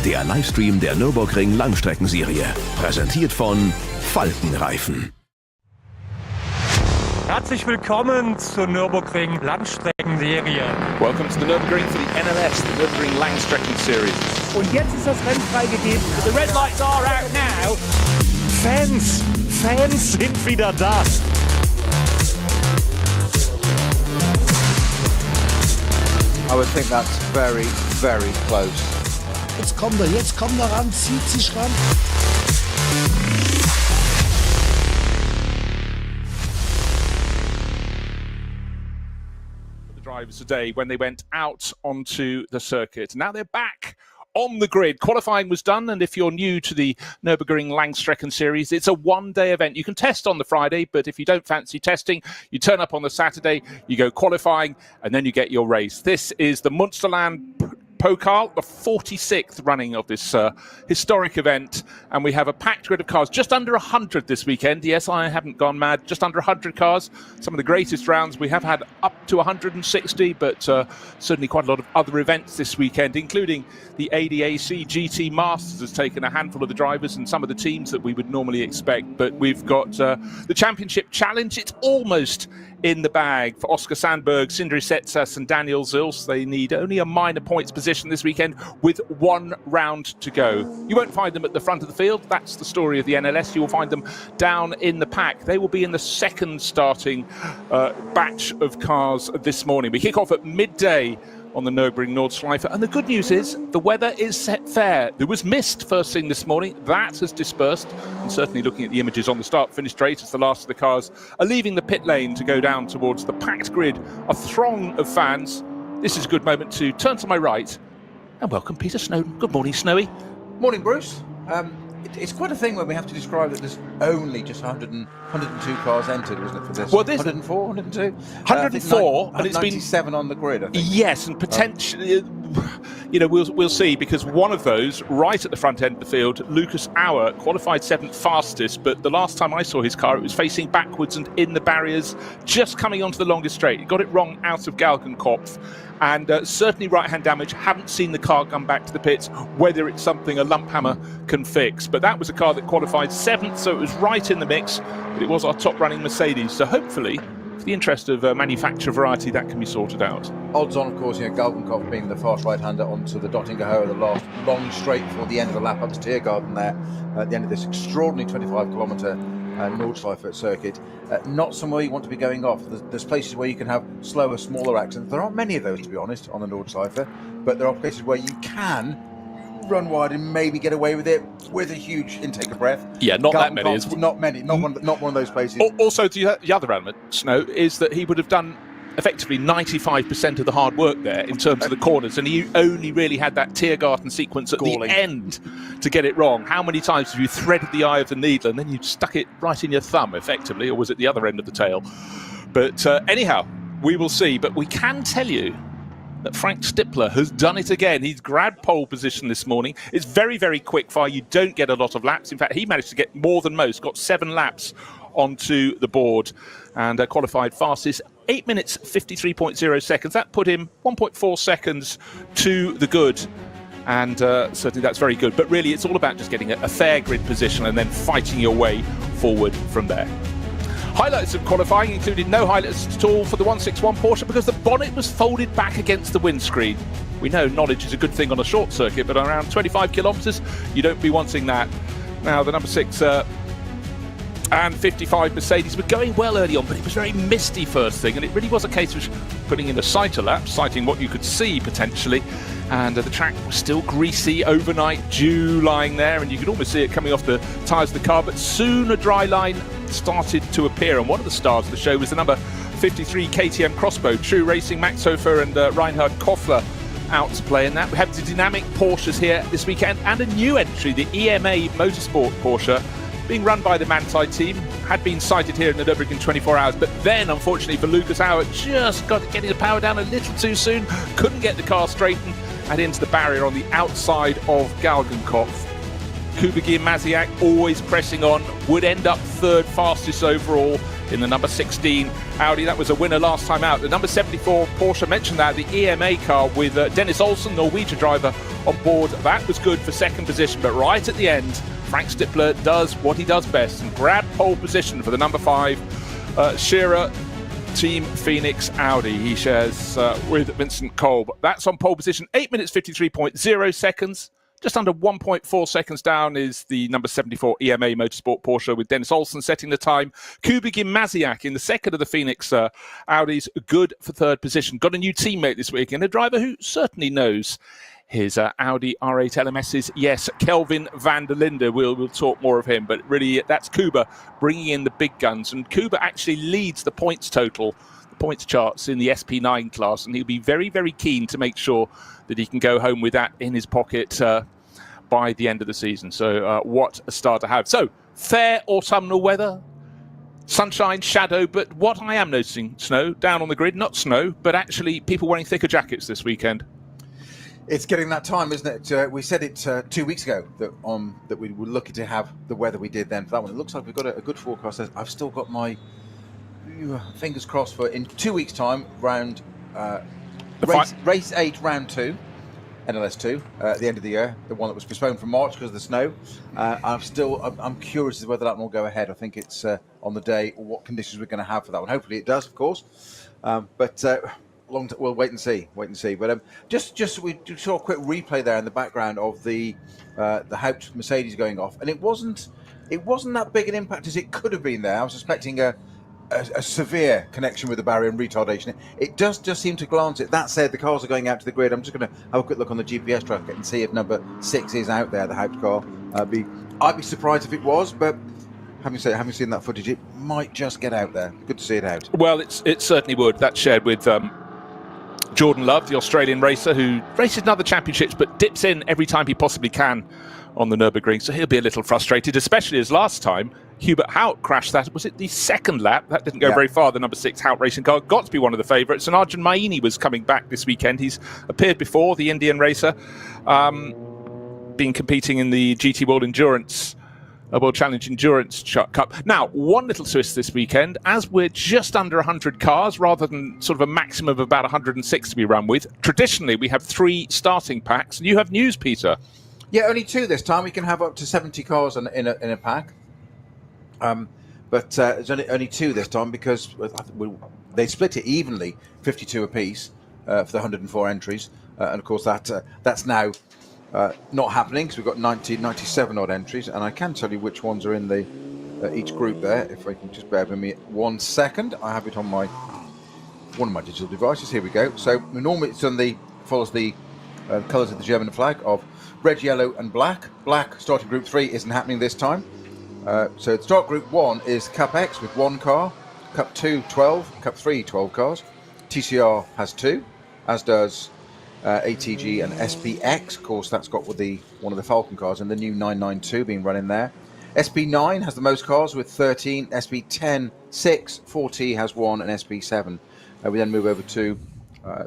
der Livestream der Nürburgring Langstrecken Serie. Präsentiert von Falkenreifen. Herzlich willkommen zur Nürburgring Langstrecken Serie. Welcome to the Nürburgring for the NLS, the Nürburgring Langstrecken Series. Und jetzt ist das Rennen freigegeben. The red lights are out now. Fans sind wieder da. I would think that's very, very close. Jetzt kommt er ran, zieht sich ran. The drivers today when they went out onto the circuit. Now they're back on the grid. Qualifying was done, and if you're new to the Nürburgring Langstrecken Series, it's a one-day event. You can test on the Friday, but if you don't fancy testing, you turn up on the Saturday, you go qualifying, and then you get your race. This is the Münsterlandpokal, the 46th running of this historic event, and we have a packed grid of cars, just under 100 this weekend. Yes, I haven't gone mad, just under 100 cars. Some of the greatest rounds. We have had up to 160, but certainly quite a lot of other events this weekend, including the ADAC GT Masters has taken a handful of the drivers and some of the teams that we would normally expect. But we've got the Championship Challenge. It's almost in the bag for Oscar Sandberg, Sindri Setsas and Daniel Zils. They need only a minor points position this weekend with one round to go. You won't find them at the front of the field. That's the story of the NLS. You will find them down in the pack. They will be in the second starting batch of cars this morning. We kick off at midday on the Nürburgring Nordschleife, and the good news is the weather is set fair. There was mist first thing this morning, that has dispersed, and certainly looking at the images on the start-finish straight as the last of the cars are leaving the pit lane to go down towards the packed grid, a throng of fans. This is a good moment to turn to my right and welcome Peter Snowden. Good morning, Snowy. Morning, Bruce. It's quite a thing when we have to describe that there's only just 102 cars entered, wasn't it, for this? Well, this 104, 102? 104, and it's been 97 on the grid, I think. Yes, and potentially, we'll see, because one of those, right at the front end of the field, Lucas Auer, qualified 7th fastest, but the last time I saw his car, it was facing backwards and in the barriers, just coming onto the longest straight. He got it wrong out of Galgenkopf, and certainly right-hand damage. Haven't seen the car come back to the pits, whether it's something a lump hammer can fix. But that was a car that qualified 7th, so it was right in the mix, but it was our top-running Mercedes. So hopefully, for the interest of manufacturer variety, that can be sorted out. Odds on, of course, Galgenkopf being the fast right-hander onto the Dottinger Höhe, the last long straight before the end of the lap up to Tiergarten there, at the end of this extraordinary 25-kilometre Nordschleife circuit. Not somewhere you want to be going off. There's places where you can have slower, smaller accidents. There aren't many of those, to be honest, on the Nordschleife, but there are places where you can run wide and maybe get away with it with a huge intake of breath. Yeah, not that many. Not many. Not one of those places. Also, the other element, Snow, is that he would have done effectively 95% of the hard work there in terms of the corners, and he only really had that Tiergarten sequence at the end to get it wrong. How many times have you threaded the eye of the needle and then you stuck it right in your thumb, effectively, or was it the other end of the tail? But anyhow, we will see. But we can tell you that Frank Stippler has done it again. He's grabbed pole position this morning. It's very, very quick fire. You don't get a lot of laps. In fact, he managed to get more than most, got 7 laps onto the board, and qualified fastest, 8 minutes 53.0 seconds. That put him 1.4 seconds to the good, and certainly that's very good. But really, it's all about just getting a fair grid position and then fighting your way forward from there. Highlights of qualifying included no highlights at all for the 161 Porsche because the bonnet was folded back against the windscreen. We know knowledge is a good thing on a short circuit, but around 25 kilometres, you don't be wanting that. Now, the number 6 and 55 Mercedes were going well early on, but it was very misty first thing, and it really was a case of putting in a sighter lap, sighting what you could see potentially, and the track was still greasy, overnight dew lying there, and you could almost see it coming off the tyres of the car, but soon a dry line started to appear, and one of the stars of the show was the number 53 KTM Crossbow, True Racing, Max Hofer and Reinhard Koffler out to play in that. We have the dynamic Porsches here this weekend, and a new entry, the EMA Motorsport Porsche, being run by the Manthey team, had been sighted here in the Nürburgring 24 hours, but then, unfortunately for Lucas Auer, just got getting the power down a little too soon, couldn't get the car straightened, and into the barrier on the outside of Galgenkopf. Kubicki and Maziak always pressing on, would end up 3rd fastest overall in the number 16 Audi. That was a winner last time out. The number 74 Porsche, mentioned that, the EMA car with Dennis Olsen, Norwegian driver, on board. That was good for second position, but right at the end, Frank Stippler does what he does best and grab pole position for the number 5 Shearer Team Phoenix Audi. He shares with Vincent Kolb. That's on pole position, 8 minutes 53.0 seconds. Just under 1.4 seconds down is the number 74 EMA Motorsport Porsche with Dennis Olsen setting the time. Kubik Maziak in the second of the Phoenix Audis, good for third position. Got a new teammate this week and a driver who certainly knows his Audi R8 LMSs. Yes, Kelvin van der Linde. We'll talk more of him, but really that's Kuba bringing in the big guns. And Kuba actually leads the points total, the points charts in the SP9 class, and he'll be very, very keen to make sure that he can go home with that in his pocket by the end of the season. So what a start to have. So fair autumnal weather, sunshine, shadow, but what I am noticing, snow down on the grid, not snow, but actually people wearing thicker jackets this weekend. It's getting that time, isn't it? We said it 2 weeks ago that we were lucky to have the weather we did then for that one. It looks like we've got a good forecast. I've still got my fingers crossed for in 2 weeks' time, round race 8, round 2. NLS 2 at the end of the year, the one that was postponed from March because of the snow. I'm curious as to whether that one will go ahead. I think it's on the day or what conditions we're going to have for that one. Hopefully it does, of course. We'll wait and see. But just we saw a quick replay there in the background of the Haupt Mercedes going off, and it wasn't that big an impact as it could have been there. I was expecting a severe connection with the barrier and retardation. It does just seem to glance it. That said, the cars are going out to the grid. I'm just going to have a quick look on the GPS tracker and see if number 6 is out there, the Haupt car. I'd be surprised if it was, but having seen that footage, it might just get out there. Good to see it out. Well, it certainly would. That's shared with Jordan Love, the Australian racer who races in other championships but dips in every time he possibly can on the Nürburgring. So he'll be a little frustrated, especially as last time Hubert Haupt crashed that. Was it the second lap? That didn't go very far. The number 6 Haupt racing car got to be one of the favourites. And Arjun Maini was coming back this weekend. He's appeared before, the Indian racer, been competing in the GT World Endurance World Challenge Endurance Cup. Now, one little twist this weekend, as we're just under 100 cars, rather than sort of a maximum of about 106 to be run with, traditionally we have 3 starting packs. And you have news, Peter. Yeah, only 2 this time. We can have up to 70 cars in a pack. But there's only 2 this time because they split it evenly, 52 apiece for the 104 entries. And of course, that's now not happening because we've got 97 odd entries. And I can tell you which ones are in each group there. If I can just bear with me 1 second. I have it on one of my digital devices. Here we go. So normally it's follows the colours of the German flag of red, yellow and black. Black starting group 3 isn't happening this time. So start group 1 is Cup X with 1 car, Cup 2 12, Cup 3 12 cars. TCR has 2, as does ATG and SPX. Of course, that's got with one of the Falcon cars and the new 992 being run in there. SP9 has the most cars with 13, SP10 6, 4T has 1 and SP7. We then move over to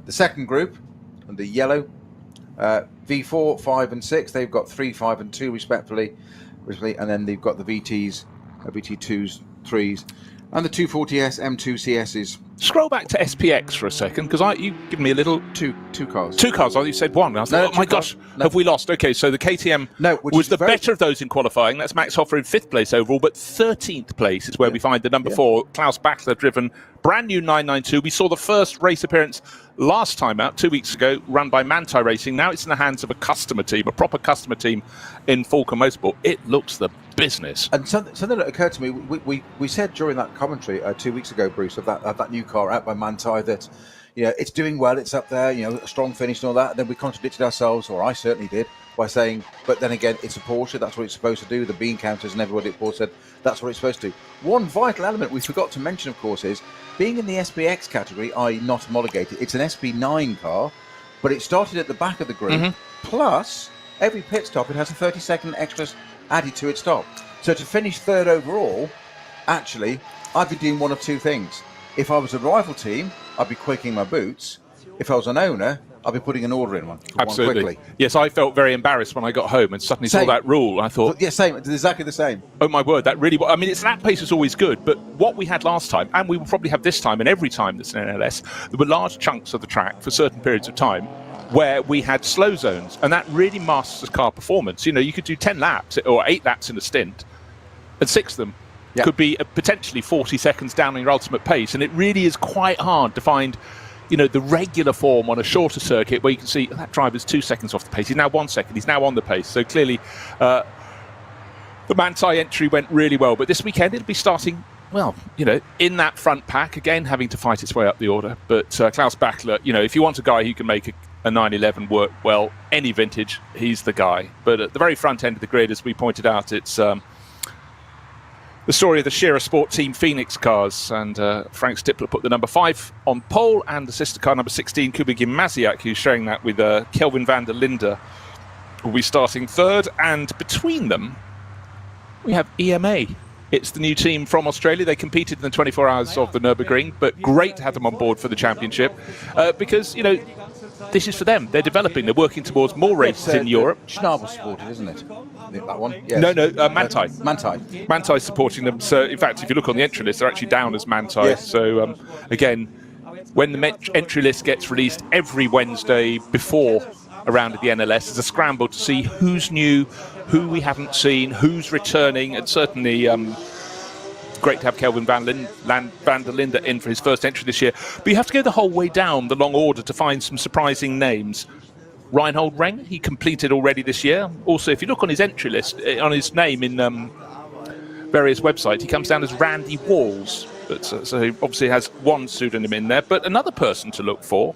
the second group, and the yellow V4, 5 and 6. They've got 3, 5 and 2 respectively, and then they've got the VTs, VT2s, 3s, and the 240S M2CSs. Scroll back to SPX for a second, because you give me a little... Two cars. 2 cars. Oh, you said 1. I was like, oh my gosh, have we lost? Okay, so the KTM was the better of those in qualifying. That's Max Hoffer in 5th place overall, but 13th place is where we find the number 4, Klaus Bachler, driven brand new 992. We saw the first race appearance last time out, 2 weeks ago, run by Manthey Racing. Now it's in the hands of a customer team, a proper customer team in Falcon Motorsport. It looks the business. And something that occurred to me, we said during that commentary 2 weeks ago, Bruce, of that new car out by Manthey, that it's doing well, it's up there, a strong finish and all that. And then we contradicted ourselves, or I certainly did, by saying, but then again, it's a Porsche, that's what it's supposed to do. The bean counters and everybody at Porsche said that's what it's supposed to do. One vital element we forgot to mention, of course, is being in the SPX category, i.e. not homologated, it's an SP9 car, but it started at the back of the group, plus every pit stop it has a 30-second extra added to its stop. So to finish 3rd overall, actually, I'd be doing one of 2 things. If I was a rival team, I'd be quicking my boots. If I was an owner, I'd be putting an order in one. Absolutely. One quickly. Yes, I felt very embarrassed when I got home and suddenly saw that rule. I thought... Yeah, same. It's exactly the same. Oh, my word. That really... I mean, lap pace is always good, but what we had last time, and we will probably have this time and every time that's an NLS, there were large chunks of the track for certain periods of time where we had slow zones, and that really masks the car performance. You know, you could do 10 laps or 8 laps in a stint, and 6 of them could be potentially 40 seconds down on your ultimate pace, and it really is quite hard to find, you know, the regular form on a shorter circuit where you can see that driver's 2 seconds off the pace. He's now 1 second. He's now on the pace. So clearly, the Manthey entry went really well. But this weekend, it'll be starting, well, you know, in that front pack, again, having to fight its way up the order. But Klaus Bachler, you know, if you want a guy who can make a 911 work well, any vintage, he's the guy. But at the very front end of the grid, as we pointed out, it's the story of the Shearer Sport Team Phoenix cars, and Frank Stippler put the number 5 on pole, and the sister car number 16, Kubigin Maziak, who's sharing that with Kelvin van der Linde, will be starting third. And between them, we have EMA. It's the new team from Australia. They competed in the 24 hours of the Nürburgring, but great to have them on board for the championship because, you know, this is for them. They're developing. They're working towards more races in Europe. Schnabel supported, isn't it? I think that one. Yes. No, Manthey. Manthey. Manthey's supporting them. So, in fact, if you look on the entry list, they're actually down as Manthey. Yes. So, again, when the entry list gets released every Wednesday before a round of the NLS, there's a scramble to see who's new, who we haven't seen, who's returning, and certainly great to have Kelvin van der Linde in for his first entry this year. But you have to go the whole way down the long order to find some surprising names. Reinhold Reng, he completed already this year. Also, if you look on his entry list, on his name in various websites, he comes down as Randy Walls. But, so he obviously has one pseudonym in there. But another person to look for,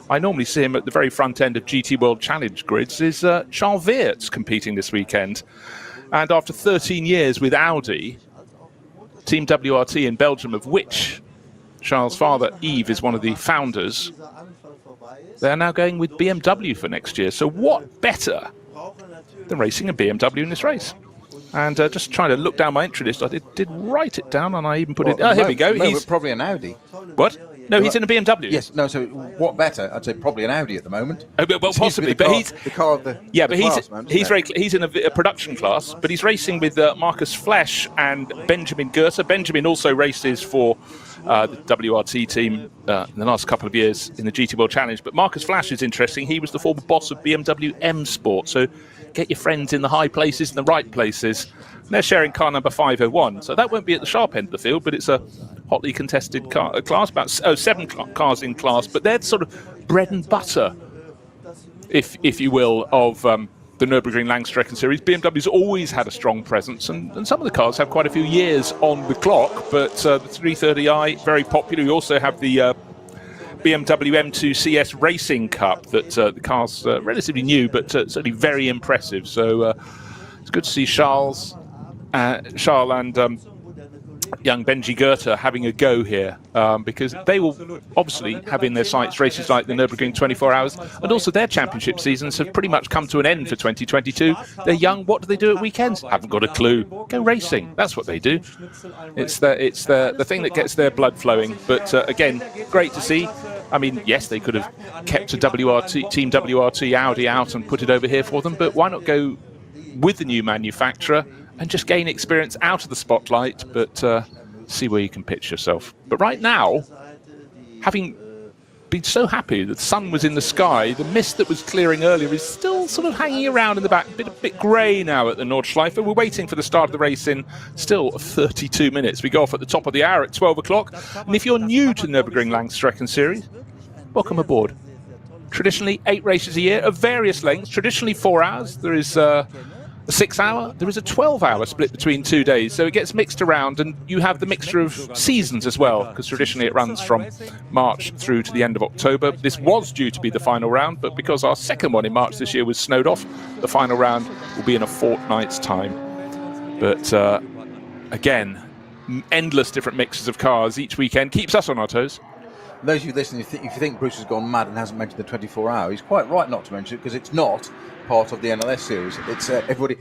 I normally see him at the very front end of GT World Challenge grids, is Charles Weerts competing this weekend. And after 13 years with Audi, Team WRT in Belgium, of which Charles' father, Yves, is one of the founders, they're now going with BMW for next year. So what better than racing a BMW in this race? And just trying to look down my entry list, I did write it down, and I even put it... Oh, here we go. He's probably an Audi. What? No, he's in a BMW. Yes, no, so what better? I'd say probably an Audi at the moment. Oh, well, possibly, but he's... The car of the Yeah, the but class, man, he's in a production class, but he's racing with Marcus Flesch and Benjamin Goethe. Benjamin also races for the WRT team in the last couple of years in the GT World Challenge. But Marcus Flesch is interesting. He was the former boss of BMW M Sport. So get your friends in the high places and the right places. And they're sharing car number 501. So that won't be at the sharp end of the field, but it's a hotly contested class, about 7 cars in class. But they're sort of bread and butter, if you will, of the Nürburgring Langstrecken series. BMW's always had a strong presence, and some of the cars have quite a few years on the clock, but the 330i, very popular. You also have the BMW M2 CS Racing Cup, that the car's relatively new, but certainly very impressive. So it's good to see Charles and young Benji Goethe having a go here, because they will obviously have in their sights races like the Nürburgring 24 Hours, and also their championship seasons have pretty much come to an end for 2022. They're young. What do they do at weekends? Haven't got a clue. Go racing. That's what they do. It's the thing that gets their blood flowing. But again, great to see. I mean, yes, they could have kept a Team WRT Audi out and put it over here for them, but why not go with the new manufacturer and just gain experience out of the spotlight, but see where you can pitch yourself. But right now, having been so happy that the sun was in the sky, the mist that was clearing earlier is still sort of hanging around in the back, a bit grey now at the Nordschleife. We're waiting for the start of the race in still 32 minutes. We go off at the top of the hour at 12 o'clock. And if you're new to the Nürburgring Langstrecken series, welcome aboard. Traditionally, 8 races a year of various lengths, traditionally 4 hours. There is a 6-hour, there is a 12-hour split between 2 days, so it gets mixed around, and you have the mixture of seasons as well, because traditionally it runs from March through to the end of October. This was due to be the final round, but because our second one in March this year was snowed off, the final round will be in a fortnight's time. But again, endless different mixes of cars each weekend keeps us on our toes. Those of you listening, if you think Bruce has gone mad and hasn't mentioned the 24 hour, he's quite right not to mention it, because it's not part of the NLS series. It's everybody,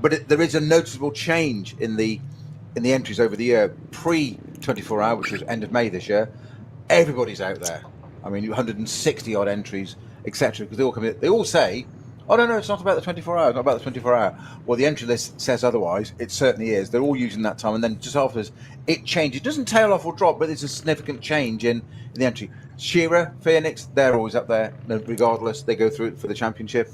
but there is a noticeable change in the entries over the year. Pre 24 hour, which was end of May this year, everybody's out there. I mean, 160 odd entries, etc. Because they all come in, they all say, "Oh no, it's not about the 24 hours, not about the 24 hour." Well, the entry list says otherwise. It certainly is. They're all using that time, and then just afterwards, it changes. It doesn't tail off or drop, but there's a significant change in the entry. Shearer, Phoenix, they're always up there, regardless. They go through it for the championship.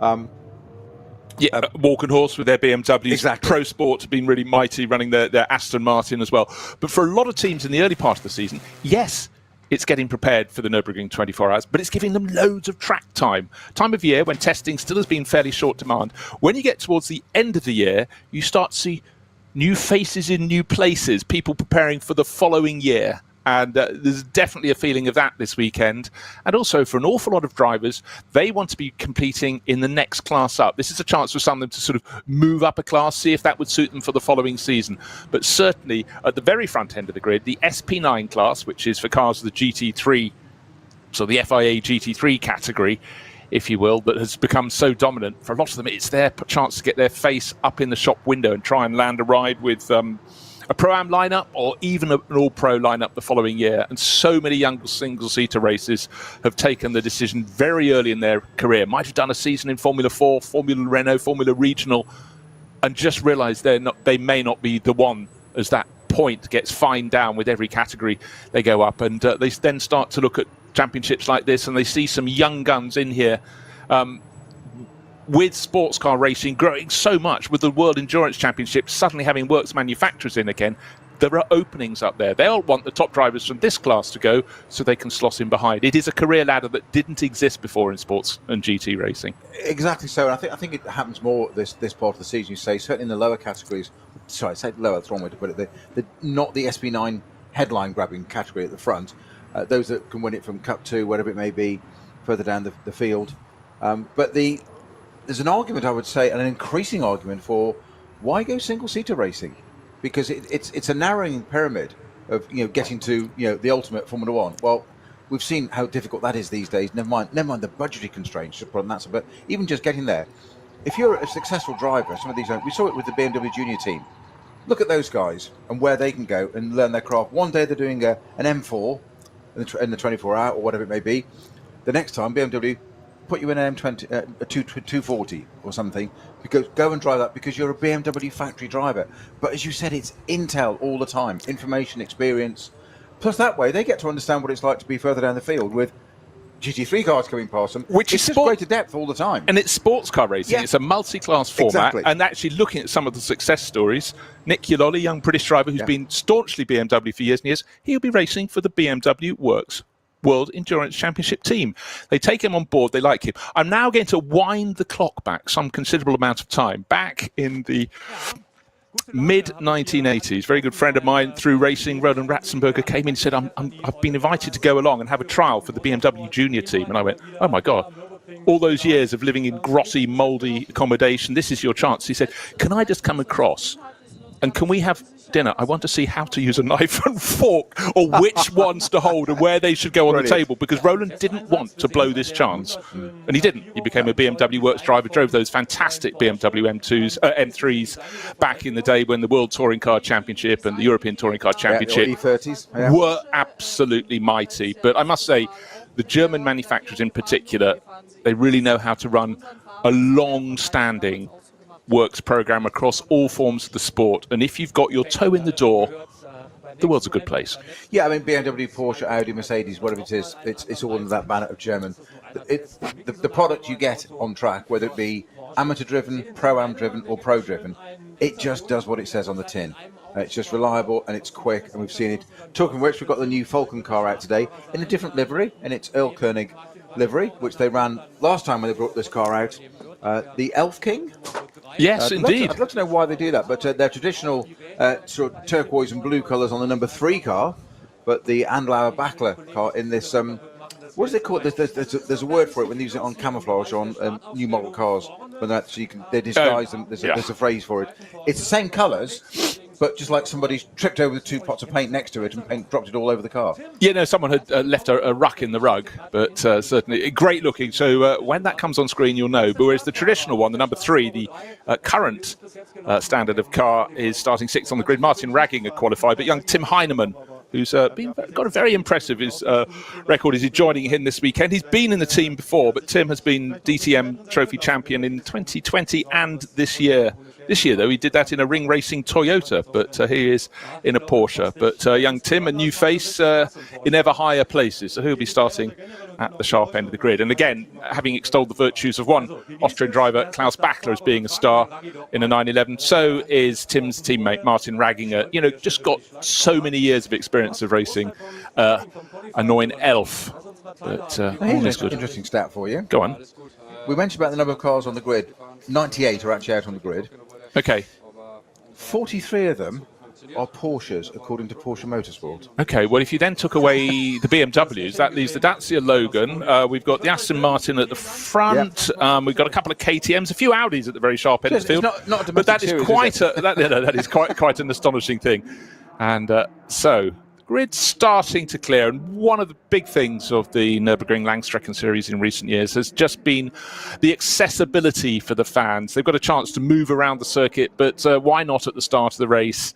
Walk and Horse with their BMWs. Exactly. Pro Sport have been really mighty running their Aston Martin as well. But for a lot of teams in the early part of the season, yes, it's getting prepared for the Nürburgring 24 hours, but it's giving them loads of track time. Time of year when testing still has been fairly short demand. When you get towards the end of the year, you start to see new faces in new places, people preparing for the following year. And there's definitely a feeling of that this weekend. And also for an awful lot of drivers, they want to be competing in the next class up. This is a chance for some of them to sort of move up a class, see if that would suit them for the following season. But certainly at the very front end of the grid, the SP9 class, which is for cars of the GT3, so the FIA GT3 category, if you will, that has become so dominant. For a lot of them, it's their chance to get their face up in the shop window and try and land a ride with a Pro-Am lineup or even an All-Pro lineup the following year. And so many young single-seater races have taken the decision very early in their career. Might have done a season in Formula 4, Formula Renault, Formula Regional, and just realised they may not be the one as that point gets fined down with every category they go up. And they then start to look at championships like this, and they see some young guns in here with sports car racing growing so much, with the World Endurance Championship suddenly having works manufacturers in again. There are openings up there. They'll want the top drivers from this class to go so they can slot in behind. It is a career ladder that didn't exist before in sports and GT racing. Exactly so. And I think it happens more this part of the season, you say, certainly in the lower categories. Sorry, I say lower, that's the wrong way to put it. Not the SP9 headline-grabbing category at the front. Those that can win it from Cup 2, whatever it may be, further down the field. But there's an argument, I would say, and an increasing argument for why go single-seater racing, because it's a narrowing pyramid of getting to the ultimate Formula One. Well, we've seen how difficult that is these days. Never mind the budgetary constraints. Just put on that, but even just getting there, if you're a successful driver, some of these we saw it with the BMW Junior team. Look at those guys and where they can go and learn their craft. One day they're doing an M4 in the 24 hour or whatever it may be. The next time BMW put you in an M20, a 240 or something, because go and drive that because you're a BMW factory driver. But as you said, it's intel all the time, information, experience. Plus that way they get to understand what it's like to be further down the field with GT3 cars coming past them, which is just greater depth all the time. And it's sports car racing. Yeah. It's a multi-class format. Exactly. And actually looking at some of the success stories, Nick Yaloli, young British driver who's been staunchly BMW for years and years, he'll be racing for the BMW Works World Endurance Championship team. They take him on board, they like him. I'm now going to wind the clock back some considerable amount of time, back in the mid-1980s. Very good friend of mine through racing, Roland Ratzenberger, came in and said, I've been invited to go along and have a trial for the BMW Junior team. And I went, oh my God, all those years of living in grotty, mouldy accommodation, this is your chance. He said, can I just come across and can we have dinner? I want to see how to use a knife and fork, or which ones to hold and where they should go on the table, because Roland didn't want to blow this chance. And he didn't. He became a BMW Works driver, drove those fantastic BMW M3s back in the day when the World Touring Car Championship and the European Touring Car Championship E30s were absolutely mighty. But I must say, the German manufacturers in particular, they really know how to run a long-standing works program across all forms of the sport, and if you've got your toe in the door, the world's a good place. Yeah, I mean BMW, Porsche, Audi, Mercedes, whatever it is, it's all under that banner of German. The product you get on track, whether it be amateur driven, pro-am driven or pro driven, it just does what it says on the tin. It's just reliable and it's quick, and we've seen it. Talking of which, we've got the new Falcon car out today in a different livery, and it's Earl Koenig livery, which they ran last time when they brought this car out. The Elf King. Yes, indeed. I'd love to know why they do that, but their traditional sort of turquoise and blue colours on the number 3 car, but the Andlauer Backler car in this, what is it called? There's a word for it when they use it on camouflage on new model cars, when they disguise them. There's a phrase for it. It's the same colours, but just like somebody's tripped over the 2 pots of paint next to it and paint dropped it all over the car. Yeah, no, someone had left a ruck in the rug, but certainly great looking. So when that comes on screen, you'll know. But whereas the traditional one, the number 3, the current standard of car, is starting 6th on the grid. Martin Ragginger qualified, but young Tim Heinemann, who's got a very impressive record as he's joining him this weekend. He's been in the team before, but Tim has been DTM Trophy champion in 2020 and this year. This year, though, he did that in a ring racing Toyota, but he is in a Porsche. But young Tim, a new face in ever higher places, so he'll be starting at the sharp end of the grid. And again, having extolled the virtues of one Austrian driver, Klaus Bachler, as being a star in a 911, so is Tim's teammate, Martin Ragginger. You know, just got so many years of experience of racing a 911. But here's an interesting stat for you. Go on. We mentioned about the number of cars on the grid. 98 are actually out on the grid. Okay. 43 of them are Porsches, according to Porsche Motorsport. Okay, well, if you then took away the BMWs, that leaves the Dacia Logan. We've got the Aston Martin at the front. Yep. We've got a couple of KTMs, a few Audis at the very sharp end of the field. Not a but that is series, quite that is quite an astonishing thing. And so grid's starting to clear, and one of the big things of the Nürburgring Langstrecken series in recent years has just been the accessibility for the fans. They've got a chance to move around the circuit, but why not at the start of the race?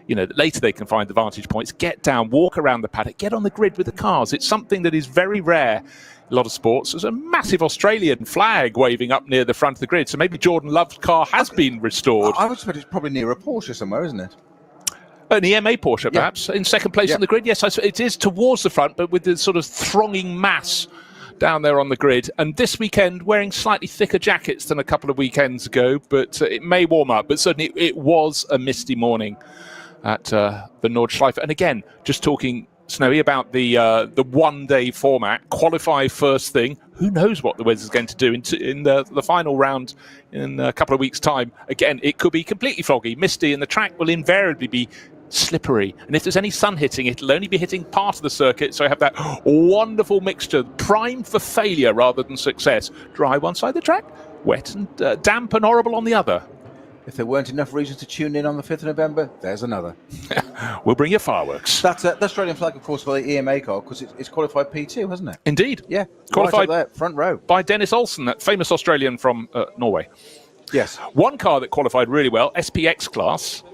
You know, later they can find the vantage points, get down, walk around the paddock, get on the grid with the cars. It's something that is very rare in a lot of sports. There's a massive Australian flag waving up near the front of the grid, so maybe Jordan Love's car has been restored. I would suspect it's probably near a Porsche somewhere, isn't it? An EMA Porsche, perhaps, in second place on the grid. Yes, it is towards the front, but with the sort of thronging mass down there on the grid. And this weekend, wearing slightly thicker jackets than a couple of weekends ago, but it may warm up. But certainly it was a misty morning at the Nordschleife. And again, just talking, Snowy, about the one-day format, qualify first thing. Who knows what the weather's going to do in the final round in a couple of weeks' time. Again, it could be completely foggy, misty, and the track will invariably be slippery. And if there's any sun hitting, it'll only be hitting part of the circuit, so I have that wonderful mixture, primed for failure rather than success. Dry one side of the track, wet and damp and horrible on the other. If there weren't enough reasons to tune in on the 5th of November, there's another. We'll bring you fireworks. That's the Australian flag, of course, for the EMA car, because it's qualified P2, hasn't it? Indeed. Yeah. Qualified right up there, front row. By Dennis Olsen, that famous Australian from Norway. Yes. One car that qualified really well, SPX class,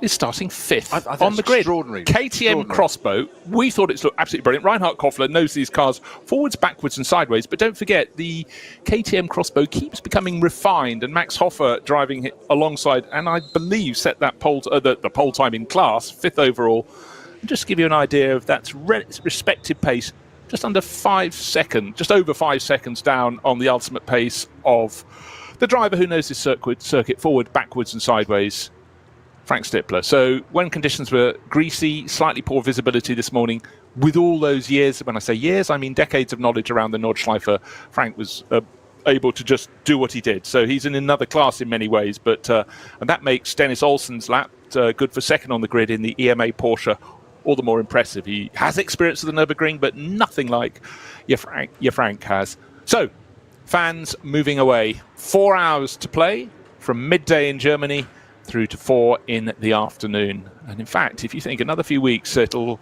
is starting 5th on the grid. Extraordinary. KTM Crossbow. We thought it looked absolutely brilliant. Reinhard Koffler knows these cars forwards, backwards and sideways, but don't forget the KTM Crossbow keeps becoming refined, and Max Hofer driving it alongside, and I believe set that the pole time in class, 5th overall. And just to give you an idea of that respective pace, just under 5 seconds, just over 5 seconds down on the ultimate pace of the driver who knows this circuit forward, backwards and sideways, Frank Stippler. So when conditions were greasy, slightly poor visibility this morning, with all those years, when I say years, I mean decades of knowledge around the Nordschleife, Frank was able to just do what he did. So he's in another class in many ways, but and that makes Dennis Olsen's lap good for second on the grid in the EMA Porsche all the more impressive. He has experience of the Nürburgring, but nothing like your Frank has. So fans moving away. 4 hours to play from midday in Germany through to 4 in the afternoon. And in fact, if you think another few weeks, it'll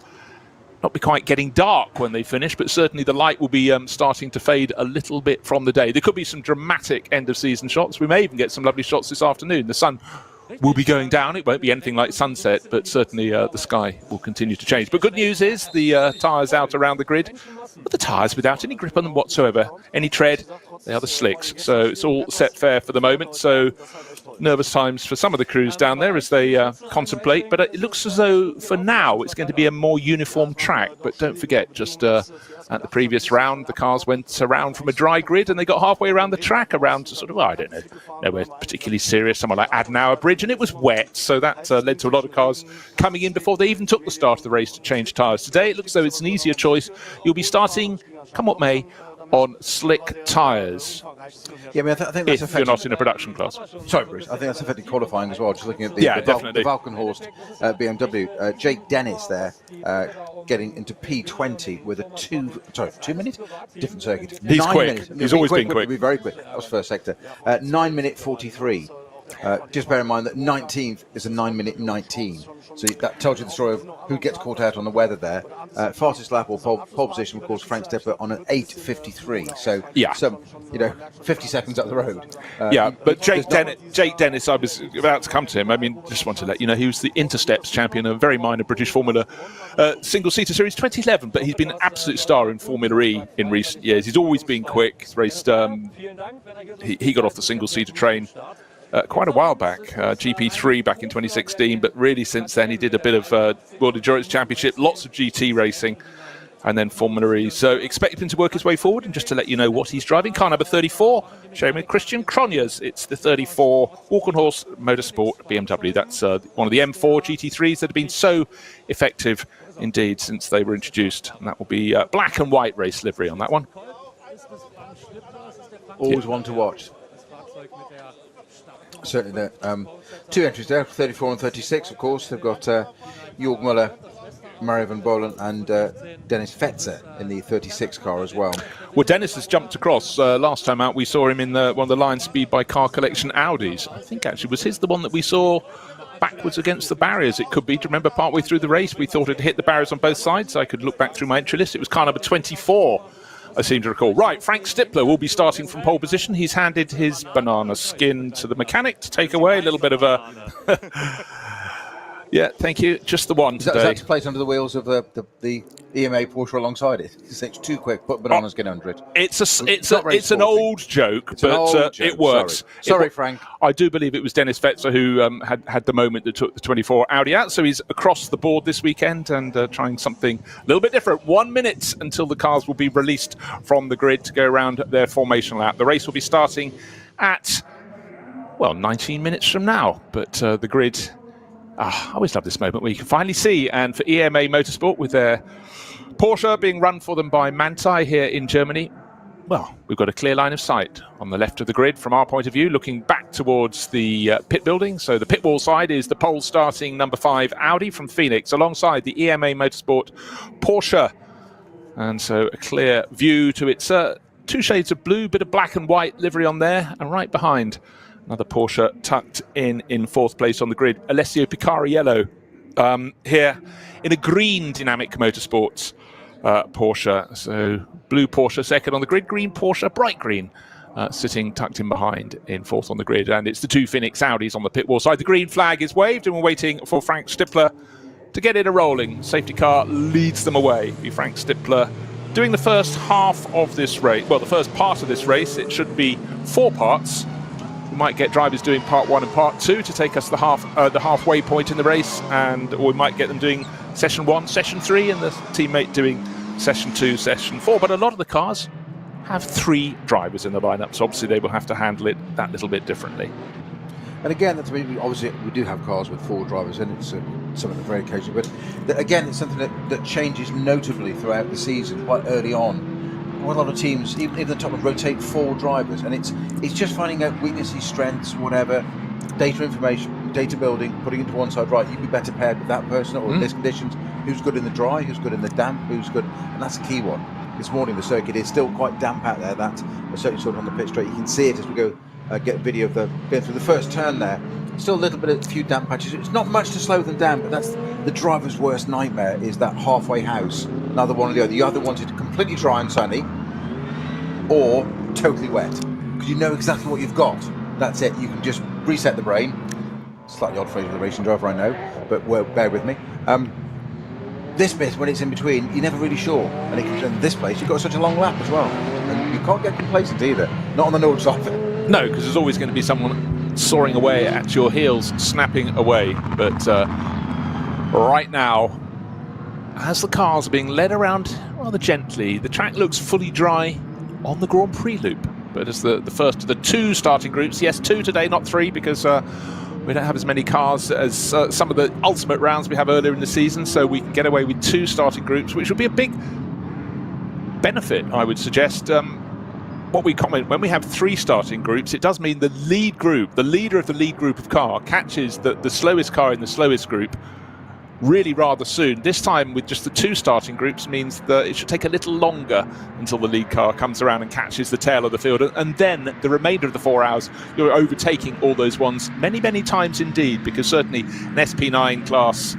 not be quite getting dark when they finish, but certainly the light will be starting to fade a little bit from the day. There could be some dramatic end-of-season shots. We may even get some lovely shots this afternoon. The sun will be going down. It won't be anything like sunset, but certainly the sky will continue to change. But good news is the tyres out around the grid, but the tyres without any grip on them whatsoever, any tread, they are the slicks. So it's all set fair for the moment. So nervous times for some of the crews down there as they contemplate, but it looks as though for now it's going to be a more uniform track. But don't forget, just at the previous round, the cars went around from a dry grid and they got halfway around the track, around to sort of, I don't know, nowhere particularly serious, somewhere like Adenauer Bridge, and it was wet, so that led to a lot of cars coming in before they even took the start of the race to change tyres. Today it looks as though it's an easier choice. You'll be starting, come what may, on slick tyres. Yeah, I mean, I think that's if you're not in a production class. Sorry, Bruce. I think that's affecting qualifying as well. Just looking at the Valkenhorst BMW. Jake Dennis there getting into P20 with a 2 minute? Different circuit. He's quick. He's always been quick. He'll be very quick. That was first sector. 9 minute 43. Just bear in mind that 19th is a 9-minute 19. So that tells you the story of who gets caught out on the weather there. Fastest lap or pole position, of course, Frank Stippler on an 8:53. So some, 50 seconds up the road. But Jake Dennis, I was about to come to him. I mean, just want to let you know, he was the Intersteps champion, a very minor British Formula single-seater series 2011, but he's been an absolute star in Formula E in recent years. He's always been quick. He's raced, he got off the single-seater train quite a while back, GP3 back in 2016, but really since then he did a bit of World Endurance Championship, lots of GT racing, and then Formula E. So expect him to work his way forward, and just to let you know what he's driving, car number 34, showing me Christian Cronjes. It's the 34 Walk-on-Horse Motorsport BMW. That's one of the M4 GT3s that have been so effective indeed since they were introduced, and that will be black and white race livery on that one. Always one to watch. Certainly the two entries there, 34 and 36, of course. They've got Jörg Müller, Mario van Bolen and Dennis Fetzer in the 36 car as well. Well, Dennis has jumped across. Last time out we saw him in one of the Lion Speed by Car Collection Audis. I think actually was his the one that we saw backwards against the barriers. It could be. Do you remember partway through the race we thought it hit the barriers on both sides? I could look back through my entry list. It was car number 24. I seem to recall. Right, Frank Stippler will be starting from pole position. He's handed his banana skin to the mechanic to take away. A little bit of a... Yeah, thank you. Just the one today. Is that to place under the wheels of the EMA Porsche alongside it? It's too quick. Put banana skin under it. It's an old joke, but it works. Sorry, Frank. I do believe it was Dennis Fetzer who had the moment that took the 24 Audi out. So he's across the board this weekend and trying something a little bit different. 1 minute until the cars will be released from the grid to go around their formation lap. The race will be starting at, 19 minutes from now. But the grid... I always love this moment where you can finally see, and for EMA Motorsport with their Porsche being run for them by Manthey here in Germany, we've got a clear line of sight on the left of the grid from our point of view, looking back towards the pit building. So the pit wall side is the pole starting number 5 Audi from Phoenix alongside the EMA Motorsport Porsche. And so a clear view to its two shades of blue, bit of black and white livery on there, and right behind another Porsche tucked in 4th place on the grid. Alessio Picariello here in a green Dynamic Motorsports Porsche. So blue Porsche second on the grid, green Porsche, bright green, sitting tucked in behind in 4th on the grid. And it's the two Phoenix Audis on the pit wall side. The green flag is waved and we're waiting for Frank Stippler to get it a-rolling. Safety car leads them away. Be Frank Stippler doing the first half of this race. Well, the first part of this race. It should be 4 parts. We might get drivers doing part 1 and part 2 to take us the halfway point in the race, or we might get them doing session 1, session 3, and the teammate doing session 2, session 4. But a lot of the cars have 3 drivers in the lineup, so obviously they will have to handle it that little bit differently. And again, obviously we do have cars with 4 drivers, and it's some of them very occasionally. But again, it's something that changes notably throughout the season, quite early on. Well, a lot of teams, even the top, rotate 4 drivers, and it's just finding out weaknesses, strengths, whatever, data information, data building, putting it to one side. Right, you'd be better paired with that person, or in this conditions, who's good in the dry, who's good in the damp, who's good, and that's a key one. This morning the circuit is still quite damp out there. That's certainly sort of on the pit straight. You can see it as we go get video of going through the first turn there. Still a little bit of a few damp patches. It's not much to slow them down, but that's the driver's worst nightmare, is that halfway house. Another one or the other. You either want it completely dry and sunny, or totally wet, because you know exactly what you've got. That's it. You can just reset the brain. Slightly odd phrase for the racing driver, I know, but bear with me. This bit, when it's in between, you're never really sure. And in this place, you've got such a long lap as well. And you can't get complacent either. Not on the Nordschleife. No, because there's always going to be someone soaring away at your heels, snapping away. But right now, as the cars are being led around rather gently, the track looks fully dry on the Grand Prix loop. But as the first of the 2 starting groups, yes, 2 today, not 3, because we don't have as many cars as some of the ultimate rounds we have earlier in the season, so we can get away with 2 starting groups, which would be a big benefit, I would suggest. What we comment, when we have 3 starting groups, it does mean the lead group, the leader of the lead group of car, catches the slowest car in the slowest group really rather soon. This time with just the 2 starting groups means that it should take a little longer until the lead car comes around and catches the tail of the field, and then the remainder of the 4 hours you're overtaking all those ones many times indeed, because certainly an SP9 class,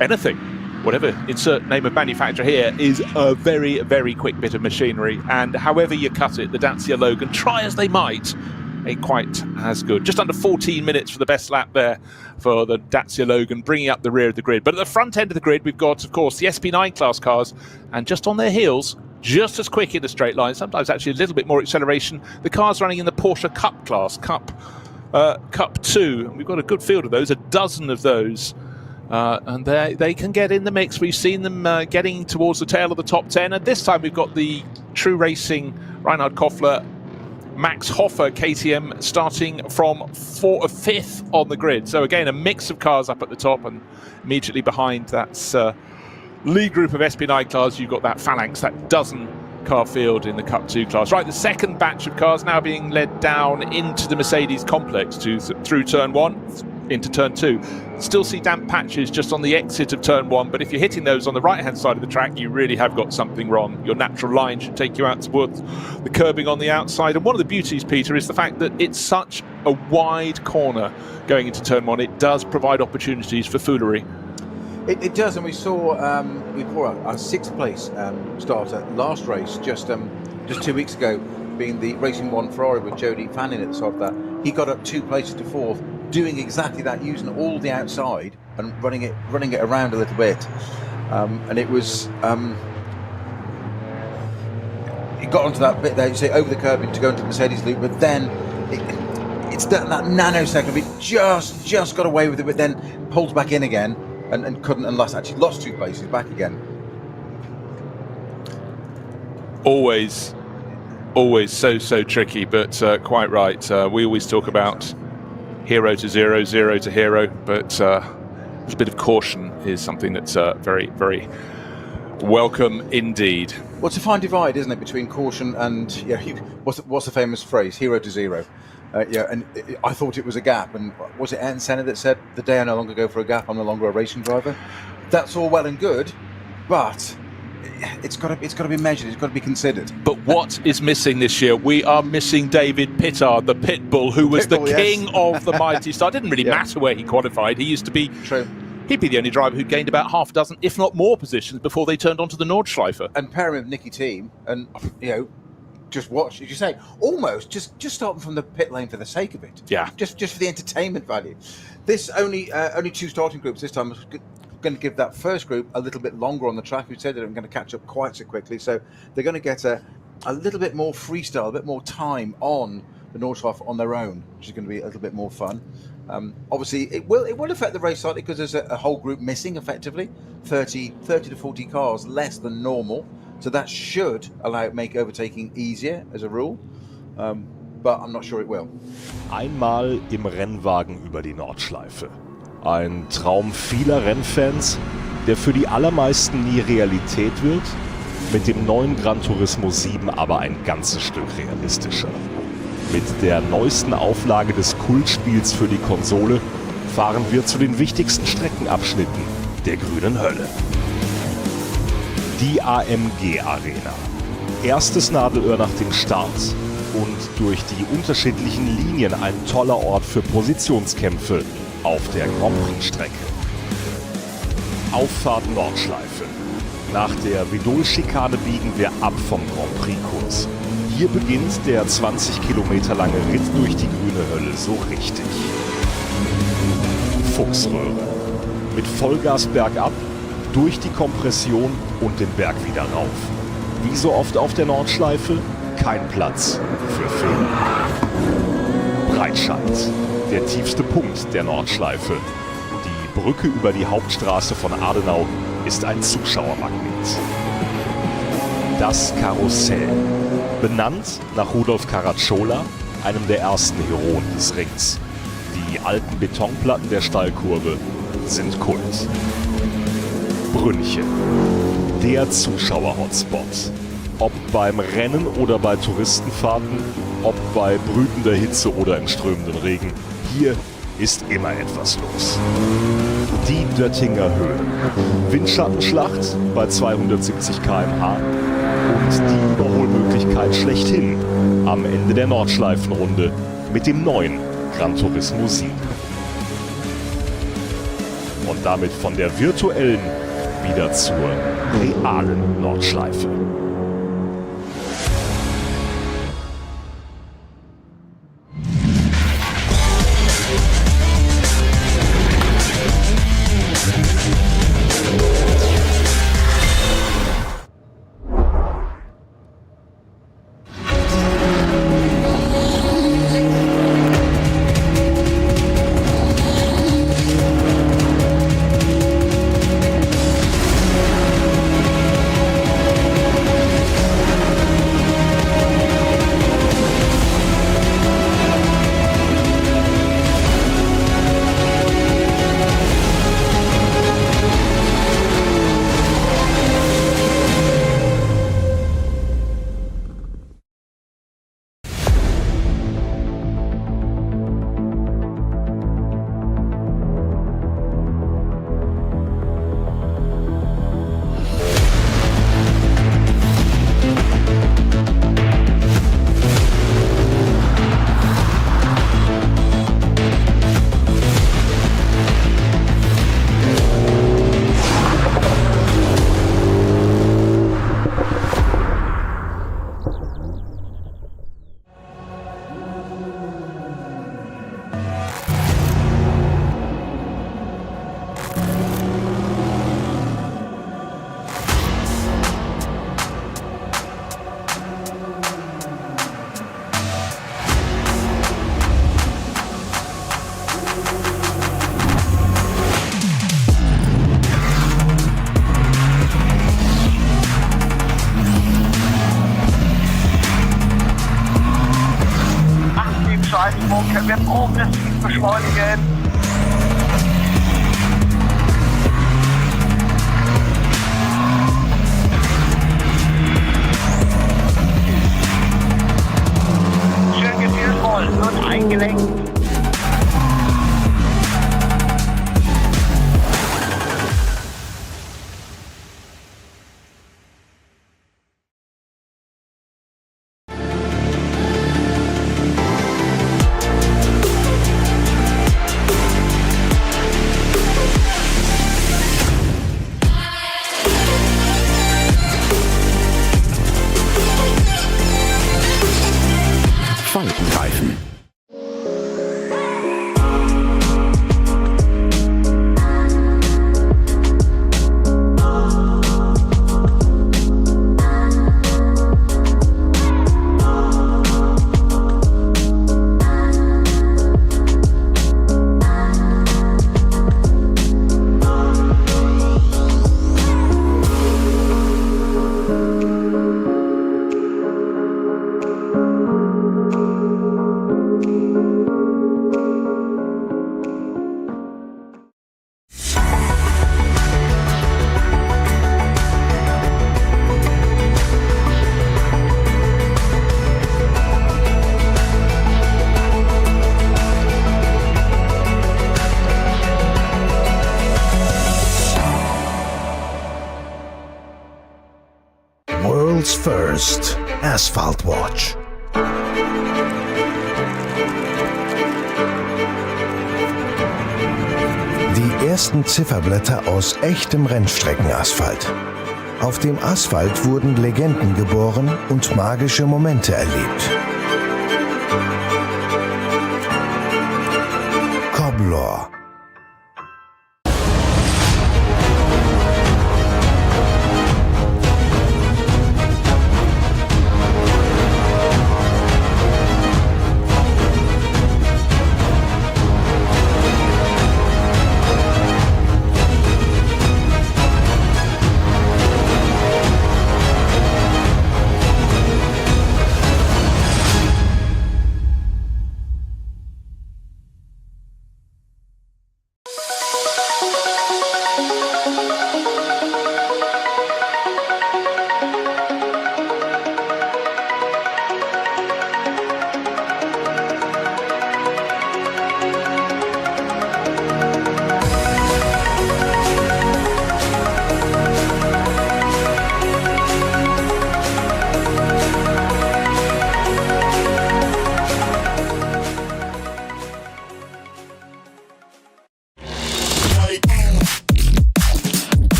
anything, whatever, insert name of manufacturer here, is a very quick bit of machinery, and however you cut it, the Dacia Logan, try as they might, ain't quite as good. Just under 14 minutes for the best lap there for the Dacia Logan, bringing up the rear of the grid. But at the front end of the grid, we've got, of course, the SP9 class cars, and just on their heels, just as quick in the straight line, sometimes actually a little bit more acceleration, the cars running in the Porsche Cup class, Cup 2. And we've got a good field of those, a dozen of those. And they can get in the mix. We've seen them getting towards the tail of the top 10. And this time we've got the True Racing Reinhard Koffler Max Hoffer KTM starting from 5th on the grid. So again, a mix of cars up at the top, and immediately behind that's lead group of SP9 cars. You've got that phalanx, that dozen car field in the Cup 2 class. Right, the second batch of cars now being led down into the Mercedes complex through turn 1 into turn 2. Still see damp patches just on the exit of turn 1, but if you're hitting those on the right hand side of the track, you really have got something wrong. Your natural line should take you out towards the curbing on the outside. And one of the beauties, Peter, is the fact that it's such a wide corner going into turn 1. It does provide opportunities for foolery. It does, and we saw our 6th place starter last race just 2 weeks ago, being the Racing One Ferrari with Jody Fannin at the top of that. He got up 2 places to 4th, doing exactly that, using all the outside and running it around a little bit. And it was it got onto that bit there, you say, over the curbing to go into the Mercedes loop, but then it's that nanosecond, it just got away with it, but then pulled back in again and couldn't, and lost 2 places back again. Always so tricky, but quite right. We always talk about hero to zero, zero to hero, but a little bit of caution is something that's very welcome indeed. Well, it's a fine divide, isn't it, between caution and what's the famous phrase, hero to zero? And I thought it was a gap, and was it Ayrton Senna that said, "The day I no longer go for a gap, I'm no longer a racing driver"? That's all well and good, but it's got to be measured. It's got to be considered. But what is missing this year? We are missing David Pittard, the Pitbull, who was the king of the mighty star. It didn't really matter where he qualified. He used to be. True. He'd be the only driver who gained about half a dozen, if not more, positions before they turned onto the Nordschleife. And pairing with Nicky Team, and just watch, as you say, almost just starting from the pit lane for the sake of it. Yeah. Just for the entertainment value. This only 2 starting groups this time. Going to give that first group a little bit longer on the track. Who said that I'm going to catch up quite so quickly, so they're going to get a little bit more freestyle, a bit more time on the Nordschleife on their own, which is going to be a little bit more fun. Obviously, it will affect the race slightly because there's a whole group missing, effectively 30 to 40 cars less than normal. So that should make overtaking easier as a rule, but I'm not sure it will. Einmal im Rennwagen über die Nordschleife. Ein Traum vieler Rennfans, der für die allermeisten nie Realität wird, mit dem neuen Gran Turismo 7 aber ein ganzes Stück realistischer. Mit der neuesten Auflage des Kultspiels für die Konsole fahren wir zu den wichtigsten Streckenabschnitten der grünen Hölle. Die AMG Arena. Erstes Nadelöhr nach dem Start und durch die unterschiedlichen Linien ein toller Ort für Positionskämpfe auf der Grand Prix-Strecke. Auffahrt Nordschleife. Nach der Vidol-Schikane biegen wir ab vom Grand Prix-Kurs. Hier beginnt der 20 Kilometer lange Ritt durch die grüne Hölle so richtig. Fuchsröhre. Mit Vollgas bergab, durch die Kompression und den Berg wieder rauf. Wie so oft auf der Nordschleife, kein Platz für Fehler. Breitscheid, der tiefste Punkt der Nordschleife. Die Brücke über die Hauptstraße von Adenau ist ein Zuschauermagnet. Das Karussell, benannt nach Rudolf Caracciola, einem der ersten Heroen des Rings. Die alten Betonplatten der Stallkurve sind Kult. Brünnchen, der Zuschauer-Hotspot. Ob beim Rennen oder bei Touristenfahrten, ob bei brütender Hitze oder im strömenden Regen, hier ist immer etwas los. Die Döttinger Höhe. Windschattenschlacht bei 270 km/h und die Überholmöglichkeit schlechthin am Ende der Nordschleifenrunde mit dem neuen Gran Turismo 7. Und damit von der virtuellen wieder zur realen Nordschleife. Können wir progressiv beschleunigen. Schön gefühlvoll, wird eingelenkt. Faltenreifen. World's First Asphalt Watch. Die ersten Zifferblätter aus echtem Rennstreckenasphalt. Auf dem Asphalt wurden Legenden geboren und magische Momente erlebt. Cobbler.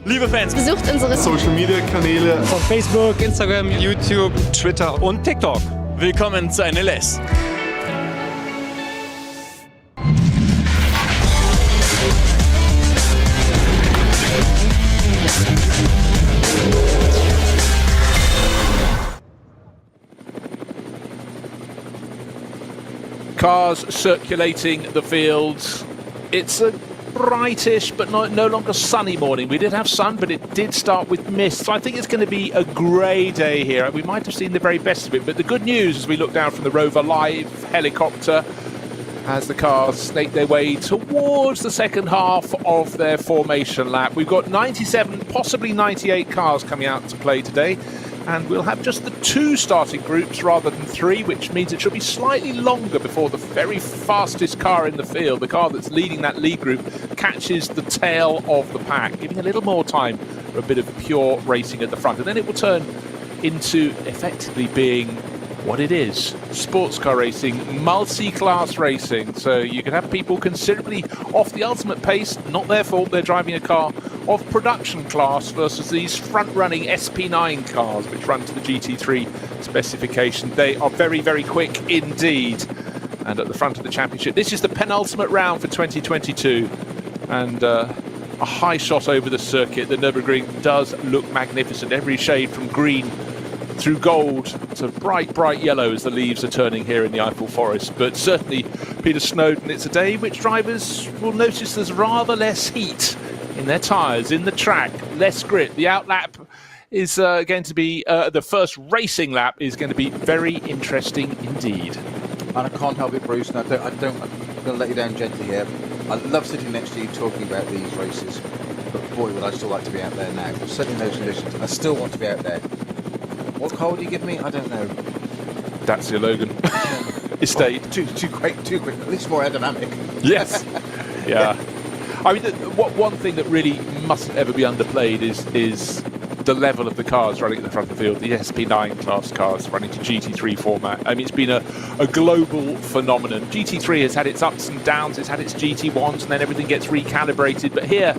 Liebe Fans, besucht unsere Social Media Kanäle Von Facebook, Instagram, YouTube, Twitter und TikTok. Willkommen zur NLS. Cars circulating the fields. It's a brightish but no longer sunny morning. We did have sun, but it did start with mist, so I think it's going to be a grey day here. We might have seen the very best of it, but the good news as we look down from the Rover Live helicopter as the cars snake their way towards the second half of their formation lap. We've got 97, possibly 98 cars coming out to play today, and we'll have just the 2 starting groups rather than 3, which means it should be slightly longer before the very fastest car in the field, the car that's leading that lead group, catches the tail of the pack, giving a little more time for a bit of pure racing at the front. And then it will turn into effectively being what it is: sports car racing, multi-class racing. So you can have people considerably off the ultimate pace, not their fault, they're driving a car of production class, versus these front-running SP9 cars which run to the GT3 specification. They are very, very quick indeed, and at the front of the championship. This is the penultimate round for 2022, and a high shot over the circuit. The Nürburgring does look magnificent, every shade from green through gold to bright, bright yellow as the leaves are turning here in the Eifel forest. But certainly, Peter Snowden, it's a day which drivers will notice there's rather less heat in their tyres, in the track, less grit. The outlap is going to be, the first racing lap is going to be very interesting indeed. And I can't help it, Bruce, and I'm going to let you down gently here. I love sitting next to you talking about these races, but boy, would I still like to be out there now. Certainly in those conditions, I still want to be out there. What car would you give me? I don't know. Dacia Logan. Estate. Too quick. At least more aerodynamic. Yes. Yeah. I mean, one thing that really mustn't ever be underplayed is the level of the cars running at the front of the field, the SP9 class cars running to GT3 format. I mean, it's been a global phenomenon. GT3 has had its ups and downs, it's had its GT1s, and then everything gets recalibrated. But here,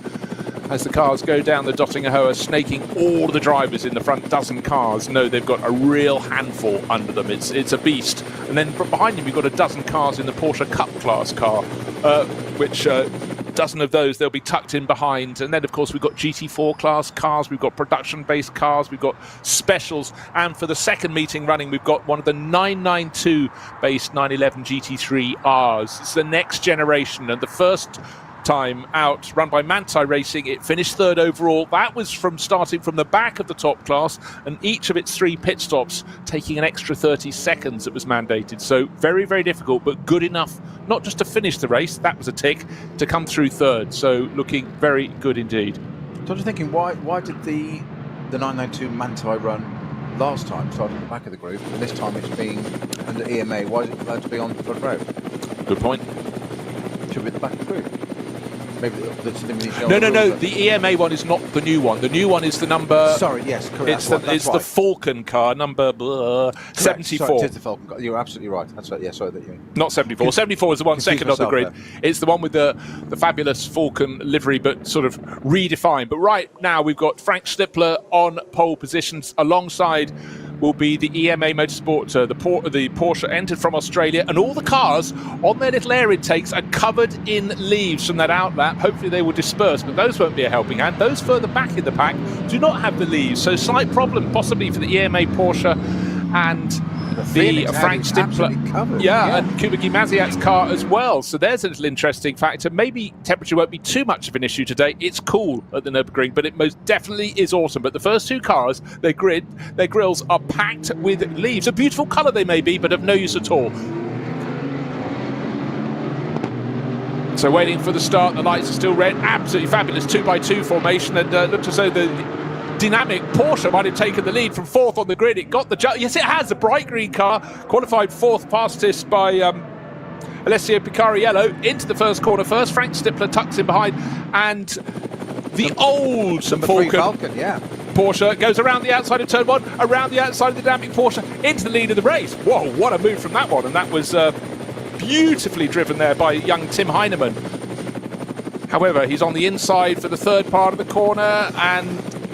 as the cars go down the Dottinger Höhe, snaking all the drivers in the front dozen cars, know they've got a real handful under them. It's a beast. And then behind them, you've got a dozen cars in the Porsche Cup class car, which dozen of those they'll be tucked in behind. And then, of course, we've got GT4 class cars, we've got production-based cars, we've got specials. And for the second meeting running, we've got one of the 992-based 911 GT3Rs. It's the next generation, and the first time out, run by Manti Racing, it finished third overall. That was from starting from the back of the top class, and each of its 3 pit stops taking an extra 30 seconds that was mandated. So very, very difficult, but good enough not just to finish the race, that was a tick, to come through third. So looking very good indeed. So I was thinking, why did the 992 Manti run last time starting at the back of the group, and this time it's being under EMA? Why is it allowed to be on the front row? Good point. Should be at the back of the group. Maybe No. The EMA one is not the new one. The new one is the number. Sorry, yes, correct. It's the Falcon car, number 74. Sorry, it is the Falcon car. You're absolutely right. That's right. Yeah, sorry that you. Not 74. 74 is the one second on the grid. There. It's the one with the fabulous Falcon livery, but sort of redefined. But right now we've got Frank Schlippler on pole positions. Alongside will be the EMA Motorsport, the Porsche entered from Australia, and all the cars on their little air intakes are covered in leaves from that outlap. Hopefully they will disperse, but those won't be a helping hand. Those further back in the pack do not have the leaves, so slight problem possibly for the EMA Porsche and the Phoenix Frank Audi's Stimpler, absolutely covered. and Kubicki Maziak's car as well. So there's a little interesting factor. Maybe temperature won't be too much of an issue today. It's cool at the Nürburgring, but it most definitely is autumn. But the first two cars, their grills are packed with leaves. A beautiful colour they may be, but of no use at all. So waiting for the start, the lights are still red. Absolutely fabulous 2x2 formation, and looked as though the dynamic Porsche might have taken the lead from fourth on the grid. It got the yes, it has. A bright green car qualified fourth, fastest by Alessio Picariello into the first corner first. Frank Stimpler tucks in behind, and the old Falcon Porsche goes around the outside of turn one, around the outside of the dynamic Porsche into the lead of the race. Whoa, what a move from that one, and that was beautifully driven there by young Tim Heinemann. However, he's on the inside for the third part of the corner, and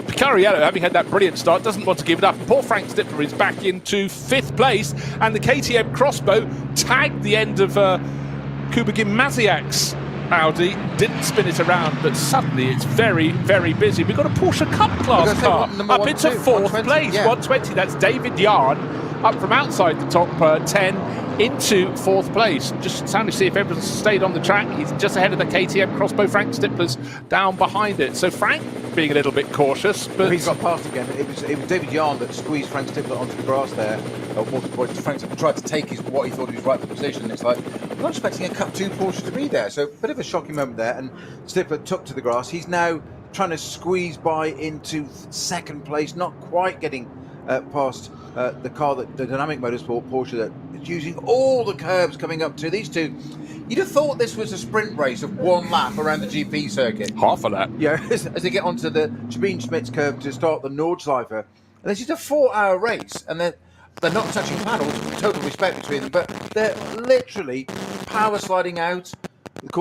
Picariello, having had that brilliant start, doesn't want to give it up. Poor Frank Stimpler is back into fifth place, and the KTM Crossbow tagged the end of Kubicki Maziak's Audi. Didn't spin it around, but suddenly it's very, very busy. We've got a Porsche Cup class car up into fourth place, 120. That's David Yarn up from outside the top 10 into fourth place. Just trying to see if everyone's stayed on the track. He's just ahead of the KTM Crossbow. Frank Stimpler's down behind it. So Frank being a little bit cautious, but he's got past again. It was David Yarn that squeezed Frank Stimpler onto the grass there. Frank Stimpler tried to take what he thought he was rightful position. It's like, I'm not expecting a Cup 2 Porsche to be there. So a bit of a shocking moment there, and Stimpler took to the grass. He's now trying to squeeze by into second place, not quite getting past the car, the Dynamic Motorsport Porsche that is using all the curbs coming up to these two. You'd have thought this was a sprint race of one lap around the GP circuit. Half a lap. Yeah, as they get onto the Sabine Schmitz curve to start the Nordschleife. And this is a 4-hour race, and they're not touching panels, total respect between them, but they're literally power sliding out,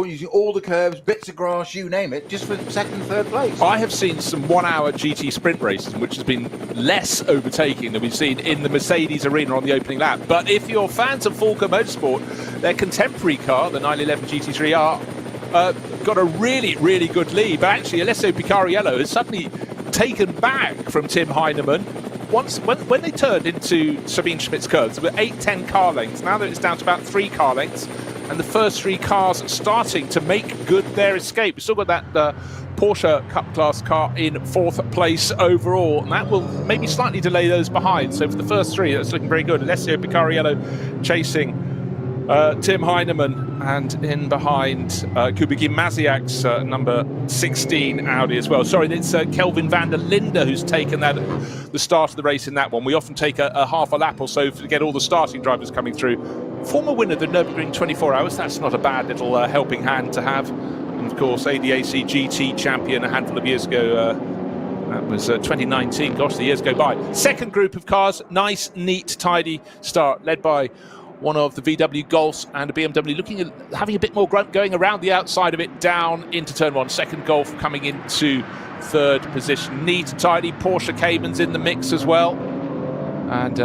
using all the curbs, bits of grass, you name it, just for second and third place. I have seen some 1-hour GT sprint races, which has been less overtaking than we've seen in the Mercedes arena on the opening lap. But if you're fans of Falco Motorsport, their contemporary car, the 911 GT3R, got a really, really good lead. But actually, Alessio Picariello has suddenly taken back from Tim Heinemann. When they turned into Sabine Schmitz curves, there were 8-10 car lengths. Now that it's down to about 3 car lengths, and the first 3 cars starting to make good their escape. We've still got that Porsche Cup class car in fourth place overall, and that will maybe slightly delay those behind. So for the first 3, that's looking very good. Alessio Picariello chasing Tim Heinemann, and in behind Kubicki Maziak's number 16 Audi as well. Sorry, it's Kelvin van der Linde who's taken that at the start of the race in that one. We often take a half a lap or so to get all the starting drivers coming through. Former winner of the Nürburgring 24 Hours, that's not a bad little helping hand to have. And of course, ADAC GT champion a handful of years ago. That was 2019. Gosh, the years go by. Second group of cars, nice, neat, tidy start, led by one of the VW Golfs and a BMW, looking at having a bit more grunt going around the outside of it, down into turn 1. Second Golf coming into third position. Neat, tidy. Porsche Caymans in the mix as well. And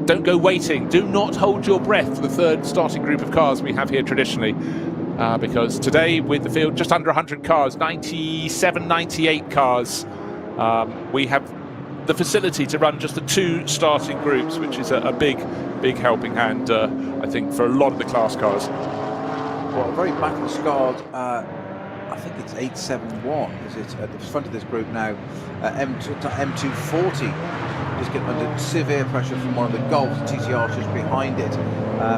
don't go waiting. Do not hold your breath for the third starting group of cars we have here traditionally. Because today, with the field just under 100 cars, 97, 98 cars, we have the facility to run just the 2 starting groups, which is a big helping hand, I think, for a lot of the class cars. Well, a very battle-scarred, I think it's 871, is it, at the front of this group now, M240. Just getting under severe pressure from one of the Golfs, TCR just behind it.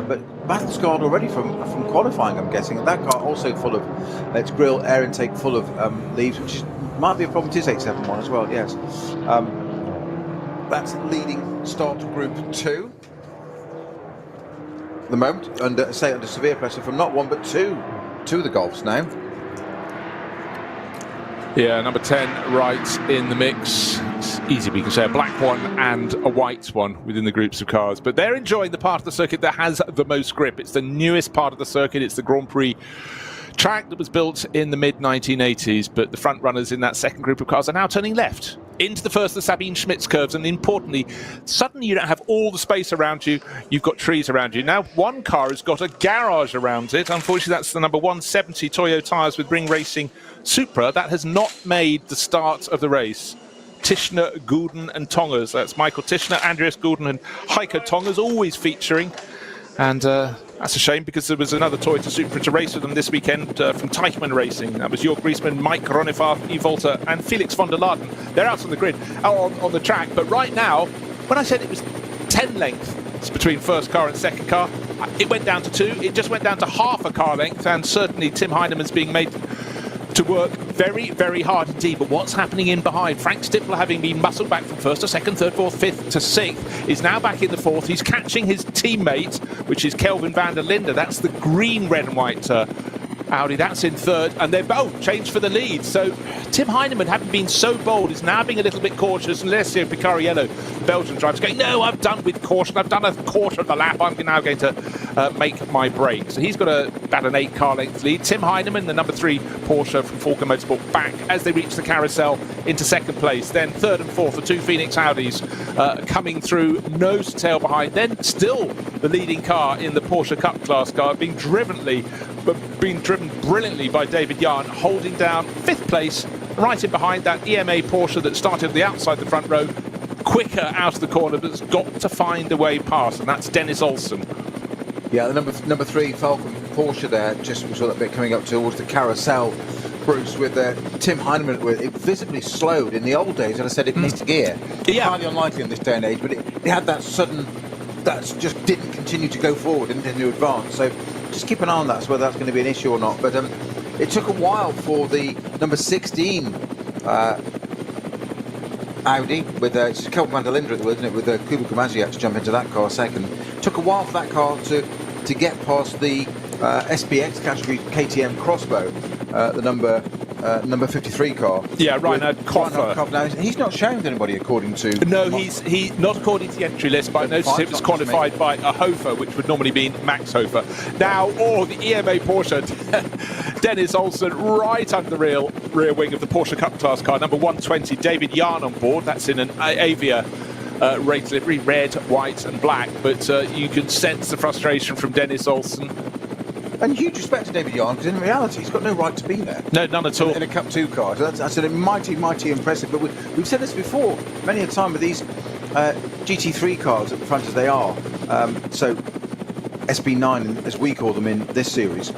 But battle-scarred already from qualifying, I'm guessing. And that car also full of, its grille air intake full of leaves, which might be a problem. It is 871 as well, yes. That's leading start group 2. The moment, under severe pressure from not 1 but 2 of the Golfs now. Yeah, number 10 right in the mix. It's easy, we can say a black one and a white one within the groups of cars. But they're enjoying the part of the circuit that has the most grip. It's the newest part of the circuit. It's the Grand Prix track that was built in the mid-1980s. But the front runners in that second group of cars are now turning left into the first of the Sabine Schmitz curves, and importantly, suddenly you don't have all the space around you, you've got trees around you. Now one car has got a garage around it. Unfortunately, that's the number 170 Toyo tyres with Ring Racing Supra. That has not made the start of the race. Tischner, Guden and Tongers. That's Michael Tischner, Andreas Guden and Heiko Tongers, always featuring. And that's a shame, because there was another Toyota Supra race with them this weekend from Teichmann Racing. That was Jörg Griesmann, Mike Ronifar, Volta and Felix von der Laden. They're out on the grid, on the track. But right now, when I said it was 10 lengths between first car and second car, it went down to 2. It just went down to half a car length, and certainly Tim Heineman's being made to work very, very hard indeed. But what's happening in behind? Frank Stippler, having been muscled back from first to second, third, fourth, fifth to sixth, is now back in the fourth. He's catching his teammate, which is Kelvin van der Linde. That's the green, red and white Audi. That's in third, and they're both changed for the lead. So Tim Heineman, having been so bold, is now being a little bit cautious. And Alessio Picariello, the Belgian driver, is going, no, I've done with caution. I've done a quarter of the lap. I'm now going to make my break. So he's got about an 8 car length lead. Tim Heineman, the number 3 Porsche from Falken Motorsport, back as they reach the carousel into second place. Then third and fourth, the 2 Phoenix Audis coming through, nose to tail behind. Then still the leading car in the Porsche Cup class car, being driven brilliantly by David Jahn, holding down 5th place, right in behind that EMA Porsche that started the outside the front row, quicker out of the corner, but has got to find a way past, and that's Dennis Olsen. Yeah, the number 3 Falcon Porsche there, just we saw that bit coming up towards the carousel, Bruce, with Tim Heineman. It visibly slowed in the old days, and I said it missed gear. Yeah. Highly unlikely in this day and age, but it had that sudden, that just didn't continue to go forward, didn't continue to advance. So just keep an eye on that, whether that's going to be an issue or not. But it took a while for the number 16 Audi, with Kelvin van der Linde at the wheel, isn't it, with Kuba Kumaziak to jump into that car second. Took a while for that car to get past the SPX category KTM Crossbow, the number 53 car. Yeah, Reinhard Koffer. Now, he's not sharing with anybody, according to... No, he's not according to the entry list, but I noticed it was qualified by a Hofer, which would normally be Max Hofer. Now, the EMA Porsche, Dennis Olsen right under the rear wing of the Porsche Cup class car, number 120, David Jahn on board. That's in an Avia race livery, red, white and black, but you can sense the frustration from Dennis Olsen. And huge respect to David Jahn, because in reality he's got no right to be there. No, none at all. In a Cup 2 car. So that's mighty, mighty impressive. But we've said this before many a time with these GT3 cars at the front as they are. So SB9, as we call them in this series,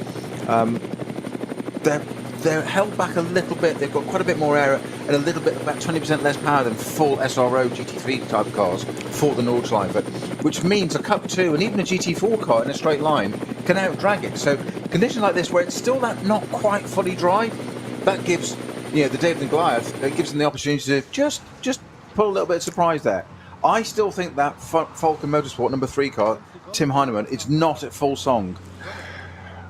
they're held back a little bit. They've got quite a bit more air and a little bit, about 20% less power than full SRO GT3 type cars for the Nordschleife, which means a Cup 2 and even a GT4 car in a straight line can out-drag it. So conditions like this, where it's still that not quite fully dry, that gives the David and Goliath, it gives them the opportunity to just put a little bit of surprise there. I still think that Falcon Motorsport number 3 car, Tim Heineman, is not at full song.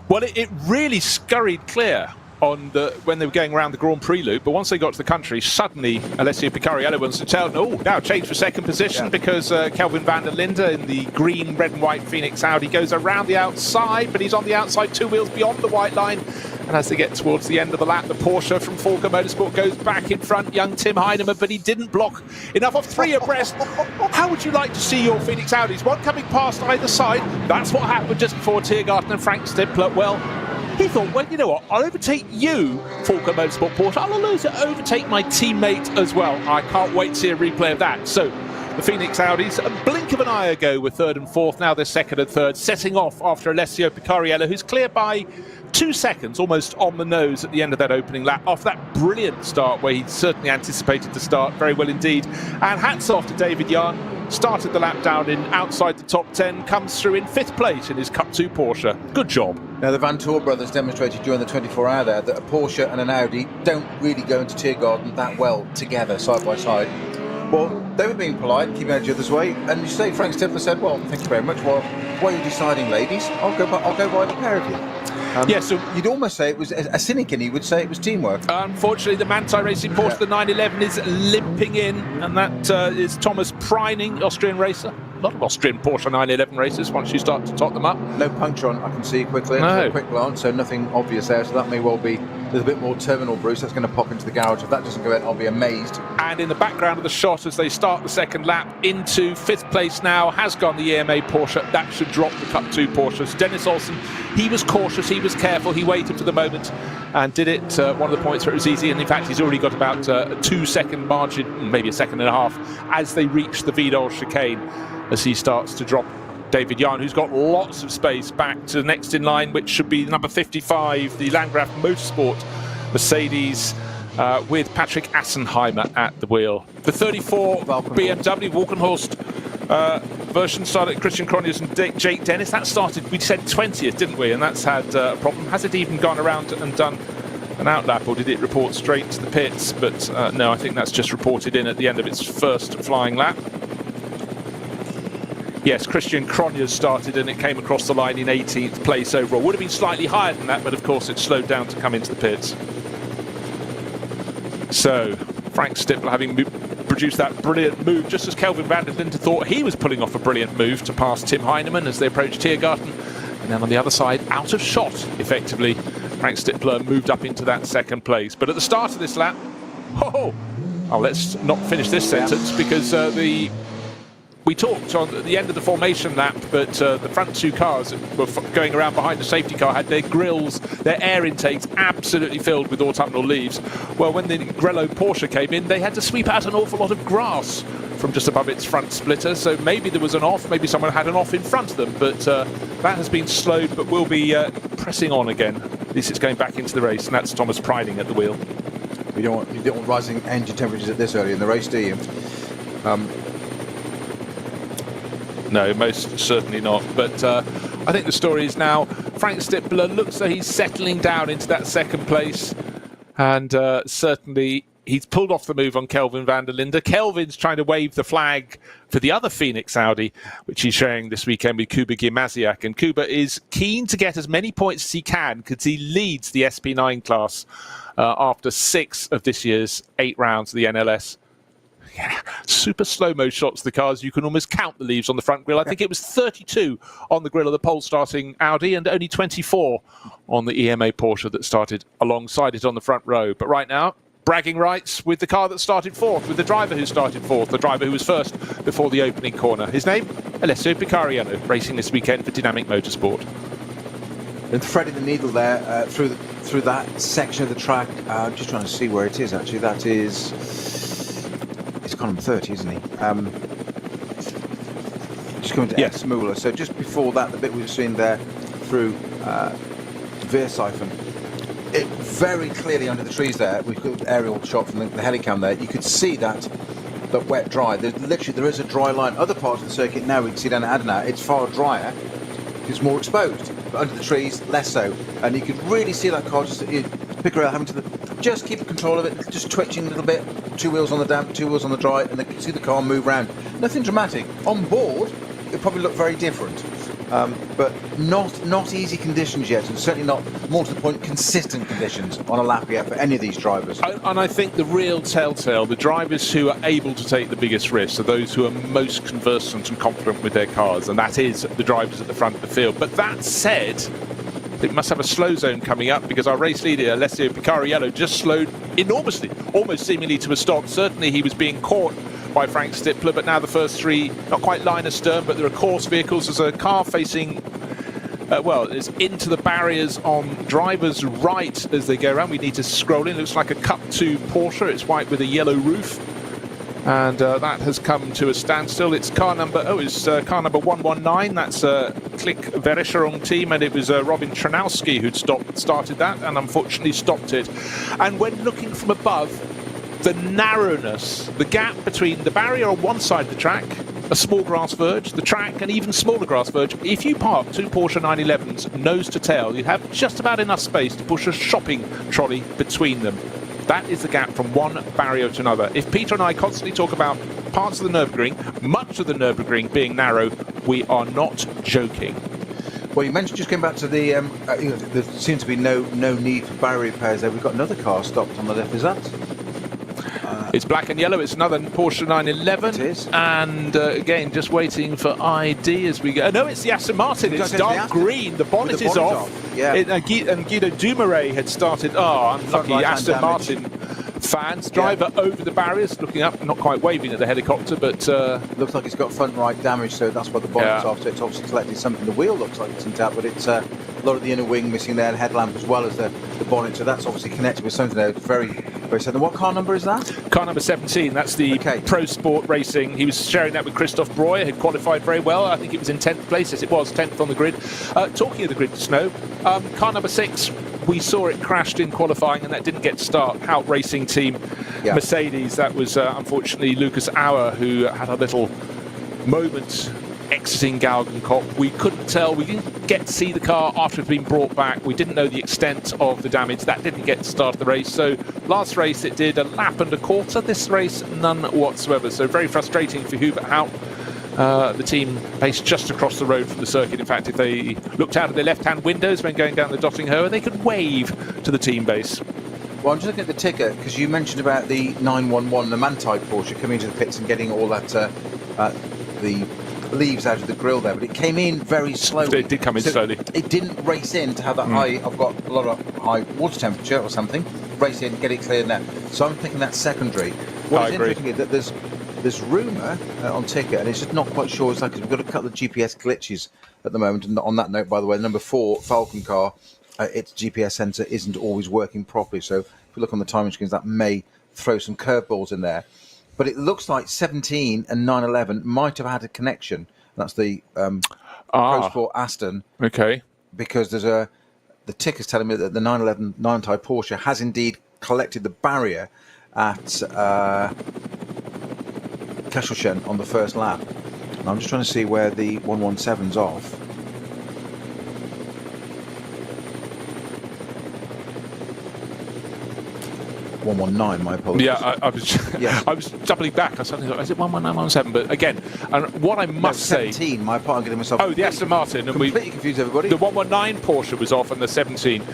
Well, it really scurried clear when they were going around the Grand Prix loop, but once they got to the country, suddenly Alessio Picariello wants to tell, now changed for second position, because Kelvin van der Linde in the green, red and white Phoenix Audi goes around the outside, but he's on the outside 2 wheels beyond the white line. And as they get towards the end of the lap, the Porsche from Falken Motorsport goes back in front, young Tim Heineman, but he didn't block enough of 3 abreast. How would you like to see your Phoenix Audis? One coming past either side. That's what happened just before Tiergarten and Frank Stippler. Well, he thought, well, you know what, I'll overtake you, Falken Motorsport Porsche. I'll also overtake my teammate as well. I can't wait to see a replay of that. So the Phoenix Audis, a blink of an eye ago, were third and fourth. Now they're second and third, setting off after Alessio Picariello, who's clear by 2 seconds, almost on the nose at the end of that opening lap, off that brilliant start where he certainly anticipated the start very well indeed. And hats off to David Jahn. Started the lap down in outside the top 10, comes through in 5th place in his Cup 2 Porsche. Good job. Now, the Van Toor brothers demonstrated during the 24-hour there that a Porsche and an Audi don't really go into Tiergarten that well together, side by side. Well, they were being polite, keeping each other's way, and you say Frank Stippler said, well, thank you very much. Well, what are you deciding, ladies? I'll go by the pair of you. So you'd almost say it was a cynic, and he would say it was teamwork. Unfortunately, the Manthey Racing Porsche, the 911, is limping in, and that is Thomas Preining, Austrian racer. A lot of Austrian Porsche 911 racers once you start to tot them up. No puncture on, I can see quickly. No. A quick glance, so nothing obvious there, so that may well be There's a bit more terminal, Bruce. That's going to pop into the garage. If that doesn't go in, I'll be amazed. And in the background of the shot, as they start the second lap, into 5th place now has gone the EMA Porsche. That should drop the Cup 2 Porsches. Dennis Olsen, he was cautious, he was careful, he waited for the moment and did it one of the points where it was easy. And in fact, he's already got about a 2-second margin, maybe a second and a half, as they reach the Vidal chicane, as he starts to drop David Yarn, who's got lots of space, back to the next in line, which should be number 55, the Landgraf Motorsport Mercedes, with Patrick Assenheimer at the wheel. The 34 BMW Walkenhorst version started Christian Cronjes and Jake Dennis. That started, we said 20th, didn't we? And that's had a problem. Has it even gone around and done an outlap, or did it report straight to the pits? But no, I think that's just reported in at the end of its first flying lap. Yes, Christian Cronjes started and it came across the line in 18th place overall. Would have been slightly higher than that, but of course it slowed down to come into the pits. So, Frank Stippler having produced that brilliant move, just as Kelvin van der Linde thought he was pulling off a brilliant move to pass Tim Heinemann as they approached Tiergarten. And then on the other side, out of shot, effectively, Frank Stippler moved up into that second place. But at the start of this lap, let's not finish this sentence, because we talked on the end of the formation lap that the front two cars that were going around behind the safety car had their grills, their air intakes absolutely filled with autumnal leaves. Well, when the Grello Porsche came in, they had to sweep out an awful lot of grass from just above its front splitter. So maybe there was an off, maybe someone had an off in front of them, but that has been slowed, but will be pressing on again. At least it's going back into the race, and that's Thomas Priding at the wheel. You don't want rising engine temperatures at this early in the race, do you? No, most certainly not. But I think the story is now Frank Stippler looks like he's settling down into that second place. And certainly he's pulled off the move on Kelvin van der Linde. Kelvin's trying to wave the flag for the other Phoenix Audi, which he's sharing this weekend with Kuba Gimaziak. And Kuba is keen to get as many points as he can because he leads the SP9 class after 6 of this year's 8 rounds of the NLS. Yeah, super slow-mo shots of the cars. You can almost count the leaves on the front grille. I think it was 32 on the grille of the pole-starting Audi and only 24 on the EMA Porsche that started alongside it on the front row. But right now, bragging rights with the car that started 4th, with the driver who started 4th, the driver who was first before the opening corner. His name? Alessio Picariello, racing this weekend for Dynamic Motorsport. And threading the needle there through that section of the track. I'm just trying to see where it is, actually. That is... It's car number 30, isn't he? Just coming to Ex-Müller. So just before that, the bit we've seen there through Veersiphon, it very clearly under the trees there, we've got an aerial shot from the helicam there, you could see that wet dry. There is a dry line. Other parts of the circuit now, we can see down at Adenauer, it's far drier, it's more exposed. But under the trees, less so. And you could really see that car, just Piccarello having to just keep control of it, just twitching a little bit, 2 wheels on the damp, 2 wheels on the dry, and then you can see the car move around. Nothing dramatic. On board, it probably looked very different. But not easy conditions yet, and certainly not, more to the point, consistent conditions on a lap yet for any of these drivers. And I think the real telltale, the drivers who are able to take the biggest risks are those who are most conversant and confident with their cars, and that is the drivers at the front of the field. But that said, it must have a slow zone coming up, because our race leader, Alessio Picariello, just slowed enormously, almost seemingly to a stop. Certainly he was being caught by Frank Stippler, but now the first 3, not quite line astern, but there are course vehicles. There's a car facing, it's into the barriers on driver's right as they go around. We need to scroll in. It looks like a Cup 2 Porsche. It's white with a yellow roof. And that has come to a standstill. It's car number 119. That's a Click Verescherung team, and it was Robin Tranowski who'd started that and unfortunately stopped it. And when looking from above, the narrowness, the gap between the barrier on one side of the track, a small grass verge, the track, and even smaller grass verge, if you park 2 Porsche 911s nose to tail, you have just about enough space to push a shopping trolley between them. That is the gap from one barrier to another. If Peter and I constantly talk about parts of the Nürburgring, much of the Nürburgring being narrow, we are not joking. Well, you mentioned, just going back to the, there seems to be no need for barrier repairs there. We've got another car stopped on the left. Is that? It's black and yellow. It's another Porsche 911. It is. And again, just waiting for ID as we go. No, it's the Aston Martin. It's dark green. The bonnet is off. Yeah. And Guido Dumouriez had started. Oh, unlucky Aston Martin fans. Driver over the barriers, looking up, not quite waving at the helicopter, but looks like it's got front right damage, so that's why the bonnet's off. So it's obviously collected something. The wheel looks like it's intact, but it's a lot of the inner wing missing there, and headlamp as well as the bonnet. So that's obviously connected with something there. Very, very sad. What car number is that? Car number 17. That's the Pro Sport Racing. He was sharing that with Christophe Breuer, who qualified very well. I think it was in 10th place, as it was 10th on the grid. Talking of the grid, Snow, car number 6. We saw it crashed in qualifying, and that didn't get to start. Hout Racing Team, Mercedes. That was unfortunately Lucas Auer, who had a little moment exiting Galgenkopf. We couldn't tell. We didn't get to see the car after it had been brought back. We didn't know the extent of the damage. That didn't get to start the race. So last race it did a lap and a quarter. This race, none whatsoever. So very frustrating for Hubert Hout. The team based just across the road from the circuit. In fact, if they looked out of their left-hand windows when going down the Dottinghoe, they could wave to the team base. Well, I'm just looking at the ticket, because you mentioned about the 911, the man-type Porsche, coming into the pits and getting all that, the leaves out of the grille there, but it came in very slowly. It did come in slowly. It didn't race in to have that high, I've got a lot of high water temperature or something, race in, get it cleared now. So I'm thinking that's secondary. What is interesting is that there's rumour on ticket, and it's just not quite sure. It's like we've got a couple of GPS glitches at the moment. And on that note, by the way, the number 4 Falcon car, its GPS sensor isn't always working properly. So if you look on the timing screens, that may throw some curveballs in there. But it looks like 17 and 911 might have had a connection. That's the Pro Sport Aston. Okay. Because there's the ticker's telling me that the 911 9-type Porsche has indeed collected the barrier at Kesselchen on the first lap. And I'm just trying to see where the 117's off. .119, my apologies. Yeah, I was doubling back. I suddenly thought, is it 119, 117? But again, and what I must say... 17, my part, I'm getting myself... Oh, the Aston Martin. Completely confused everybody. The 119 Porsche was off and the 17.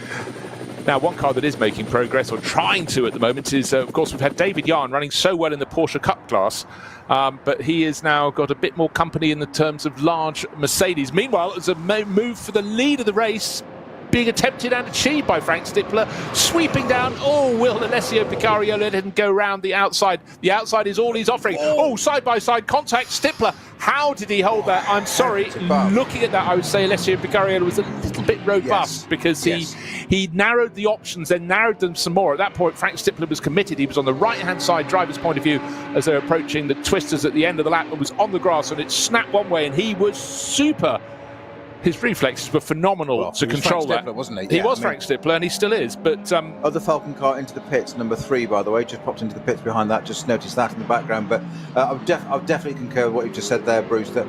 Now, one car that is making progress, or trying to at the moment, is, of course, we've had David Yarn running so well in the Porsche Cup class, but he has now got a bit more company in the terms of large Mercedes. Meanwhile, as a move for the lead of the race, being attempted and achieved by Frank Stippler, sweeping down. Oh, will Alessio Picariolo let him go round the outside? The outside is all he's offering. Oh, side-by-side contact. Stippler, how did he hold that? I'm sorry, looking at that, I would say Alessio Picariolo was a little bit robust because he narrowed the options, then narrowed them some more. At that point, Frank Stippler was committed. He was on the right-hand side, driver's point of view, as they're approaching the twisters at the end of the lap. It was on the grass, and it snapped one way, and he was super. His reflexes were phenomenal to control that. Stippler, wasn't he? He was Frank Stippler, and he still is. But other Falcon car into the pits, number 3, by the way, just popped into the pits behind that. Just noticed that in the background. But I'll definitely concur with what you just said there, Bruce. That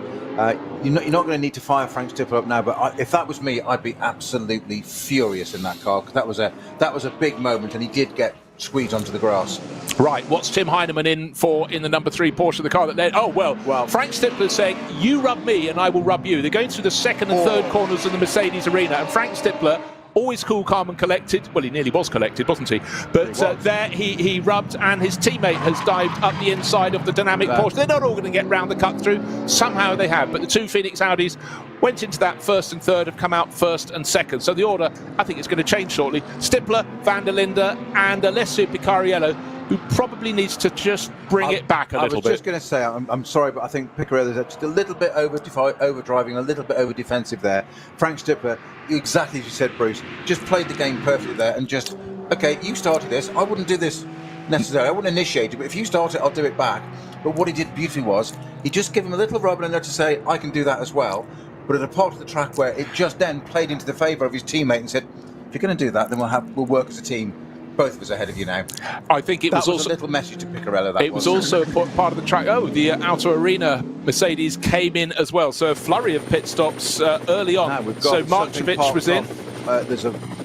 you're not going to need to fire Frank Stippler up now. But if that was me, I'd be absolutely furious in that car, because that was a big moment, and he did get squeezed onto the grass. Right, what's Tim Heinemann in the number 3 Porsche, the car that led? Oh, well, Frank Stippler's saying, you rub me and I will rub you. They're going through the second and third corners of the Mercedes arena, and Frank Stippler, always cool, calm and collected. Well, he nearly was collected, wasn't he? But there he rubbed, and his teammate has dived up the inside of the dynamic Porsche. They're not all going to get round the cut through. Somehow they have. But the 2 Phoenix Audis went into that first and third, have come out first and second. So the order, I think, is going to change shortly. Stippler, Van der Linde and Alessio Picariolo, who probably needs to just bring it back a little bit. I was just going to say, I'm sorry, but I think Picariolo's just a little bit over-driving, a little bit over-defensive there. Frank Stippler, exactly as you said, Bruce, just played the game perfectly there, and just, okay, you started this, I wouldn't do this necessarily, I wouldn't initiate it, but if you start it, I'll do it back. But what he did beautifully was, he just gave him a little rub in there to say, I can do that as well. But at a part of the track where it just then played into the favour of his teammate and said, if you're going to do that, then we'll work as a team. Both of us ahead of you now. I think it was also a little message to Picariolo. It was also part of the track. Oh, the outer arena Mercedes came in as well. So a flurry of pit stops early on. So Markovic was in.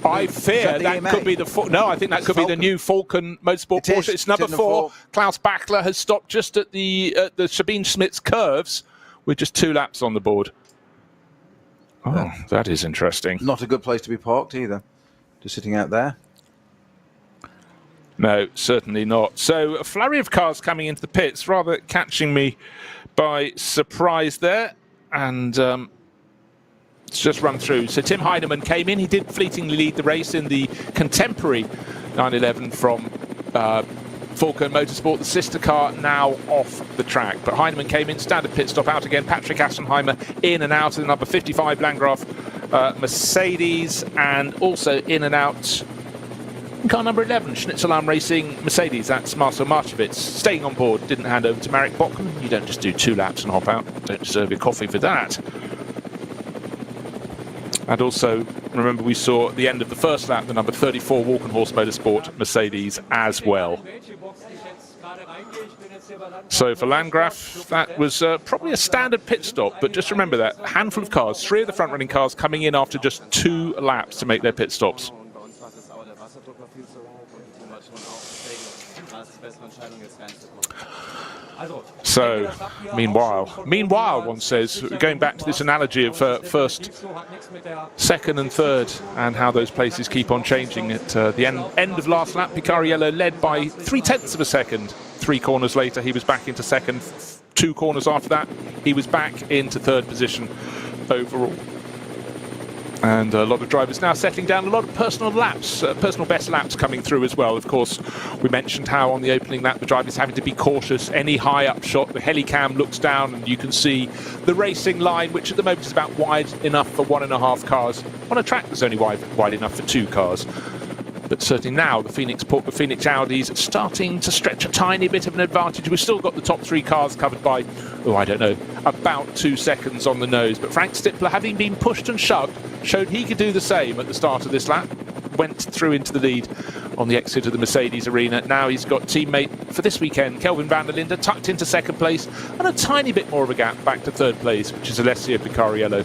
I fear that could be I think that could be the new Falcon Motorsport Porsche. It's number 4. Klaus Bachler has stopped just at the Sabine Schmitz curves with just 2 laps on the board. Oh, that is interesting. Not a good place to be parked either. Just sitting out there. No, certainly not. So a flurry of cars coming into the pits, rather catching me by surprise there. And let's just run through. So Tim Heinemann came in. He did fleetingly lead the race in the contemporary 911 from Falco Motorsport, the sister car, now off the track. But Heinemann came in, standard pit stop, out again. Patrick Assenheimer in and out of the number 55 Landgraf Mercedes, and also in and out car number 11, Schnitzelarm Racing Mercedes. That's Marcel Marchevitz staying on board, didn't hand over to Marek Bockman. You don't just do 2 laps and hop out. Don't deserve your coffee for that. And also, remember, we saw at the end of the first lap the number 34 Walkenhorst Motorsport Mercedes as well. So for Landgraf, that was probably a standard pit stop, but just remember that a handful of cars, 3 of the front-running cars coming in after just 2 laps to make their pit stops. So, meanwhile, one says, going back to this analogy of first, second and third, and how those places keep on changing. At the end of last lap, Picariello led by 0.3 of a second. 3 corners later, he was back into second. 2 corners after that, he was back into third position overall. And a lot of drivers now settling down, a lot of personal laps, personal best laps coming through as well. Of course, we mentioned how on the opening lap the drivers having to be cautious. Any high up shot, the helicam looks down and you can see the racing line, which at the moment is about wide enough for 1.5 cars on a track that's only wide enough for 2 cars. But certainly now the Phoenix Audis starting to stretch a tiny bit of an advantage. We've still got the top 3 cars covered by, I don't know, about 2 seconds on the nose. But Frank Stippler, having been pushed and shoved, showed he could do the same at the start of this lap. Went through into the lead on the exit of the Mercedes arena. Now he's got teammate for this weekend, Kelvin van der Linde, tucked into second place, and a tiny bit more of a gap back to third place, which is Alessio Picariello.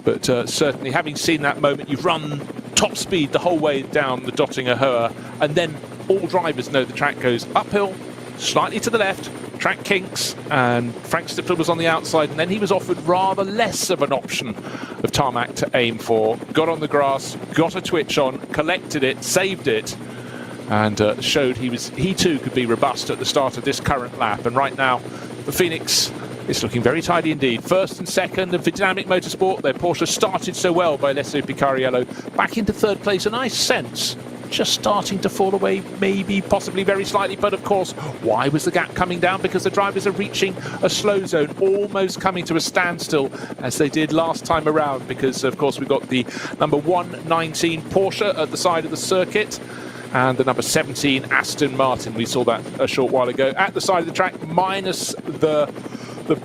But certainly, having seen that moment, you've run top speed the whole way down the Dottinger Höhe, and then all drivers know the track goes uphill, slightly to the left, track kinks, and Frank Stippler was on the outside, and then he was offered rather less of an option of tarmac to aim for. Got on the grass, got a twitch on, collected it, saved it, and showed he too could be robust at the start of this current lap. And right now, the Phoenix is looking very tidy indeed. First and second of Dynamic Motorsport. Their Porsche started so well by Alessio Picariello. Back into third place, a nice sense. Just starting to fall away, maybe, possibly very slightly. But of course, why was the gap coming down? Because the drivers are reaching a slow zone, almost coming to a standstill as they did last time around. Because of course, we've got the number 119 Porsche at the side of the circuit, and the number 17 Aston Martin. We saw that a short while ago at the side of the track, minus the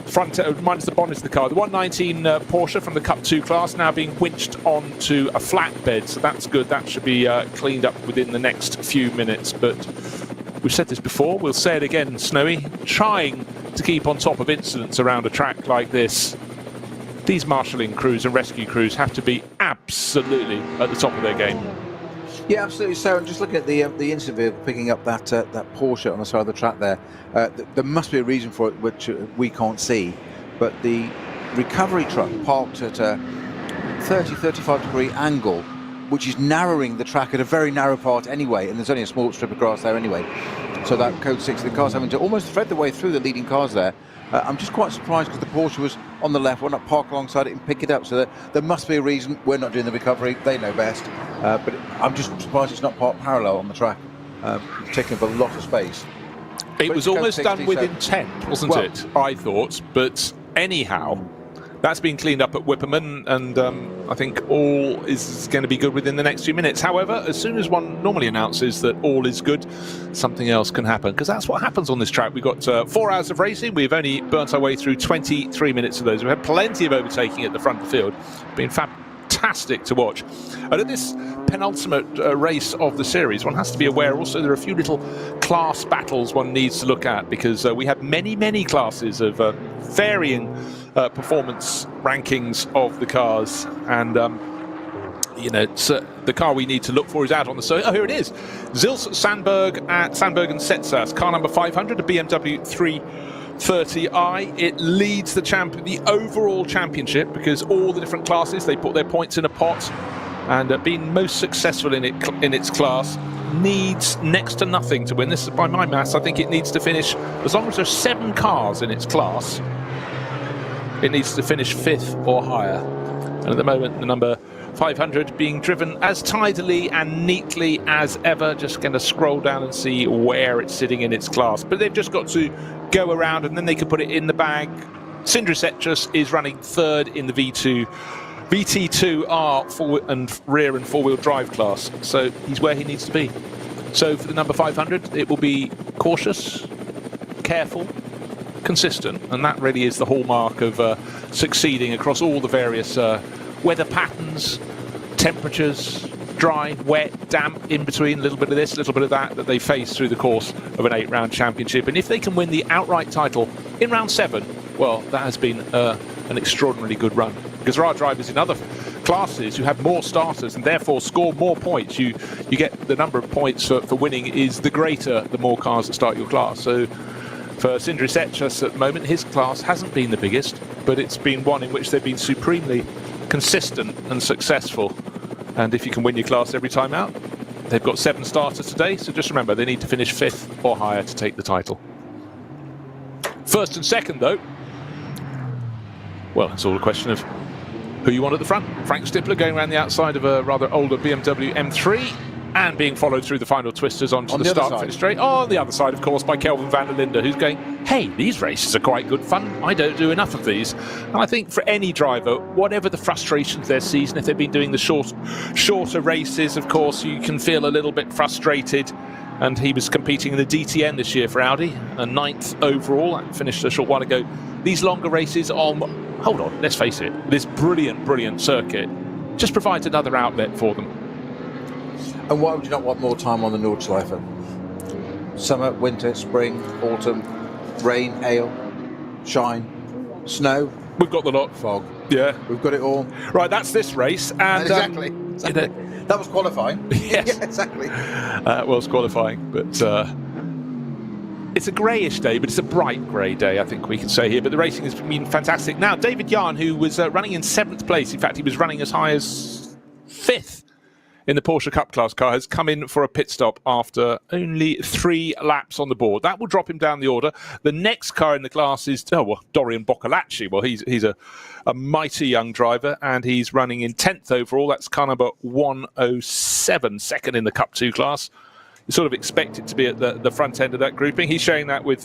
front, minus the bonnet of the car. The 119 Porsche from the Cup 2 class now being winched onto a flatbed, so that's good. That should be cleaned up within the next few minutes. But we've said this before, we'll say it again, Snowy, trying to keep on top of incidents around a track like this. These marshalling crews and rescue crews have to be absolutely at the top of their game. Yeah, absolutely. So, just looking at the incident vehicle picking up that Porsche on the side of the track there, there must be a reason for it which we can't see. But the recovery truck parked at a 30-35 degree angle, which is narrowing the track at a very narrow part anyway, and there's only a small strip of grass there anyway. So that code 6, the car's having to almost thread the way through the leading cars there. I'm just quite surprised because the Porsche was on the left, why not park alongside it and pick it up? So there must be a reason. We're not doing the recovery, they know best. But I'm just surprised it's not parked parallel on the track, taking up a lot of space. It was almost done with intent, wasn't it? I thought. But anyhow, that's been cleaned up at Whipperman, and I think all is going to be good within the next few minutes. However, as soon as one normally announces that all is good, something else can happen, because that's what happens on this track. We've got 4 hours of racing. We've only burnt our way through 23 minutes of those. We've had plenty of overtaking at the front of the field. Been fantastic to watch. And at this penultimate race of the series, one has to be aware also there are a few little class battles one needs to look at, because we have many classes of varying performance rankings of the cars, and you know, the car we need to look for is out on the circuit. Oh, here it is. Zils Sandberg at Sandberg and Setzas, car number 500, a BMW 330i. It leads the overall championship, because all the different classes, they put their points in a pot, and been most successful in its class. needs next to nothing to win. This is by my maths. I think it needs to finish, as long as there's 7 cars in its class, it needs to finish 5th or higher. And at the moment, the number 500 being driven as tidily and neatly as ever. Just going to scroll down and see where it's sitting in its class. But they've just got to go around and then they can put it in the bag. Sindri Setchus is running 3rd in the VT2R forward and rear and four-wheel drive class. So he's where he needs to be. So for the number 500, it will be cautious, careful, consistent, and that really is the hallmark of succeeding across all the various weather patterns, temperatures, dry, wet, damp, in between, a little bit of this, a little bit of that they face through the course of an 8-round championship. And if they can win the outright title in round 7, well, that has been an extraordinarily good run. Because there are drivers in other classes who have more starters and therefore score more points. You get the number of points for winning is the greater the more cars that start your class. So for Sindri Setchus at the moment, his class hasn't been the biggest, but it's been one in which they've been supremely consistent and successful. And if you can win your class every time out, they've got 7 starters today, so just remember they need to finish 5th or higher to take the title. 1st and 2nd though, well, it's all a question of who you want at the front. Frank Stippler going around the outside of a rather older BMW M3 and being followed through the final twisters onto the start-finish straight. On the other side, of course, by Kelvin van der Linde, who's going, hey, these races are quite good fun. I don't do enough of these. And I think for any driver, whatever the frustrations their season, if they've been doing the shorter races, of course, you can feel a little bit frustrated. And he was competing in the DTN this year for Audi, a 9th overall, and finished a short while ago. These longer races on, hold on, let's face it, this brilliant circuit just provides another outlet for them. And why would you not want more time on the Nordschleife? Summer, winter, spring, autumn, rain, hail, shine, snow. We've got the lot. Fog. Yeah. We've got it all. Right, that's this race. And exactly. That was qualifying. Yes. Yeah, exactly. Was qualifying, but it's a greyish day, but it's a bright grey day, I think we can say here. But the racing has been fantastic. Now, David Yarn, who was running in 7th place, in fact, he was running as high as 5th in the Porsche Cup class car, has come in for a pit stop after only 3 laps on the board. That will drop him down the order. The next car in the class is, Dorian Boccolacci. Well, he's a mighty young driver, and he's running in 10th overall. That's car number 107, 2nd in the Cup 2 class. You sort of expect it to be at the front end of that grouping. He's sharing that with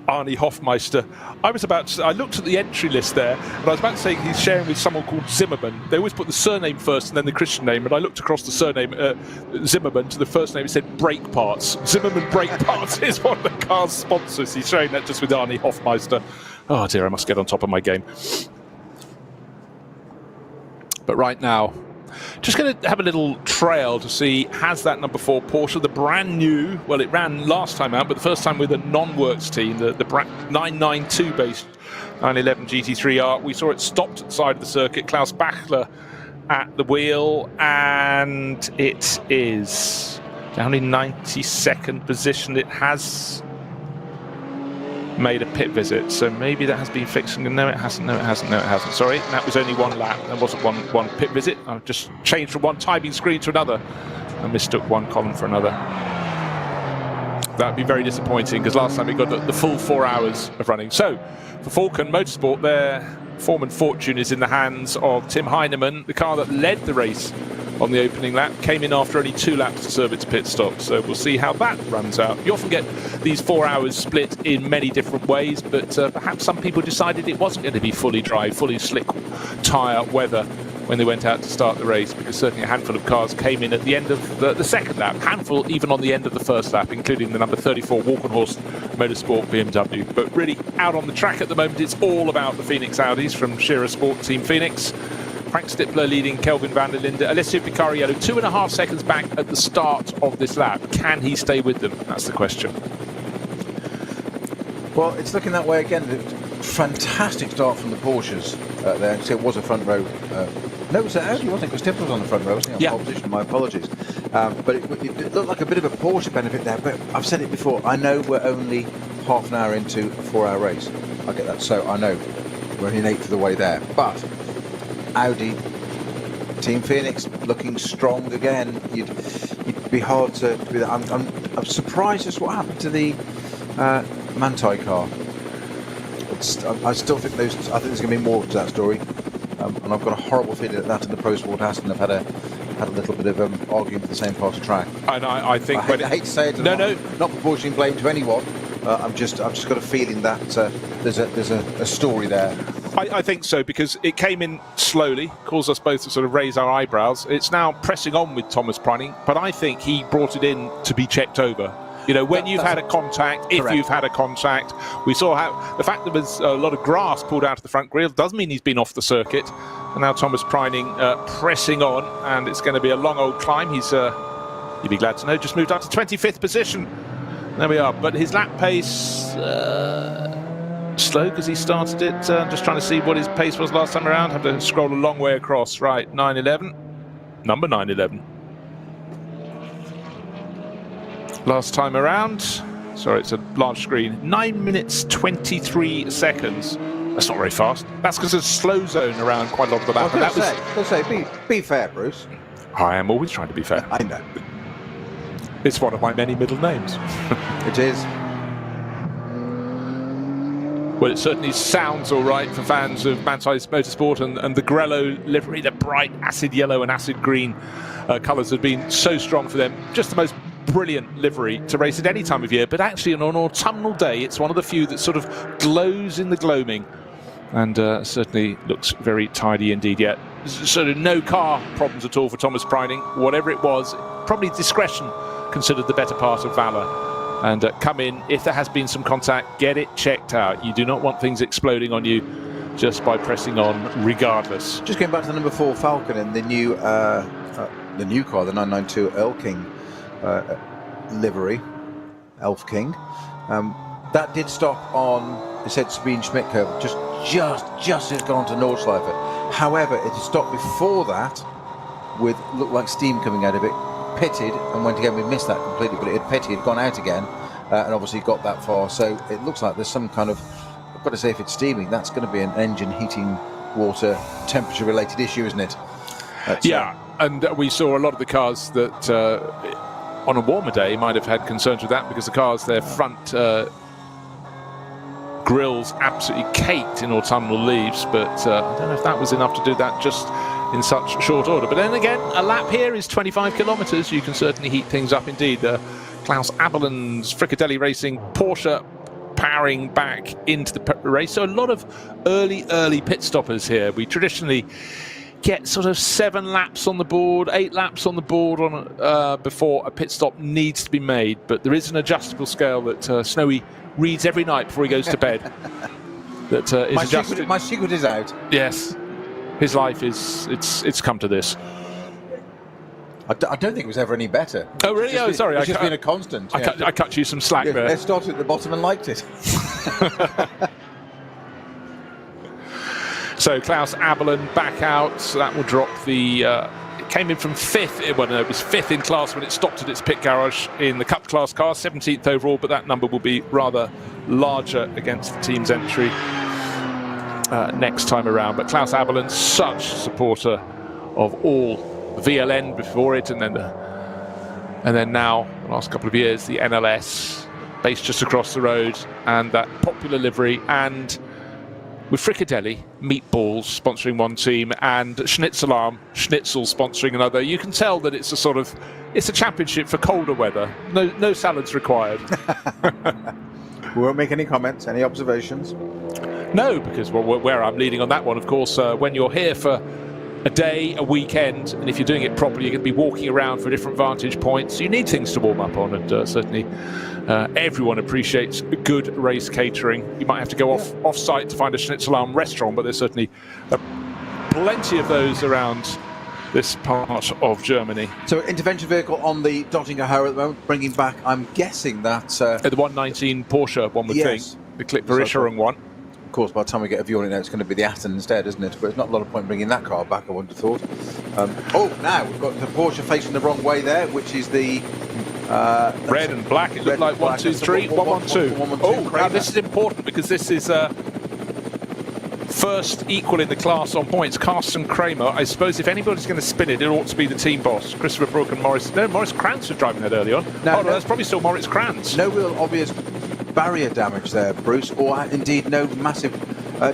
Arnie Hofmeister. I looked at the entry list there, and I was about to say he's sharing with someone called Zimmerman. They always put the surname first and then the Christian name, and I looked across the surname Zimmerman to the first name. It said Brake Parts. Zimmerman Brake Parts is one of the car's sponsors. He's sharing that just with Arnie Hofmeister. Oh dear, I must get on top of my game. But right now, just going to have a little trail to see, has that number 4 Porsche, the brand new, well, it ran last time out, but the first time with a non-works team, the 992 based 911 GT3R. We saw it stopped at the side of the circuit, Klaus Bachler at the wheel, and it is down in 92nd position. It has made a pit visit, so maybe that has been fixed. No, it hasn't. Sorry, that was only 1 lap. There wasn't one pit visit. I've just changed from one timing screen to another and mistook one column for another. That would be very disappointing, because last time we got the full 4 hours of running. So for Falcon Motorsport, their form and fortune is in the hands of Tim Heinemann. The car that led the race on the opening lap came in after only 2 laps to serve its pit stop, so we'll see how that runs out. You often get these 4 hours split in many different ways, but perhaps some people decided it wasn't going to be fully dry, fully slick tyre weather when they went out to start the race, because certainly a handful of cars came in at the end of the second lap, handful even on the end of the first lap, including the number 34 Walkenhorst Motorsport BMW. But really, out on the track at the moment, it's all about the Phoenix Audis from Scherer Sport Team Phoenix. Frank Stippler leading Kelvin van der Linde. Alessio Picariello 2.5 seconds back at the start of this lap. Can he stay with them? That's the question. Well, it's looking that way again. Fantastic start from the Porsches there. So it was a front row. No, it was Audi, wasn't it? Because Stippler was on the front row, wasn't he? On pole position. My apologies. But it looked like a bit of a Porsche benefit there. But I've said it before. I know we're only half an hour into a 4-hour race. I get that. So I know we're only an eighth of the way there. But Audi Team Phoenix looking strong again. You'd be hard to be that. I'm surprised as what happened to the Manti car. I still think I think there's going to be more to that story, and I've got a horrible feeling that and the Pro Sport Aston have had a little bit of arguing for the same part of track. And I think I hate to say it, not proportioning blame to anyone. I've just got a feeling that there's a story there. I think so, because it came in slowly, caused us both to sort of raise our eyebrows. It's now pressing on with Thomas Preining, but I think he brought it in to be checked over. You know, when you've had a contact, if you've had a contact, we saw how the fact there was a lot of grass pulled out of the front grille doesn't mean he's been off the circuit. And now Thomas Preining pressing on, and it's going to be a long old climb. He's, you'd be glad to know, just moved up to 25th position. There we are. But his lap pace, slow because he started it. Just trying to see what his pace was last time around. Have to scroll a long way across. Right, 9:11, number 9:11. Last time around, sorry, it's a large screen. 9 minutes 23 seconds. That's not very fast. That's because there's a slow zone around quite a lot of the lap. I was going to say, be fair, Bruce. I am always trying to be fair. I know. It's one of my many middle names. It is. Well, it certainly sounds all right for fans of Manti Motorsport, and the Grello livery, the bright acid yellow and acid green colours have been so strong for them. Just the most brilliant livery to race at any time of year, but actually on an autumnal day, it's one of the few that sort of glows in the gloaming, and certainly looks very tidy indeed. Yet, sort of no car problems at all for Thomas Preining. Whatever it was, probably discretion considered the better part of valour. And come in, if there has been some contact, get it checked out. You do not want things exploding on you just by pressing on regardless. Just going back to the number 4 Falcon and the new car, the 992 Earl King livery, Elf King. That did stop on, it said Sabine Schmidt curve, just as it's gone to Nordschleife. However, it had stopped before that with, looked like steam coming out of it, pitted and went again. We missed that completely, but it had pitted, gone out again, and obviously got that far. So it looks like there's some kind of, I've got to say, if it's steaming, that's going to be an engine heating water temperature related issue, isn't it? Yeah, and we saw a lot of the cars that on a warmer day might have had concerns with that, because the cars, their front grills absolutely caked in autumnal leaves, but I don't know if that was enough to do that just in such short order. But then again, a lap here is 25 kilometres. You can certainly heat things up indeed. Klaus Abelen's Fricadelli Racing Porsche powering back into the race. So a lot of early pit stoppers here. We traditionally get sort of 7 laps on the board, 8 laps on the board on before a pit stop needs to be made. But there is an adjustable scale that Snowy reads every night before he goes to bed. That is adjusted. My secret is out. Yes. His life is, it's come to this. I don't think it was ever any better. Oh, really? Oh, sorry. It's just been a constant. I cut you some slack there. They started at the bottom and liked it. So Klaus Abelen back out. So that will drop the... it came in from 5th. Well, no, it was 5th in class when it stopped at its pit garage in the Cup class car. 17th overall, but that number will be rather larger against the team's entry next time around. But Klaus Abelen, such supporter of all VLN before it, and then now, the last couple of years, the NLS, based just across the road, and that popular livery, and with Fricadelli, Meatballs sponsoring one team, and Schnitzelarm, Schnitzel sponsoring another. You can tell that it's a championship for colder weather. No salads required. We won't make any comments, any observations. No, because where I'm leading on that one, of course, when you're here for a day, a weekend, and if you're doing it properly, you're going to be walking around for different vantage points. So you need things to warm up on, and certainly everyone appreciates good race catering. You might have to go off-site to find a Schnitzelarm restaurant, but there's certainly plenty of those around this part of Germany. So intervention vehicle on the Dottinger Höhe at the moment, bringing back, I'm guessing that... the 119 Porsche, one would think. The Klick-Berischerung one. Of course, by the time we get a view on it now, it's going to be the Aston instead, isn't it? But there's not a lot of point bringing that car back, I wouldn't have thought. Now we've got the Porsche facing the wrong way there, which is the... red and black. It looked like 1, 2, 3, 1, 1, 2. Oh, now this is important, because this is first equal in the class on points, Carsten Kramer. I suppose if anybody's going to spin it, it ought to be the team boss, Christopher Brook and Maurice. No, Maurice Krantz was driving that early on. No, that's probably still Maurice Krantz. No real obvious barrier damage there, Bruce, or indeed no massive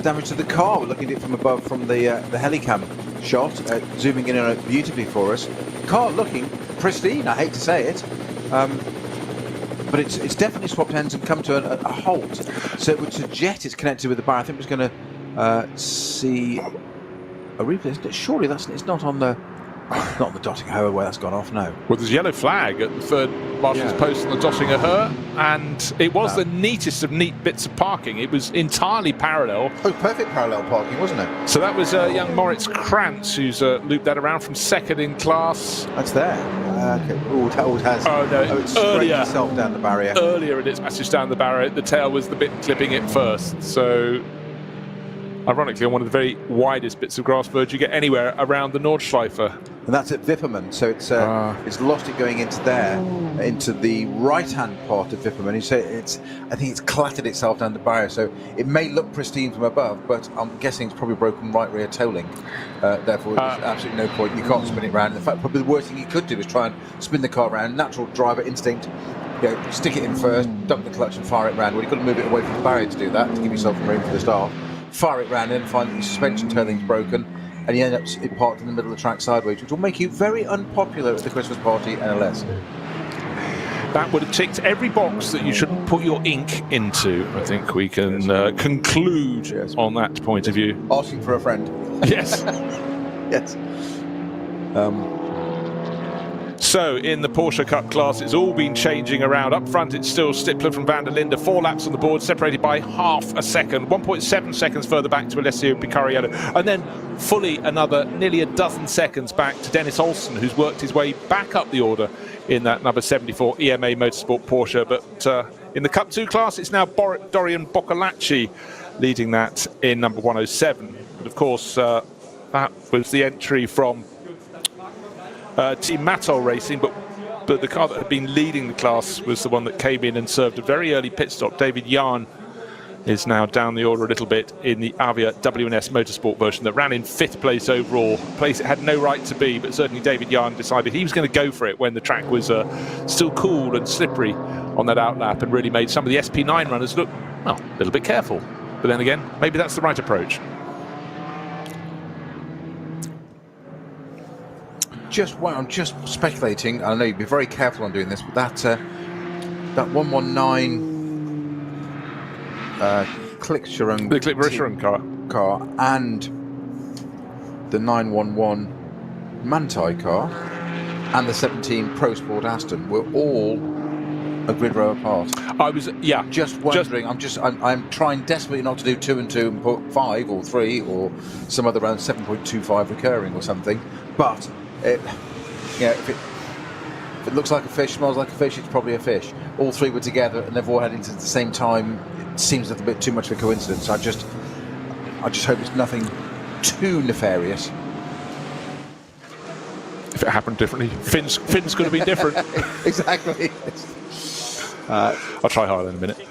damage to the car. We're looking at it from above from the helicam shot, zooming in on it beautifully for us. Car looking pristine, I hate to say it. But it's definitely swapped ends and come to a halt. So it would suggest it's connected with the barrier. I think we're going to see a replay. Surely it's not on the Dottinger Höhe where that's gone off now. Well, there's a yellow flag at the third marshal's post on the Dottinger Höhe, and it was the neatest of neat bits of parking. It was entirely parallel. Oh, perfect parallel parking, wasn't it? So that was young Moritz Krantz who's looped that around from second in class. That's there. Okay. Oh, it has. Oh no! It's earlier itself down the barrier. Earlier in its passage down the barrier, the tail was the bit clipping it first. So, ironically, on one of the very widest bits of grass verge you get anywhere around the Nordschleife. And that's at Wipperman, so it's lost it going into there, into the right-hand part of Wipperman. So I think it's clattered itself down the barrier. So it may look pristine from above, but I'm guessing it's probably broken right rear toe link. Therefore, there's absolutely no point. You can't spin it round. In fact, probably the worst thing you could do is try and spin the car around. Natural driver instinct. Stick it in first, dump the clutch and fire it round. Well, you've got to move it away from the barrier to do that, to give yourself room for the start. Fire it round and find that your suspension toe link's broken, and you end up parked in the middle of the track sideways, which will make you very unpopular at the Christmas party NLS. That would have ticked every box that you shouldn't put your ink into. I think we can conclude on that point of view. Asking for a friend. Yes. Yes. So in the Porsche Cup class, it's all been changing around. Up front, it's still Stippler from Van der Linde, 4 laps on the board, separated by half a second. 1.7 seconds further back to Alessio Picariello. And then fully another nearly a dozen seconds back to Dennis Olsen, who's worked his way back up the order in that number 74 EMA Motorsport Porsche. But in the Cup 2 class, it's now Dorian Boccolacci leading that in number 107. But of course, that was the entry from Team Matol Racing, but the car that had been leading the class was the one that came in and served a very early pit stop. David Jahn is now down the order a little bit in the Avia WNS Motorsport version that ran in 5th place overall, a place it had no right to be, but certainly David Jahn decided he was going to go for it when the track was still cool and slippery on that outlap, and really made some of the SP9 runners look, well, a little bit careful. But then again, maybe that's the right approach. I'm just speculating. I know you'd be very careful on doing this, but that 119 Klick-Schrung, the Klick-Schrung car and the 911 Manthey car and the 17 Pro Sport Aston were all a grid row apart. I was just wondering. I'm trying desperately not to do 2 and 2 and put 5 or 3 or some other round 7.25 recurring or something, but. If it looks like a fish, smells like a fish, it's probably a fish. All 3 were together and they've all heading at the same time. It seems a little bit too much of a coincidence. I just hope it's nothing too nefarious. If it happened differently, Finn's going to be different. Exactly. I'll try harder in a minute.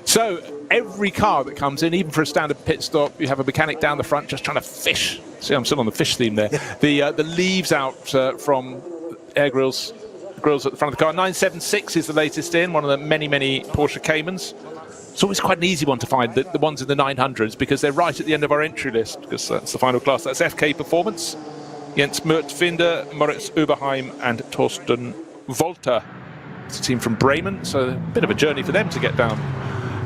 So every car that comes in, even for a standard pit stop, you have a mechanic down the front just trying to fish. See, I'm still on the fish theme there. The leaves out from air grills at the front of the car. 976 is the latest in, one of the many Porsche Caymans. It's always quite an easy one to find, the ones in the 900s, because they're right at the end of our entry list, because that's the final class. That's FK Performance, Jens Mertfinder, Moritz Oberheim and Torsten Volter. It's a team from Bremen, so a bit of a journey for them to get down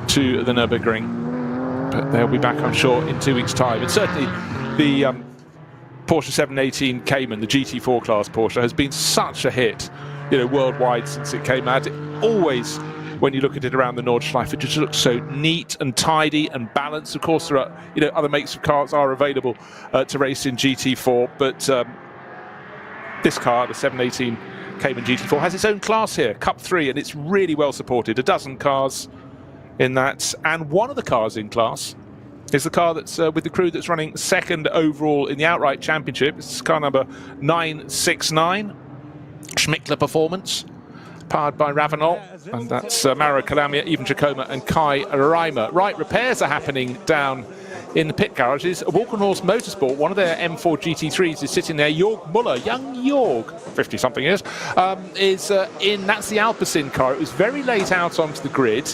to the Nürburgring, but they'll be back, I'm sure, in 2 weeks' time. And certainly the Porsche 718 Cayman, the GT4 class Porsche, has been such a hit, worldwide since it came out. It always, when you look at it around the Nordschleife, it just looks so neat and tidy and balanced. Of course, there are other makes of cars are available to race in GT4, but this car, the 718 Cayman GT4, has its own class here, Cup 3, and it's really well supported. A dozen cars in that, and one of the cars in class is the car that's with the crew that's running second overall in the outright championship. It's car number 969, Schmickler Performance, powered by Ravenol, and that's Mauro Calamia, Ivan Chacoma and Kai Reimer. Right, repairs are happening down in the pit garage is Walkenhorst Motorsport. One of their M4 GT3s is sitting there. Jörg Muller, young Jörg, 50-something years, is in. That's the Alpecin car. It was very late out onto the grid.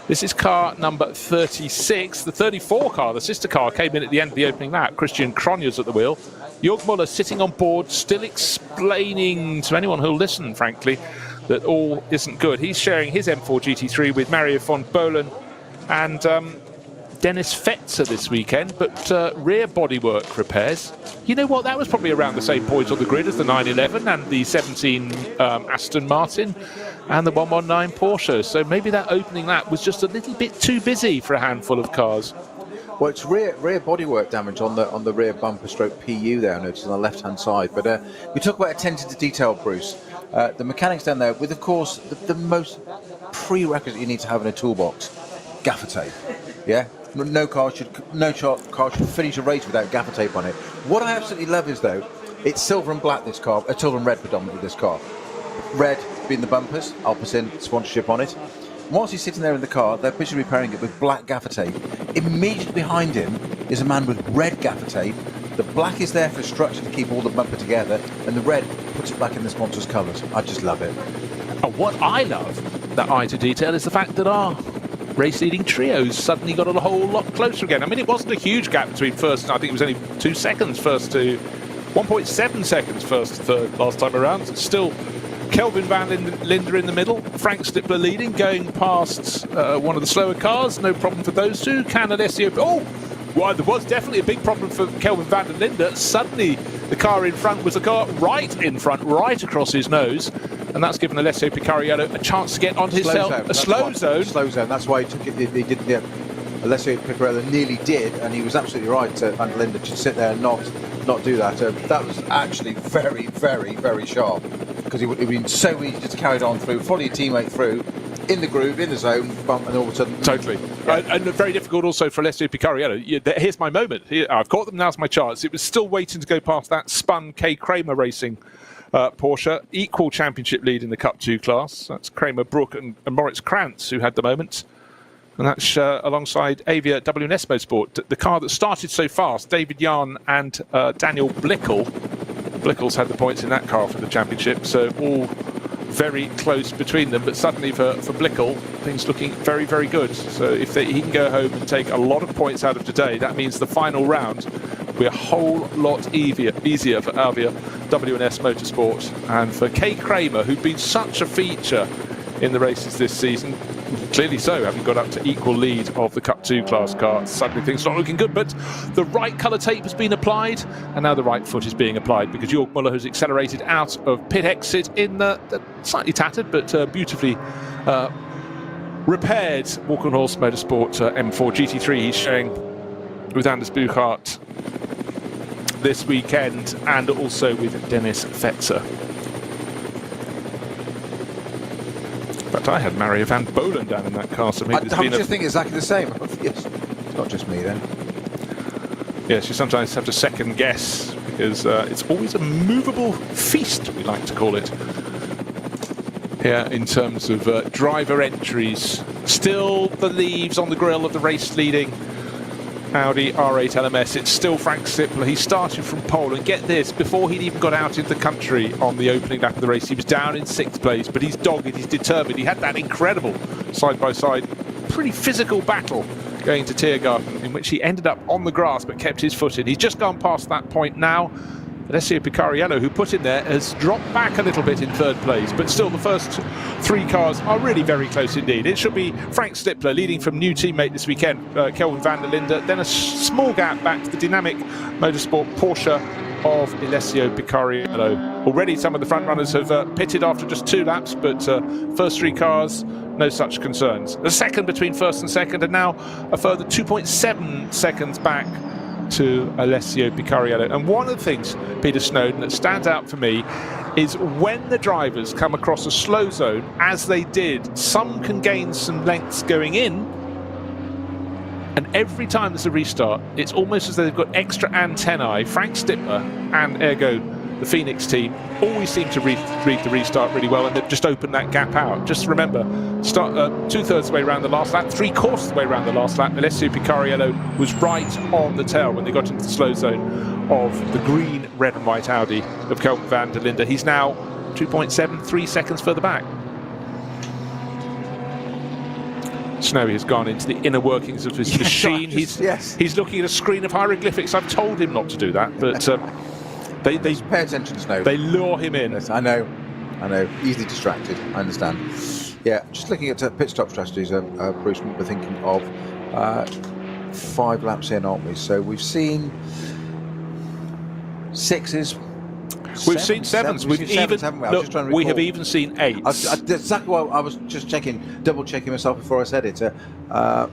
This is car number 36. The 34 car, the sister car, came in at the end of the opening lap. Christian Cronjes at the wheel. Jörg Muller sitting on board, still explaining to anyone who'll listen, frankly, that all isn't good. He's sharing his M4 GT3 with Mario von Bohlen and Dennis Fetzer this weekend, but rear bodywork repairs. You know what? That was probably around the same point on the grid as the 911 and the 17 Aston Martin and the 119 Porsche. So maybe that opening lap was just a little bit too busy for a handful of cars. Well, it's rear bodywork damage on the rear bumper stroke PU there, I noticed on the left-hand side. But we talk about attention to detail, Bruce. The mechanics down there with, of course, the most prerequisite you need to have in a toolbox: gaffer tape. Yeah, no car should finish a race without gaffer tape on it. What I absolutely love is, though, it's silver and black. This car, silver and red predominantly. This car, red being the bumpers, Alpecin sponsorship on it. Whilst he's sitting there in the car, they're busy repairing it with black gaffer tape. Immediately behind him is a man with red gaffer tape. The black is there for structure to keep all the bumper together, and the red puts it back in the sponsor's colours. I just love it. And what I love, that eye to detail, is the fact that our race-leading trios suddenly got a whole lot closer again. I mean, it wasn't a huge gap between first and I think it was only 2 seconds first to 1.7 seconds first to third last time around. It's still Kelvin van Linde in the middle, Frank Stippler leading, going past one of the slower cars. No problem for those two. Can Alessio... Oh! Well, there was definitely a big problem for Kelvin van der Linde. Suddenly, the car in front was a car right in front, right across his nose. And that's given Alessio Picariello a chance to get onto his slow zone. Slow zone. That's why he took it. He didn't. Yeah. Alessio Picariello nearly did, and he was absolutely right. Van der Linde to sit there and not do that. That was actually very, very, very sharp, because it would have been so easy just to carry it on through, follow your teammate through, in the groove, in the zone, bump, and all of a sudden... Totally. Yeah. And very difficult also for Alessio Picariello. Here's my moment. I've caught them, now's my chance. It was still waiting to go past that spun K. Kramer Racing Porsche. Equal championship lead in the Cup 2 class. That's Kramer, Brook and Moritz Krantz who had the moment. And that's alongside Avia WNS Motorsport. The car that started so fast, David Yarn and Daniel Blickel. Blickel's had the points in that car for the championship, so all very close between them. But suddenly for Blickel, things looking very, very good. So if he can go home and take a lot of points out of today, that means the final round will be a whole lot easier for Avia WNS Motorsport. And for Kay Kramer, who'd been such a feature in the races this season, clearly so, having got up to equal lead of the Cup 2 class car, suddenly things not looking good. But the right colour tape has been applied, and now the right foot is being applied, because Jörg Muller has accelerated out of pit exit in the slightly tattered but beautifully repaired Walkenhorst Motorsport M4 GT3 he's sharing with Anders Buchart this weekend, and also with Dennis Fetzer. In fact, I had Mario van Bohlen down in that car, so maybe I just think exactly the same. Yes. It's not just me then. Yes, you sometimes have to second guess, because it's always a movable feast, we like to call it. Here, in terms of driver entries, still the leaves on the grille of the race-leading Audi R8 LMS. It's still Frank Stippler. He started from pole, and get this, before he'd even got out into the country on the opening lap of the race, he was down in 6th place, but he's dogged, he's determined. He had that incredible side-by-side, pretty physical battle going to Tiergarten, in which he ended up on the grass but kept his foot in. He's just gone past that point now. Alessio Picariello, who put in there, has dropped back a little bit in 3rd place, but still the first 3 cars are really very close indeed. It should be Frank Stippler leading from new teammate this weekend, Kelvin van der Linde, then a small gap back to the dynamic motorsport Porsche of Alessio Picariello. Already some of the front runners have pitted after just 2 laps, but first 3 cars, no such concerns. A second between first and second, and now a further 2.7 seconds back to Alessio Picariello. And one of the things, Peter Snowden, that stands out for me is when the drivers come across a slow zone, as they did, some can gain some lengths going in, and every time there's a restart, it's almost as though they've got extra antennae. Frank Stippler and ergo the Phoenix team always seem to read the restart really well, and they've just opened that gap out. Just remember, start 2/3 of the way around the last lap, 3/4 of the way around the last lap, Alessio Picariello was right on the tail when they got into the slow zone of the green, red and white Audi of Kelvin van der Linde. He's now 2.73 seconds further back. Snowy has gone into the inner workings of his machine. He's looking at a screen of hieroglyphics. I've told him not to do that, but they pay attention, Snow. They lure him in. Yes, I know. Easily distracted. I understand. Yeah, just looking at pit stop strategies, Bruce, we're thinking of 5 laps in, aren't we? So we've seen 6s. We've seen 7s. We have even seen 8s. That's exactly why I was just double checking myself before I said it. That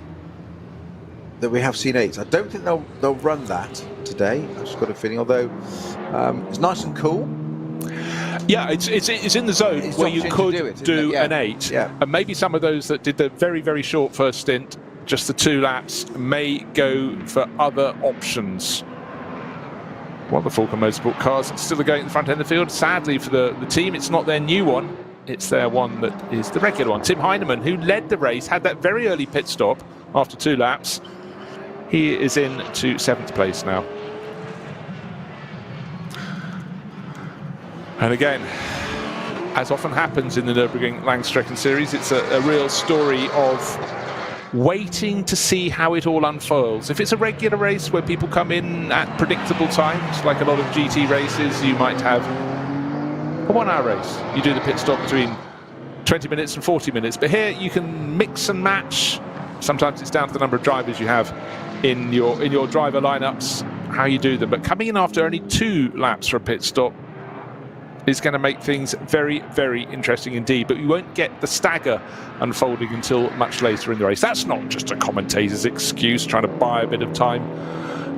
we have seen 8s. I don't think they'll run that today. I've just got a feeling. Although it's nice and cool. Yeah, it's in the zone where you could do an 8. Yeah. And maybe some of those that did the very, very short first stint, just the 2 laps, may go for other options. Wonderful Motorsport cars still going at the front end of the field. Sadly for the team, it's not their new one. It's their one that is the regular one. Tim Heinemann, who led the race, had that very early pit stop after 2 laps. He is in to 7th place now. And again, as often happens in the Nürburgring Langstrecken series, it's a real story of waiting to see how it all unfolds. If it's a regular race where people come in at predictable times, like a lot of GT races, you might have a 1-hour race. You do the pit stop between 20 minutes and 40 minutes. But here you can mix and match. Sometimes it's down to the number of drivers you have in your driver lineups, how you do them. But coming in after only 2 laps for a pit stop is going to make things very, very interesting indeed. But we won't get the stagger unfolding until much later in the race. That's not just a commentator's excuse, trying to buy a bit of time,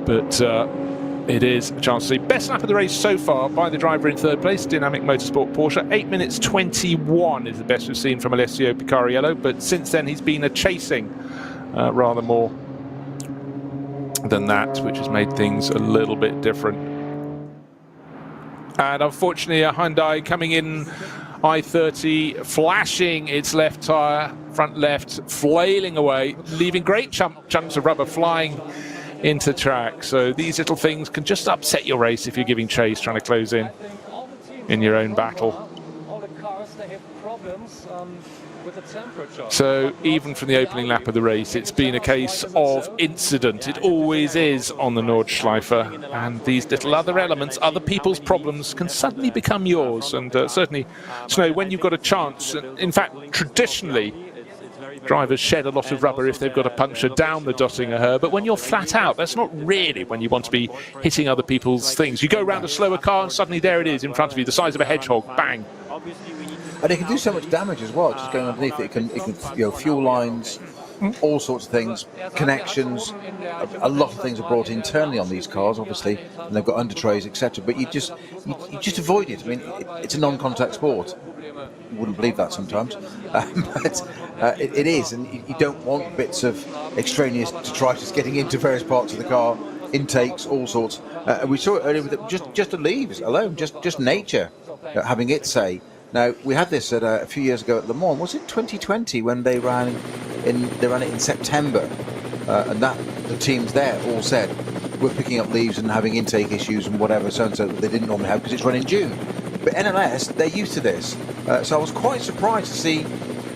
but it is a chance to see. Best lap of the race so far by the driver in 3rd place, Dynamic Motorsport Porsche. 8 minutes 21 is the best we've seen from Alessio Picariello, but since then he's been chasing rather more than that, which has made things a little bit different. And unfortunately, a Hyundai coming in I-30, flashing its left tyre, front left, flailing away, leaving great chunks of rubber flying into track. So these little things can just upset your race if you're giving chase, trying to close in your own battle. All the cars, they have problems with the temperature. So even from the opening lap of the race, it's been a case of incident. It always is on the Nordschleife, and these little other elements, other people's problems, can suddenly become yours. And certainly, Snow, when you've got a chance, in fact, traditionally, drivers shed a lot of rubber if they've got a puncture down the Dottinger, but when you're flat out, that's not really when you want to be hitting other people's things. You go around a slower car and suddenly there it is in front of you, the size of a hedgehog, bang. And it can do so much damage as well, just going underneath it. It can fuel lines, all sorts of things, connections. A lot of things are brought internally on these cars, obviously, and they've got under trays, etc. But you just avoid it. I mean, it's a non-contact sport. You wouldn't believe that sometimes, but it is, and you don't want bits of extraneous detritus getting into various parts of the car, intakes, all sorts. We saw it earlier with just the leaves alone, just nature having its say. Now, we had this a few years ago at Le Mans. Was it 2020 when they ran it in September? And that the teams there all said we're picking up leaves and having intake issues and whatever, so and so, that they didn't normally have because it's run in June. But NLS, they're used to this. So I was quite surprised to see,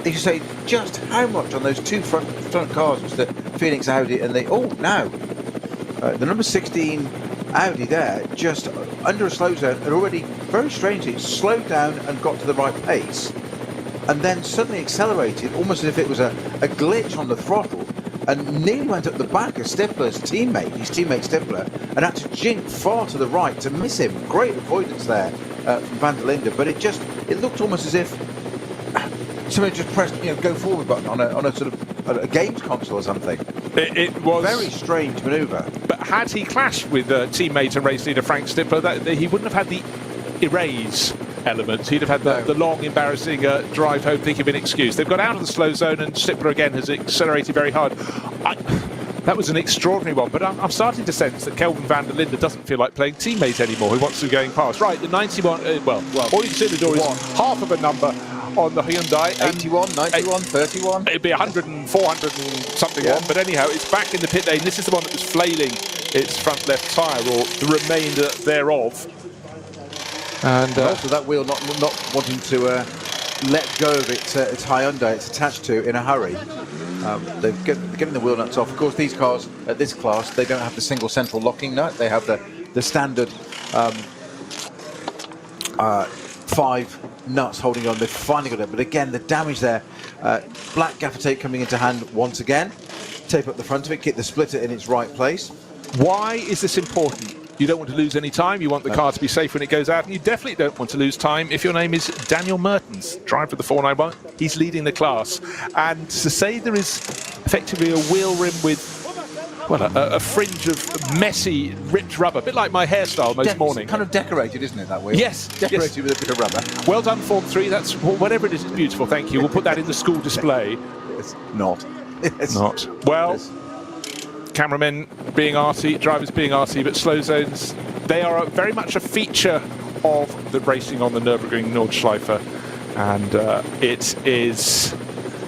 they should say, just how much on those 2 front cars was the Phoenix Audi and the number 16 Audi there, just under a slow zone, and already very strangely slowed down and got to the right pace, and then suddenly accelerated almost as if it was a glitch on the throttle, and nearly went up the back of Stifler's teammate, his teammate Stifler, and had to jink far to the right to miss him. Great avoidance there from van der Linde, but it looked almost as if somebody just pressed go forward button on a sort of a games console or something. It was very strange manoeuvre. But had he clashed with teammate and race leader Frank Stifler, he wouldn't have had the erase element. He'd have had the long, embarrassing drive home, think of an excuse. They've got out of the slow zone, and Stifler again has accelerated very hard. That was an extraordinary one, but I'm starting to sense that Kelvin van der Linde doesn't feel like playing teammate anymore. He wants to be going past. Right, the 91, well, all you can see at the door is half of a number on the Hyundai. 81, 91, 31. It'd be 100 and 400 and something on, but anyhow, it's back in the pit lane. This is the one that was flailing its front left tyre, or the remainder thereof. And also that wheel not wanting to let go of its Hyundai it's attached to in a hurry. They're getting the wheel nuts off. Of course, these cars at this class, they don't have the single central locking nut. They have the standard 5 nuts holding on. They've finally got it. But again, the damage there. Black gaffer tape coming into hand once again. Tape up the front of it, get the splitter in its right place. Why is this important? You don't want to lose any time. You want the car to be safe when it goes out, and you definitely don't want to lose time if your name is Daniel Mertens, driver of the 491. He's leading the class, and to say there is effectively a wheel rim with, well, a fringe of messy, ripped rubber, a bit like my hairstyle most morning. Kind of decorated, isn't it, that wheel? Yes, decorated with a bit of rubber. Well done, Form 3. That's whatever it is. It's beautiful. Thank you. We'll put that in the school display. It's not. It's not. Well. Cameramen being arty, drivers being arty, but slow zones, they are very much a feature of the racing on the Nürburgring Nordschleife, and it is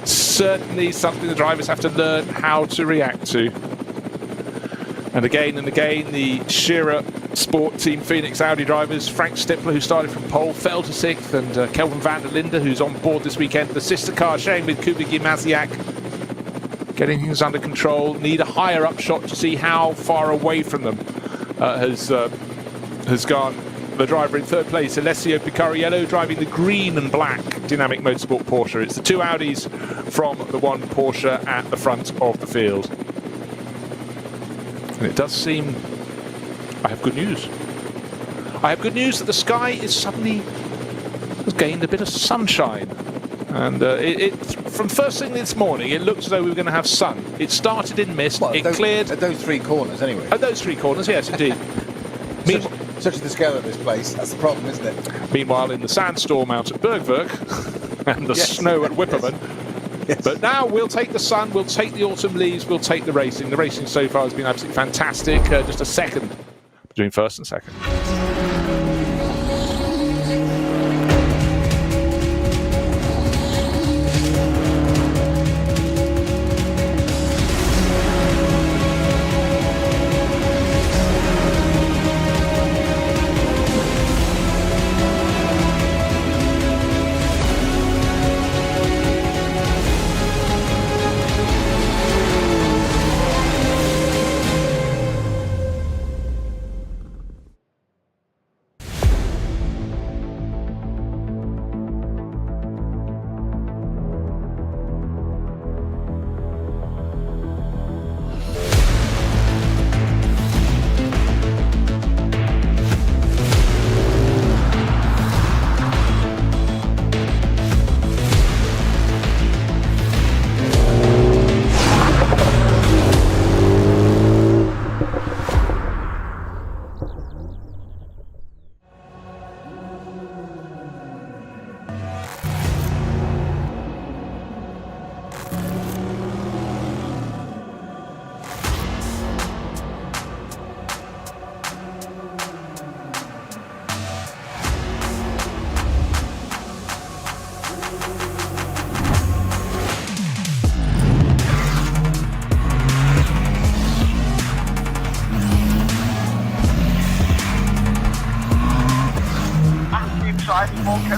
certainly something the drivers have to learn how to react to. And again, the Shearer Sport Team Phoenix Audi drivers, Frank Stippler, who started from pole, fell to 6th, and Kelvin van der Linde, who's on board this weekend, the sister car sharing with Kubica Maziak, getting things under control. Need a higher up shot to see how far away from them has gone the driver in 3rd place, Alessio Picariello, driving the green and black Dynamic Motorsport Porsche. It's the 2 Audis from the 1 Porsche at the front of the field. And it does seem, I have good news. I have good news that the sky is suddenly has gained a bit of sunshine. And from first thing this morning, it looked as though we were going to have sun. It started in mist, it cleared. At those 3 corners, anyway. At those 3 corners, yes, indeed. Such is the scale of this place. That's the problem, isn't it? Meanwhile, in the sandstorm out at Bergwerk and the snow at Wipperman. Yes. But now we'll take the sun, we'll take the autumn leaves, we'll take the racing. The racing so far has been absolutely fantastic. Just a second between first and second.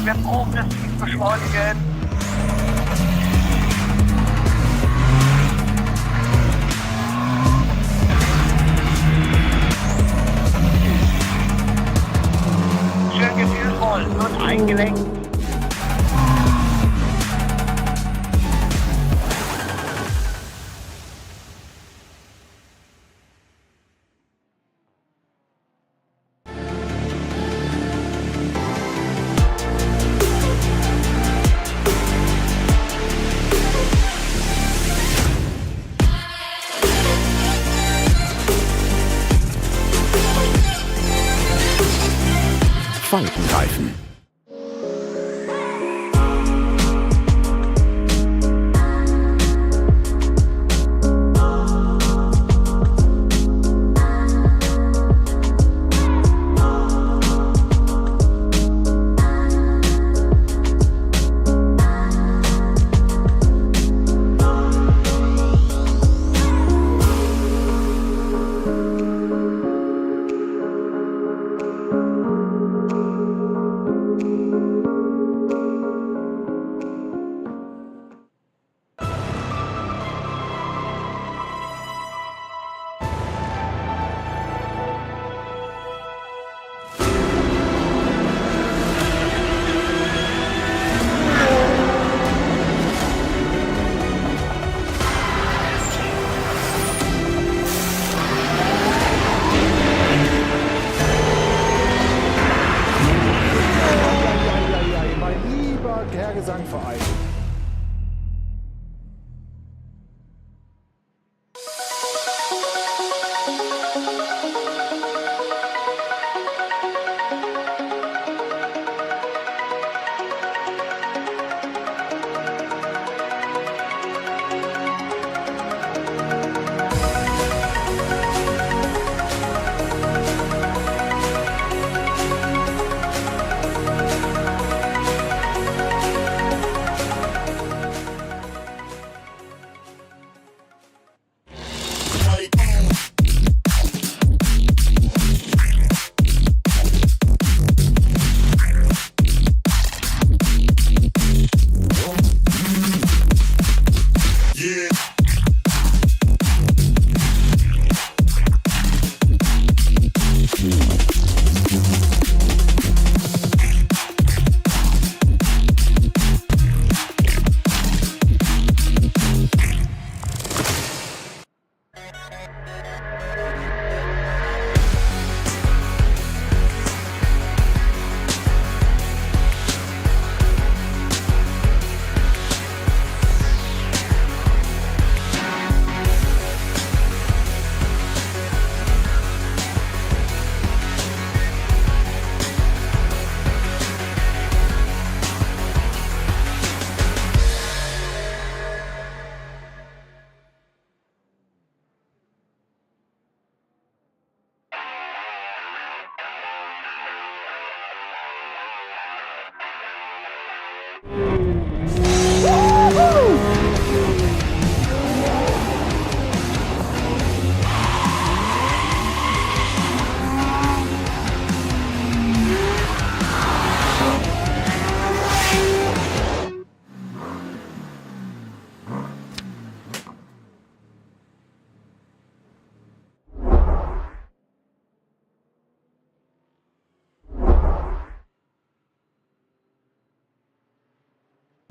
Wir progressiv beschleunigen. Schön gefühlvoll und eingelenkt. Falkenreifen. für Eifel.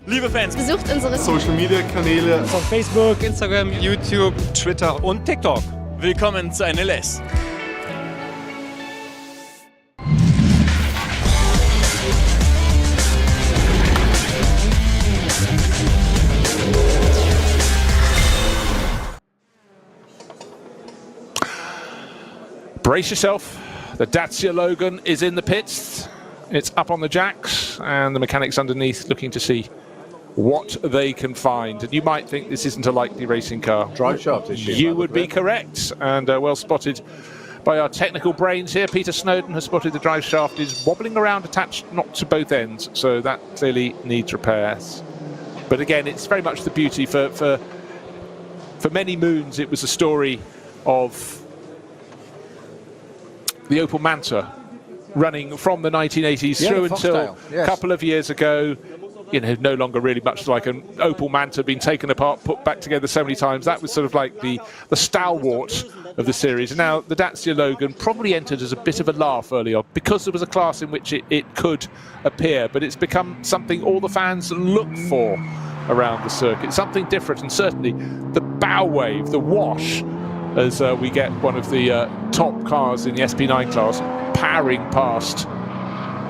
Liebe Fans, besucht unsere Social Media Kanäle Von Facebook, Instagram, YouTube, Twitter und TikTok. willkommen zur NLS. Brace yourself. The Dacia Logan is in the pits. It's up on the jacks, and the mechanics underneath looking to see what they can find. And you might think this isn't a likely racing car. Drive shaft issue. You would be correct, and well spotted by our technical brains here. Peter Snowden has spotted the drive shaft is wobbling around, attached not to both ends, so that clearly needs repairs. But again, it's very much the beauty for many moons. It was a story of the Opel Manta running from the 1980s through until a couple of years ago. You know, no longer really much like an Opel Manta, been taken apart, put back together so many times. That was sort of like the stalwart of the series. And now the Dacia Logan probably entered as a bit of a laugh early on because there was a class in which it could appear, but it's become something all the fans look for around the circuit, something different. And certainly the bow wave, the wash, as we get one of the top cars in the SP9 class powering past,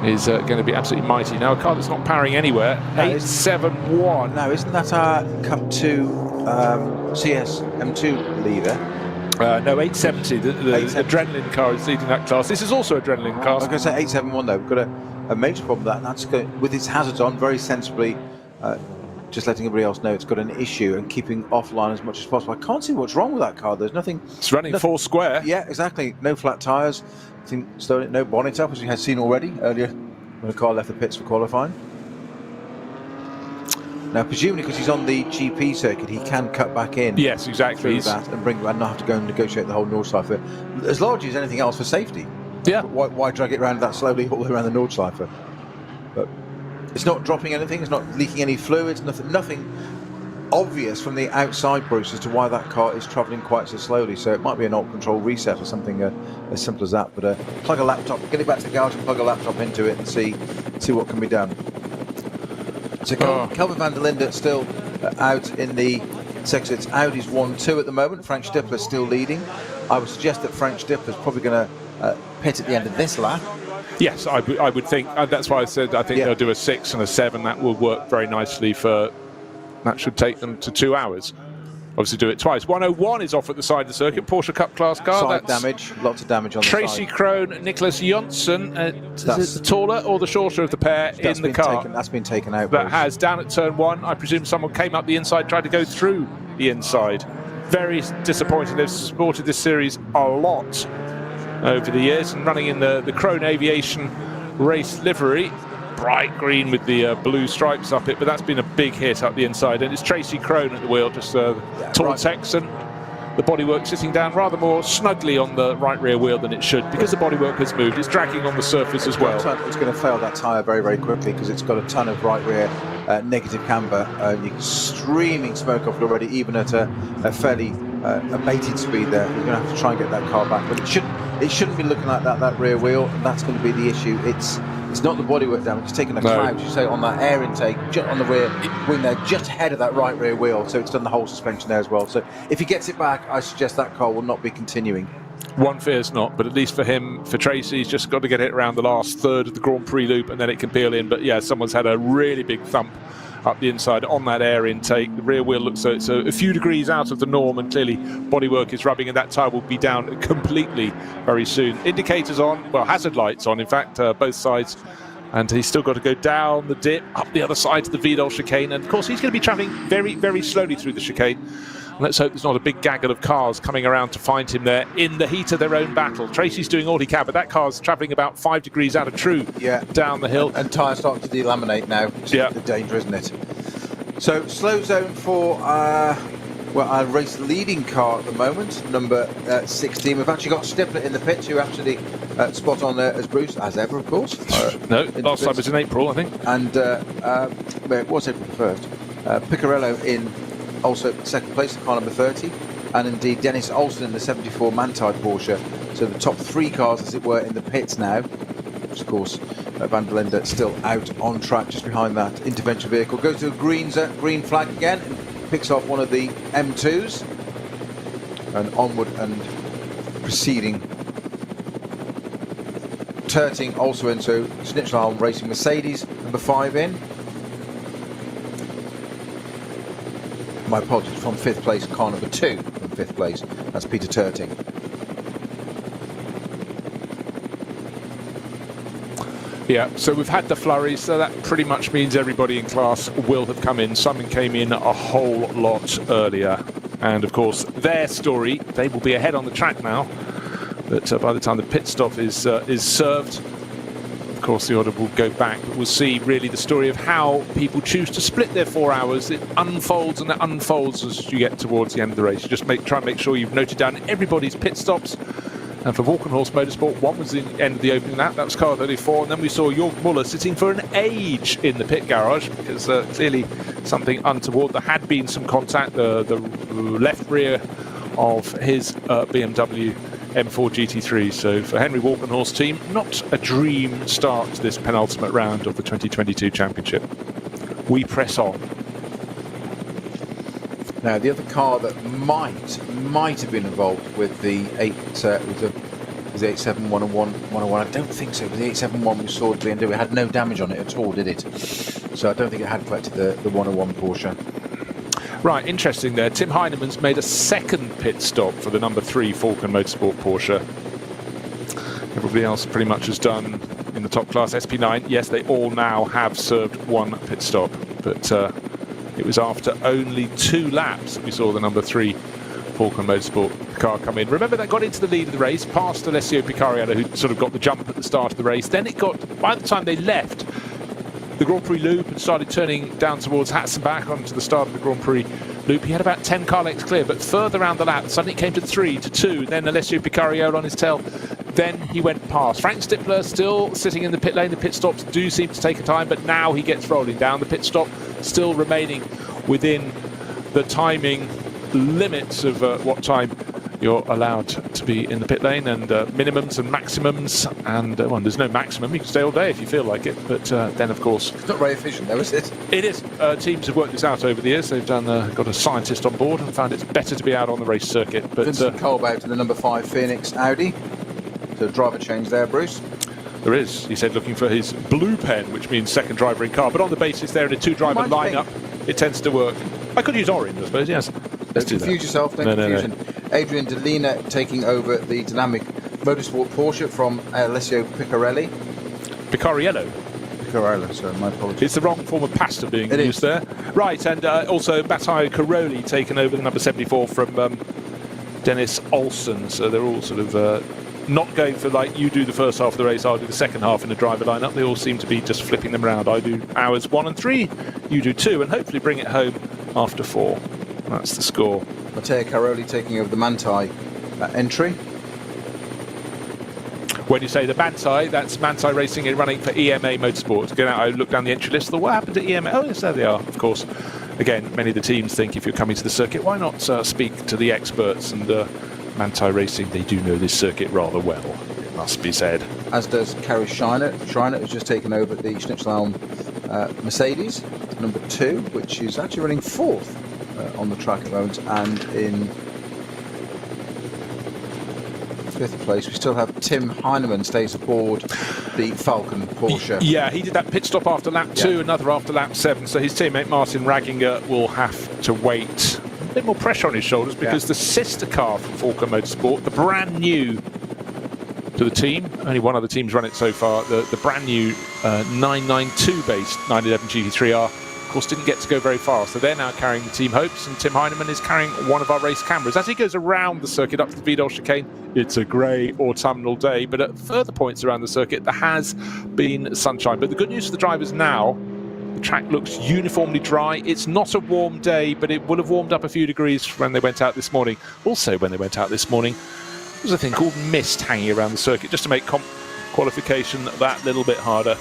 is going to be absolutely mighty. Now, a car that's not powering anywhere, 871. Now, isn't that our Cup 2 CS M2 leader? No, 870. The adrenaline car is leading that class. This is also adrenaline car. I was going to say 871 though. We've got a major problem with that, and that's going, with its hazards on, very sensibly, just letting everybody else know it's got an issue and keeping offline as much as possible. I can't see what's wrong with that car. There's nothing. It's running four square. Yeah, exactly. No flat tyres. No bonnet up, as we had seen already earlier when the car left the pits for qualifying. Now, presumably because he's on the GP circuit, he can cut back in. Yes, exactly. Through that and bring and not have to go and negotiate the whole Nordschleife, as largely as anything else for safety. Yeah. Why drag it around that slowly all the way around the Nordschleife? But it's not dropping anything. It's not leaking any fluids. Nothing obvious from the outside, Bruce, as to why that car is travelling quite so slowly. So it might be an alt control reset or something as simple as that. But plug a laptop, get it back to the garage and plug a laptop into it and see what can be done. So Kelvin van der Linde still out in the sector. It's Audi's 1-2 at the moment. Frank Stippler still leading. I would suggest that Frank Stippler is probably going to pit at the end of this lap Yes, I would think. That's why I said I think they'll do a 6 and a 7. That will work very nicely for. That should take them to 2 hours. Obviously, do it twice. 101 is off at the side of the circuit. Porsche Cup class car. Side damage, lots of damage on Tracy the side. Krohn, Nicholas Jonsson. Is it the taller or the shorter of the pair in the car? That's been taken out. That has down at turn 1. I presume someone came up the inside, tried to go through the inside. Very disappointing. They've supported this series a lot over the years and running in the Krohn Aviation race livery. Bright green with the blue stripes up it, but that's been a big hit up the inside. And it's Tracy Krohn at the wheel, just tall Texan. The bodywork sitting down rather more snugly on the right rear wheel than it should because the bodywork has moved. It's dragging on the surface as well. It's going to fail that tyre very, very quickly because it's got a ton of right rear negative camber. You're streaming smoke off it already, even at a fairly abated speed there. You're going to have to try and get that car back, but it shouldn't be looking like that rear wheel, and that's going to be the issue. It's not the bodywork damage, it's taking a cloud, you say, on that air intake, just on the rear wing there, just ahead of that right rear wheel, so it's done the whole suspension there as well. So if he gets it back, I suggest that car will not be continuing. One fears not, but at least for him, for Tracy, he's just got to get it around the last third of the Grand Prix loop, and then it can peel in. But yeah, someone's had a really big thump up the inside on that air intake. The rear wheel looks so it's a few degrees out of the norm, and clearly bodywork is rubbing, and that tyre will be down completely very soon. Indicators on, well, hazard lights on, in fact, both sides. And he's still got to go down the dip, up the other side to the Vidal chicane. And of course, he's going to be travelling very, very slowly through the chicane. And let's hope there's not a big gaggle of cars coming around to find him there in the heat of their own battle. Tracy's doing all he can, but that car's travelling about 5 degrees out of true down the hill. And tyres starting to delaminate now. It's the danger, isn't it? So, slow zone for our race leading car at the moment, number 16. We've actually got Stippler in the pits, who actually spot on there as Bruce, as ever, of course. No, last time was in April, I think. And it was April the 1st. Picarello in also second place, car number 30. And indeed, Dennis Olsen in the 74 Mantide Porsche. So the top 3 cars, as it were, in the pits now. Of course, Van der Linde still out on track just behind that intervention vehicle. Goes to a green flag again and picks off one of the M2s. And onward and proceeding. Terting also in, so Schnitzel Racing Mercedes, number 5 in. My apologies, from 5th place, car number 2 from 5th place. That's Peter Terting. Yeah, so we've had the flurry, so that pretty much means everybody in class will have come in. Some came in a whole lot earlier. And of course, their story, they will be ahead on the track now. But by the time the pit stop is served, of course, the order will go back. But we'll see really the story of how people choose to split their 4 hours. It unfolds and it unfolds as you get towards the end of the race. You just try and make sure you've noted down everybody's pit stops. And for Walkenhorst Motorsport, 1 was the end of the opening lap. That was car 34. And then we saw Jörg Müller sitting for an age in the pit garage because clearly something untoward. There had been some contact. The left rear of his BMW M4 GT3. So for Henry Walkenhorst's team, not a dream start to this penultimate round of the 2022 championship. We press on. Now, the other car that might have been involved with the 87101, I don't think so. With the 871 we saw at the end, it had no damage on it at all, did it? So I don't think it had collected the 101 Porsche. Right, interesting there. Tim Heinemann's made a second pit stop for the number 3 Falcon Motorsport Porsche. Everybody else pretty much has done in the top class. SP9, yes, they all now have served 1 pit stop, but it was after only 2 laps that we saw the number 3 Falcon Motorsport car come in. Remember, that got into the lead of the race, past Alessio Picariello, who sort of got the jump at the start of the race. Then it got, by the time they left the Grand Prix loop and started turning down towards Hatzenbach onto the start of the Grand Prix loop, he had about 10 car lengths clear, but further around the lap, suddenly it came to 3, to 2, then Alessio Picariello on his tail. Then he went past. Frank Stippler still sitting in the pit lane. The pit stops do seem to take a time, but now he gets rolling down. The pit stop still remaining within the timing limits of what time you're allowed to be in the pit lane, and minimums and maximums, and well, there's no maximum. You can stay all day if you feel like it, but then of course it's not very efficient though, is it? It is. Teams have worked this out over the years. They've done got a scientist on board and found it's better to be out on the race circuit. But Vincent Colbaut to the number 5 Phoenix Audi. So driver change there, Bruce. There is. He said looking for his blue pen, which means second driver in car. But on the basis they're in a two-driver lineup, it tends to work. I could use orange, I suppose, yes. Let's confuse yourself, no confusion. No. Adrian Delina taking over the dynamic motorsport Porsche from Alessio Piccarelli. Picariello, sorry, my apologies. It's the wrong form of pasta being used there. Right, and also Matteo Caroli taken over the number 74 from Dennis Olsen. So they're all sort of not going for like you do the first half of the race, I'll do the second half in the driver lineup. They all seem to be just flipping them around. I do hours 1 and 3, you do 2, and hopefully bring it home after 4. That's the score. Matteo Caroli taking over the Manthey entry. When you say the Manthey, that's Manthey Racing and running for EMA Motorsport. Get out, I look down the entry list. What happened to EMA? Oh, yes, there they are, of course. Again, many of the teams think if you're coming to the circuit, why not speak to the experts? And Manthey Racing, they do know this circuit rather well, it must be said. As does Carrie Schreiner. Schreiner has just taken over the Schnitzelhelm Mercedes, number 2, which is actually running 4th on the track at the moment, and in 5th place we still have Tim Heinemann stays aboard the Falcon Porsche. Yeah, he did that pit stop after lap 2, another after lap 7, so his teammate Martin Raginger will have to wait. A bit more pressure on his shoulders because the sister car from Falcon Motorsport, the brand new to the team, only one other team's run it so far, the brand new 992 based 911 GT3R, of course didn't get to go very far, so they're now carrying the team hopes, and Tim Heinemann is carrying one of our race cameras as he goes around the circuit up to the Vidal chicane. It's a grey autumnal day, but at further points around the circuit there has been sunshine. But the good news for the drivers now, the track looks uniformly dry. It's not a warm day, but it will have warmed up a few degrees when they went out this morning. Also, when they went out this morning, there was a thing called mist hanging around the circuit just to make qualification that little bit harder.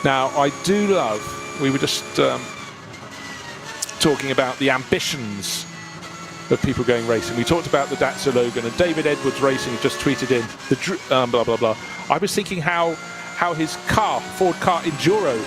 Now, I do love, we were just talking about the ambitions of people going racing. We talked about the Dacia Logan, and David Edwards Racing just tweeted in the blah blah blah. I was thinking how his car, Ford car Enduro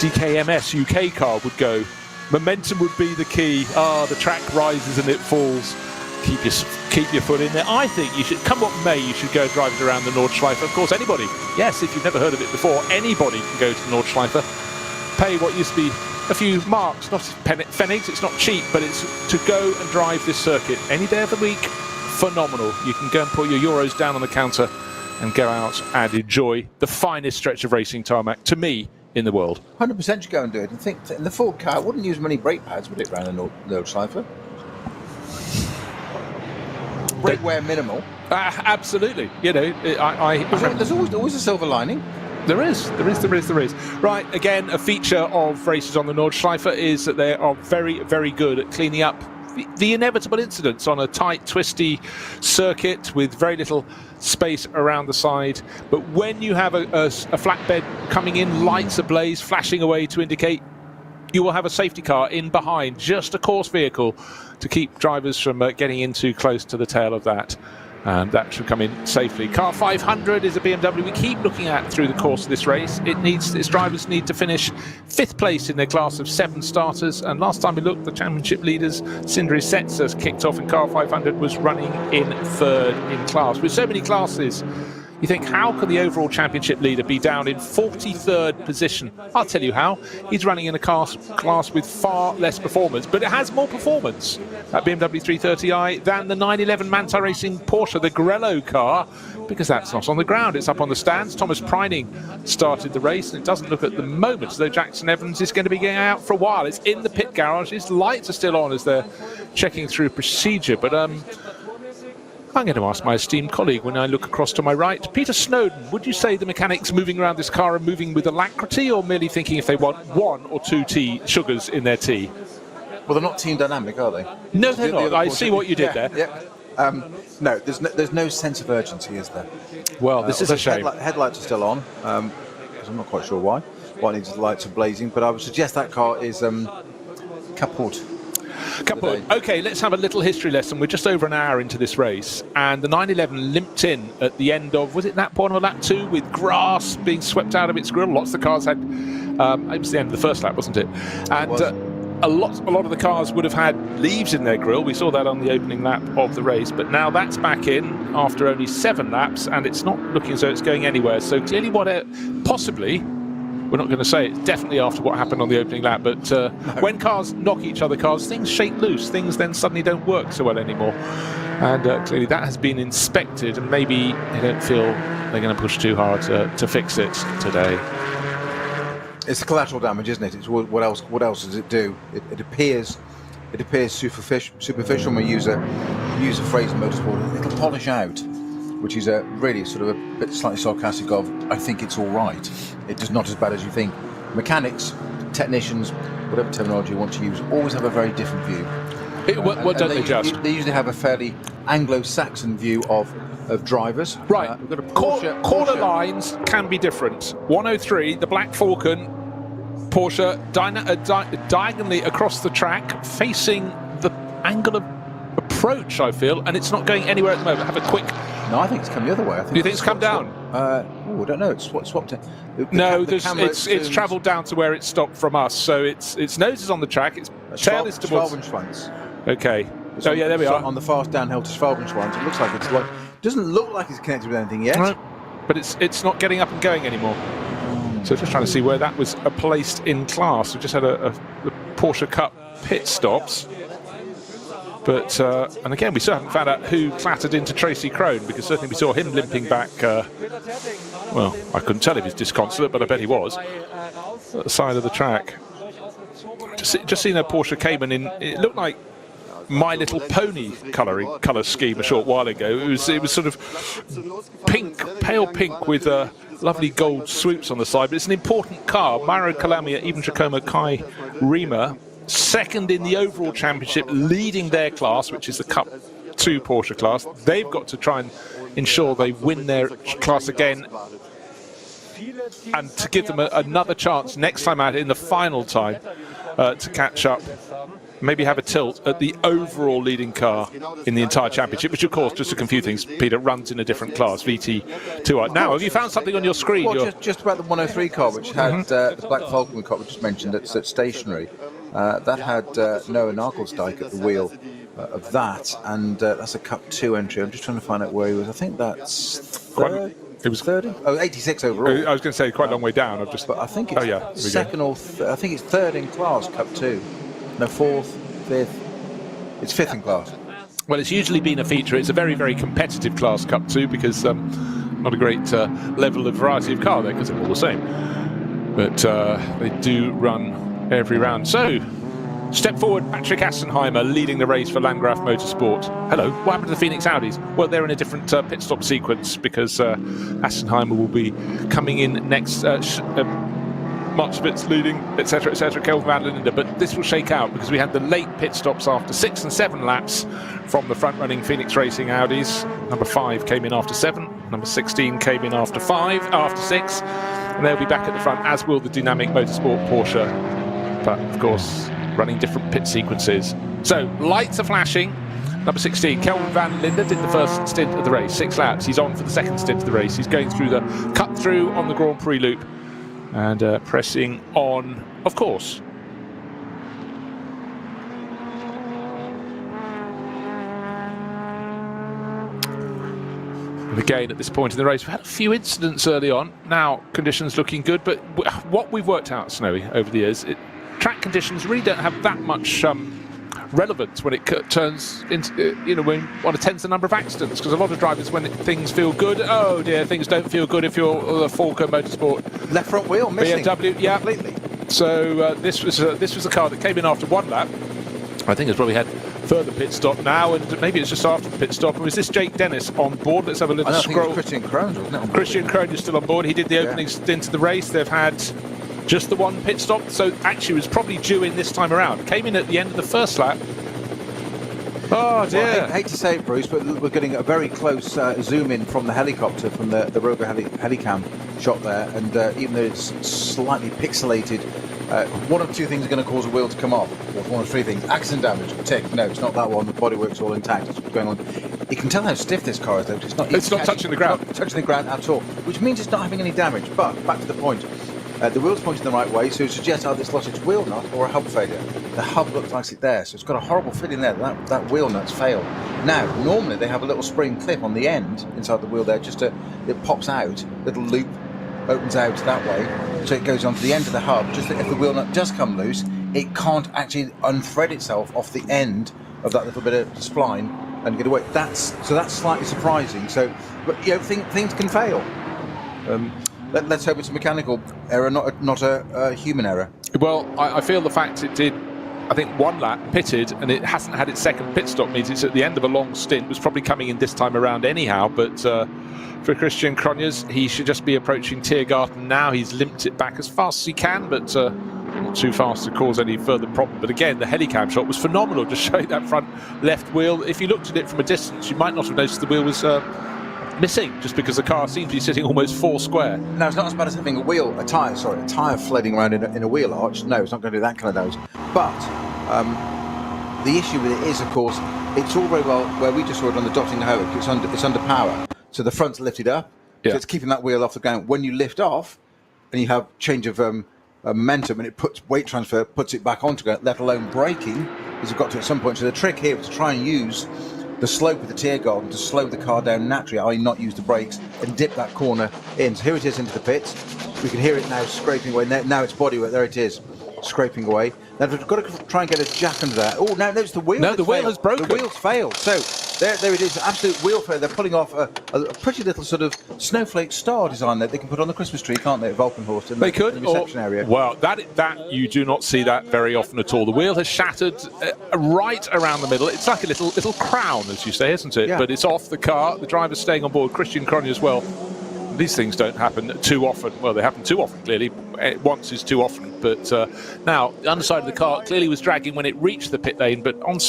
DKMS UK car would go. Momentum would be the key. The track rises and it falls. Keep your foot in there. I think you should, come what may, you should go drive it around the Nordschleife. Of course, anybody, yes, if you've never heard of it before, anybody can go to the Nordschleife, pay what used to be a few marks, not pfennigs, it's not cheap, but it's to go and drive this circuit any day of the week. Phenomenal. You can go and put your euros down on the counter and go out and enjoy the finest stretch of racing tarmac, to me, in the world. 100% should go and do it. And think in the Ford car, it wouldn't use many brake pads, would it, around the Nordschleife? Brake wear minimal. Absolutely. You know, there's always a silver lining. There is. Right, again, a feature of races on the Nordschleife is that they are very, very good at cleaning up the inevitable incidents on a tight, twisty circuit with very little space around the side. But when you have a flatbed coming in, lights ablaze, flashing away to indicate, you will have a safety car in behind, just a course vehicle, to keep drivers from getting in too close to the tail of that. And that should come in safely. Car 500 is a BMW we keep looking at through the course of this race. Its drivers need to finish 5th place in their class of 7 starters. And last time we looked, the championship leaders, Sindri Setzer, kicked off in car 500, was running in 3rd in class. With so many classes, you think, how can the overall championship leader be down in 43rd position? I'll tell you how. He's running in a class with far less performance, but it has more performance, that BMW 330i, than the 911 Manthey Racing Porsche, the Grello car, because that's not on the ground, it's up on the stands. Thomas Preining started the race, and it doesn't look at the moment as though Jackson Evans is going to be going out for a while. It's in the pit garage. His lights are still on as they're checking through procedure, but I'm going to ask my esteemed colleague when I look across to my right. Peter Snowden, would you say the mechanics moving around this car are moving with alacrity, or merely thinking if they want 1 or 2 sugars in their tea? Well, they're not team dynamic, are they? No, they're not. I see what you did there. Yeah. No, there's no sense of urgency, is there? Well, this is a shame. Headlights are still on. I'm not quite sure why. Why needs the lights are blazing, but I would suggest that car is kaput. Okay, let's have a little history lesson. We're just over an hour into this race, and the 911 limped in at the end of, was it lap 1 or lap 2, with grass being swept out of its grill. Lots of the cars had, it was the end of the first lap, wasn't it? And a lot of the cars would have had leaves in their grille. We saw that on the opening lap of the race, but now that's back in after only 7 laps, and it's not looking as though it's going anywhere. So clearly possibly, we're not going to say it's definitely after what happened on the opening lap, but when cars knock each other cars, things shake loose. Things then suddenly don't work so well anymore. And clearly that has been inspected, and maybe they don't feel they're going to push too hard to fix it today. It's the collateral damage, isn't it? It's what else does it do? It appears superficial when we use a phrase in motorsport. It'll polish out, which is really sort of a bit slightly sarcastic of, I think it's all right. It is not as bad as you think. Mechanics, technicians, whatever terminology you want to use, always have a very different view. What don't they just? They usually have a fairly Anglo-Saxon view of drivers. Right. We've got a Porsche. Corner lines can be different. 103, the Black Falcon, Porsche, diagonally across the track, facing the angle of approach, I feel, and it's not going anywhere at the moment. Have a quick... No, I think it's come the other way. I think you think it's come down? I don't know. It's swapped it. It's travelled down to where it stopped from us. So its nose is on the track. Its tail is towards... Schwanz. Okay. So yeah, there we are. On the fast downhill to Schwanz. It looks like it's like... Doesn't look like it's connected with anything yet. No, but it's not getting up and going anymore. So just trying to see where that was placed in class. We just had the Porsche Cup pit stops. But, and again, we still haven't found out who clattered into Tracy Crone, because certainly we saw him limping back. Well, I couldn't tell if he's disconsolate, but I bet he was. At the side of the track. Just seen a Porsche Cayman in, it looked like My Little Pony colour scheme a short while ago. It was sort of pink, pale pink with lovely gold swoops on the side. But it's an important car. Mauro Calamia, even Giacomo Kai Rima, second in the overall championship, leading their class, which is the Cup 2 Porsche class. They've got to try and ensure they win their class again, and to give them another chance next time out in the final time to catch up. Maybe have a tilt at the overall leading car in the entire championship, which of course, just to confuse things, Peter, runs in a different class, VT2R. Now, have you found something on your screen? Well, just about the 103 car, which had the Black Falcon car we just mentioned, that's stationary. That had Noah Narkelsdijk at the wheel of that, and that's a Cup 2 entry. I'm just trying to find out where he was. I think that's third. It was 30? Oh, 86 overall. I was going to say quite a long way down. But I think it's second or I think it's third in class, Cup 2. No, fourth, fifth. It's fifth in class. Well, it's usually been a feature. It's a very, very competitive class, Cup 2, because not a great level of variety of car there, because they're all the same. But they do run every round. So, step forward, Patrick Assenheimer leading the race for Landgraf Motorsport. Hello, what happened to the Phoenix Audis? Well, they're in a different pit stop sequence, because Assenheimer will be coming in next. Mark Spitz leading, etc., etc., Kelvin van der Linde. But this will shake out because we had the late pit stops after 6 and 7 laps from the front-running Phoenix Racing Audis. Number 5 came in after 7. Number 16 came in after 6. And they'll be back at the front, as will the dynamic Motorsport Porsche. But, of course, running different pit sequences. So, lights are flashing. Number 16, Kelvin van der Linde, did the first stint of the race. 6 laps. He's on for the second stint of the race. He's going through the cut-through on the Grand Prix loop. And pressing on, of course. And again, at this point in the race, we've had a few incidents early on. Now, conditions looking good, but what we've worked out, Snowy, over the years, track conditions really don't have that much relevance when it turns into, when one attends the number of accidents, because a lot of drivers, when things feel good, oh dear, things don't feel good if you're the Falco Motorsport left front wheel missing. BMW, yeah, completely. So this was a car that came in after 1 lap. I think it's probably had further pit stop now, and maybe it's just after the pit stop. And was this Jake Dennis on board? Let's have a little scroll. Christian Krohn, wasn't it? Christian Krohn is still on board. He did the opening stint of the race. They've had just the 1 pit stop, so actually was probably due in this time around. Came in at the end of the first lap. Oh dear. Well, I hate to say it, Bruce, but we're getting a very close zoom in from the helicopter, from the Rover Helicam shot there, and even though it's slightly pixelated, one of 2 things are going to cause a wheel to come off, or 1 of 3 things. Accident damage, tick. No, it's not that one. The bodywork's all intact. It's going on. You can tell how stiff this car is, though. It's not touching the ground. It's not touching the ground at all, which means it's not having any damage. But back to the point. The wheel's pointing the right way, so it suggests either it's lost its wheel nut or a hub failure. The hub looks like it's there, so it's got a horrible feeling there that wheel nut's failed. Now, normally they have a little spring clip on the end inside the wheel there, it pops out, little loop opens out that way, so it goes onto the end of the hub. Just that if the wheel nut does come loose, it can't actually unthread itself off the end of that little bit of spline and get away. That's slightly surprising. So, but things can fail. Let's hope it's a mechanical error, not a human error. Well, I feel the fact it did, I think, one lap pitted, and it hasn't had its second pit stop means it's at the end of a long stint. Was probably coming in this time around anyhow, but for Christian Cronjes, he should just be approaching Tiergarten now. He's limped it back as fast as he can, but not too fast to cause any further problem. But again, the helicam shot was phenomenal, just showing that front left wheel. If you looked at it from a distance, you might not have noticed the wheel was missing, just because the car seems to be sitting almost four square. Now, it's not as bad as having a tyre floating around in a wheel arch. No, it's not going to do that kind of damage. But the issue with it is, of course, it's all very well where we just saw it on the Dotting Hoek. It's under power, so the front's lifted up. So it's keeping that wheel off the ground. When you lift off, and you have change of momentum, and it puts weight transfer, puts it back onto it, let alone braking, as you've got to at some point. So the trick here was to try and use the slope of the Tiergarten to slow the car down naturally, i.e. not use the brakes, and dip that corner in. So here it is into the pits. We can hear it now scraping away. Now it's bodywork. There it is, scraping away. Now we've got to try and get a jack under that. Oh, now it's the wheel. No, the wheel has broken. The wheel's failed. So there it is, absolute wheel failure. They're pulling off a pretty little sort of snowflake star design that they can put on the Christmas tree, can't they, at Valkenhorst, in the reception area. Well, that you do not see that very often at all. The wheel has shattered right around the middle. It's like a little crown, as you say, isn't it? Yeah. But it's off the car. The driver's staying on board. Christian Cronje as well. These things don't happen too often. Well, they happen too often, clearly. Once is too often. But now, the underside of the car clearly was dragging when it reached the pit lane, but on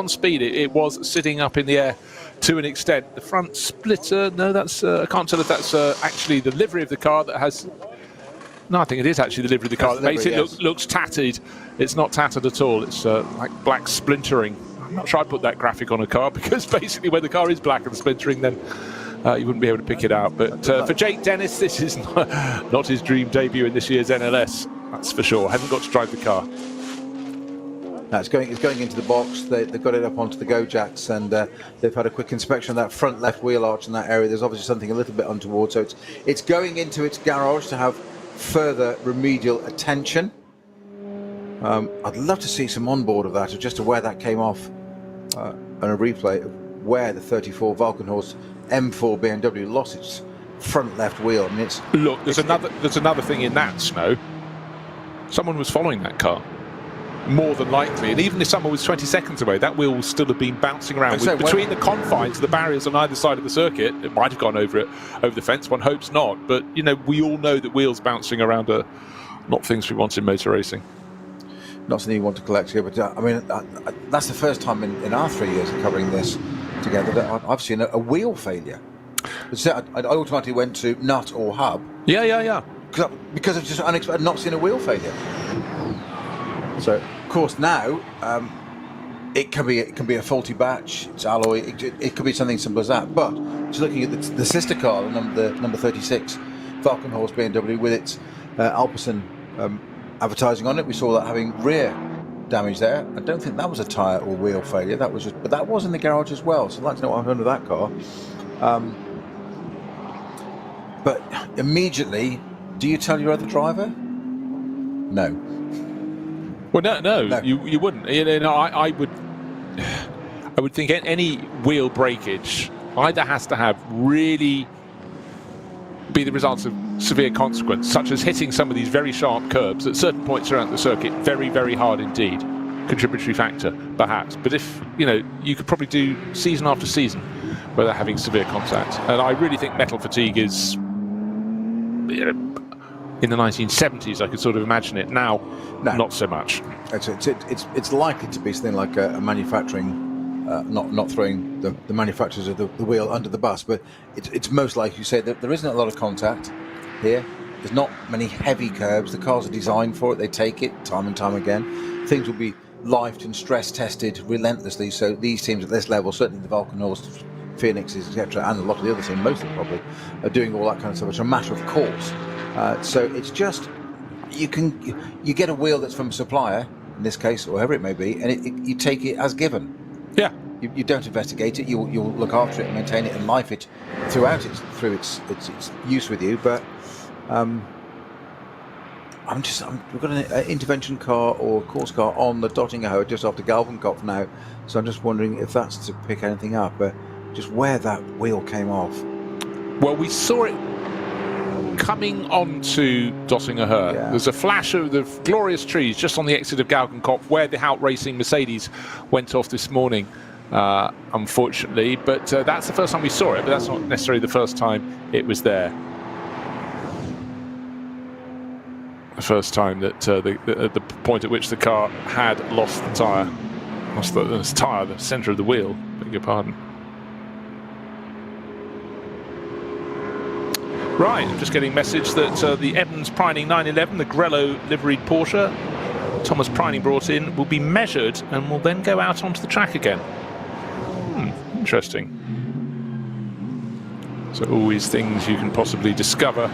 speed, it was sitting up in the air to an extent. The front splitter, no, that's I can't tell if that's actually the livery of the car that has... No, I think it is actually the livery of the car that makes it looks tattered. It's not tattered at all. It's like black splintering. I'm not sure I'd put that graphic on a car, because basically when the car is black and splintering, then you wouldn't be able to pick it out. But for Jake Dennis, this is not his dream debut in this year's NLS, that's for sure. Hasn't got to drive the car. Now it's going into the box. They've got it up onto the go jacks, and they've had a quick inspection of that front left wheel arch in that area. There's obviously something a little bit untoward, so it's going into its garage to have further remedial attention. I'd love to see some onboard of that, or just to where that came off, and a replay of where the 34 Valkenhorst M4 BMW lost its front left wheel. I mean, look, there's another thing in that, Snow. Someone was following that car, more than likely, and even if someone was 20 seconds away, that wheel will still have been bouncing around between the confines of the barriers on either side of the circuit. It might have gone over the fence. One hopes not, but we all know that wheels bouncing around are not things we want in motor racing. Not something you want to collect here, but I mean, that's the first time in our 3 years of covering this together that I've seen a wheel failure. I automatically went to nut or hub. Yeah. Because I've just unexpected, not seen a wheel failure. So, of course, now it can be a faulty batch. It's alloy. It could be something simple as that. But just looking at the sister car, the number 36 Valkenhorst BMW with its Alpecin advertising on it, we saw that having rear damage there. I don't think that was a tyre or wheel failure. But that was in the garage as well. So I'd like to know what happened to that car. But immediately, do you tell your other driver? No. Well, no. You wouldn't. I would think any wheel breakage either has to have really be the result of severe consequence, such as hitting some of these very sharp curbs at certain points around the circuit, very, very hard indeed. Contributory factor, perhaps. But if, you could probably do season after season without having severe contact. And I really think metal fatigue is, in the 1970s, I could sort of imagine it. Now, not so much. It's likely to be something like a manufacturing, not throwing the manufacturers of the wheel under the bus, but it's most likely, you say, that there isn't a lot of contact here. There's not many heavy curbs. The cars are designed for it. They take it time and time again. Things will be lifed and stress tested relentlessly. So these teams at this level, certainly the Valkenhorst, Phoenixes, etc., and a lot of the other teams, most of them probably, are doing all that kind of stuff. It's a matter of course. So it's just you get a wheel that's from a supplier, in this case, or whoever it may be, and you take it as given. Yeah. You don't investigate it. You'll look after it and maintain it and life it through its use with you. But we've got an intervention car or course car on the Dottingerhoe just after Galvenkopf now. So I'm just wondering if that's to pick anything up, just where that wheel came off. Well, we saw it coming onto Dottingerhoe. Yeah. There's a flash of the glorious trees just on the exit of Galgenkopf where the Hout Racing Mercedes went off this morning, unfortunately. But that's the first time we saw it, but that's not necessarily the first time it was there. The first time that the point at which the car had lost the tyre. Lost the tyre, the centre of the wheel, beg your pardon. Right, I'm just getting a message that the Evans Prining 911, the Grello liveried Porsche, Thomas Prining brought in, will be measured and will then go out onto the track again. Interesting. So always things you can possibly discover.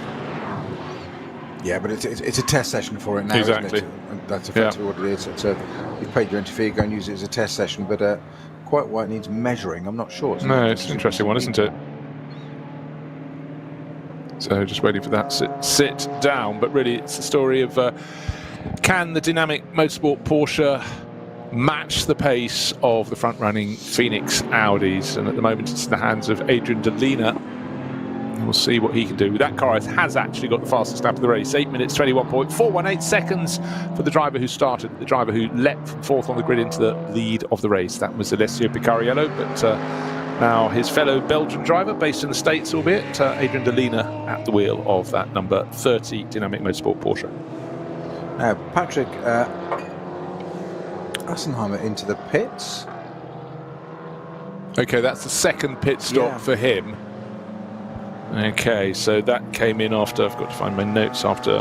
Yeah, but it's a test session for it now, exactly. Isn't it? And that's effectively what it is. You've paid your entry fee, go and use it as a test session, but quite why it needs measuring, I'm not sure. No, it's an interesting one, isn't it? So just waiting for that sit down, but really it's the story of can the dynamic motorsport Porsche match the pace of the front-running Phoenix Audis? And at the moment it's in the hands of Adrian Delina. We'll see what he can do. That car has actually got the fastest lap of the race. 8 minutes, 21.418 seconds for the driver who started, the driver who leapt from fourth on the grid into the lead of the race. That was Alessio Picariello, but now his fellow Belgian driver, based in the States, albeit, Adrian Delina at the wheel of that number 30 Dynamic Motorsport Porsche. Now, Patrick Assenheimer into the pits. Okay, that's the second pit stop for him. Okay, so that came in after, I've got to find my notes, after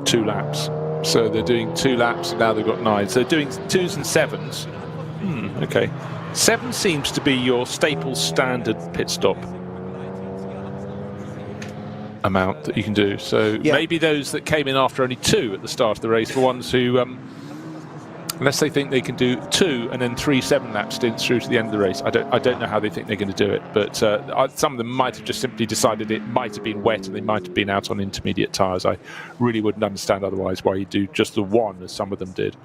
2 laps. So they're doing 2 laps, and now they've got 9. So they're doing 2s and 7s. Okay. 7 seems to be your staple standard pit stop amount that you can do. So maybe those that came in after only 2 at the start of the race were ones who, unless they think they can do 2 and then 3 7-lap stints through to the end of the race, I don't know how they think they're going to do it. But some of them might have just simply decided it might have been wet and they might have been out on intermediate tyres. I really wouldn't understand otherwise why you do just the 1, as some of them did.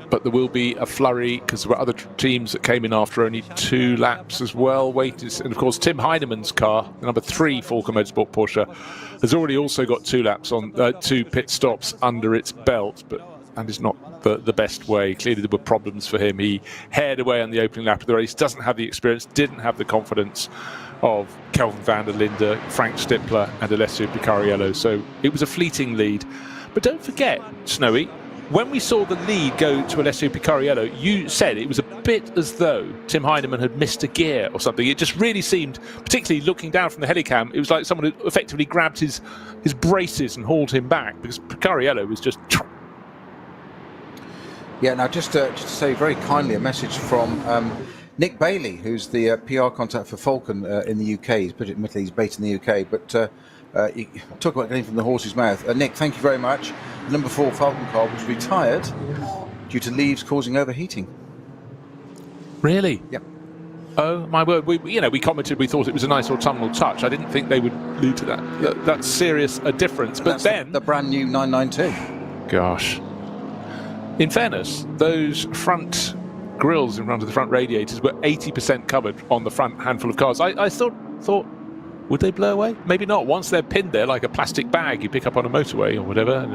But there will be a flurry because there were other teams that came in after only 2 laps as well. And of course, Tim Heinemann's car, the number 3 Falker Motorsport Porsche, has already also got 2 laps on 2 pit stops under its belt, and is not the best way. Clearly, there were problems for him. He haired away on the opening lap of the race. Doesn't have the experience, didn't have the confidence of Kelvin van der Linde, Frank Stippler, and Alessio Picariello. So it was a fleeting lead. But don't forget, Snowy, when we saw the lead go to Alessio Picariello, you said it was a bit as though Tim Heinemann had missed a gear or something. It just really seemed, particularly looking down from the helicam, it was like someone had effectively grabbed his braces and hauled him back, because Picariello was just... Yeah, now just to say very kindly a message from Nick Bailey, who's the PR contact for Falcon in the UK. He's based in the UK, but you talk about getting from the horse's mouth. Nick, thank you very much. The number 4 Falcon car was retired due to leaves causing overheating. Really? Yep. Oh my word! We commented we thought it was a nice autumnal touch. I didn't think they would lead to that serious a difference. But then the brand new 992. Gosh. In fairness, those front grills in front of the front radiators were 80% covered on the front handful of cars. I thought, would they blow away? Maybe not. Once they're pinned there like a plastic bag you pick up on a motorway or whatever,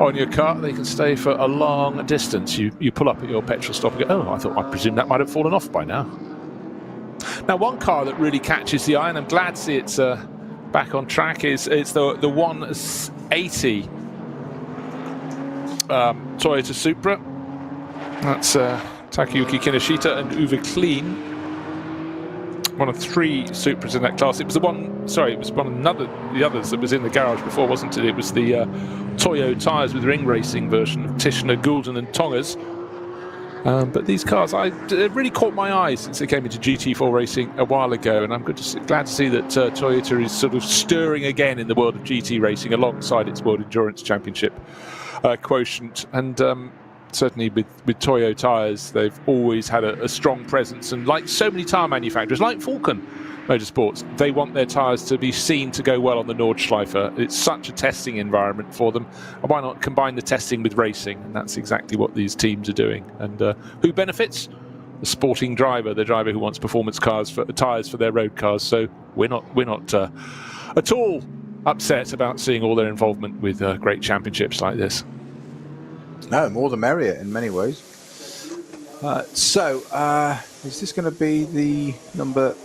on your car, they can stay for a long distance. You pull up at your petrol stop and go, I presume that might have fallen off by now. Now, one car that really catches the eye, and I'm glad to see it's back on track, is the 180 Toyota Supra. That's Takayuki Kinoshita and Uwe Kleen. One of 3 Supras in that class. It was the one of the others that was in the garage before, wasn't it? It was the Toyo tyres with ring racing version of Tishner, Goulden and Tongas. But these cars, they really caught my eye since they came into GT4 racing a while ago, and I'm glad to see that Toyota is sort of stirring again in the world of GT racing alongside its World Endurance Championship quotient. And certainly with Toyo tyres, they've always had a strong presence, and like so many tyre manufacturers, like Falcon Motorsports, they want their tyres to be seen to go well on the Nordschleife. It's such a testing environment for them, and why not combine the testing with racing? And that's exactly what these teams are doing. And who benefits? The sporting driver, the driver who wants performance tyres for their road cars. So we're not at all upset about seeing all their involvement with great championships like this. No, more the merrier in many ways. So is this going to be the number?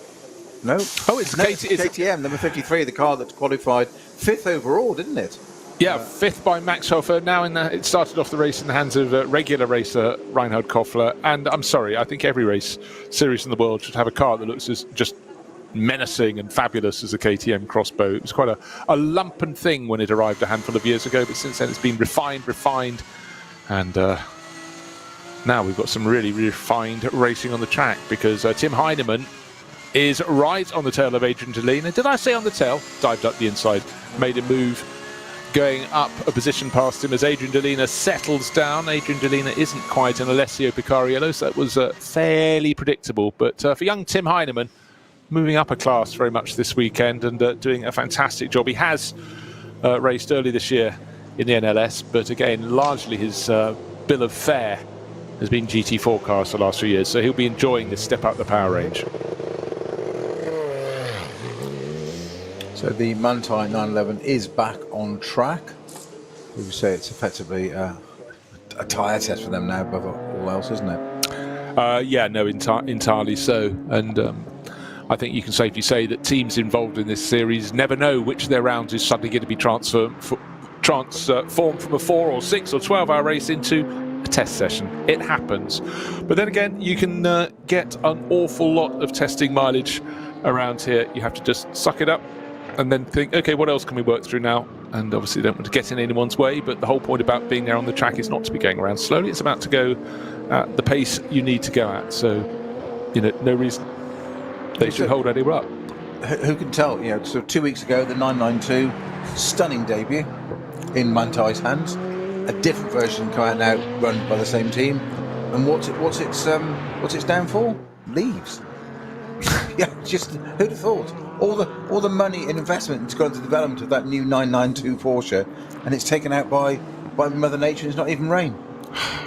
No. Oh, it's KTM, number 53, the car that qualified 5th overall, didn't it? Yeah, 5th by Max Hofer. Now it started off the race in the hands of regular racer Reinhard Koffler. And I'm sorry, I think every race series in the world should have a car that looks as just menacing and fabulous as a KTM Crossbow. It was quite a lumpen thing when it arrived a handful of years ago, but since then it's been refined. And now we've got some really refined racing on the track, because Tim Heinemann is right on the tail of Adrian Delina. Did I say on the tail? Dived up the inside, made a move, going up a position past him as Adrian Delina settles down. Adrian Delina isn't quite an Alessio Picariello, so that was fairly predictable. But for young Tim Heinemann, moving up a class very much this weekend and doing a fantastic job. He has raced early this year in the NLS, but again, largely his bill of fare has been GT4 cars for the last few years, so he'll be enjoying this step up the power range. So the Manthey 911 is back on track. We would say it's effectively a tyre test for them now above all else, isn't it? Yeah, no, entirely so. And I think you can safely say that teams involved in this series never know which of their rounds is suddenly going to be transformed from a 4 or 6 or 12-hour race into a test session. It happens. But then again, you can get an awful lot of testing mileage around here. You have to just suck it up and then think, okay, what else can we work through now? And obviously don't want to get in anyone's way, but the whole point about being there on the track is not to be going around slowly. It's about to go at the pace you need to go at. So, no reason they should hold anyone up. Who can tell? So 2 weeks ago, the 992, stunning debut in Manthey's hands. A different version come out now, run by the same team. And what's its downfall? Leaves. Yeah, just who'd have thought? All the money and investment that's gone into the development of that new 992 Porsche, and it's taken out by Mother Nature. It's not even rain.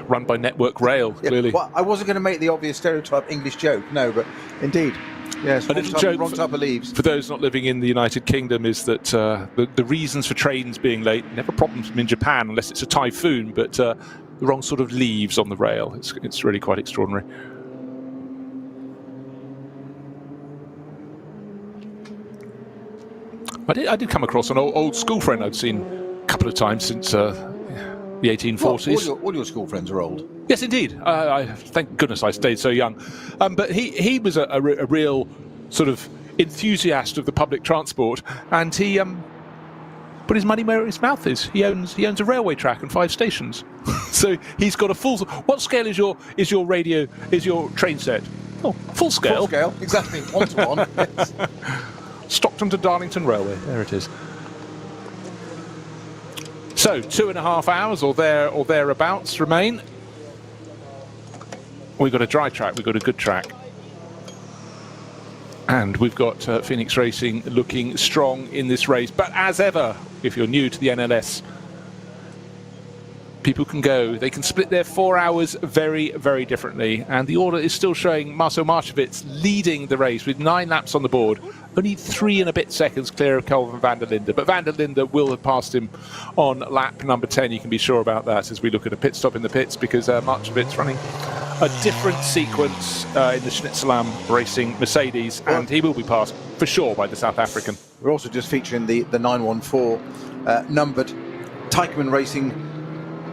Run by Network Rail, clearly. Well, I wasn't going to make the obvious stereotype English joke, no, but indeed. Yes, a little joke wrong type of leaves. For those not living in the United Kingdom is that the reasons for trains being late, never problems in Japan unless it's a typhoon, but the wrong sort of leaves on the rail. It's really quite extraordinary. I did come across an old school friend I'd seen a couple of times since the 1840s. Well, all your school friends are old. Yes, indeed. Thank goodness I stayed so young. But he was a real sort of enthusiast of the public transport, and he put his money where his mouth is. He owns a railway track and 5 stations. So he's got a full. What scale is your train set? Oh, full scale. Full scale, exactly, 1-to-1. Yes. Stockton to Darlington Railway. There it is. So 2.5 hours or thereabouts remain. We've got a dry track. We've got a good track. And we've got Phoenix Racing looking strong in this race. But as ever, if you're new to the NLS, people can go. They can split their 4 hours very, very differently. And the order is still showing Marcel Marchewitz leading the race with 9 laps on the board. Only 3 and a bit seconds clear of Kelvin van der Linde. But van der Linde will have passed him on lap number 10. You can be sure about that as we look at a pit stop in the pits, because Marchewitz running a different sequence in the Schnitzelam Racing Mercedes, and he will be passed for sure by the South African. We're also just featuring the 914 numbered Teichmann Racing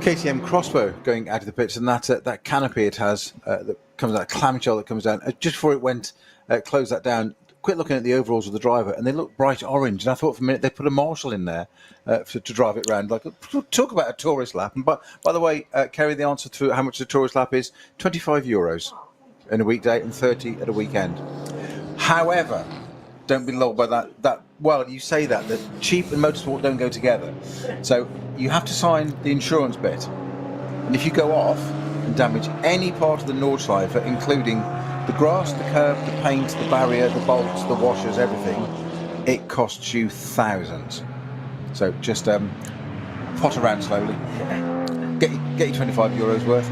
KTM Crossbow going out of the pits, and that canopy it has that comes out, clamshell that comes down. Just before it went, closed that down. quick looking at the overalls of the driver, and they look bright orange. And I thought for a minute they put a marshal in there to drive it around. Like, talk about a tourist lap. And by the way, Kerry, the answer to how much the tourist lap is €25 in a weekday and 30 at a weekend. However, don't be lulled by that. Well, you say that cheap and motorsport don't go together. So you have to sign the insurance bit. And if you go off and damage any part of the Nordschleife, including the grass, the curb, the paint, the barrier, the bolts, the washers, everything, it costs you thousands. So just pot around slowly. Get your €25 worth.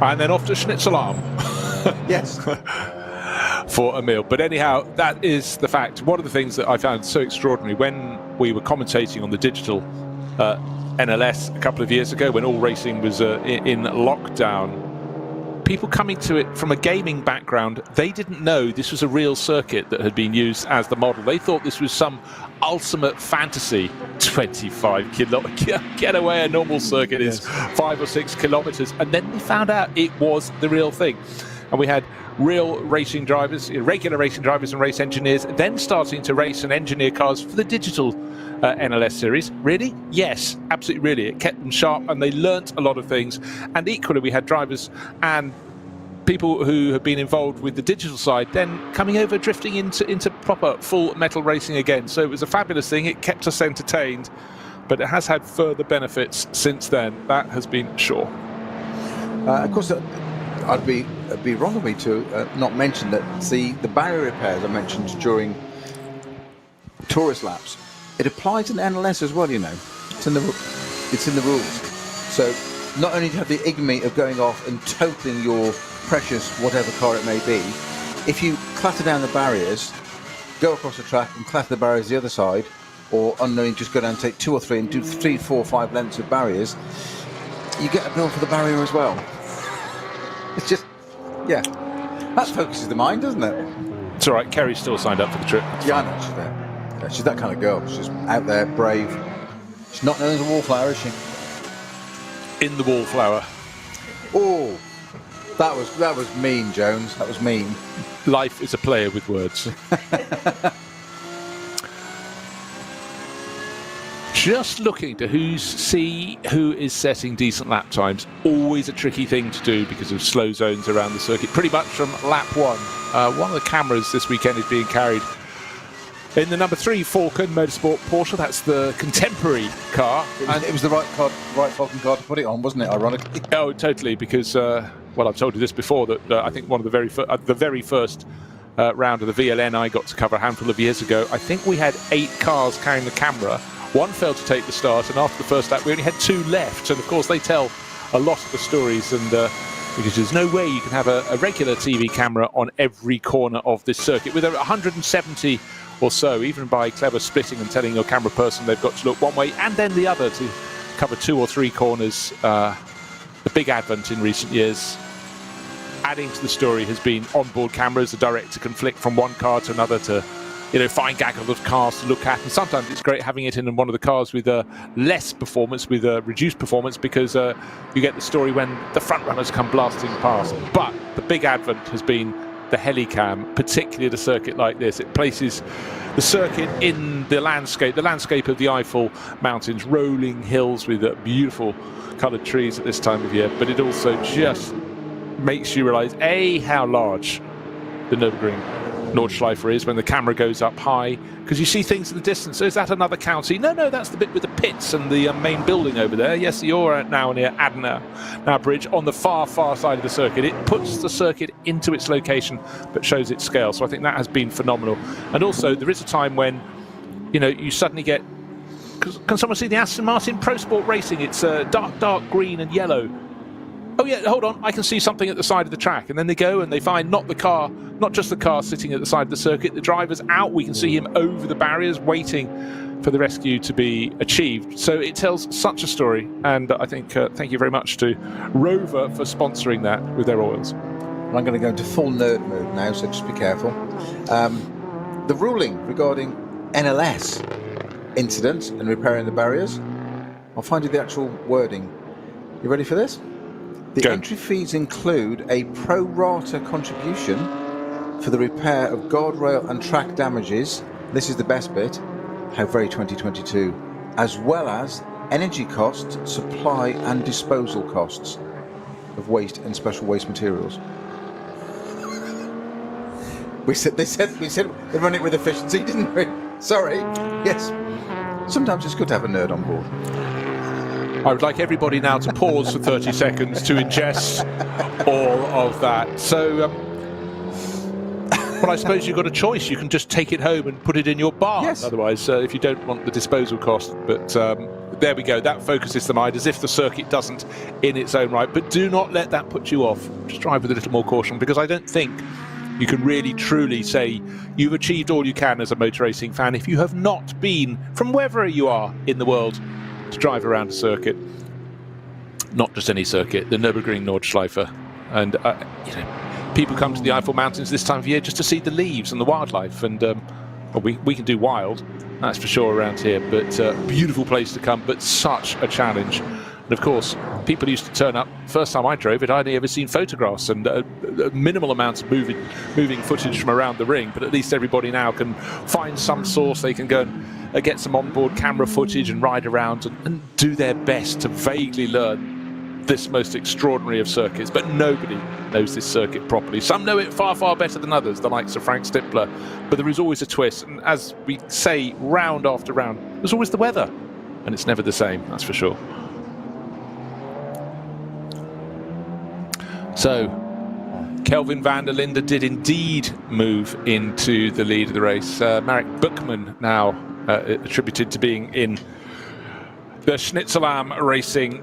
And then off to Schnitzelarm. Yes. For a meal. But anyhow, that is the fact. One of the things that I found so extraordinary when we were commentating on the digital NLS a couple of years ago, when all racing was in lockdown, people coming to it from a gaming background, they didn't know this was a real circuit that had been used as the model. They thought this was some ultimate fantasy. 25 kilometer get away, a normal circuit is 5 or 6 kilometers, and then they found out it was the real thing. And we had real racing drivers, regular racing drivers and race engineers, then starting to race and engineer cars for the digital NLS series. Really? Yes, absolutely really. It kept them sharp and they learnt a lot of things. And equally, we had drivers and people who have been involved with the digital side then coming over, drifting into proper full metal racing again. So it was a fabulous thing. It kept us entertained, but it has had further benefits since then. That has been sure. Of course, it'd be wrong of me to not mention that the barrier repairs I mentioned during tourist laps, it applies in NLS as well. You know, it's in the rules. So not only do you have the ignominy of going off and totaling your precious whatever car it may be, if you clatter down the barriers, go across the track and clatter the barriers the other side, or unknowingly just go down and take 2 or 3 and do 3, 4, 5 lengths of barriers, you get a bill for the barrier as well. It's just, yeah, that focuses the mind, doesn't it? It's all right. Kerry's still signed up for the trip. Yeah, I know she's there. Yeah, she's that kind of girl. She's out there, brave. She's not known as a wallflower, is she? In the wallflower. Oh, that was mean, Jones. That was mean. Life is a player with words. Just looking to see who is setting decent lap times. Always a tricky thing to do because of slow zones around the circuit. Pretty much from lap 1. One of the cameras this weekend is being carried in the number 3 Falcon Motorsport Porsche. That's the contemporary car. It was the right Falcon car to put it on, wasn't it, ironically? Oh, totally, because, well, I've told you this before, that I think one of the very first round of the VLN I got to cover a handful of years ago, I think we had 8 cars carrying the camera. One failed to take the start, and after the first lap we only had 2 left. And of course they tell a lot of the stories, and because there's no way you can have a regular TV camera on every corner of this circuit. With 170 or so, even by clever splitting and telling your camera person they've got to look one way and then the other to cover 2 or 3 corners, the big advent in recent years. Adding to the story has been onboard cameras. The director can flick from one car to another to find gaggle of cars to look at, and sometimes it's great having it in one of the cars with less performance, with reduced performance, because you get the story when the front runners come blasting past. But the big advent has been the helicam, particularly at a circuit like this. It places the circuit in the landscape of the Eifel mountains, rolling hills with beautiful coloured trees at this time of year, but it also just makes you realise how large the Nürburgring Nordschleife is when the camera goes up high, because you see things in the distance. So is that another county? No, that's the bit with the pits and the main building over there. Yes, you're now near Adenauer Bridge on the far side of the circuit. It puts the circuit into its location but shows its scale. So I think that has been phenomenal. And also there is a time when you suddenly get, can someone see the Aston Martin Pro Sport Racing? It's dark green and yellow. Oh yeah, hold on, I can see something at the side of the track. And then they go and they find not just the car sitting at the side of the circuit, the driver's out, we can see him over the barriers waiting for the rescue to be achieved. So it tells such a story, and I think thank you very much to Rover for sponsoring that with their oils. I'm going to go into full nerd mode now, so just be careful. The ruling regarding NLS incidents and repairing the barriers, I'll find you the actual wording. You ready for this? The entry fees include a pro rata contribution for the repair of guardrail and track damages. This is the best bit. How very 2022. As well as energy costs, supply and disposal costs of waste and special waste materials. They said they run it with efficiency, didn't we? Sorry. Yes. Sometimes it's good to have a nerd on board. I would like everybody now to pause for 30 seconds to ingest all of that. So, well, I suppose you've got a choice. You can just take it home and put it in your barn. Yes. Otherwise, if you don't want the disposal cost. But there we go. That focuses the mind as if the circuit doesn't in its own right. But do not let that put you off. Just drive with a little more caution, because I don't think you can really truly say you've achieved all you can as a motor racing fan if you have not been, from wherever you are in the world, to drive around a circuit. Not just any circuit, the Nürburgring Nordschleife. And people come to the Eifel Mountains this time of year just to see the leaves and the wildlife. And well, we can do wild, that's for sure, around here. But beautiful place to come, but such a challenge. And of course, people used to turn up. First time I drove it, I'd only ever seen photographs and minimal amounts of moving footage from around the ring. But at least everybody now can find some source. They can go and get some onboard camera footage and ride around and do their best to vaguely learn this most extraordinary of circuits. But nobody knows this circuit properly. Some know it far, far better than others, the likes of Frank Stippler. But there is always a twist. And as we say, round after round, there's always the weather. And it's never the same, that's for sure. So, Kelvin van der Linde did indeed move into the lead of the race. Marek Buchmann now attributed to being in the Schnitzelam Racing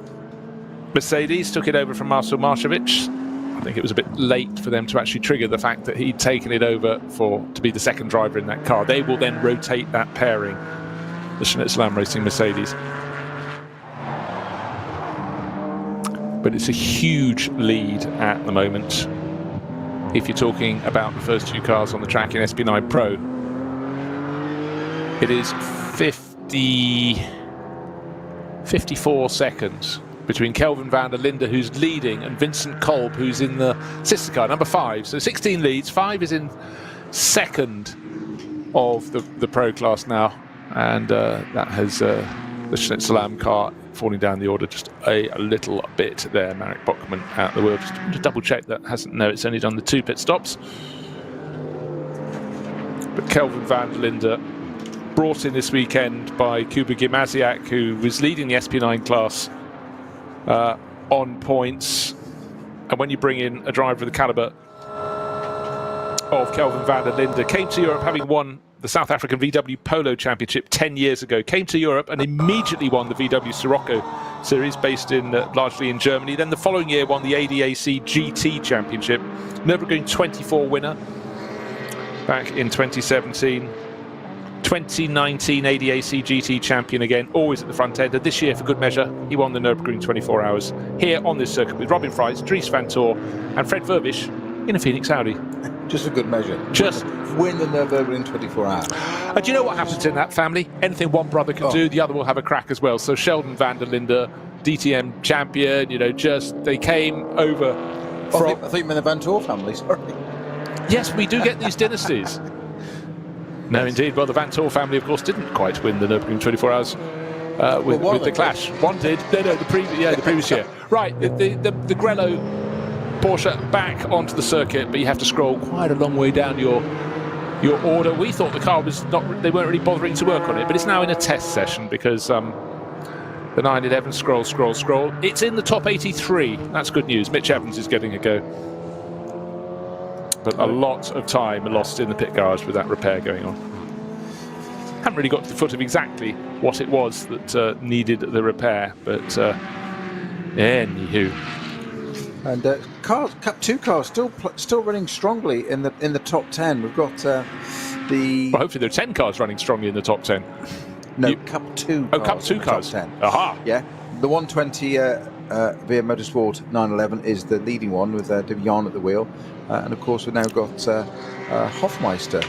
Mercedes, took it over from Marcel Maršović. I think it was a bit late for them to actually trigger the fact that he'd taken it over to be the second driver in that car. They will then rotate that pairing, the Schnitzelam Racing Mercedes. But it's a huge lead at the moment. If you're talking about the first two cars on the track in SP9 Pro, it is 54 seconds between Kelvin van der Linde, who's leading, and Vincent Kolb, who's in the sister car, number 5. So 16 leads, 5 is in second of the Pro class now. And that has the Schnitzelam car falling down the order just a little bit there. Marek Buchmann out the wheel. Just to double check that it's only done the 2 pit stops. But Kelvin van der Linde, brought in this weekend by Kuba Gimasiak, who was leading the SP9 class on points. And when you bring in a driver of the calibre of Kelvin van der Linde, came to Europe having won the South African VW Polo Championship 10 years ago, came to Europe and immediately won the VW Sirocco Series, based in largely in Germany. Then the following year won the ADAC GT Championship, Nürburgring 24 winner back in 2017. 2019 ADAC GT champion again, always at the front end. And this year, for good measure, he won the Nürburgring 24 Hours here on this circuit with Robin Fries, Dries van Tor and Fred Vervisch in a Phoenix Audi. Just for good measure. Just win the Nürburgring 24 Hours. And do you know what happens in that family? Anything one brother can do, the other will have a crack as well. So Sheldon van der Linde, DTM champion, they came over from... I think in the Van Tor family, sorry. Yes, we do get these dynasties. No, indeed. Well, the Van Tor family, of course, didn't quite win the Nürburgring 24 Hours with the Clash. One did. No, the previous year. Right, the Grello Porsche back onto the circuit, but you have to scroll quite a long way down your order. We thought the car was they weren't really bothering to work on it, but it's now in a test session because the 911 scroll. It's in the top 83. That's good news. Mitch Evans is getting a go. But a lot of time lost in the pit garage with that repair going on. Haven't really got to the foot of exactly what it was that needed the repair, but anywho. And Cup 2 cars still running strongly in the top 10. We've got the. Well, hopefully there are 10 cars running strongly in the top 10. No, Cup 2. Oh, Cup 2 cars. Top 10. Aha. Yeah, the 120 via Motorsport 911 is the leading one with De Vian at the wheel, and of course we've now got Hofmeister,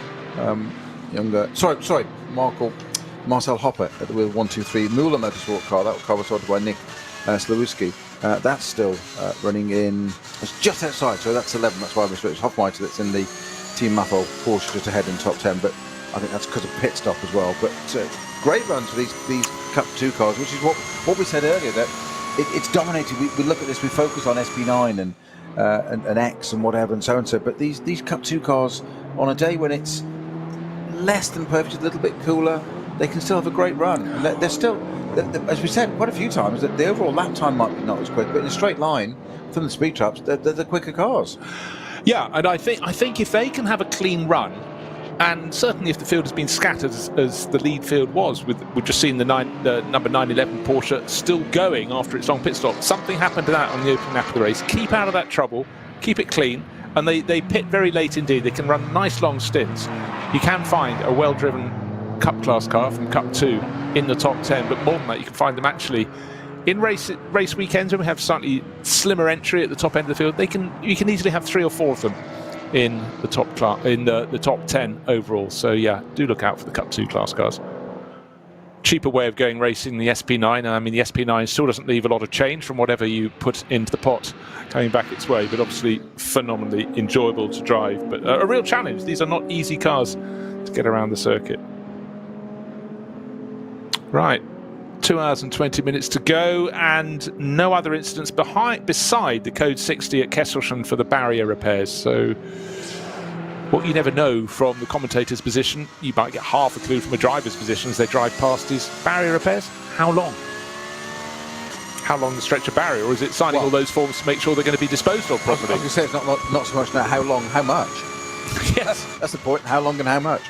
Marcel Hopper at the wheel. 123 Müller Motorsport car. That car was sorted by Nick Slawuski. That's still running in. It's just outside, so that's 11. That's why it's Hofmeister that's in the Team Maffel, Porsche just ahead in top 10, but I think that's because of pit stop as well. But great runs for these Cup 2 cars, which is what we said earlier, that it's dominated. We look at this, we focus on SP9 and X and whatever and so and so, but these Cup 2 cars, on a day when it's less than perfect, a little bit cooler, they can still have a great run. And they're still, as we said quite a few times, that the overall lap time might be not as quick, but in a straight line from the speed traps, they're the quicker cars. Yeah, and I think if they can have a clean run, and certainly if the field has been scattered as the lead field was, we've just seen the number 911 Porsche still going after its long pit stop. Something happened to that on the opening lap of the race. Keep out of that trouble, keep it clean, and they pit very late indeed. They can run nice long stints. You can find a well-driven Cup class car from Cup 2 in the top 10, but more than that, you can find them actually in race weekends when we have slightly slimmer entry at the top end of the field. You can easily have 3 or 4 of them in the top class, in the top 10 overall. So yeah, do look out for the Cup 2 class cars. Cheaper way of going racing, the SP9. I mean, the SP9 still doesn't leave a lot of change from whatever you put into the pot coming back its way, but obviously phenomenally enjoyable to drive, but a real challenge. These are not easy cars to get around the circuit. Right, 2 hours and 20 minutes to go, and no other incidents beside the code 60 at Kesselchen for the barrier repairs. So what you never know from the commentator's position, you might get half a clue from a driver's position as they drive past, is barrier repairs. How long? How long the stretch of barrier, or is it signing all those forms to make sure they're going to be disposed of properly? I was going to say, it's not so much now how long, how much. Yes. That's the point, how long and how much.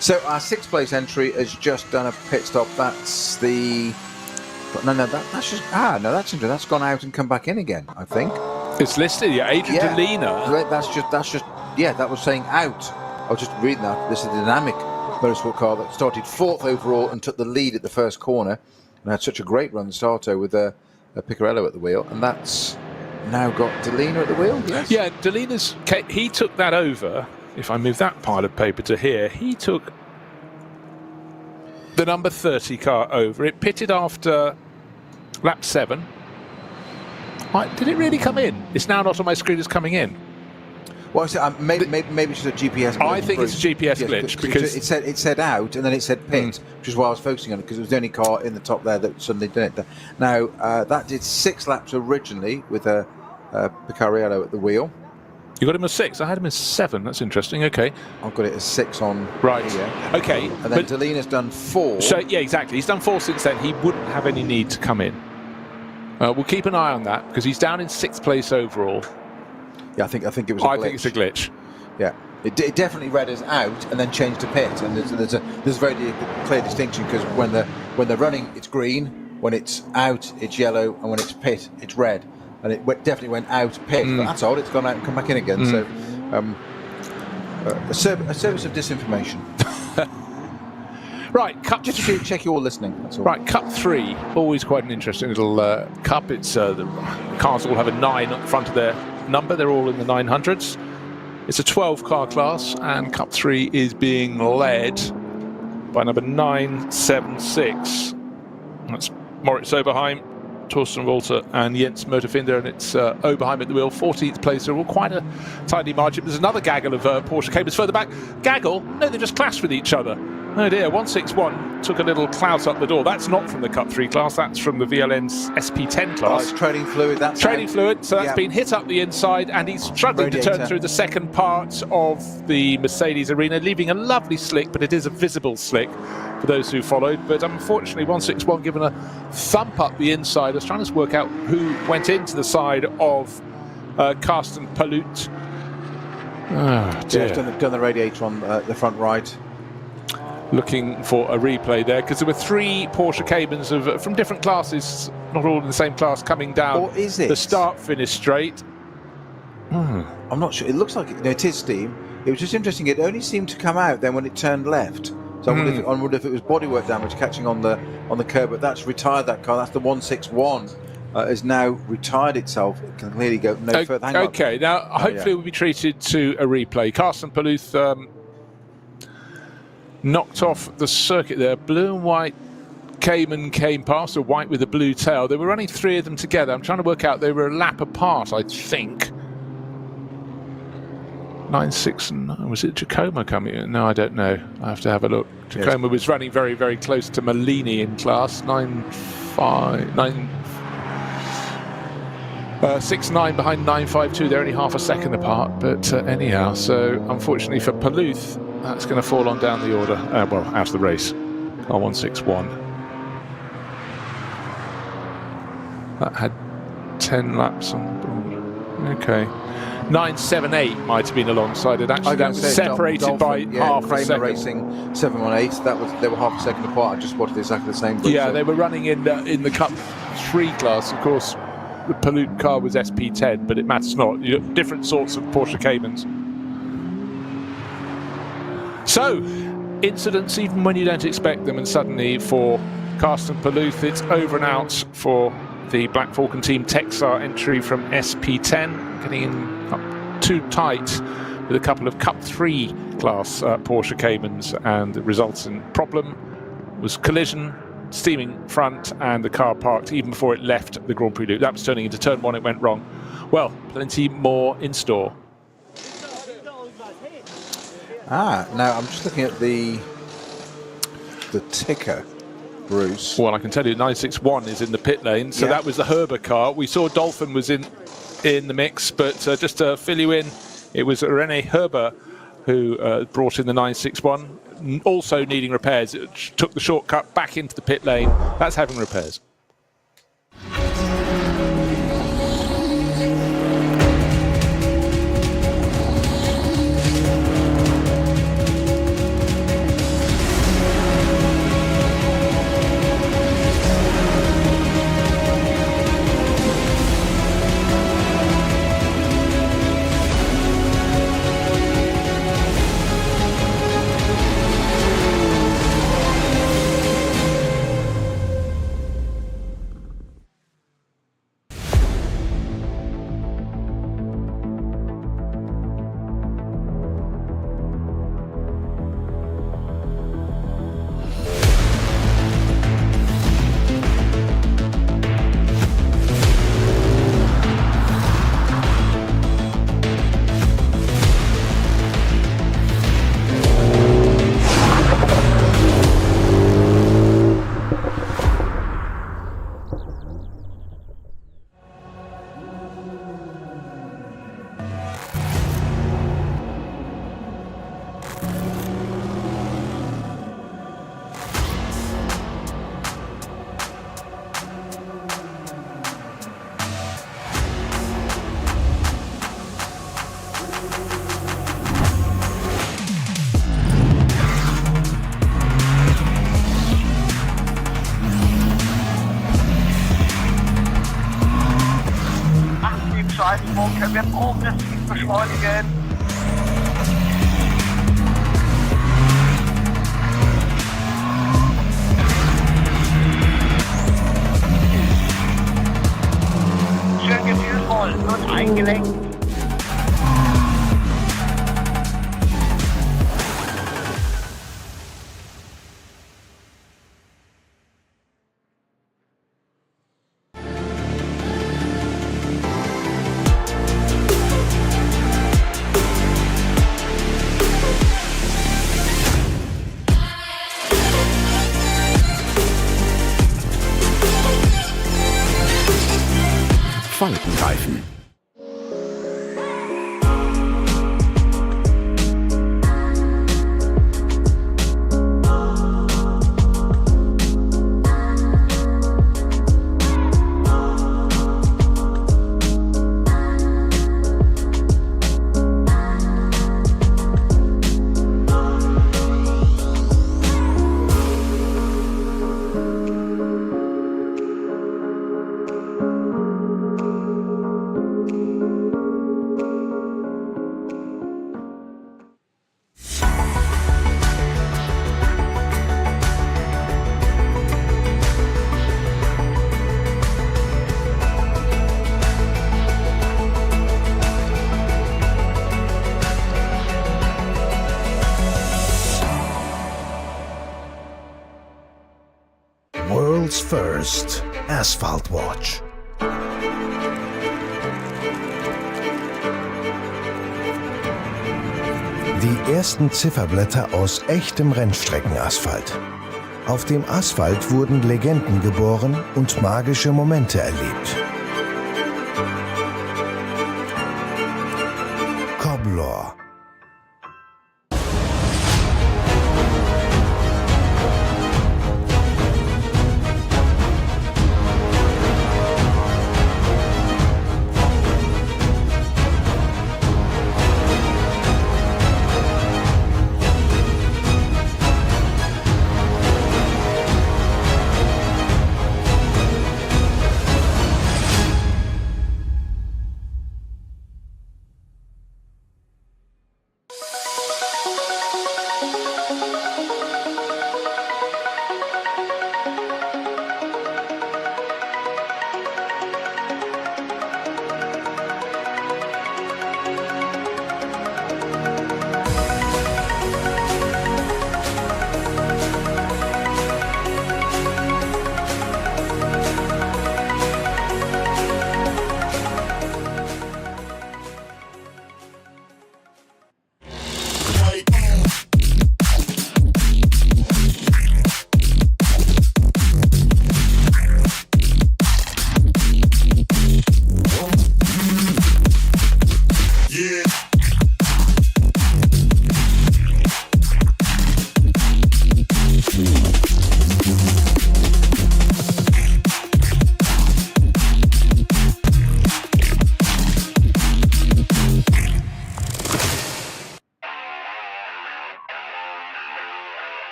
So our 6th place entry has just done a pit stop. That's the... No, that's just... that's gone out and come back in again, I think. It's listed, yeah, Adrian Delina. That's just... Yeah, that was saying out. I was just reading that. This is a dynamic motorsport car that started 4th overall and took the lead at the first corner and had such a great run starter with a Piccarello at the wheel, and that's now got Delina at the wheel, yes? Yeah, Delina's... He took that over. If I move that pile of paper to here, he took the number 30 car over. It pitted after lap 7. Did it really come in? It's now not on my screen as coming in. Well, maybe it's just a GPS glitch. I think it's a GPS glitch because it said out and then it said pit, which is why I was focusing on it, because it was the only car in the top there that suddenly did it. Now, that did 6 laps originally with a Picariello at the wheel. You got him as 6. I had him as 7. That's interesting. Okay. I've got it as 6 on right here. Okay. And then Delina's done 4. So yeah, exactly. He's done 4 since then. He wouldn't have any need to come in. We'll keep an eye on that because he's down in 6th place overall. Yeah, I think it was a glitch. I think it's a glitch. Yeah. It definitely read as out and then changed to pit, and there's a very clear distinction, because when they're running it's green, when it's out it's yellow, and when it's pit it's red. And it definitely went out pit, but that's odd, it's gone out and come back in again. So a service of disinformation. Right, Cup... Just to check you're all listening, that's all. Right, Cup 3, always quite an interesting little cup. It's the cars all have a 9 at the front of their number. They're all in the 900s. It's a 12-car class, and Cup 3 is being led by number 976. That's Moritz Oberheim, Torsten Walter and Jens Motorfinder, and it's Oberheim at the wheel, 14th place. They're all quite a tidy margin. There's another gaggle of Porsche Caymans further back. Gaggle? No, they just clashed with each other. Oh dear, 161 took a little clout up the door. That's not from the Cup 3 class, that's from the VLN's SP10 class. Trading fluid, that's trading fluid, so that's been hit up the inside, and he's struggling to turn through the second part of the Mercedes arena, leaving a lovely slick, but it is a visible slick for those who followed. But unfortunately, 161 given a thump up the inside. I was trying to work out who went into the side of Carsten Palut. Oh, dear. Yeah, done the radiator on the front right. Looking for a replay there, because there were 3 Porsche Caymans from different classes, not all in the same class, coming down or is it? The start-finish straight. I'm not sure. It looks like it is steam. It was just interesting. It only seemed to come out then when it turned left. So I wonder if it was bodywork damage catching on the curb. But that's retired that car. That's the 161. Has now retired itself. It can clearly go no further. Hang on. Okay, now hopefully we'll be treated to a replay. Carsten Paluth knocked off the circuit there. Blue and white Cayman came past, a white with a blue tail. They were running 3 of them together. I'm trying to work out, they were a lap apart, I think. 969. Was it Tacoma coming in? No, I don't know. I have to have a look. Tacoma was running very, very close to Malini in class. 6.9 behind 9.52. They're only half a second apart. But anyhow, so unfortunately for Paluth, that's going to fall on down the order. Well, out of the race. Car 161. That had 10 laps on board. Okay. 978 might have been alongside it. Actually, that was separated by half a second. Racing 718. They were half a second apart. I just spotted exactly the same. Yeah, they were running in the Cup 3 class. Of course, the Paluth car was SP10, but it matters not. Different sorts of Porsche Caymans. So, incidents even when you don't expect them, and suddenly for Carsten Paluth, it's over and out for the Black Falcon team. Texar entry from SP10, getting in up too tight with a couple of Cup 3 class Porsche Caymans, and the resultant problem was collision, steaming front, and the car parked even before it left the Grand Prix loop. That was turning into turn 1, it went wrong. Well, plenty more in store. Now I'm just looking at the ticker, Bruce. Well, I can tell you 961 is in the pit lane, so that was the Herber car. We saw Dolphin was in the mix, but just to fill you in, it was René Herber who brought in the 961, also needing repairs. It took the shortcut back into the pit lane. That's having repairs. Können wir progressiv beschleunigen. Schön gefühlvoll und eingelenkt. Falkenreifen. World's first asphalt watch. Die ersten Zifferblätter aus echtem Rennstreckenasphalt. Auf dem Asphalt wurden Legenden geboren und magische Momente erlebt. Coblor.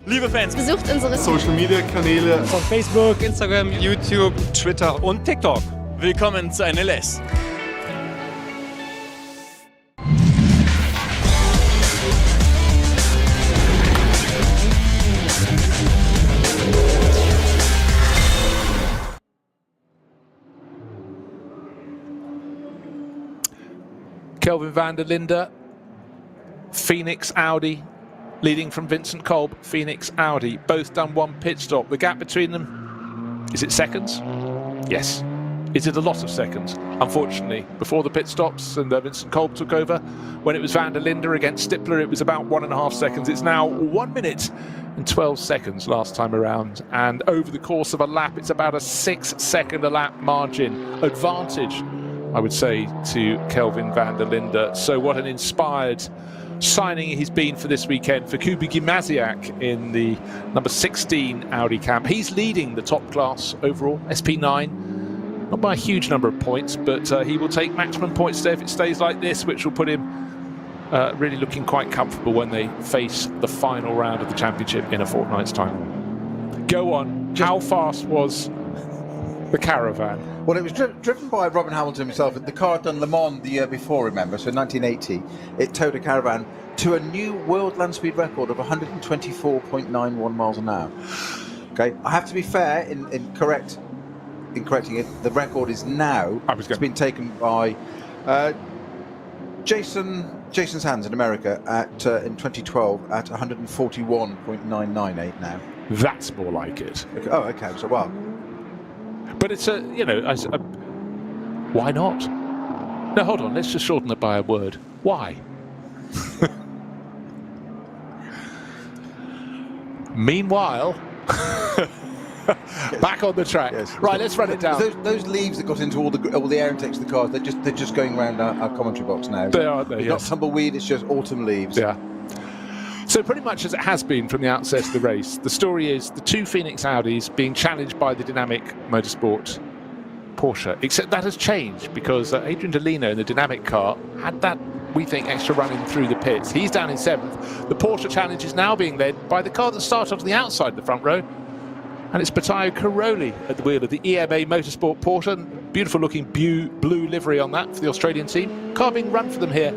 Liebe Fans, besucht unsere Social Media Kanäle Von Facebook, Instagram, YouTube, Twitter und TikTok. willkommen zu NLS. Kelvin van der Linde, Phoenix Audi, leading from Vincent Kolb, Phoenix Audi. Both done one pit stop. The gap between them, is it seconds? Yes. Is it a lot of seconds? Unfortunately, before the pit stops and Vincent Kolb took over, when it was van der Linde against Stippler, it was about 1.5 seconds. It's now 1 minute and 12 seconds last time around. And over the course of a lap, it's about a 6-second a lap margin advantage, I would say, to Kelvin van der Linde. So what an inspired signing he's been for this weekend for Kubi Gimasiak in the number 16 Audi camp. He's leading the top class overall, SP9, not by a huge number of points, but he will take maximum points there if it stays like this, which will put him really looking quite comfortable when they face the final round of the championship in a fortnight's time. Go on, how fast was the Caravan? Well, it was driven by Robin Hamilton himself. The car had done Le Mans the year before, remember, so 1980. It towed a Caravan to a new world land speed record of 124.91 miles an hour. Okay, I have to be fair in correcting it. The record is now, it's been taken by Jason's hands in America in 2012 at 141.998 now. That's more like it. Okay. Oh, okay, so well. But it's why not? No, hold on, let's just shorten it by a word. Why? Meanwhile, back on the track. Yes. Right, let's run it down. Those leaves that got into all the air intakes of the cars, they're just going around our commentary box now. They are, it's not tumbleweed, it's just autumn leaves. Yeah. So pretty much as it has been from the outset of the race, the story is the two Phoenix Audis being challenged by the Dynamic Motorsport Porsche. Except that has changed because Adrian Delino in the Dynamic car had that, we think, extra running through the pits. He's down in 7th. The Porsche challenge is now being led by the car that started off the outside of the front row And it's Matteo Caroli at the wheel of the EMA Motorsport Porsche. Beautiful looking blue livery on that for the Australian team. Car being run for them here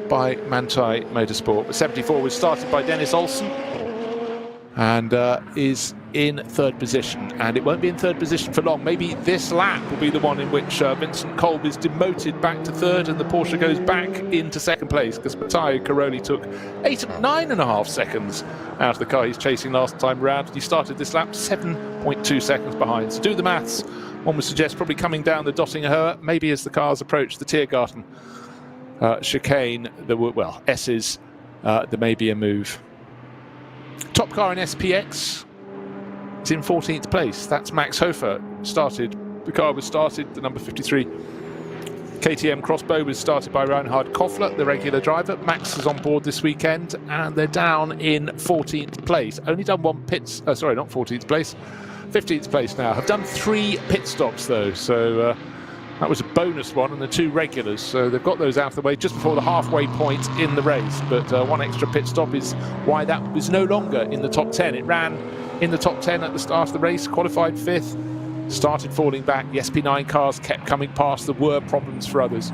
by Manthey Motorsport. The 74 was started by Dennis Olsen and is in third position. And it won't be in third position for long. Maybe this lap will be the one in which Vincent Kolb is demoted back to third and the Porsche goes back into second place, because Matteo Caroli took 9.5 seconds out of the car he's chasing last time round. He started this lap 7.2 seconds behind. So do the maths. One would suggest probably coming down the Dottingerhöhe, maybe as the cars approach the Tiergarten chicane, S's, there may be a move. Top car in SPX is in 14th place. That's Max Hofer. The car was started, the number 53 KTM Crossbow was started by Reinhard Koffler, the regular driver. Max is on board this weekend, and they're down in 14th place. Only done one pits, sorry, not 14th place, 15th place now. Have done 3 pit stops though, so that was a bonus one, and the 2 regulars, so they've got those out of the way just before the halfway point in the race. But one extra pit stop is why that was no longer in the top 10. It ran in the top 10 at the start of the race, qualified 5th, started falling back. The SP9 cars kept coming past. There were problems for others.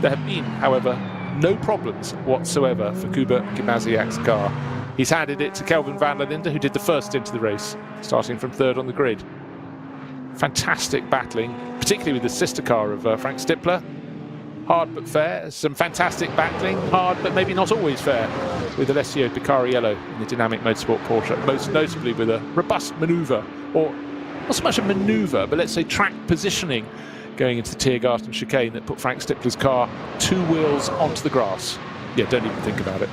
There have been, however, no problems whatsoever for Kuba Gimasiak's car. He's handed it to Kelvin van der Linde, who did the first stint of the race, starting from third on the grid. Fantastic battling, particularly with the sister car of Frank Stippler. Hard but fair. Some fantastic battling, hard but maybe not always fair, with Alessio Picariello in the Dynamic Motorsport Porsche, most notably with a robust manoeuvre, or not so much a manoeuvre, but let's say track positioning going into the Tiergarten chicane that put Frank Stippler's car 2 wheels onto the grass. Yeah, don't even think about it.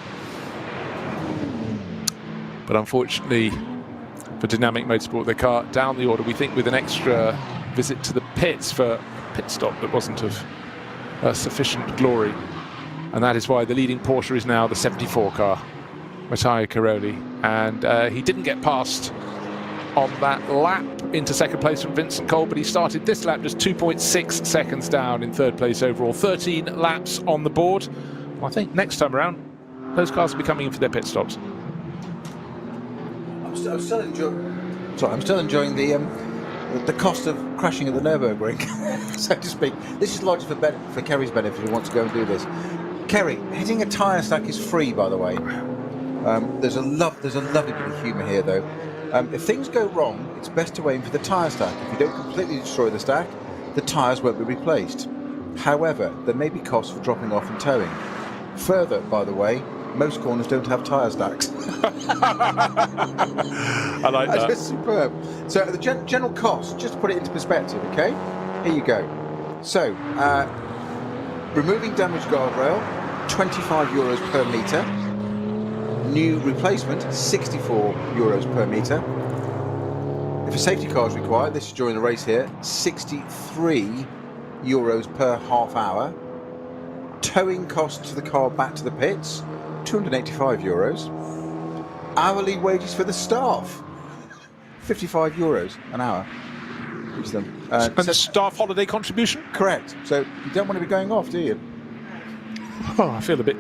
But unfortunately for Dynamic Motorsport, their car down the order, we think, with an extra visit to the pits for a pit stop that wasn't of sufficient glory. And that is why the leading Porsche is now the 74 car, Matteo Caroli. And he didn't get past on that lap into second place from Vincent Kolb, but he started this lap just 2.6 seconds down in third place overall. 13 laps on the board. Well, I think next time around, those cars will be coming in for their pit stops. I'm still enjoying the cost of crashing at the Nürburgring, so to speak. This is largely for Kerry's benefit, who wants to go and do this. Kerry, hitting a tyre stack is free, by the way. There's a lovely bit of humour here, though. If things go wrong, it's best to aim for the tyre stack. If you don't completely destroy the stack, the tyres won't be replaced. However, there may be costs for dropping off and towing. Further, by the way, most corners don't have tyre stacks. I like that. That's superb. So the general cost, just to put it into perspective, okay? Here you go. So, removing damaged guardrail, €25 per metre. New replacement, €64 per metre. If a safety car is required, this is during the race here, €63 per half hour. Towing costs to the car back to the pits, €285. Hourly wages for the staff, €55 an hour. And the staff holiday contribution? Correct. So you don't want to be going off, do you? Oh, I feel a bit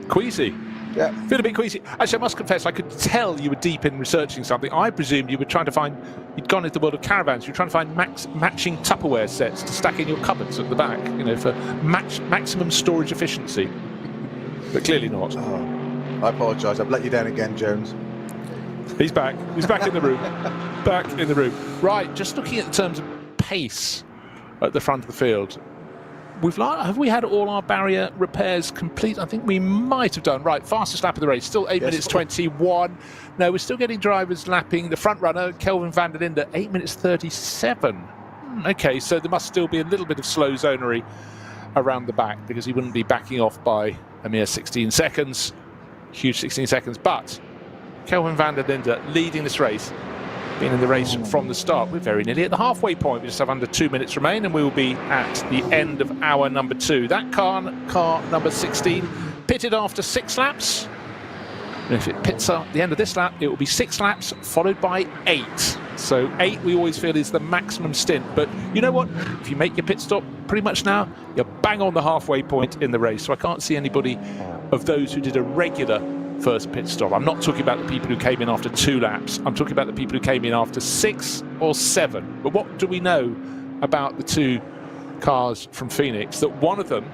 queasy. Yeah. Feel a bit queasy. Actually, I must confess, I could tell you were deep in researching something. I presumed you were trying to find, you'd gone into the world of caravans, you were trying to find matching Tupperware sets to stack in your cupboards at the back, you know, for maximum storage efficiency. But clearly not. Oh, I apologise. I've let you down again, Jones. He's back. He's back in the room. Back in the room. Right, just looking at the terms of pace at the front of the field. Have we had all our barrier repairs complete? I think we might have done. Right, fastest lap of the race, still 8 minutes 21. No, we're still getting drivers lapping the front runner, Kelvin van der Linde, 8 minutes 37. Okay, so there must still be a little bit of slow zonery around the back, because he wouldn't be backing off by a mere 16 seconds. Huge 16 seconds, but Kelvin van der Linde leading this race, been in the race from the start. We're very nearly at the halfway point. We just have under 2 minutes remain, and we will be at the end of hour number 2. That car number 16, pitted after 6 laps. And if it pits at the end of this lap, it will be 6 laps followed by 8. So 8 we always feel is the maximum stint. But you know what? If you make your pit stop pretty much now, you're bang on the halfway point in the race. So I can't see anybody of those who did a regular first pit stop. I'm not talking about the people who came in after 2 laps. I'm talking about the people who came in after 6 or 7. But what do we know about the 2 cars from Phoenix? That one of them,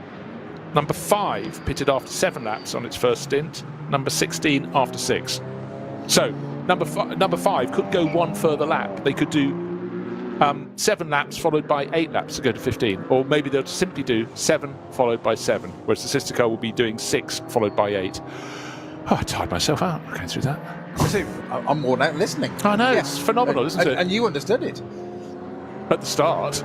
number 5, pitted after 7 laps on its first stint, number 16 after 6. So number 5 could go 1 further lap. They could do 7 laps followed by 8 laps to go to 15, or maybe they'll simply do 7 followed by 7, whereas the sister car will be doing 6 followed by 8. Oh, I tired myself out going through that. I'm worn out listening. I know, it's phenomenal, isn't it? And you understood it. At the start.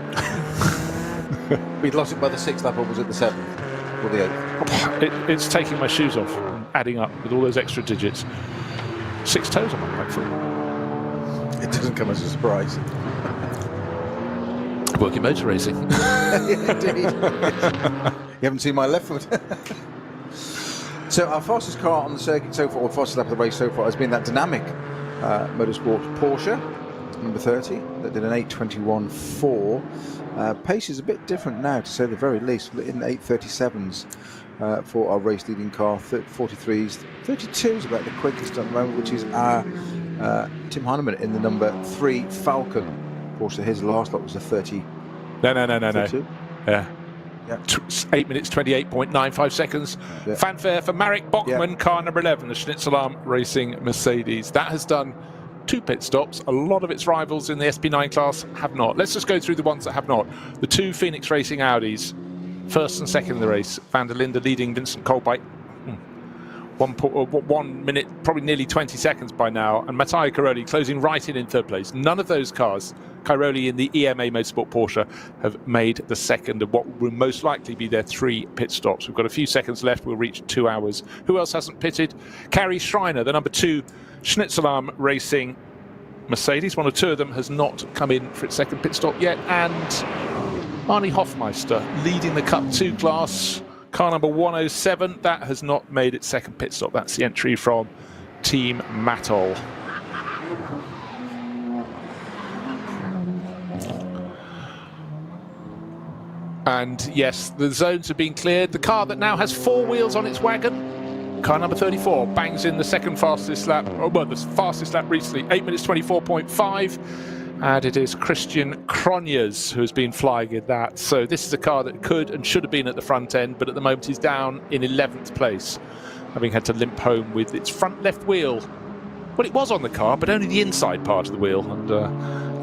We'd lost it by the 6th lap, or was it the 7th? Or the 8th? It's taking my shoes off and adding up with all those extra digits. 6 toes on my right foot. It doesn't come as a surprise. Working motor racing. Indeed. You haven't seen my left foot. So our fastest car on the circuit so far, or fastest lap of the race so far, has been that dynamic motorsport Porsche, number 30, that did an 8:21.4. Pace is a bit different now, to say the very least. In 8:37s for our race leading car, 43s, 32s about the quickest at the moment, which is our Tim Heinemann in the number 3 Falcon. Porsche, his last lap was a 30. No. 32? Yeah. 8 minutes 28.95 seconds. Yeah. Fanfare for Marek Bachmann, car number 11, the Schnitzelarm Racing Mercedes. That has done 2 pit stops. A lot of its rivals in the SP9 class have not. Let's just go through the ones that have not. The 2 Phoenix Racing Audis, first and second in the race. Van der Linde leading Vincent Cole by 1 minute, probably nearly 20 seconds by now, and Matteo Cairoli closing right in 3rd place. None of those cars, Cairoli in the EMA Motorsport Porsche, have made the second of what will most likely be their 3 pit stops. We've got a few seconds left. We'll reach 2 hours. Who else hasn't pitted? Carrie Schreiner, the number 2 Schnitzelarm Racing Mercedes. 1 or 2 of them has not come in for its second pit stop yet. And Arnie Hofmeister leading the Cup 2 class. Car number 107, that has not made its second pit stop. That's the entry from Team Matol. And yes, the zones have been cleared. The car that now has 4 wheels on its wagon, car number 34, bangs in the second fastest lap, the fastest lap recently, 8 minutes 24.5. And it is Christian Cronjes who has been flying in that. So this is a car that could and should have been at the front end, but at the moment is down in 11th place, having had to limp home with its front left wheel. Well, it was on the car, but only the inside part of the wheel. And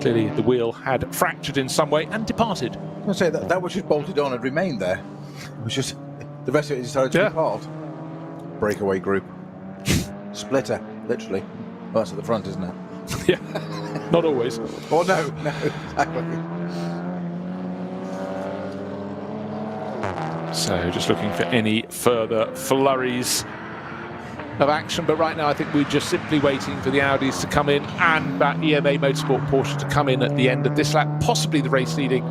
clearly the wheel had fractured in some way and departed. I say that which was bolted on had remained there. It was just the rest of it decided to depart. Breakaway group. Splitter, literally. Well, that's at the front, isn't it? Yeah, not always. Oh, no, exactly. So just looking for any further flurries of action, but right now I think we're just simply waiting for the Audis to come in and that EMA Motorsport Porsche to come in at the end of this lap. Possibly the race leading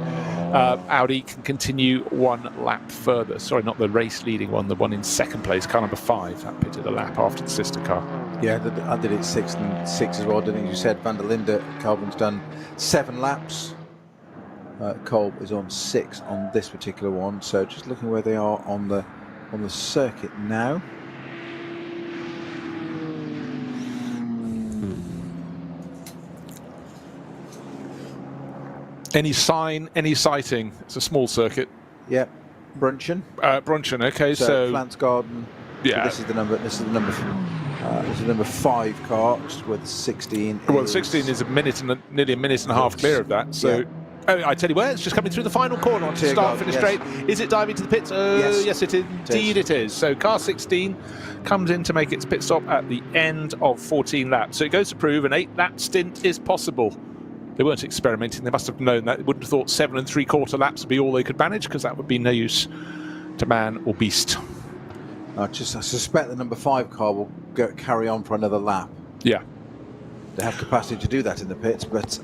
Audi can continue 1 lap further. Sorry, not the race leading one, the one in second place, car number 5, that pitted a lap after the sister car. Yeah, I did it 6 and 6 as well, didn't you? Said Van der Linde, Calvin's done 7 laps. Kolb is on 6 on this particular one. So just looking where they are on the circuit now. Any sign, any sighting? It's a small circuit. Yeah, Brunchen. Brunchen. Okay, so Flansgarden. Yeah. So this is the number 5 car, just where the 16. Well, the 16 is nearly a minute and a half clear of that. So. Yeah. Oh, I tell you where, it's just coming through the final corner onto start, finish straight. Is it diving to the pits? Yes, indeed it is. So car 16 comes in to make its pit stop at the end of 14 laps. So it goes to prove an 8-lap stint is possible. They weren't experimenting. They must have known that. They wouldn't have thought 7 3/4 laps would be all they could manage, because that would be no use to man or beast. I suspect the number 5 car will carry on for another lap. Yeah. They have capacity to do that in the pits, but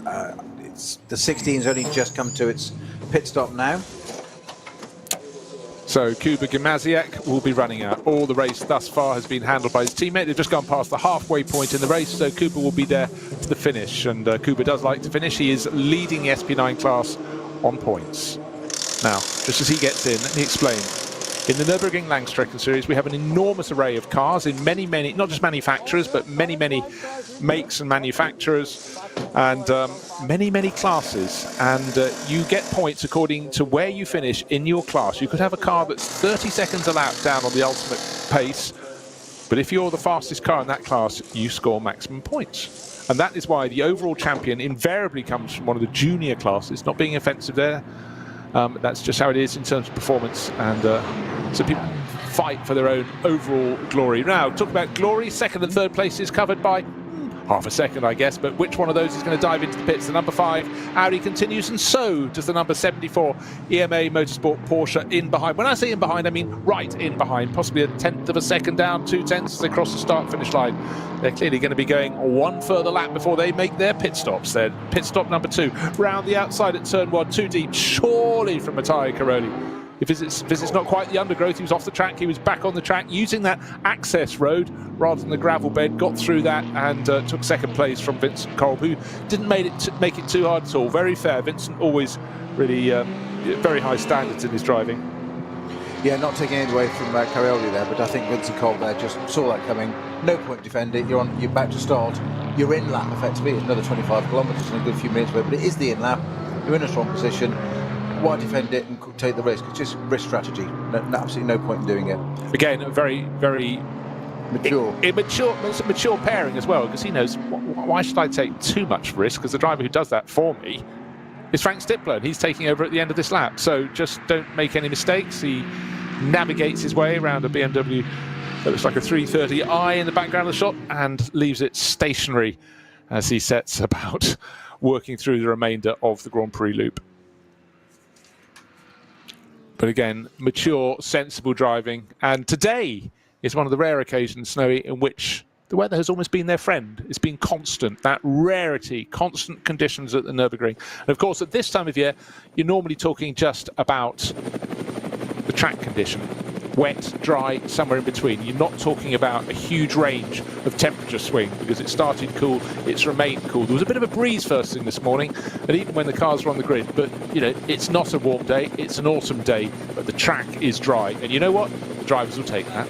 the 16's only just come to its pit stop now. So Kuba Gimasiak will be running out. All the race thus far has been handled by his teammate. They've just gone past the halfway point in the race, so Kuba will be there to the finish. And Kuba does like to finish. He is leading the SP9 class on points. Now, just as he gets in, let me explain. In the Nürburgring Langstrecken Series, we have an enormous array of cars in many, not just manufacturers, but many makes and manufacturers, and many classes. And you get points according to where you finish in your class. You could have a car that's 30 seconds a lap down on the ultimate pace, but if you're the fastest car in that class, you score maximum points. And that is why the overall champion invariably comes from one of the junior classes. Not being offensive there. That's just how it is in terms of performance, and so people fight for their own overall glory. Now, talk about glory. Second and third place is covered by half a second, I guess, but which one of those is going to dive into the pits? The number 5 Audi continues, and so does the number 74 EMA Motorsport Porsche in behind. When I say in behind, I mean right in behind, possibly a tenth of a second down, 2/10 as they cross the start-finish line. They're clearly going to be going one further lap before they make their pit stops. Then pit stop number 2, round the outside at turn 1, too deep, surely from Matteo Caroli. If visits not quite the undergrowth, he was off the track, he was back on the track, using that access road rather than the gravel bed, got through that and took second place from Vincent Kolb, who didn't make it too hard at all. Very fair. Vincent always really very high standards in his driving. Yeah, not taking anything away from Carioli there, but I think Vincent Kolb there just saw that coming. No point defending. You're back to start. You're in lap effectively. It's another 25 kilometres in a good few minutes away, but it is the in lap. You're in a strong position. Why defend it and take the risk? It's just risk strategy. Absolutely no point in doing it. Again, a very mature. It's a mature pairing as well, because he knows why should I take too much risk? Because the driver who does that for me is Frank Stippler, and he's taking over at the end of this lap. So just don't make any mistakes. He navigates his way around a BMW that looks like a 330i in the background of the shot and leaves it stationary as he sets about working through the remainder of the Grand Prix loop. But again, mature, sensible driving. And today is one of the rare occasions, Snowy, in which the weather has almost been their friend. It's been constant, that rarity, constant conditions at the Nürburgring. And of course, at this time of year, you're normally talking just about the track condition. Wet, dry, somewhere in between. You're not talking about a huge range of temperature swing, because it started cool, it's remained cool. There was a bit of a breeze first thing this morning, and even when the cars were on the grid, but you know, it's not a warm day, it's an autumn day, but the track is dry, and you know what? The drivers will take that.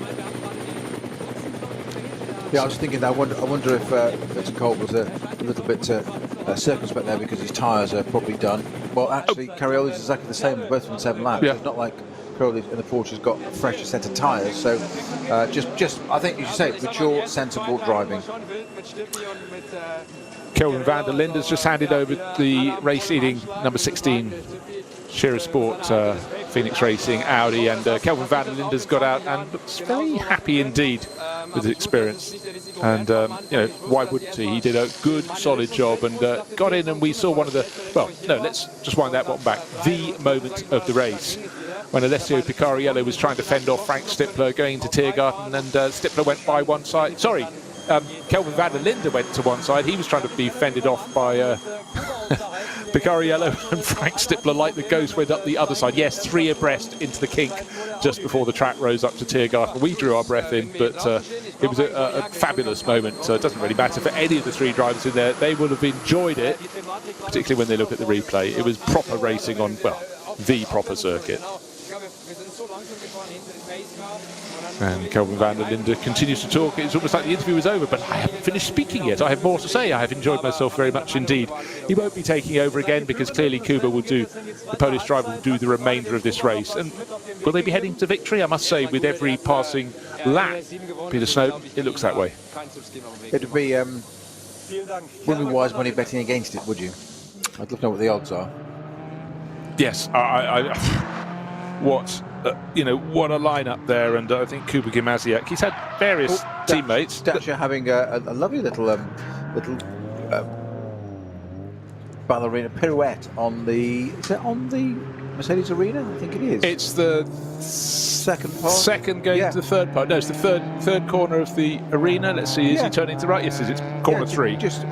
Yeah, I was thinking that. I wonder if Vincent Kolb was a little bit circumspect there because his tyres are probably done. Well, actually, Carioli's exactly the same, both from 7 laps. Yeah. It's not like Caroli and the Porsche's got a fresher set of tyres, so just I think you should say mature, sensible driving. Kelvin van der Linde's just handed over the race-leading number 16 Shearer Sport Phoenix Racing Audi, and Kelvin van der Linde's got out and looks very happy indeed with his experience. And you know, why wouldn't he? He did a good, solid job and got in, and we saw one of the, well, no, let's just wind that one back. The moment of the race, when Alessio Picariello was trying to fend off Frank Stippler going into Tiergarten, and Stippler went by one side. Sorry, Kelvin van der Linde went to one side. He was trying to be fended off by Picariello, and Frank Stippler, like the ghost, went up the other side. Yes, 3 abreast into the kink just before the track rose up to Tiergarten. We drew our breath in, but it was a fabulous moment. So it doesn't really matter for any of the 3 drivers in there. They would have enjoyed it, particularly when they look at the replay. It was proper racing on, well, the proper circuit. And Kelvin van der Linde continues to talk. It's almost like the interview was over, but I haven't finished speaking yet. I have more to say. I have enjoyed myself very much indeed. He won't be taking over again because clearly Kuba will do, the Polish driver will do the remainder of this race. And will they be heading to victory? I must say, with every passing lap, Peter Snowden, it looks that way. It would be, wouldn't be wise money betting against it, would you? I'd love to know what the odds are. Yes, you know, what a lineup there, and I think Kuba Gimasiak, he's had various teammates. Dacia having a lovely little ballerina pirouette on the, is it on the Mercedes Arena? I think it is. It's the second part. Second going to the third part. No, it's the third corner of the arena. Let's see, is he turning to right? Yes, it's corner 3. We just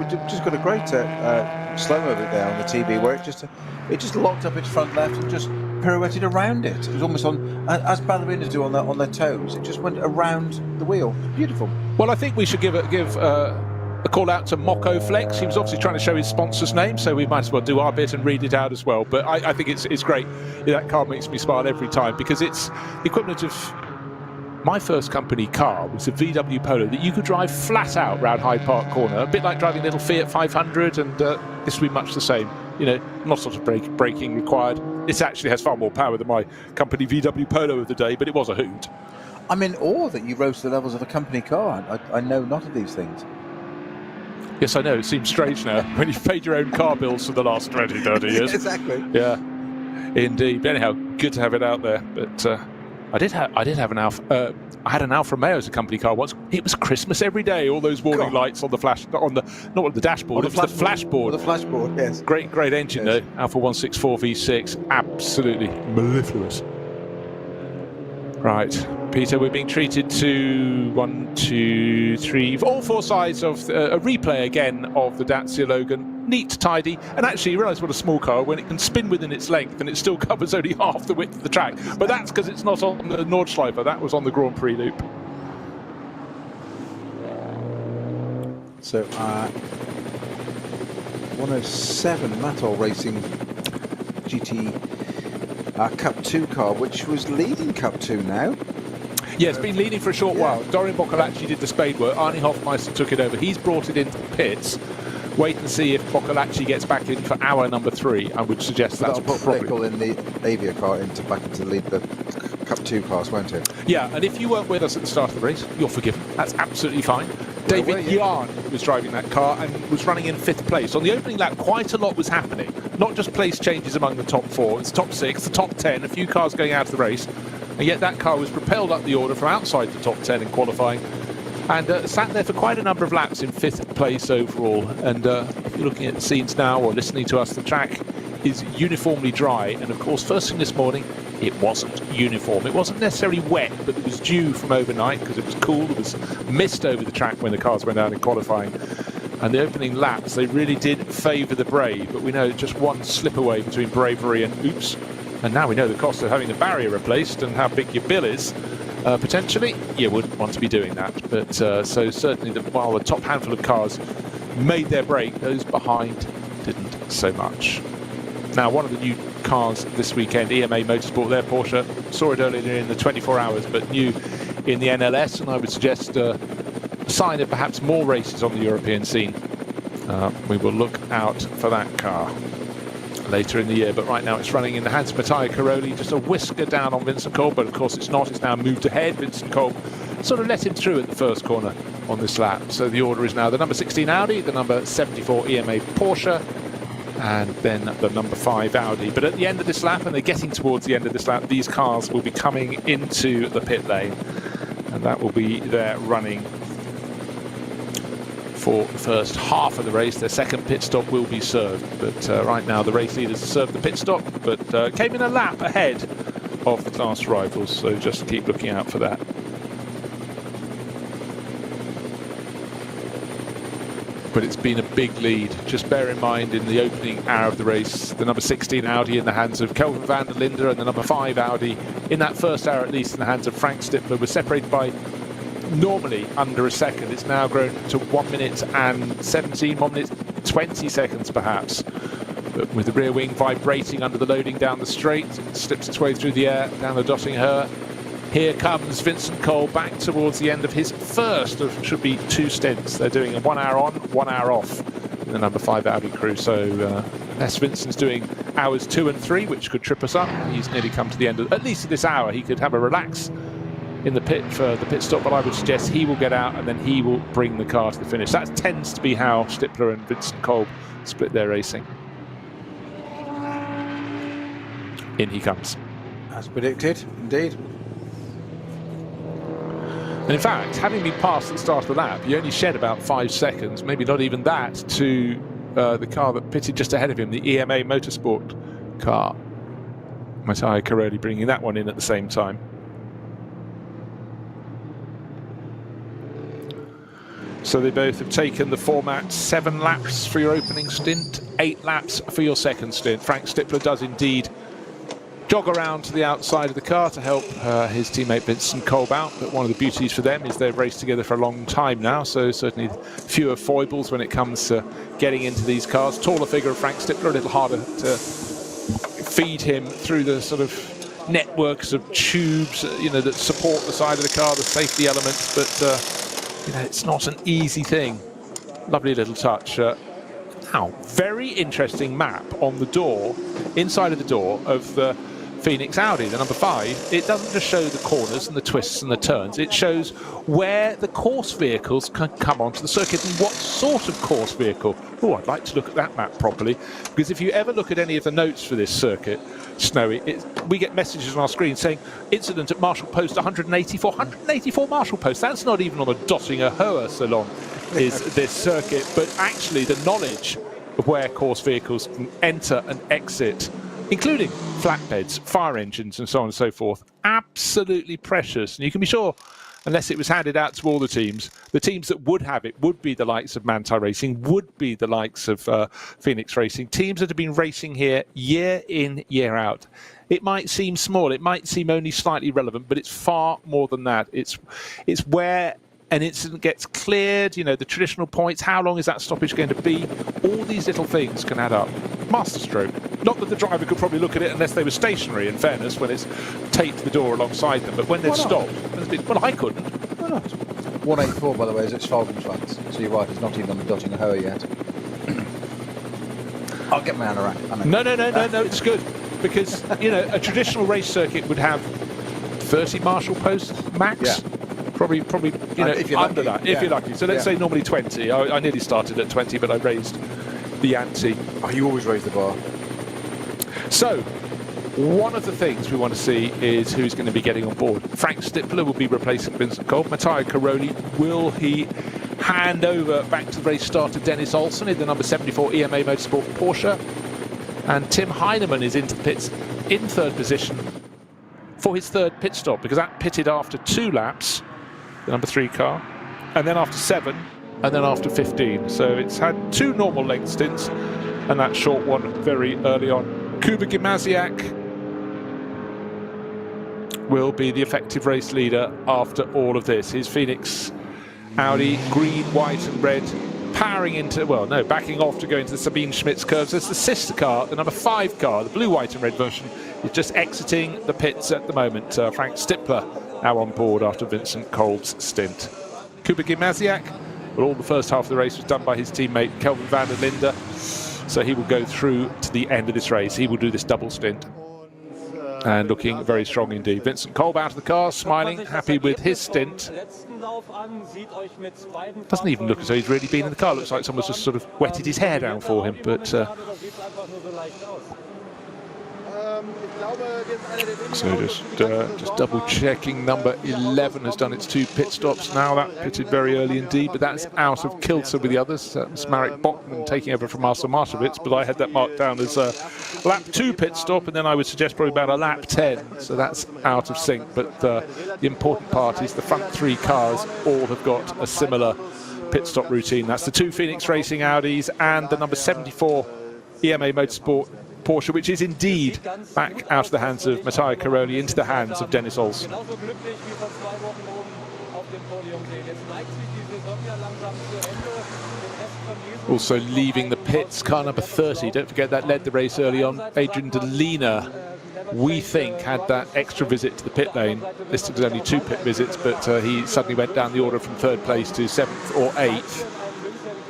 got a great slow-mo of it there on the TV where it just locked up its front left and just pirouetted around it. It was almost on, as ballerinas do on their toes. It just went around the wheel. Beautiful. Well, I think we should give A call out to Mocco Flex. He was obviously trying to show his sponsor's name, so we might as well do our bit and read it out as well. But I think it's great. That car makes me smile every time, because it's the equivalent of my first company car was a VW Polo that you could drive flat out round Hyde Park Corner, a bit like driving a little Fiat 500, and this will be much the same. You know, not sort of braking required. This actually has far more power than my company VW Polo of the day, but it was a hoot. I'm in awe that you rose to the levels of a company car. I know not of these things. Yes, I know. It seems strange now when you've paid your own car bills for the last 20, 30 years. Exactly. Yeah, indeed. But anyhow, good to have it out there. But I did have an Alfa. I had an Alfa Romeo as a company car once. It was Christmas every day. All those warning lights on the flash, not on the dashboard. It was the flashboard. The flashboard. Yes. Great engine though. Alfa 164 V6. Absolutely mellifluous. Right, Peter, we're being treated to 1, 2, 3, all 4 sides of a replay again of the Dacia Logan. Neat, tidy, and actually you realise what a small car, when it can spin within its length and it still covers only half the width of the track. But that's because it's not on the Nordschleife, that was on the Grand Prix loop. So 107 Matol Racing GT Cup 2 car, which was leading Cup 2 now. Yeah, it's been leading for a short while. Dorian Boccolacci did the spade work. Arnie Hofmeister took it over. He's brought it into the pits. Wait and see if Boccolacci gets back in for hour number 3. I would suggest that's put probably... Pickle in the Avia car back into the lead, the Cup 2 class, won't it? Yeah, and if you weren't with us at the start of the race, you're forgiven. That's absolutely fine. David Yarn was driving that car and was running in 5th place. On the opening lap, quite a lot was happening. Not just place changes among the top 4, it's top 6, the top 10, a few cars going out of the race. And yet that car was propelled up the order from outside the top 10 in qualifying, and sat there for quite a number of laps in 5th place overall. And if you're looking at the scenes now or listening to us, the track is uniformly dry. And of course, first thing this morning, it wasn't uniform. It wasn't necessarily wet, but it was dew from overnight because it was cool. There was mist over the track when the cars went out in qualifying. And the opening laps, they really did favour the brave, but we know just one slip away between bravery and oops. And now we know the cost of having the barrier replaced and how big your bill is. Potentially, you wouldn't want to be doing that. But so certainly, while the top handful of cars made their break, those behind didn't so much. Now, one of the new cars this weekend, EMA Motorsport, their Porsche, saw it earlier in the 24 hours, but new in the NLS, and I would suggest a sign of perhaps more races on the European scene. We will look out for that car later in the year, but right now it's running in the hands of Mattia Caroli, just a whisker down on Vincent Kolb, but of course it's not. It's now moved ahead. Vincent Kolb sort of let him through at the first corner on this lap. So the order is now the number 16 Audi, the number 74 EMA Porsche, and then the number 5 Audi. But at the end of this lap, and they're getting towards the end of this lap, these cars will be coming into the pit lane, and that will be their running for the first half of the race. Their second pit stop will be served, but right now the race leaders served the pit stop, but came in a lap ahead of the class rivals, so just keep looking out for that. But it's been a big lead. Just bear in mind, in the opening hour of the race, the number 16 Audi in the hands of Kelvin van der Linde, and the number 5 Audi in that first hour at least in the hands of Frank Stippler, were separated by normally under a second. It's now grown to 1 minute and 17, 1 minute 20 seconds perhaps. But with the rear wing vibrating under the loading down the straight, it slips its way through the air down the Dottingher. Here comes Vincent Kolb back towards the end of his first of should be 2 stints. They're doing a 1 hour on, 1 hour off in the number 5 Audi crew. So unless Vincent's doing hours 2 and 3, which could trip us up, he's nearly come to the end of at least of this hour. He could have a relax in the pit for the pit stop, but I would suggest he will get out and then he will bring the car to the finish. That tends to be how Stippler and Vincent Kolb split their racing. In he comes. As predicted, indeed. And in fact, having been passed at the start of the lap, he only shed about 5 seconds, maybe not even that, to the car that pitted just ahead of him, the EMA Motorsport car. Mattia Caroli bringing that one in at the same time. So they both have taken the format 7 laps for your opening stint, 8 laps for your second stint. Frank Stippler does indeed jog around to the outside of the car to help his teammate Vincent Kolb out. But one of the beauties for them is they've raced together for a long time now, so certainly fewer foibles when it comes to getting into these cars. Taller figure of Frank Stippler, a little harder to feed him through the sort of networks of tubes, that support the side of the car, the safety elements. But it's not an easy thing. Lovely little touch. Now, very interesting map on the door, inside of the door of the Phoenix Audi, the number 5. It doesn't just show the corners and the twists and the turns, it shows where the course vehicles can come onto the circuit and what sort of course vehicle. Oh, I'd like to look at that map properly, because if you ever look at any of the notes for this circuit, Snowy, we get messages on our screen saying incident at Marshall Post 184 Marshall Post. That's not even on the Dottinger Höhe so long is this circuit, but actually the knowledge of where course vehicles can enter and exit, including flatbeds, fire engines, and so on and so forth, absolutely precious. And you can be sure, unless it was handed out to all the teams that would have it would be the likes of Manthey Racing, would be the likes of Phoenix Racing, teams that have been racing here year in, year out. It might seem small, it might seem only slightly relevant, but it's far more than that. It's where an incident gets cleared, the traditional points, how long is that stoppage going to be? All these little things can add up. Masterstroke. Not that the driver could probably look at it unless they were stationary, in fairness, when it's taped the door alongside them, but when they're stopped, well, I couldn't. Why not? 184, by the way, is its Falkenschwanz, so you're right, it's not even on the Dottinger Höhe yet. I'll get my anorak. No, it's good, because, a traditional race circuit would have 30 Marshall posts max. Yeah. Probably, if you're under lucky. that, if you're lucky. So let's say normally 20. I nearly started at 20, but I raised the ante. Oh, you always raise the bar. So, one of the things we want to see is who's going to be getting on board. Frank Stippler will be replacing Vincent Kolb. Matteo Caroli, will he hand over back to the race start to Dennis Olsen in the number 74 EMA Motorsport Porsche? And Tim Heinemann is into the pits in third position for his third pit stop, because that pitted after 2 laps, the number 3 car, and then after 7, and then after 15. So it's had 2 normal length stints and that short one very early on. Kuba Gimasiak will be the effective race leader after all of this. His Phoenix Audi, green, white and red, powering into, backing off to go into the Sabine Schmitz curves. There's the sister car, the number 5 car, the blue, white and red version, is just exiting the pits at the moment. Frank Stippler now on board after Vincent Kolb's stint. Kuba Gimasiak, all the first half of the race was done by his teammate Kelvin van der Linde, so he will go through to the end of this race. He will do this double stint and looking very strong indeed. Vincent Kolb out of the car, smiling, happy with his stint. Doesn't even look as though he's really been in the car. Looks like someone's just sort of wetted his hair down for him, but so just double checking, number 11 has done its 2 pit stops now. That pitted very early indeed, but that's out of kilter with the others. That's Marek Bachmann taking over from Marcel Martowitz, but I had that marked down as a lap 2 pit stop, and then I would suggest probably about a lap 10, so that's out of sync. But the important part is the front 3 cars all have got a similar pit stop routine. That's the 2 Phoenix Racing Audis and the number 74 EMA Motorsport Porsche, which is indeed back out of the hands of Matteo Caroli into the hands of Dennis Olsen. Also leaving the pits, car number 30, don't forget that led the race early on, Adrian Delina, we think, had that extra visit to the pit lane. Listed as only 2 pit visits, but he suddenly went down the order from 3rd place to 7th or 8th.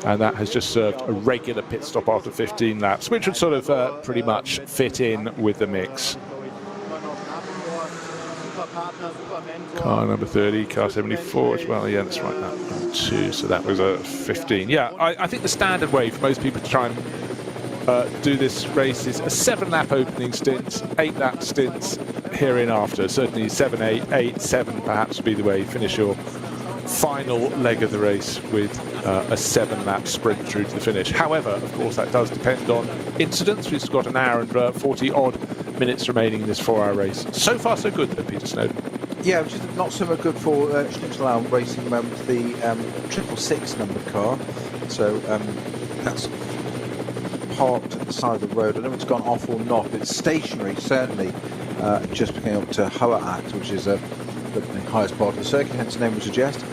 And that has just served a regular pit stop after 15 laps, which would sort of pretty much fit in with the mix. Car number 30, car 74 as well. Yeah, that's right, that 2, so that was a 15. Yeah, I think the standard way for most people to try and do this race is a 7-lap opening stint, 8-lap stints hereinafter. Certainly 7, 8, 8, 7 perhaps would be the way. Finish your final leg of the race with a 7-lap sprint through to the finish. However, of course, that does depend on incidents. We've got an hour and 40-odd minutes remaining in this 4-hour race. So far, so good, though, Peter Snowden. Yeah, which is not so good for Schnitzel Racing at the moment, the 666 numbered car. So that's parked at the side of the road. I don't know if it's gone off or not, but it's stationary, certainly. just picking up to Hoa Act, which is the highest part of the circuit, hence the name would suggest.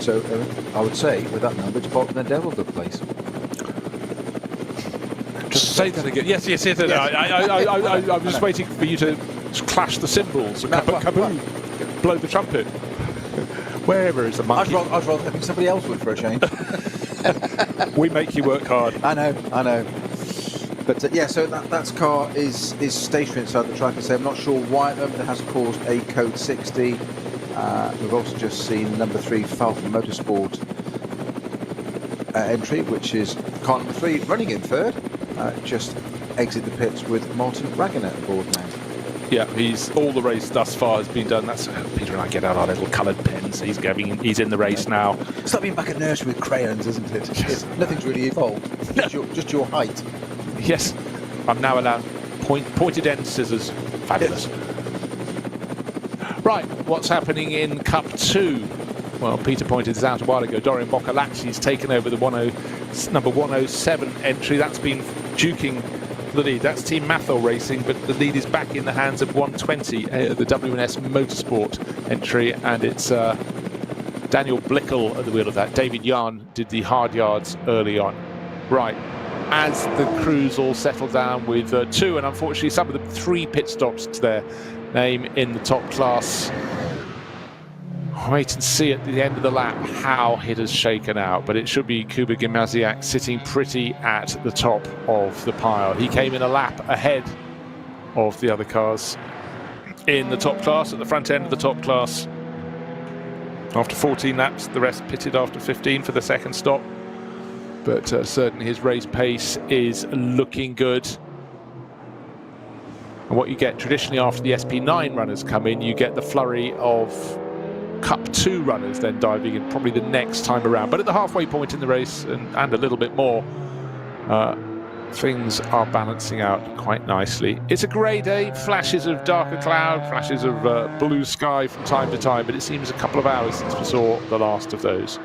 So I would say, with that number, it's bottom and devil the place. Just say that again. Yes. I was just waiting for you to clash the cymbals and kaboom, blow the trumpet. Wherever is the monkey? I'd rather think somebody else would for a change. We make you work hard. I know. But yeah, so that car is stationary inside the track. I say I'm not sure why at the moment it has caused a code 60. We've also just seen number 3 Falcon Motorsport entry, which is car number 3 running in third. Just exit the pits with Martin Ragonet aboard now. Yeah, all the race thus far has been done. That's Peter and I get out our little coloured pens. He's in the race now. It's like being back at nursery with crayons, isn't it? Yes. Nothing's really evolved. Just your height. Yes, I'm now allowed pointed end scissors. Fabulous. Yes. Right, what's happening in Cup 2? Well, Peter pointed this out a while ago. Dorian Boccolacci's taken over the number 107 entry. That's been duking the lead. That's Team Mathol Racing, but the lead is back in the hands of 120, the WNS Motorsport entry, and it's Daniel Blickel at the wheel of that. David Yarn did the hard yards early on. Right, as the crews all settle down with 2 and unfortunately some of the 3 pit stops to their name in the top class. Wait and see at the end of the lap how it has shaken out, but it should be Kuba Gimnaziak sitting pretty at the top of the pile. He came in a lap ahead of the other cars in the top class, at the front end of the top class. After 14 laps, the rest pitted after 15 for the second stop. But certainly his race pace is looking good. And what you get traditionally after the SP9 runners come in, you get the flurry of Cup 2 runners then diving in probably the next time around. But at the halfway point in the race and a little bit more, things are balancing out quite nicely. It's a grey day, flashes of darker cloud, flashes of blue sky from time to time, but it seems a couple of hours since we saw the last of those.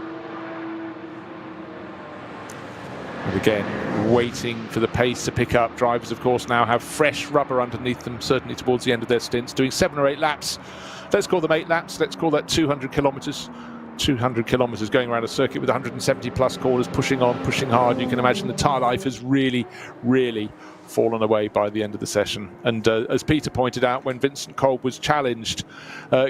And again, waiting for the pace to pick up. Drivers, of course, now have fresh rubber underneath them, certainly towards the end of their stints, doing 7 or 8 laps. Let's call them 8 laps. Let's call that 200 kilometres. 200 kilometres going around a circuit with 170 plus corners, pushing on, pushing hard. You can imagine the tyre life has really, really fallen away by the end of the session. And as Peter pointed out, when Vincent Kolb was challenged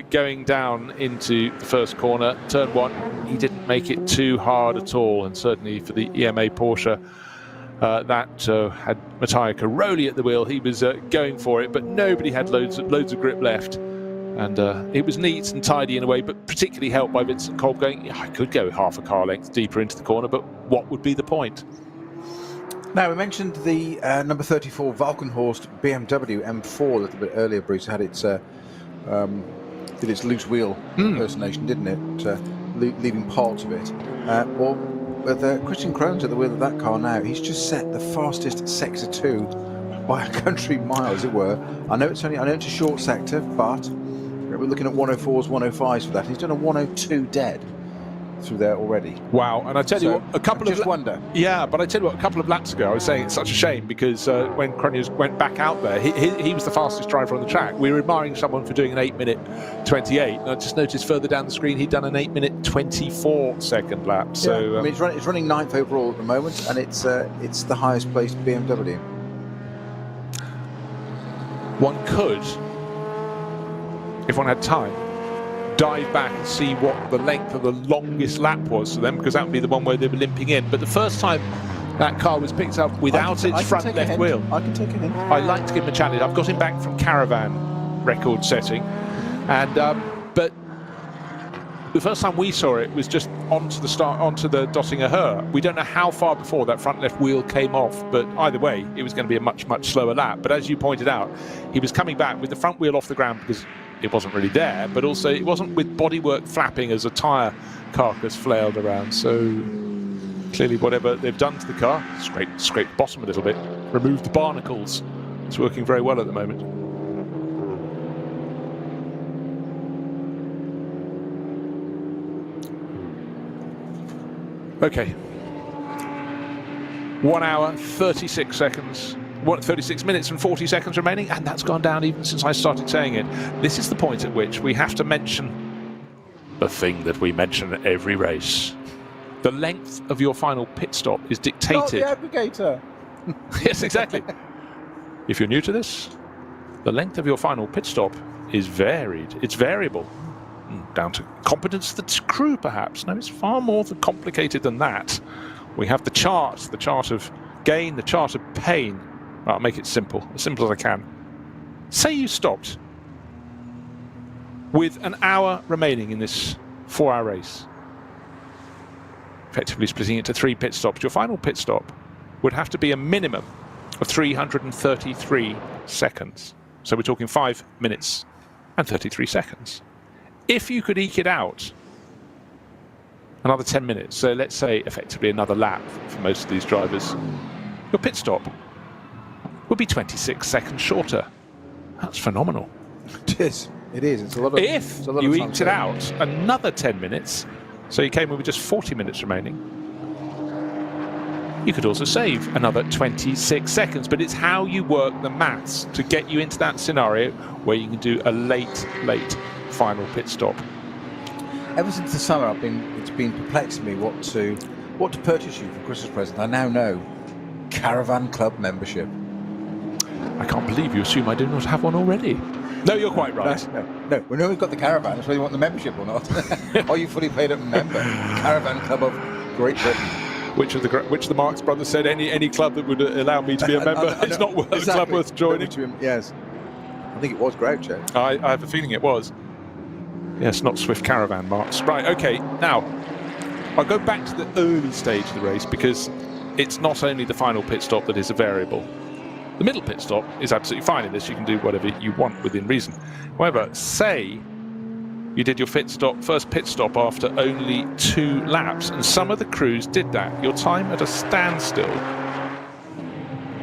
going down into the first corner, turn 1, he didn't make it too hard at all. And certainly for the EMA Porsche, that had Mattia Caroli at the wheel. He was going for it, but nobody had loads of grip left. And it was neat and tidy in a way, but particularly helped by Vincent Kolb going, yeah, I could go half a car length deeper into the corner, but what would be the point? Now, we mentioned the number 34 Valkenhorst BMW M4 a little bit earlier. Bruce had its did its loose wheel impersonation, didn't it? Leaving parts of it. Well, with Christian Krones at the wheel of that car now, he's just set the fastest Sector 2 by a country mile, as it were. I know it's a short sector, but we're looking at 104s, 105s for that. He's done a 102 dead through there already. Wow! And I tell you what, a couple of wonder. Yeah, but I tell you what, a couple of laps ago, I was saying it's such a shame because when Krones went back out there, he was the fastest driver on the track. We were admiring someone for doing an 8-minute 28. And I just noticed further down the screen he'd done an 8-minute 24-second lap. So I mean, it's running 9th overall at the moment, and it's the highest placed BMW. One could, if one had time, dive back and see what the length of the longest lap was for them, because that would be the one where they were limping in. But the first time that car was picked up without its front left wheel, I can take it in. I like to give him a challenge. I've got him back from Caravan record setting, and but the first time we saw it was just onto the Dottinger Höhe. We don't know how far before that front left wheel came off, but either way, it was going to be a much, much slower lap. But as you pointed out, he was coming back with the front wheel off the ground because it wasn't really there, but also it wasn't with bodywork flapping as a tyre carcass flailed around. So clearly whatever they've done to the car, scrape the bottom a little bit, remove the barnacles. It's working very well at the moment. Okay, 1 hour, 36 seconds 36 minutes and 40 seconds remaining, and that's gone down even since I started saying it. This is the point at which we have to mention the thing that we mention at every race. The length of your final pit stop is dictated. Not the aggregator. Yes, exactly. If you're new to this, the length of your final pit stop is varied. It's variable. Down to competence of the crew, perhaps. No, it's far more complicated than that. We have the chart of gain, the chart of pain. I'll make it simple as I can. Say you stopped with an hour remaining in this 4-hour race, effectively splitting it into 3 pit stops. Your final pit stop would have to be a minimum of 333 seconds. So we're talking 5 minutes and 33 seconds. If you could eke it out another 10 minutes, so let's say effectively another lap for most of these drivers, your pit stop would be 26 seconds shorter. That's phenomenal. It is. It is. It's a lot of. If you eked it out another 10 minutes, so you came in with just 40 minutes remaining, you could also save another 26 seconds. But it's how you work the maths to get you into that scenario where you can do a late final pit stop. Ever since the summer, it's been perplexing me what to purchase you for Christmas present. I now know Caravan Club membership. I can't believe you assume I do not have one already. No, you're quite right. No. We know we've got the caravan. It's whether you want the membership or not. Are you fully paid up member? Caravan Club of Great Britain. Which of the Marx brothers said any club that would allow me to be a member? It's not worth, exactly. A club worth joining. Yes, I think it was Groucho. I have a feeling it was. Yes, not Swift Caravan, Marx. Right, okay, now, I'll go back to the early stage of the race because it's not only the final pit stop that is a variable. The middle pit stop is absolutely fine in this. You can do whatever you want within reason. However, say you did your first pit stop after only 2 laps, and some of the crews did that. Your time at a standstill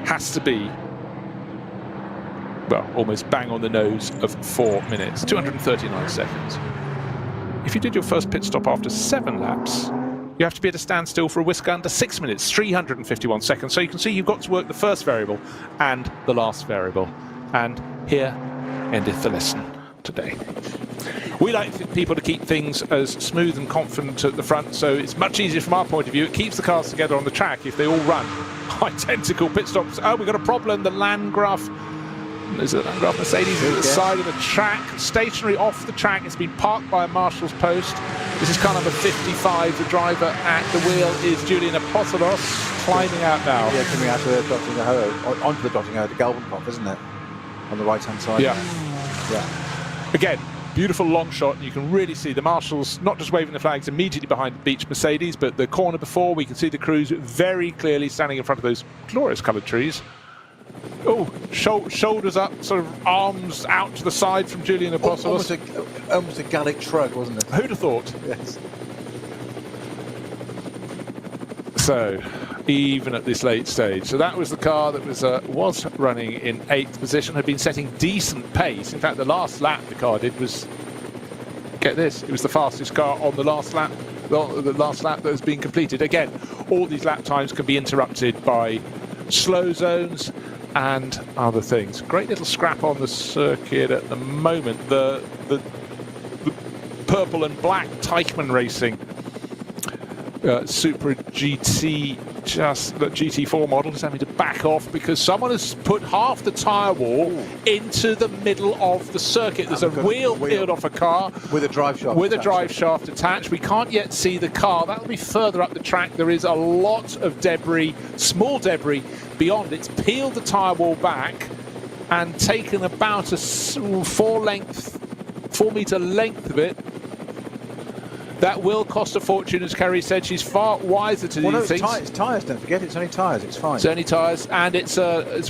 has to be, well, almost bang on the nose of 4 minutes, 239 seconds. If you did your first pit stop after 7 laps, you have to be at a standstill for a whisker under 6 minutes, 351 seconds. So you can see you've got to work the first variable and the last variable. And here endeth the lesson today. We like people to keep things as smooth and confident at the front, so it's much easier from our point of view. It keeps the cars together on the track if they all run identical pit stops. Oh, we've got a problem. The Landgraf. There's a Landgraf Mercedes at the side of the track, stationary off the track. It's been parked by a marshal's post. This is car number 55. The driver at the wheel is Julian Apostolos, climbing out now. Yeah, coming out of the Dottingerhoe, onto the Dottingerhoe, the Galvenkopf, isn't it? On the right-hand side. Yeah. Again, beautiful long shot. You can really see the marshals not just waving the flags immediately behind the beach Mercedes, but the corner before, we can see the crews very clearly standing in front of those glorious coloured trees. Oh, shoulders up, sort of arms out to the side from Julian Apostolos. Almost a Gallic shrug, wasn't it? Who'd have thought? Yes. So, even at this late stage. So that was the car that was running in 8th position, had been setting decent pace. In fact, the last lap the car did was, get this, it was the fastest car on the last lap, the last lap that has been completed. Again, all these lap times can be interrupted by slow zones and other things. Great little scrap on the circuit at the moment. The purple and black Teichmann Racing Supra GT, just the GT4 model, is having to back off because someone has put half the tyre wall into the middle of the circuit. There's a wheel peeled off a car with a drive shaft. With a drive shaft attached. We can't yet see the car. That'll be further up the track. There is a lot of debris, small debris beyond. It's peeled the tyre wall back and taken about a 4 metre length of it. That will cost a fortune, as Kerry said. She's far wiser to do these things. It's tyres, don't forget. It's only tyres. It's fine. It's only tyres, and it's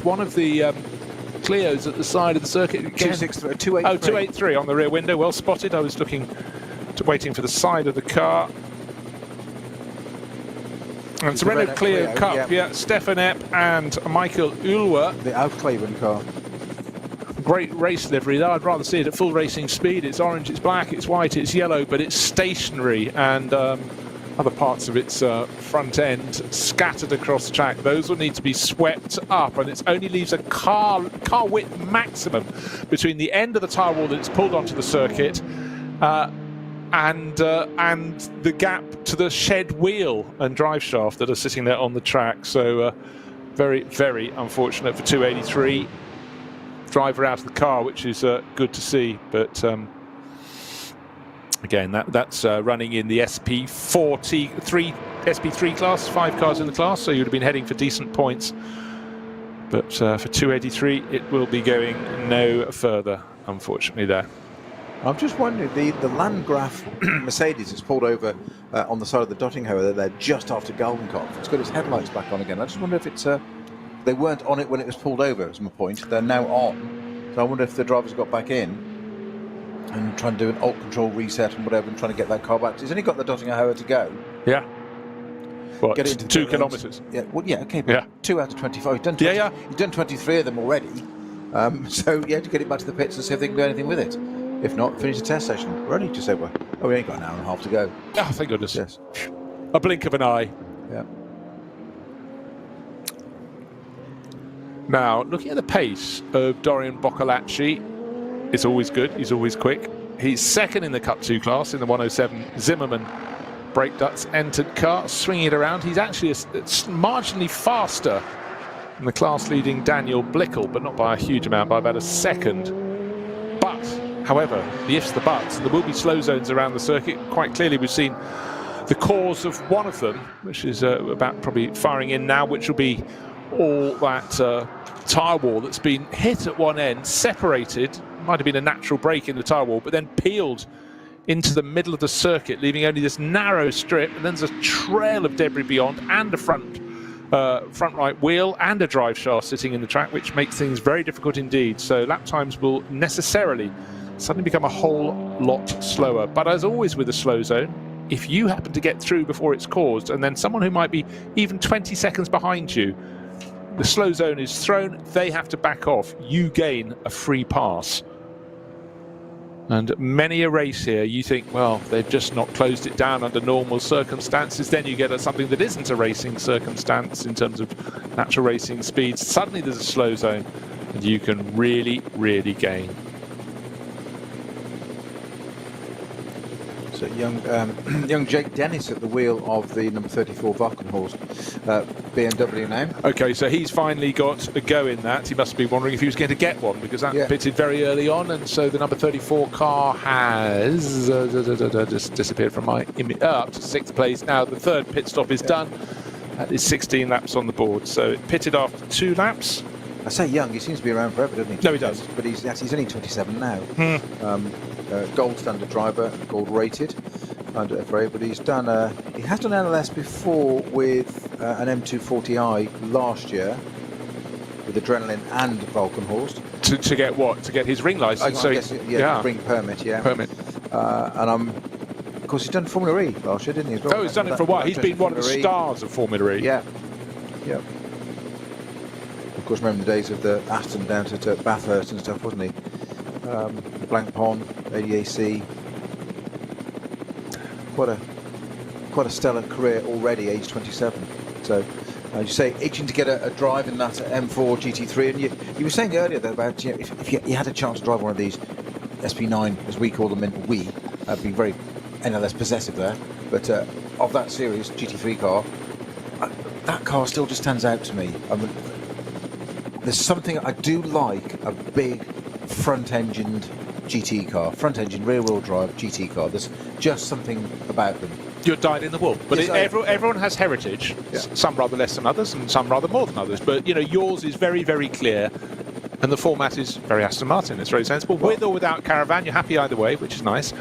one of the Clios at the side of the circuit. 283. Oh, 283 on the rear window. Well spotted. I was waiting for the side of the car. And it's a Renault Clio Cup. Yeah, Stefan Epp and Michael Ulwer. The Aufkleben car. Great race livery though. I'd rather see it at full racing speed. It's orange, it's black, it's white, it's yellow, but it's stationary, and other parts of its front end scattered across the track. Those will need to be swept up, and it only leaves a car width maximum between the end of the tyre wall that it's pulled onto the circuit and the gap to the shed wheel and drive shaft that are sitting there on the track. So very, very unfortunate for 283. Driver out of the car, which is good to see, but again, that's running in the SP3 class, 5 cars in the class, so you'd have been heading for decent points. But for 283, it will be going no further, unfortunately, there. I'm just wondering, the Landgraf Mercedes has pulled over on the side of the Dottinghoe there just after Galvenkopf. It's got its headlights back on again. I just wonder if it's... they weren't on it when it was pulled over, is my point. They're now on. So I wonder if the drivers got back in and trying to do an alt control reset and whatever and trying to get that car back. He's only got the Dottinghoe to go. Yeah. What, get it into 2 kilometres? Yeah, well, yeah, okay, but 2 out of 25. He's done 20, he's done 23 of them already. So, yeah, to get it back to the pits and see if they can do anything with it. If not, finish the test session. We're only just over. Oh, we ain't got an hour and a half to go. Oh, thank goodness. Yes. A blink of an eye. Yeah. Now, looking at the pace of Dorian Boccolacci, it's always good. He's always quick. He's second in the Cup 2 class in the 107 Zimmermann brake ducts entered car, swinging it around. He's actually marginally faster than the class-leading Daniel Blickel, but not by a huge amount, by about a second. But, however, the ifs, the buts, there will be slow zones around the circuit. Quite clearly, we've seen the cause of one of them, which is about probably firing in now, which will be all that tyre wall that's been hit at one end, separated, might have been a natural break in the tyre wall, but then peeled into the middle of the circuit, leaving only this narrow strip, and then there's a trail of debris beyond, and a front right wheel and a drive shaft sitting in the track, which makes things very difficult indeed. So lap times will necessarily suddenly become a whole lot slower. But as always with a slow zone, if you happen to get through before it's caused, and then someone who might be even 20 seconds behind you, the slow zone is thrown, they have to back off, you gain a free pass. And many a race here, you think, well, they've just not closed it down under normal circumstances. Then you get something that isn't a racing circumstance in terms of natural racing speeds. Suddenly there's a slow zone, and you can really, really gain. So young Jake Dennis at the wheel of the number 34 Valkenhorst BMW now. Okay, so he's finally got a go in that. He must be wondering if he was going to get one, because that pitted very early on, and so the number 34 car has just disappeared from my image. Up to 6th place now. The third pit stop is done. That is 16 laps on the board. So it pitted after 2 laps. I say young, he seems to be around forever, doesn't he? No, he does. But he's only 27 now. Gold standard driver, gold rated under FRA, but he's done he has done NLS before with an M240i last year with Adrenaline and Valkenhorst. To get what? To get his ring license? I guess, ring permit, Permit. And of course, he's done Formula E last year, didn't he? As well? Oh, he's done it for a while. He's been one of the stars of Formula E. Yeah. Of course, remember the days of the Aston down to Bathurst and stuff, wasn't he? Blank Pond, ADAC. Quite a stellar career already, age 27. So, as you say, itching to get a drive in that M4 GT3. And you were saying earlier though about if you had a chance to drive one of these SP9, as we call them in be very NLS possessive there. But of that series GT3 car, that car still just stands out to me. I mean, there's something I do like a big front-engined GT car, front-engine, rear-wheel drive GT car. There's just something about them. You're dyed in the wool, but Yes, everyone has heritage. Some rather less than others, and some rather more than others. But yours is very, very clear, and the format is very Aston Martin. It's very sensible. With or without caravan, you're happy either way, which is nice.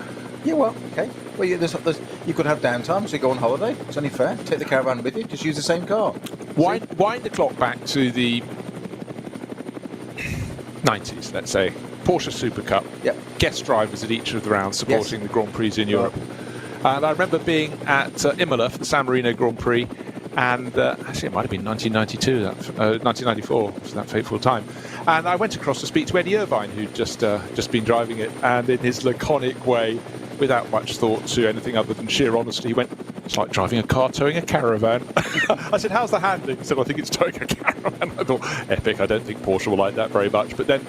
Yeah, well, okay. Well, you could have downtime, so you go on holiday. It's only fair. Take the caravan with you. Just use the same car. Wind the clock back to the 90s, let's say. Porsche Super Cup. Yep. Guest drivers at each of the rounds supporting the Grand Prix in Europe. And I remember being at Imola for the San Marino Grand Prix, and actually it might have been 1992, 1994, for that fateful time. And I went across to speak to Eddie Irvine, who'd just been driving it, and in his laconic way, without much thought to anything other than sheer honesty, he went, It's like driving a car towing a caravan. I said, how's the handling? He said, I think it's towing a caravan. I thought, epic. I don't think Porsche will like that very much. But then,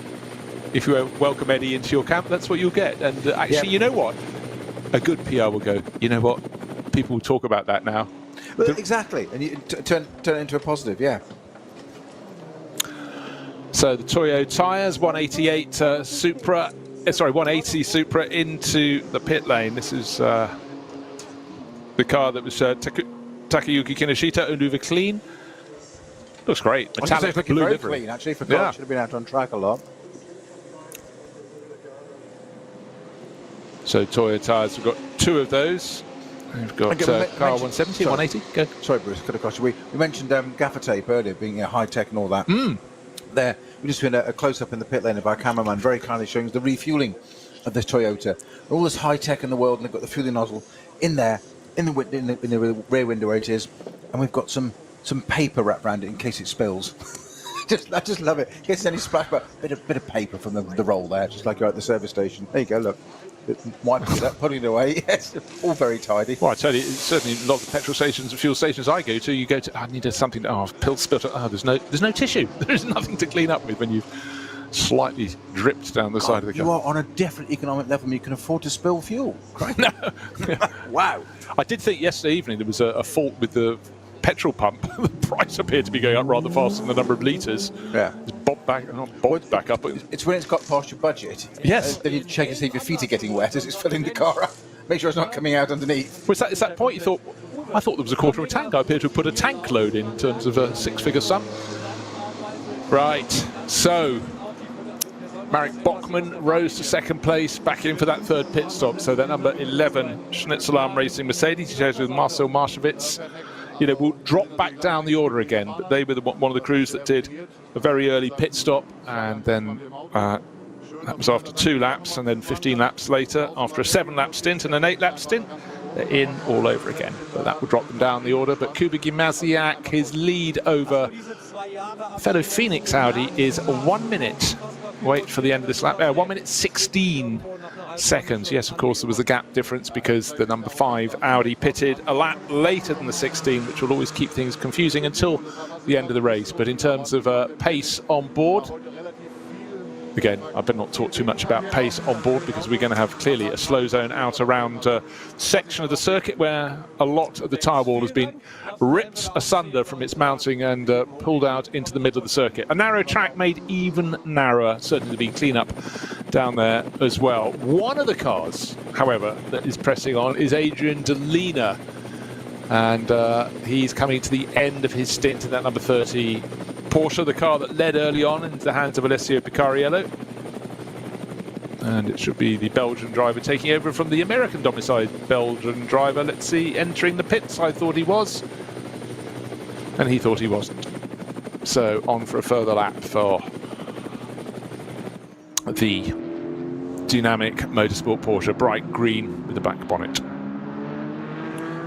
if you welcome Eddie into your camp, that's what you'll get. And actually, you know what? A good PR will go, you know what? People will talk about that now. Well, exactly. And you turn it into a positive, yeah. So the Toyo tyres, 188 Supra, 180 Supra into the pit lane. This is the car that was Takayuki Kinoshita, Unuva clean. Looks great. Metallic looking blue very livery. clean, actually, for cars. Should have been out on track a lot. So Toyo tyres, we've got 2 of those. We've got car 170, 180. Go. Sorry, Bruce, could have cost you. We mentioned gaffer tape earlier, being high tech and all that. There, we just been a close up in the pit lane of our cameraman, very kindly showing us the refueling of this Toyota. All this high tech in the world, and they've got the fueling nozzle in there, in the rear window where it is, and we've got some paper wrapped around it in case it spills. I just love it. In case there's any splash, but bit of paper from the roll there, just like you're at the service station. There you go. Look. Wiping it up, putting it away. Yes, all very tidy. Well, I tell you, certainly a lot of petrol stations and fuel stations I go to, you go to, I needed something. Pill spilt. There's no tissue. There's nothing to clean up with when you've slightly dripped down the side of the car. You are on a different economic level. You can afford to spill fuel. Right? No. Wow. I did think yesterday evening there was a fault with the petrol pump. The price appeared to be going up rather fast than the number of litres. Yeah. It's bobbed back up. It's when it's got past your budget. Yes. Then you check to see if your feet are getting wet as it's filling the car up. Make sure it's not coming out underneath. Was that point you thought, I thought there was a quarter of a tank. I appear to have put a tank load in terms of a 6-figure sum. Right. So, Marek Bachmann rose to second place, back in for that third pit stop. So that number 11, Schnitzelarm Racing Mercedes, he shares with Marcel Marshevitz. Will drop back down the order again, but they were one of the crews that did a very early pit stop, and then that was after 2 laps, and then 15 laps later, after a 7-lap stint and an 8-lap stint, they're in all over again. But that will drop them down the order. But Kuba Gimasiak, his lead over fellow Phoenix Audi is 1 minute. Wait for the end of this lap. 1 minute 16 seconds. Yes, of course, there was a gap difference because the number 5 Audi pitted a lap later than the 16, which will always keep things confusing until the end of the race. But in terms of pace on board, again, I better not talk too much about pace on board because we're going to have clearly a slow zone out around section of the circuit where a lot of the tyre wall has been ripped asunder from its mounting and pulled out into the middle of the circuit. A narrow track made even narrower, certainly to be clean up down there as well. One of the cars, however, that is pressing on is Adrian Delina, and he's coming to the end of his stint in that number 30 Porsche, the car that led early on into the hands of Alessio Picariello. And it should be the Belgian driver taking over from the American domiciled Belgian driver. Let's see, entering the pits. I thought he was, and he thought he wasn't. So on for a further lap for the dynamic motorsport Porsche, bright green with the back bonnet.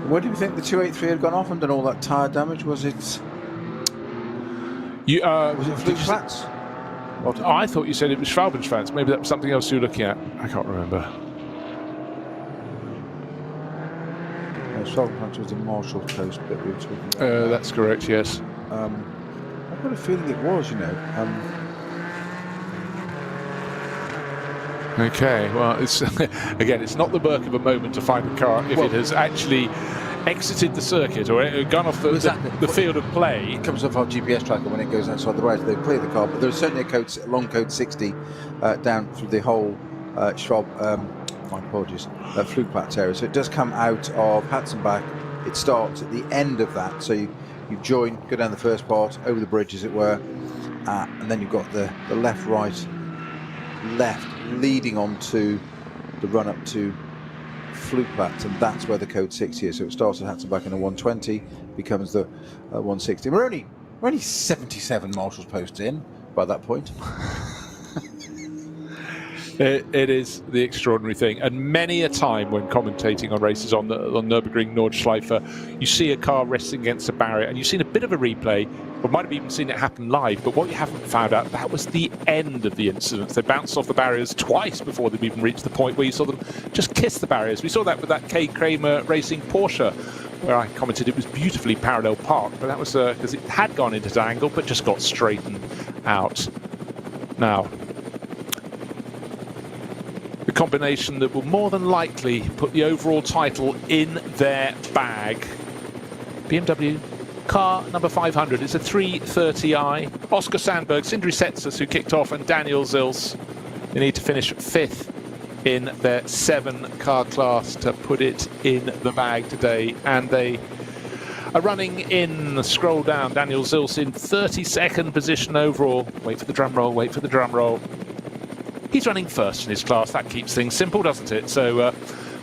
Where do you think the 283 had gone off and done all that tyre damage? Was it? Was it fluke flats? I thought you said it was Schwalbenschwanz. Maybe that was something else you were looking at. I can't remember. Schwalbenschwanz was the Marshall Coast bit we were talking about. That's correct, yes. I've got a feeling it was, Okay, well, it's again, it's not the work of a moment to find a car if it has actually exited the circuit or gone off the field of play. It comes off our GPS tracker when it goes outside the road. They clear the car, but there's certainly a long code 60 down through the whole Schwab. My apologies, Flugplatz area. So it does come out of Hatzenbach. It starts at the end of that. So you join, go down the first part, over the bridge, as it were, and then you've got the left, right, left, leading on to the run up to Flugplatz, and that's where the code 60 is. So it starts at Hatzenbach in a 120, becomes the 160. We're only 77 marshals posts in by that point. It is the extraordinary thing, and many a time when commentating on races on Nürburgring Nordschleife, you see a car resting against a barrier, and you've seen a bit of a replay, or might have even seen it happen live, but what you haven't found out, that was the end of the incident. They bounced off the barriers twice before they've even reached the point where you saw them just kiss the barriers. We saw that with that K. Kramer Racing Porsche where I commented it was beautifully parallel parked, but that was because it had gone into the angle, but just got straightened out. Now, the combination that will more than likely put the overall title in their bag. BMW car number 500. It's a 330i. Oscar Sandberg, Sindri Setsus, who kicked off, and Daniel Zils. They need to finish 5th in their 7-car class to put it in the bag today. And they are running in, scroll down, Daniel Zils in 32nd position overall. Wait for the drum roll, wait for the drum roll. He's running first in his class. That keeps things simple, doesn't it? So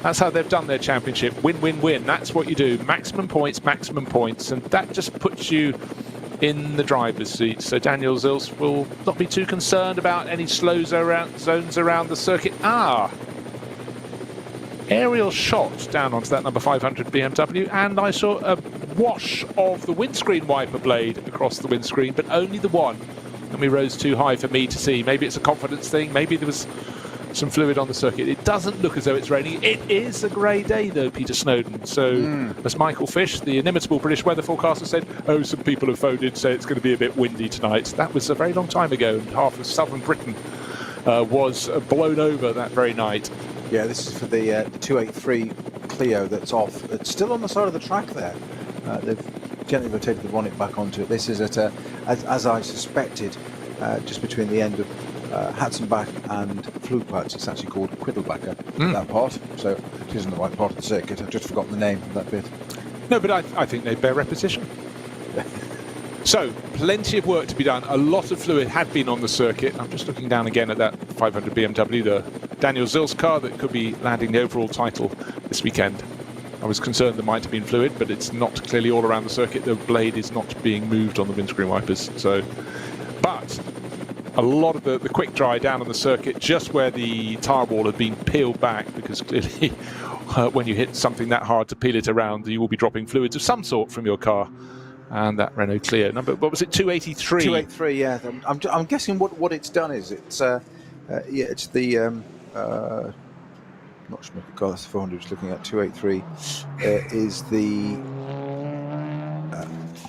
that's how they've done their championship. Win, win, win. That's what you do. Maximum points, and that just puts you in the driver's seat. So Daniel Zils will not be too concerned about any slow zones around the circuit. Aerial shot down onto that number 500 BMW, and I saw a wash of the windscreen wiper blade across the windscreen, but only the one. And we rose too high for me to see. Maybe it's a confidence thing. Maybe there was some fluid on the circuit. It doesn't look as though it's raining. It is a grey day, though, Peter Snowden. So, as Michael Fish, the inimitable British weather forecaster, said, oh, some people have phoned in to say it's going to be a bit windy tonight. That was a very long time ago, and half of southern Britain was blown over that very night. Yeah, this is for the 283 Clio that's off. It's still on the side of the track there. They've gently rotated the bonnet back onto it. This is at, as I suspected, just between the end of Hatzenbach and Flugplatz. It's actually called Quiddelbacher, that part. So it isn't the right part of the circuit. I've just forgotten the name of that bit. No, but I think they bear repetition. So, plenty of work to be done. A lot of fluid had been on the circuit. I'm just looking down again at that 500 BMW, the Daniel Zils car that could be landing the overall title this weekend. I was concerned there might have been fluid, but it's not clearly all around the circuit. The blade is not being moved on the windscreen wipers. So, but a lot of the quick dry down on the circuit, just where the tyre wall had been peeled back, because clearly when you hit something that hard to peel it around, you will be dropping fluids of some sort from your car. And that Renault Clio number, what was it, 283? 283, yeah. I'm guessing what it's done is it's it's the not Schmidt car, that's the 400 just looking at. 283 is the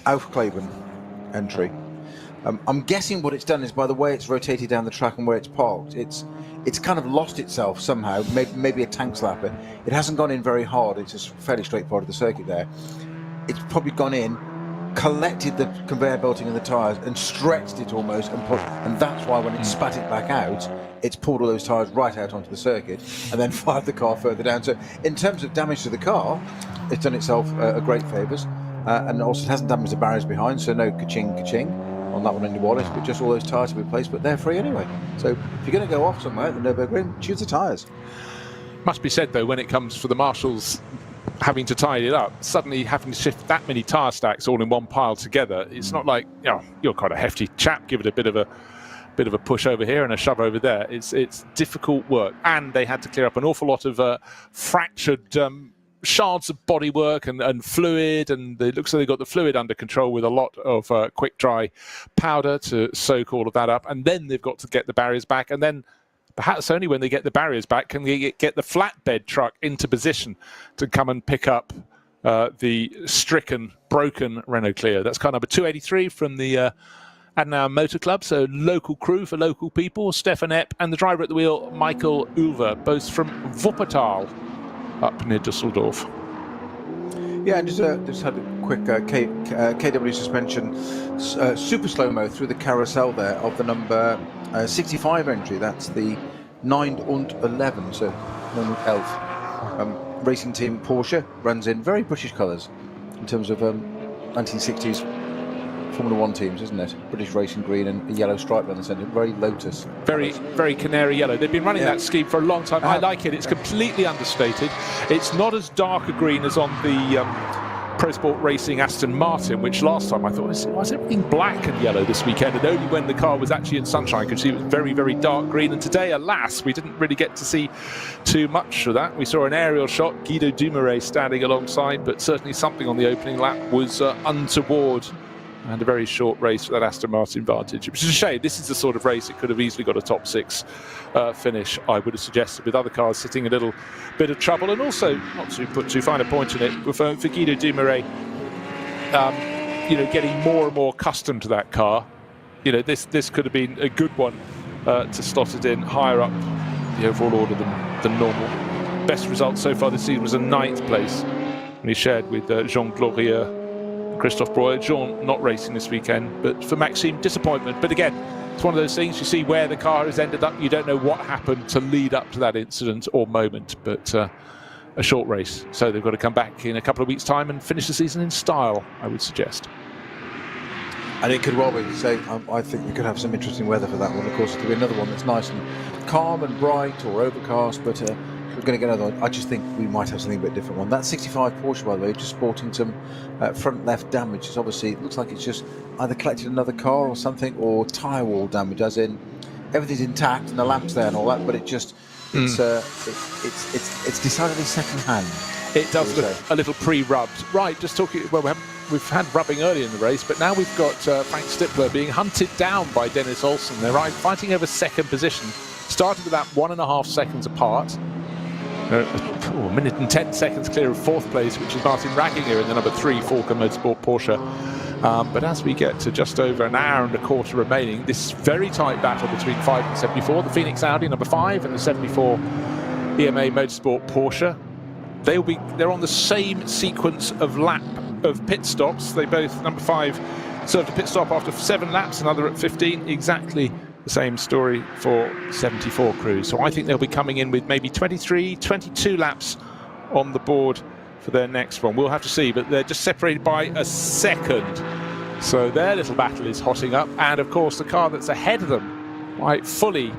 Aufkleben entry. I'm guessing what it's done is, by the way it's rotated down the track and where it's parked, it's kind of lost itself somehow, maybe a tank slap. It hasn't gone in very hard. It's just fairly straight part of the circuit there. It's probably gone in, collected the conveyor belting and the tyres and stretched it almost, and that's why when it spat it back out, it's pulled all those tyres right out onto the circuit and then fired the car further down. So in terms of damage to the car, it's done itself a great favours, and also it hasn't damaged the barriers behind, so no ka-ching on that one in your wallet, but just all those tyres to be replaced, but they're free anyway. So if you're going to go off somewhere at the Nürburgring, choose the tyres. Must be said, though, when it comes for the marshals having to tidy it up, suddenly having to shift that many tyre stacks all in one pile together, it's not like, you know, you're quite a hefty chap, give it a bit of a push over here and a shove over there. It's difficult work, and they had to clear up an awful lot of fractured shards of bodywork and fluid, and it looks like they got the fluid under control with a lot of quick dry powder to soak all of that up, and then they've got to get the barriers back, and then perhaps only when they get the barriers back can they get the flatbed truck into position to come and pick up the stricken, broken Renault Clio. That's car number 283 from the Adenauer Motor Club, so local crew for local people, Stefan Epp, and the driver at the wheel, Michael Ulver, both from Wuppertal, up near Dusseldorf. Yeah, and just had a quick KW suspension super slow-mo through the carousel there of the number 65 entry. That's the 9 und 11, so 9 und 11. Racing team Porsche runs in very British colours in terms of 1960s Formula 1 teams, isn't it? British racing green and a yellow stripe down the centre. Very Lotus. Very canary yellow. They've been running that scheme for a long time. I like it. It's completely understated. It's not as dark a green as on the Pro Sport Racing Aston Martin, which last time I thought, why is it being black and yellow this weekend? And only when the car was actually in sunshine you could see it was very, very dark green. And today, alas, we didn't really get to see too much of that. We saw an aerial shot, Guido Dumouriez standing alongside, but certainly something on the opening lap was untoward. and a very short race for that Aston Martin Vantage, which is a shame. This is the sort of race it could have easily got a top 6 finish, I would have suggested, with other cars sitting a little bit of trouble, and also, not to put too fine a point on it, for Guido Dumoulin, getting more and more accustomed to that car. This could have been a good one to slot it in higher up the overall order than normal. Best result so far this season was a 9th place, and he shared with Jean Glorieux, Christophe Breuer. Jean not racing this weekend, but for Maxime, disappointment. But again, it's one of those things, you see where the car has ended up, you don't know what happened to lead up to that incident or moment, but a short race. So they've got to come back in a couple of weeks' time and finish the season in style, I would suggest. And it could well be, say, I think we could have some interesting weather for that one. Of course, it could be another one that's nice and calm and bright or overcast, but we're going to get another one. I just think we might have something a bit different one. That 65 Porsche, by the way, just sporting some front left damage. It's obviously, it looks like it's just either collected another car or something, or tyre wall damage, as in everything's intact and the lamp's there and all that, but it just, it's decidedly second hand. It does look a little pre-rubbed. Right, just talking, well, we've had rubbing early in the race, but now we've got Frank Stippler being hunted down by Dennis Olsen. They're fighting over second position. Started about 1.5 seconds apart. A minute and 10 seconds clear of 4th place, which is Martin Ragginger in the number 3 Falken Motorsport Porsche. But as we get to just over an hour and a quarter remaining, this very tight battle between 5 and 74, the Phoenix Audi number 5 and the 74 EMA Motorsport Porsche. They're on the same sequence of pit stops. They both, number 5 served a pit stop after 7 laps, another at 15. Exactly the same story for 74 crew. So I think they'll be coming in with maybe 23, 22 laps on the board for their next one. We'll have to see, but they're just separated by a second. So their little battle is hotting up. And of course, the car that's ahead of them by fully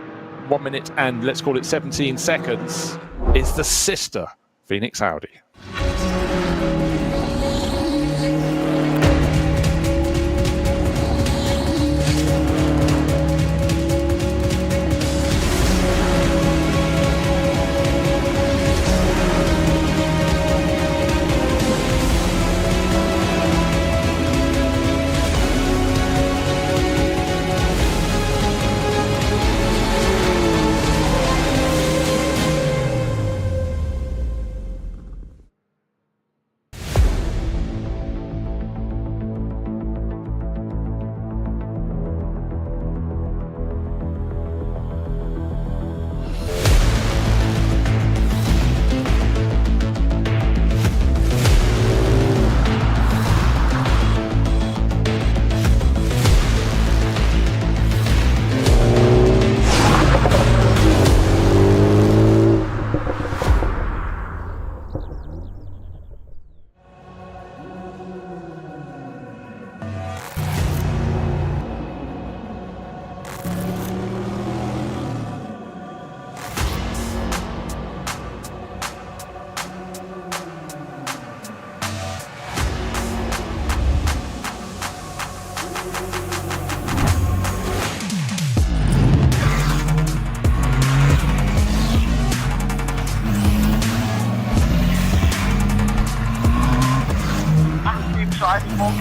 1 minute and let's call it 17 seconds is the sister Phoenix Audi.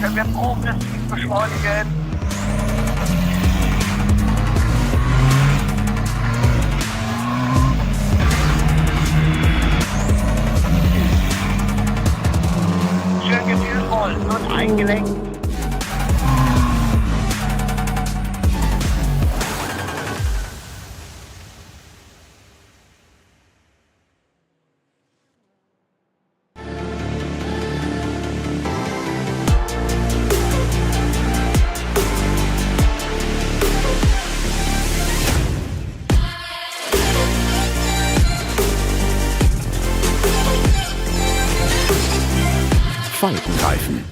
Können wir progressiv beschleunigen. Schön gefühlvoll und eingelenkt. Falkenreifen.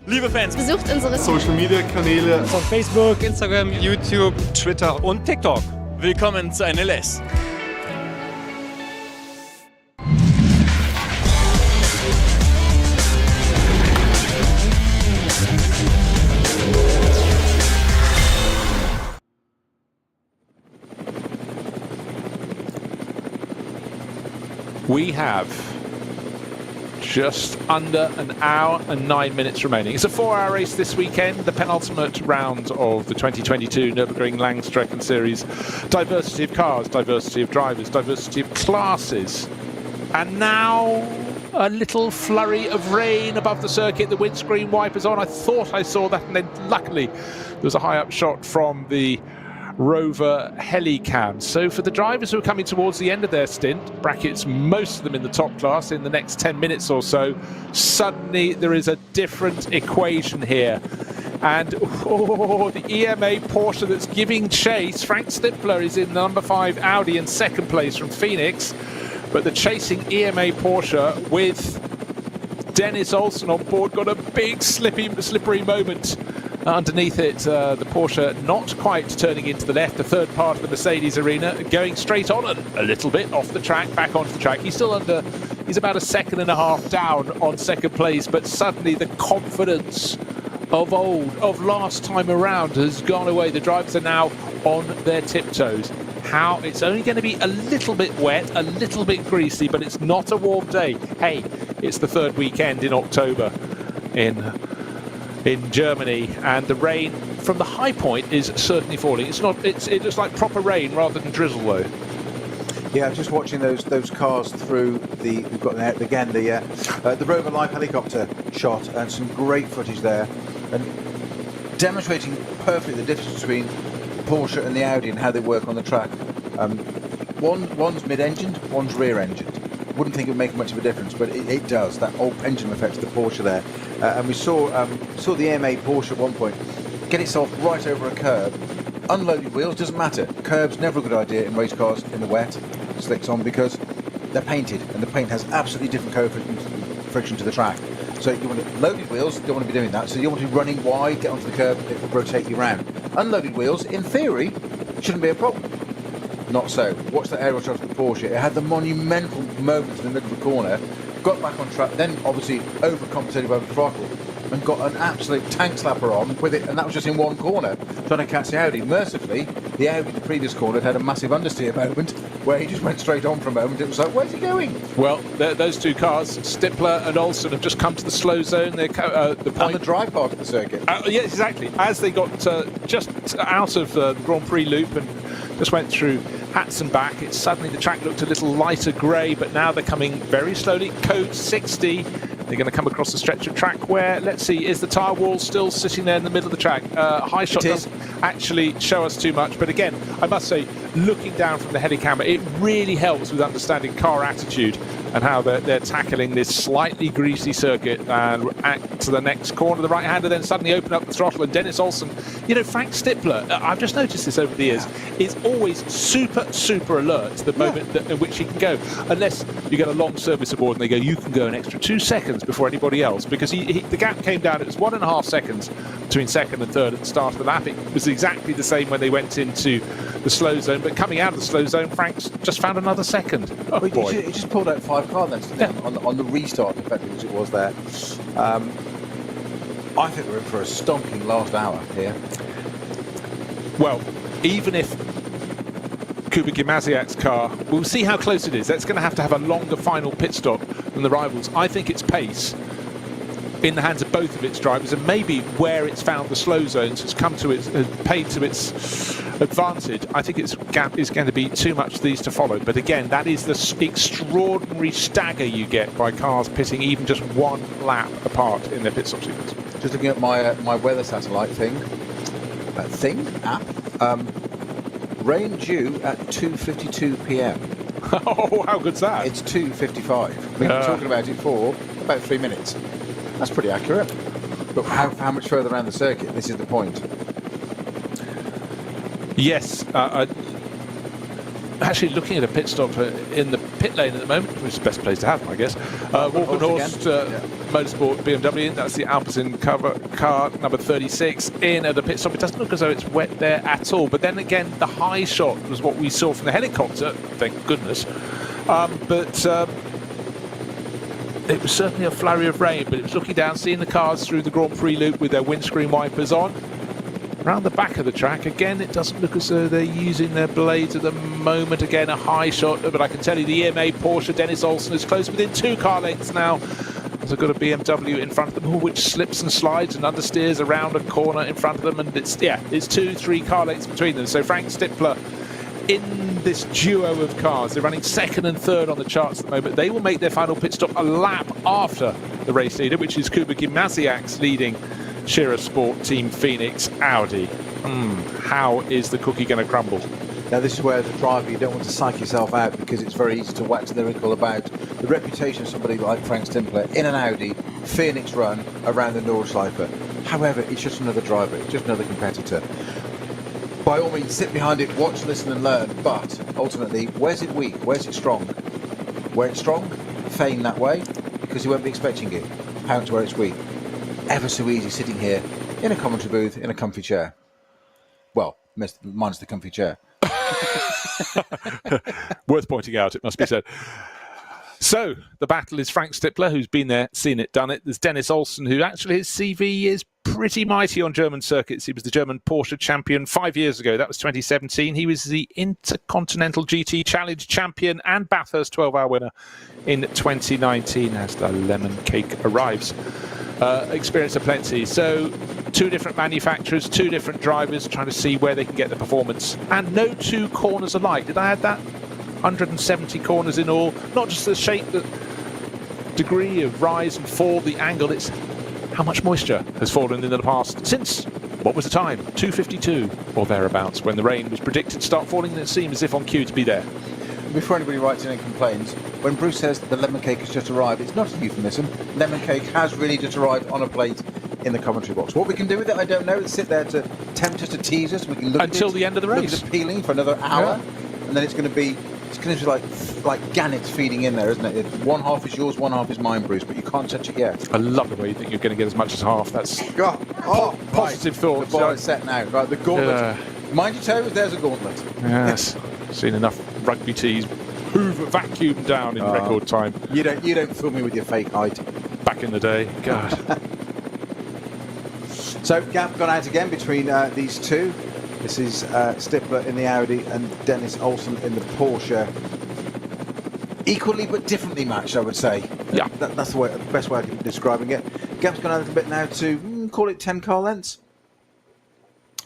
Liebe Fans, besucht unsere Social Media Kanäle Von Facebook, Instagram, YouTube, Twitter und TikTok. willkommen zu NLS. We have just under an hour and 9 minutes remaining. It's a 4-hour race this weekend, the penultimate round of the 2022 Nürburgring Langstrecken Series. Diversity of cars, diversity of drivers, diversity of classes. And now a little flurry of rain above the circuit, the windscreen wipers on. I thought I saw that, and then luckily there was a high up shot from the Rover Helicam. So for the drivers who are coming towards the end of their stint, brackets most of them in the top class in the next 10 minutes or so, suddenly there is a different equation here. And the EMA Porsche that's giving chase. Frank Stippler is in the number 5 Audi in second place from Phoenix, but the chasing EMA Porsche with Dennis Olsen on board got a big slippery moment. Underneath it, the Porsche not quite turning into the left, the third part of the Mercedes arena, going straight on a little bit off the track, back onto the track. He's still under, he's about a second and a half down on second place, but suddenly the confidence of old, of last time around has gone away. The drivers are now on their tiptoes. How it's only going to be a little bit wet, a little bit greasy, but it's not a warm day. Hey, it's the third weekend in October in Germany, and the rain from the high point is certainly falling. It's not. It looks like proper rain rather than drizzle, though. Yeah, just watching those cars through the. We've got there again the Rover Live helicopter shot, and some great footage there, and demonstrating perfectly the difference between the Porsche and the Audi and how they work on the track. One's mid-engined, one's rear-engined. Wouldn't think it would make much of a difference, but it does. That old pendulum effect of the Porsche there, and we saw the EMA Porsche at one point get itself right over a curb. Unloaded wheels, doesn't matter. Curbs never a good idea in race cars in the wet, slicks on, because they're painted, and the paint has absolutely different coefficient friction to the track. So you want loaded wheels, you don't want to be doing that. So you want to be running wide, get onto the curb, it will rotate you around. Unloaded wheels, in theory, shouldn't be a problem. Not so. Watch that aerial shot of the Porsche. It had the monumental moment in the middle of the corner, got back on track, then obviously overcompensated by the throttle, and got an absolute tank slapper on with it, and that was just in one corner, trying to catch the Audi. Mercifully, the Audi in the previous corner had a massive understeer moment where he just went straight on for a moment. It was like, where's he going? Well, those two cars, Stippler and Olsen, have just come to the slow zone. They're the point, and the dry part of the circuit. Yes, exactly. As they got just out of the Grand Prix loop and just went through Hats and back, it's suddenly the track looked a little lighter grey, but now they're coming very slowly. Code 60. They're going to come across the stretch of track where, let's see, is the tyre wall still sitting there in the middle of the track? High shot doesn't actually show us too much, but again, I must say, looking down from the Helicam, it really helps with understanding car attitude and how they're tackling this slightly greasy circuit and to the next corner, the right-hander, then suddenly open up the throttle. And Dennis Olsen, you know, Frank Stippler, I've just noticed this over the years, is always super alert to the moment in which he can go, unless you get a long service aboard and they go, you can go an extra 2 seconds before anybody else, because the gap came down. It was 1.5 seconds between second and third at the start of the lap. It was exactly the same when they went into the slow zone, but coming out of the slow zone, Frank's just found another second. Oh, well, boy. He just pulled out 5 car lengths on the restart, effectively, as it was there. I think we're in for a stonking last hour here. Well, even if Kuba Gimasiak's car, we'll see how close it is. That's going to have a longer final pit stop than the rivals. I think its pace in the hands of both of its drivers, and maybe where it's found the slow zones has paid to its advantage. I think its gap is going to be too much for these to follow. But again, that is the extraordinary stagger you get by cars pitting even just 1 lap apart in their pit stop sequence. Just looking at my weather satellite app. Rain due at 2:52 p.m. Oh, how good's that? It's 2:55. We've been talking about it for about 3 minutes. That's pretty accurate. But how much further around the circuit? This is the point. Yes. Actually, looking at a pit stop in the pit lane at the moment, which is the best place to have them, I guess. Walkenhorst Motorsport BMW. That's the Alpecin cover car number 36 in at the pit stop. It doesn't look as though it's wet there at all. But then again, the high shot was what we saw from the helicopter. Thank goodness. It was certainly a flurry of rain, but it was looking down, seeing the cars through the Grand Prix loop with their windscreen wipers on. Around the back of the track, again, it doesn't look as though they're using their blades at the moment. Again, a high shot, but I can tell you the EMA Porsche Dennis Olsen is close within 2 car lengths now. They've got a BMW in front of them, which slips and slides and understeers around a corner in front of them, and it's 2-3 car lengths between them. So Frank Stippler in this duo of cars, they're running 2nd and 3rd on the charts at the moment. They will make their final pit stop a lap after the race leader, which is Kuba Gimasiak's leading Shearer Sport Team Phoenix Audi. How is the cookie going to crumble? Now this is where, as a driver, you don't want to psych yourself out, because it's very easy to wax lyrical about the reputation of somebody like Frank Stippler in an Audi Phoenix run around the Nordschleife. However, it's just another driver, it's just another competitor. By all means, sit behind it, watch, listen and learn, but ultimately, where's it weak, where's it strong? Where it's strong, feign that way, because you won't be expecting it. Pounce where it's weak. Ever so easy sitting here in a commentary booth in a comfy chair. Well, minus the comfy chair. Worth pointing out, it must be said. So, the battle is Frank Stippler, who's been there, seen it, done it. There's Dennis Olsen, who actually his CV is pretty mighty on German circuits. He was the German Porsche champion 5 years ago. That was 2017. He was the Intercontinental GT Challenge champion and Bathurst 12-hour winner in 2019 as the lemon cake arrives. Experience aplenty. So 2 different manufacturers, 2 different drivers trying to see where they can get the performance. And no 2 corners alike. Did I add that? 170 corners in all. Not just the shape, the degree of rise and fall, the angle. It's how much moisture has fallen in the past since, what was the time? 2:52 or thereabouts, when the rain was predicted to start falling, and it seemed as if on cue to be there. Before anybody writes in and complains, when Bruce says that the lemon cake has just arrived, it's not a euphemism. Lemon cake has really just arrived on a plate in the commentary box. What we can do with it, I don't know. It's sit there to tempt us, to tease us. We can look until the end of the race. Look at it peeling for another hour, and then it's going to be like gannets feeding in there, isn't it? One half is yours, one half is mine, Bruce, but you can't touch it yet. I love the way you think you're going to get as much as half. That's positive thoughts. The bar is set now. Right, the gauntlet. Mind your toes, there's a gauntlet. Yes. Seen enough rugby tees vacuum down in record time. You don't fool me with your fake height. Back in the day, God. So gap gone out again between these two. This is Stippler in the Audi and Dennis Olsen in the Porsche. Equally but differently matched, I would say. Yeah. That's the best way of describing it. Gap's gone out a little bit now to call it 10 car lengths.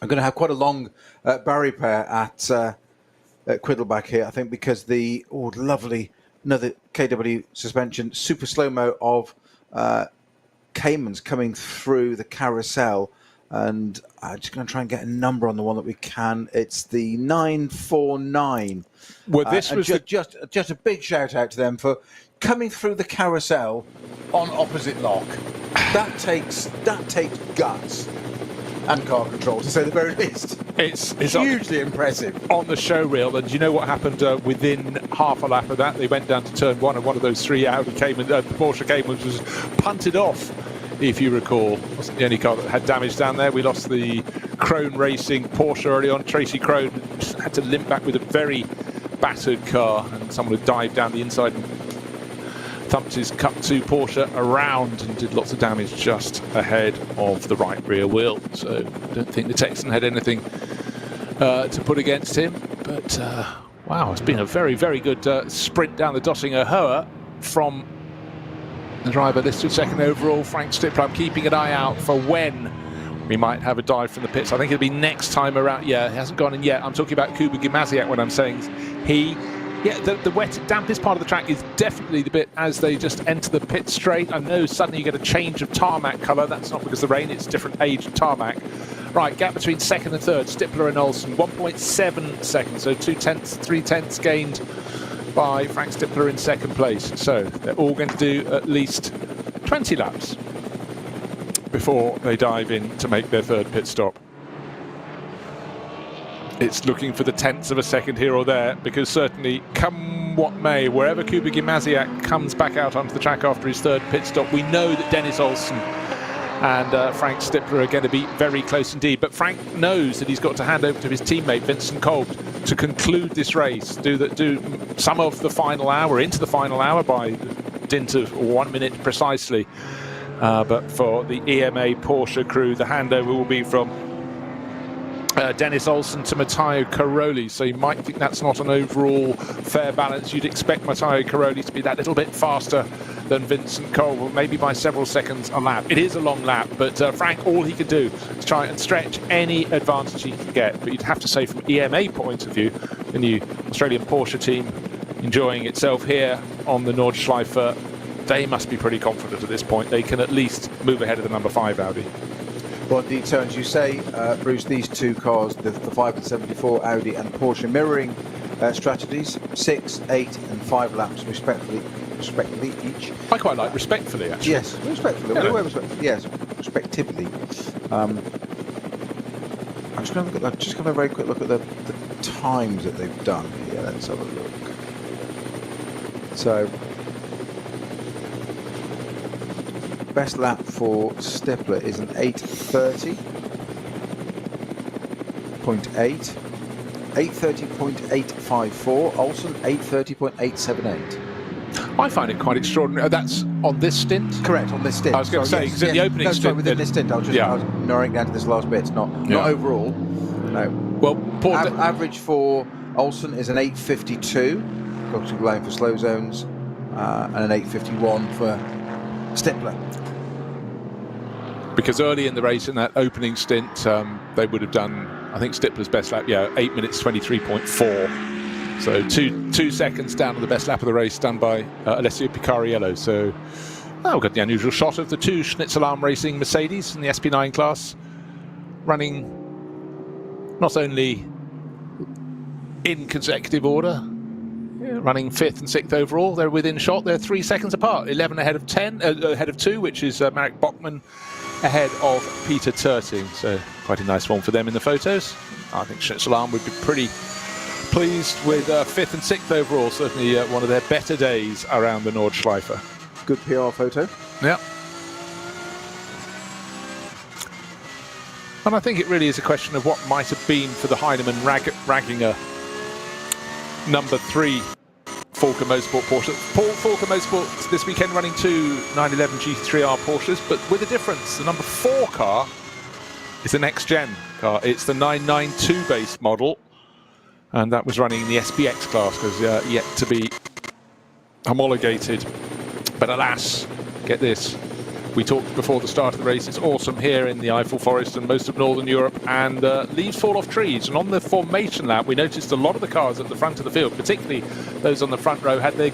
I'm going to have quite a long barrier pair at Quiddleback here, I think, because the lovely another KW suspension super slow-mo of Caymans coming through the carousel, and I'm just going to try and get a number on the one that we can. It's the 949. Well, this was just a big shout out to them for coming through the carousel on opposite lock. That takes guts and car control, to say the very least. It's hugely impressive. On the show reel, and you know what happened within half a lap of that? They went down to turn 1, and one of those 3 Audi Porsche Caymans was punted off, if you recall. It wasn't the only car that had damage down there. We lost the Crone Racing Porsche early on. Tracy Crone had to limp back with a very battered car, and someone had dived down the inside and thumped his Cup 2 Porsche around and did lots of damage just ahead of the right rear wheel. So I don't think the Texan had anything to put against him. But wow, it's been a very, very good sprint down the Dottinger Höhe from the driver listed 2nd overall, Frank Stippler. I'm keeping an eye out for when we might have a dive from the pits. I think it'll be next time around. Yeah, it hasn't gone in yet. I'm talking about Kuba Gimasiak when I'm saying the wet, dampest part of the track is definitely the bit as they just enter the pit straight. I know suddenly you get a change of tarmac colour. That's not because of the rain, it's different age of tarmac. Right, gap between 2nd and 3rd, Stippler and Olsen, 1.7 seconds, so 3/10 gained by Frank Stippler in 2nd place. So they're all going to do at least 20 laps before they dive in to make their 3rd pit stop. it's looking for the tenths of a second here or there, because certainly, come what may, wherever Kuba Gimasiak comes back out onto the track after his third pit stop, we know that Dennis Olsen and Frank Stippler are going to be very close indeed. But Frank knows that he's got to hand over to his teammate Vincent Kolb to conclude this race, do some of the final hour, into the final hour by dint of 1 minute precisely. But for the EMA Porsche crew, the handover will be from Dennis Olsen to Matteo Caroli. So you might think that's not an overall fair balance. You'd expect Matteo Caroli to be that little bit faster than Vincent Kolb, maybe by several seconds a lap. It is a long lap, but Frank, all he can do is try and stretch any advantage he can get. But you'd have to say, from EMA point of view, the new Australian Porsche team enjoying itself here on the Nordschleife, they must be pretty confident at this point. They can at least move ahead of the number 5 Audi. Well, indeed, so as you say, Bruce, these two cars, the 5 and 74 Audi and Porsche, mirroring strategies, 6, 8 and 5 laps respectively each. I quite like respectfully, actually. Yes, respectfully. Yes, respectively. I'm just going to have a very quick look at the times that they've done here. Let's have a look. So, best lap for Stippler is an 8:30.8, 8:30.854. Olsen 8:30.878. I find it quite extraordinary. That's on this stint? Correct, on this stint. I was going to say, because in the opening stint... within this stint. I was narrowing down to this last bit, not overall. No. Well, average for Olsen is an 8:52, crossing line for slow zones, and an 8:51 for Stippler. Because early in the race, in that opening stint, they would have done, I think, Stippler's best lap, 8 minutes 23.4. So two seconds down on the best lap of the race, done by Alessio Picariello. So we've got the unusual shot of the two Schnitzelarm Racing Mercedes in the SP9 class, running not only in consecutive order, running 5th and 6th overall. They're within shot. They're 3 seconds apart. 11 ahead of 10, ahead of 2, which is Marek Bachmann ahead of Peter Terting. So quite a nice one for them in the photos. I think Schnitzelarm would be pretty pleased with 5th and 6th overall. Certainly one of their better days around the Nordschleife. Good PR photo. Yeah. And I think it really is a question of what might have been for the Heinemann Ragginger number 3 Falker Motorsport Porsche. Falker Motorsport this weekend running 2 911 GT3R Porsches, but with a difference. The number 4 car is the next gen car. It's the 992 base model, and that was running in the SPX class, because yet to be homologated. But alas, get this. We talked before the start of the race, it's awesome here in the Eifel forest and most of Northern Europe, and leaves fall off trees. And on the formation lap, we noticed a lot of the cars at the front of the field, particularly those on the front row, had their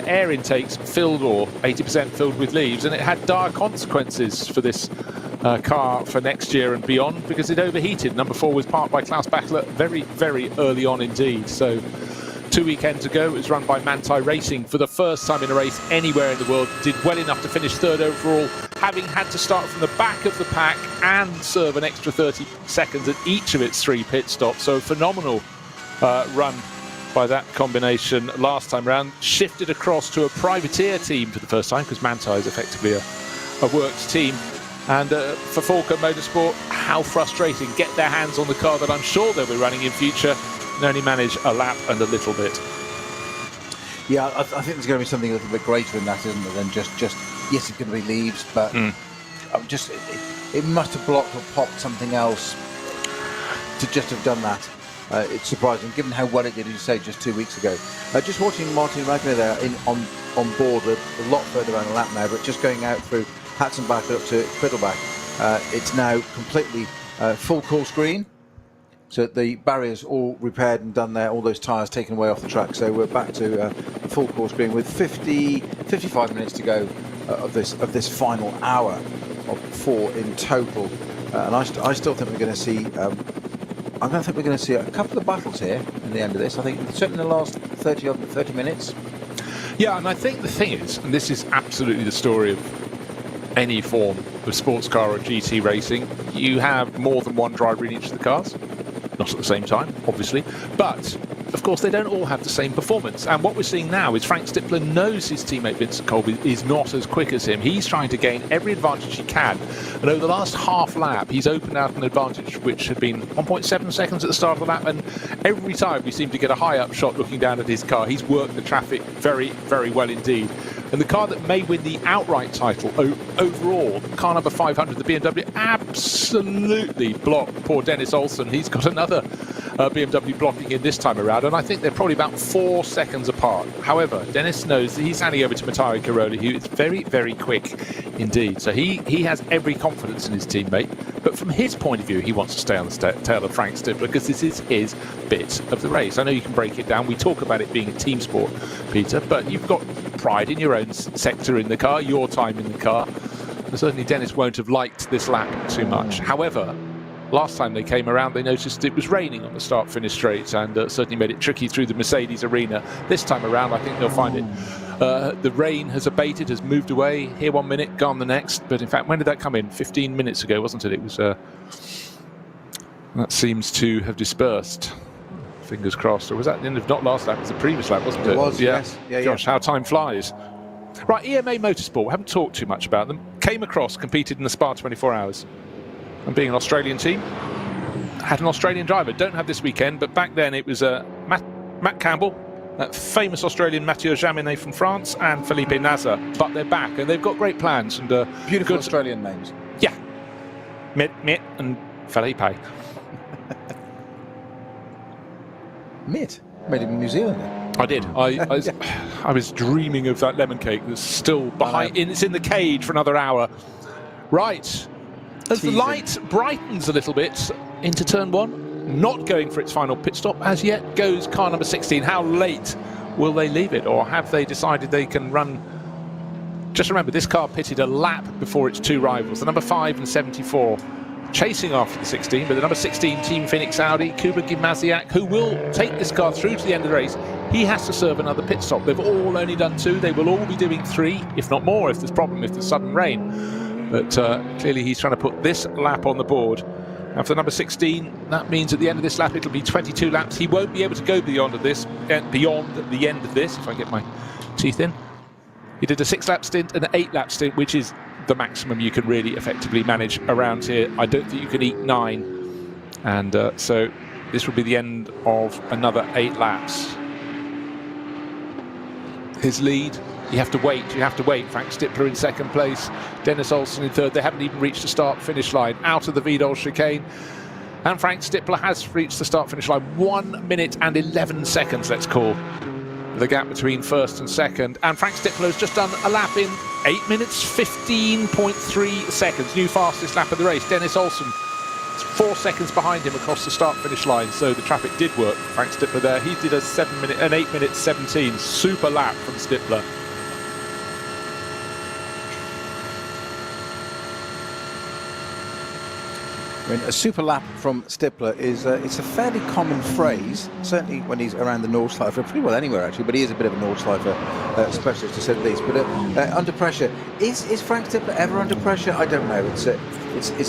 air intakes filled, or 80% filled with leaves, and it had dire consequences for this car for next year and beyond, because it overheated. Number 4 was parked by Klaus Bachler very, very early on indeed. So 2 weekends ago, it was run by Manthey Racing for the first time in a race anywhere in the world. Did well enough to finish 3rd overall, having had to start from the back of the pack and serve an extra 30 seconds at each of its 3 pit stops. So a phenomenal run by that combination last time round. Shifted across to a privateer team for the first time, because Manthey is effectively a works team. And for Falker Motorsport, how frustrating. Get their hands on the car that I'm sure they'll be running in future, and only manage a lap and a little bit. Yeah, I think there's going to be something a little bit greater than that, isn't there? Than just yes, it's going to be leaves, but it must have blocked or popped something else to just have done that. It's surprising, given how well it did, as you say, just 2 weeks ago. Just watching Martin Ragnar there on board, a lot further around the lap now, but just going out through Hatzenbach up to Quiddelbach. It's now completely full course green. So the barriers all repaired and done there, all those tyres taken away off the track. So we're back to full course green with 55 minutes to go of this final hour of 4 in total. And I still think we're going to see. I don't think we're going to see a couple of battles here in the end of this. I think certainly in the last 30 minutes. Yeah, and I think the thing is, and this is absolutely the story of any form of sports car or GT racing, you have more than one driver in each of the cars. not at the same time, obviously, but of course they don't all have the same performance. And what we're seeing now is Frank Stippler knows his teammate Vincent Colby is not as quick as him. He's trying to gain every advantage he can, and over the last half lap he's opened out an advantage which had been 1.7 seconds at the start of the lap, and every time we seem to get a high up shot looking down at his car. He's worked the traffic very, very well indeed. And the car that may win the outright title overall, car number 500, the BMW, absolutely blocked poor Dennis Olsen. He's got another BMW blocking in this time around, and I think they're probably about 4 seconds apart. However, Dennis knows that he's handing over to Matteo Caroli, who is very, very quick indeed. So he has every confidence in his teammate. But from his point of view, he wants to stay on the tail of Frank Stippler because this is his bit of the race. I know you can break it down. We talk about it being a team sport, Peter, but you've got pride in your own sector in the car, your time in the car. And certainly Dennis won't have liked this lap too much. However, last time they came around, they noticed it was raining on the start-finish straight, and certainly made it tricky through the Mercedes arena. This time around, I think they'll find it. The rain has abated, has moved away. Here 1 minute, gone the next. But in fact, when did that come in? 15 minutes ago, wasn't it? It was. That seems to have dispersed. Fingers crossed. Or was that the end of not last lap? It was the previous lap, wasn't it? It was, yes. Yeah, Gosh, how time flies. Right, EMA Motorsport. We haven't talked too much about them. Came across, competed in the Spa 24 Hours. And being an Australian team, had an Australian driver. Don't have this weekend, but back then it was Matt Campbell, that famous Australian Mathieu Jaminet from France, and Felipe Nasr. But they're back, and they've got great plans. And beautiful Australian names. Yeah. Mitt and Felipe. Mitt? Made it in New Zealand. I did. I was dreaming of that lemon cake that's still behind. It's in the cage for another hour. Right. As the light brightens a little bit into turn one, not going for its final pit stop as yet, goes car number 16. How late will they leave it, or have they decided they can run? Just remember, this car pitted a lap before its two rivals, the number 5 and 74, chasing after the 16, but the number 16 Team Phoenix Audi, Kuba Gimasiak, who will take this car through to the end of the race, he has to serve another pit stop. They've all only done 2. They will all be doing 3, if not more, if there's sudden rain. But clearly he's trying to put this lap on the board. And for the number 16, that means at the end of this lap it'll be 22 laps. He won't be able to go beyond the end of this, if I get my teeth in. He did a 6-lap stint and an 8-lap stint, which is the maximum you can really effectively manage around here. I don't think you can eat 9. And so this will be the end of another 8 laps. His lead. You have to wait. Frank Stippler in second place, Dennis Olsen in third. They haven't even reached the start-finish line. Out of the Vidal chicane. And Frank Stippler has reached the start-finish line. 1 minute and 11 seconds, let's call the gap between first and second. And Frank Stippler has just done a lap in 8 minutes, 15.3 seconds. New fastest lap of the race. Dennis Olsen, 4 seconds behind him across the start-finish line. So the traffic did work for Frank Stippler there. He did an 8 minutes 17. Super lap from Stippler. I mean, a super lap from Stippler is it's a fairly common phrase, certainly when he's around the Nordschleife, pretty well anywhere actually, but he is a bit of a Nordschleife specialist to say the least. But under pressure, is Frank Stippler ever under pressure? I don't know. Is it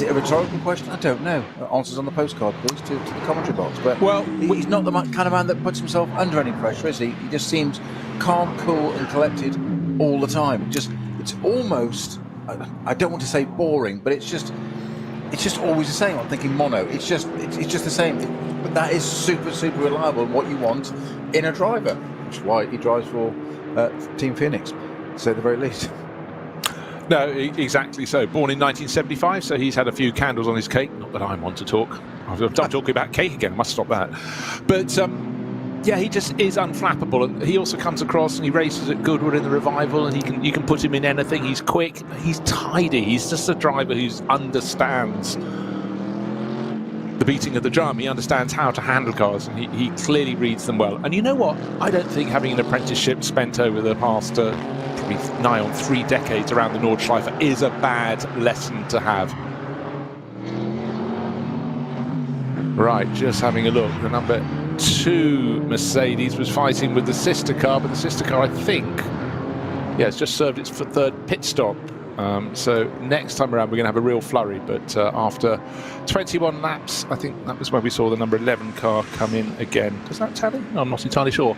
a rhetorical question? I don't know. Answers on the postcard, please, to the commentary box. But he's not the kind of man that puts himself under any pressure, is he? He just seems calm, cool and collected all the time. It's almost, I don't want to say boring, but it's just always the same. I'm thinking mono. It's just the same. But that is super, super reliable and what you want in a driver, which is why he drives for Team Phoenix, to say the very least. No, exactly so. Born in 1975, so he's had a few candles on his cake. Not that I'm one to talk. I'm talking about cake again. I must stop that. But yeah, he just is unflappable, and he also comes across and he races at Goodwood in the Revival, and you can put him in anything. He's quick, he's tidy, he's just a driver who understands the beating of the drum. He understands how to handle cars, and he clearly reads them well. And you know what? I don't think having an apprenticeship spent over the past probably nigh on 3 decades around the Nordschleife is a bad lesson to have. Right, just having a look. The number 2 Mercedes was fighting with the sister car, but the sister car, I think, it's just served its third pit stop. So next time around we're going to have a real flurry, but after 21 laps, I think that was when we saw the number 11 car come in again. Does that tally? No, I'm not entirely sure.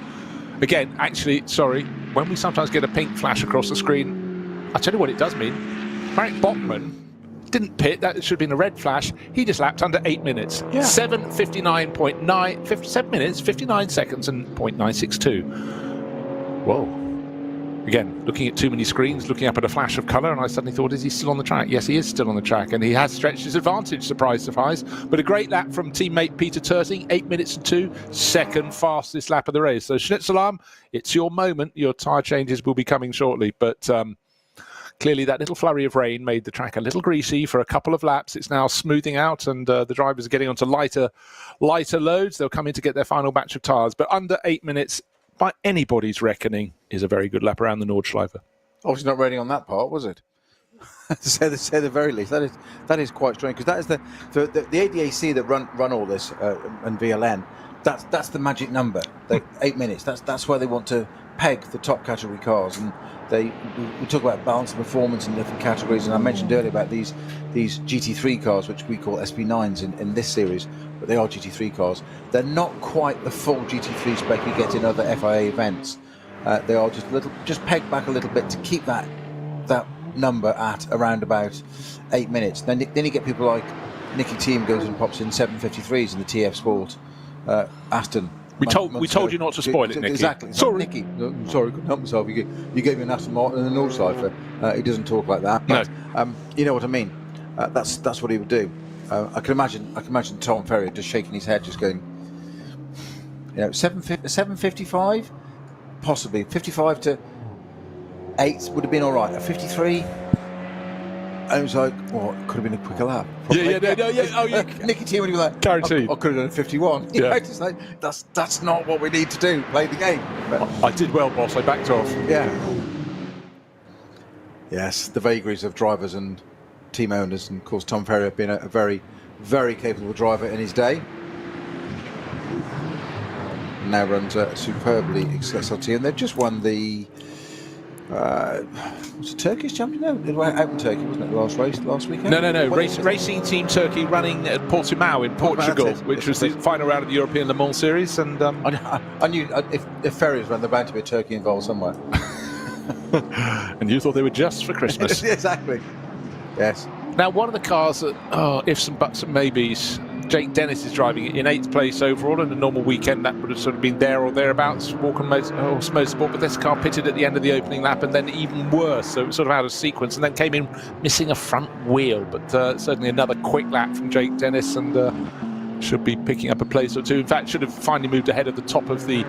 Again, actually, sorry, when we sometimes get a pink flash across the screen, I'll tell you what it does mean. Marek Bachmann didn't pit, that should have been a red flash. He just lapped under 8 minutes. Yeah. 7 minutes, 59 seconds and 0.962. Whoa. Again, looking at too many screens, looking up at a flash of colour, and I suddenly thought, is he still on the track? Yes, he is still on the track, and he has stretched his advantage, surprise, surprise. But a great lap from teammate Peter Terting, 8 minutes and 2, second fastest lap of the race. So Schnitzelarm, it's your moment. Your tyre changes will be coming shortly, but clearly that little flurry of rain made the track a little greasy for a couple of laps. It's now smoothing out, and the drivers are getting onto lighter loads. They'll come in to get their final batch of tyres, but under 8 minutes, by anybody's reckoning, is a very good lap around the Nordschleife. Obviously not raining on that part, was it? to say the very least. That is quite strange, because that is the ADAC that run all this and VLN. That's the magic number. 8 minutes. That's where they want to peg the top category cars, and we talk about balance and performance in different categories. And I mentioned earlier about these GT3 cars, which we call SP9s in this series, but they are GT3 cars. They're not quite the full GT3 spec you get in other FIA events. They are just pegged back a little bit to keep that number at around about 8 minutes. Then you get people like Nicky Thiem goes and pops in 753s in the TF Sport Aston. We told you not to spoil it, Nicky. Exactly. Sorry. Nicky. Sorry, couldn't help myself. You gave me an Aston Martin and a Nordschleife. He doesn't talk like that. But, no. You know what I mean. That's what he would do. I can imagine Tom Ferrier just shaking his head, just going, 755, possibly 55 to 8 would have been all right. A 53. And it was like, well, it could have been a quicker lap. Yeah. Oh, yeah. Nicky Thiem would be like, guaranteed. I could have done a 51. Yeah. It's like, that's not what we need to do. Play the game. But, I did well, boss. I backed off. Yeah. Yes, the vagaries of drivers and team owners, and of course Tom Ferrier being a very, very capable driver in his day. Now runs a superbly SLT, and they've just won the. Was it Turkish champion? No, it went out in Turkey, wasn't it? Last weekend? No. Racing Team Turkey running at Portimao in Portugal, which was the final round of the European Le Mans Series. And I knew if Ferriers ran, there bound to be a turkey involved somewhere. And you thought they were just for Christmas. Exactly. Yes. Now, one of the cars that, ifs and buts and maybes, Jake Dennis is driving it in 8th place overall. In a normal weekend, that would have sort of been there or thereabouts, Walker Motorsport. But this car pitted at the end of the opening lap, and then even worse, so it was sort of out of sequence, and then came in missing a front wheel. But certainly another quick lap from Jake Dennis, and should be picking up a place or two. In fact, should have finally moved ahead of the top of the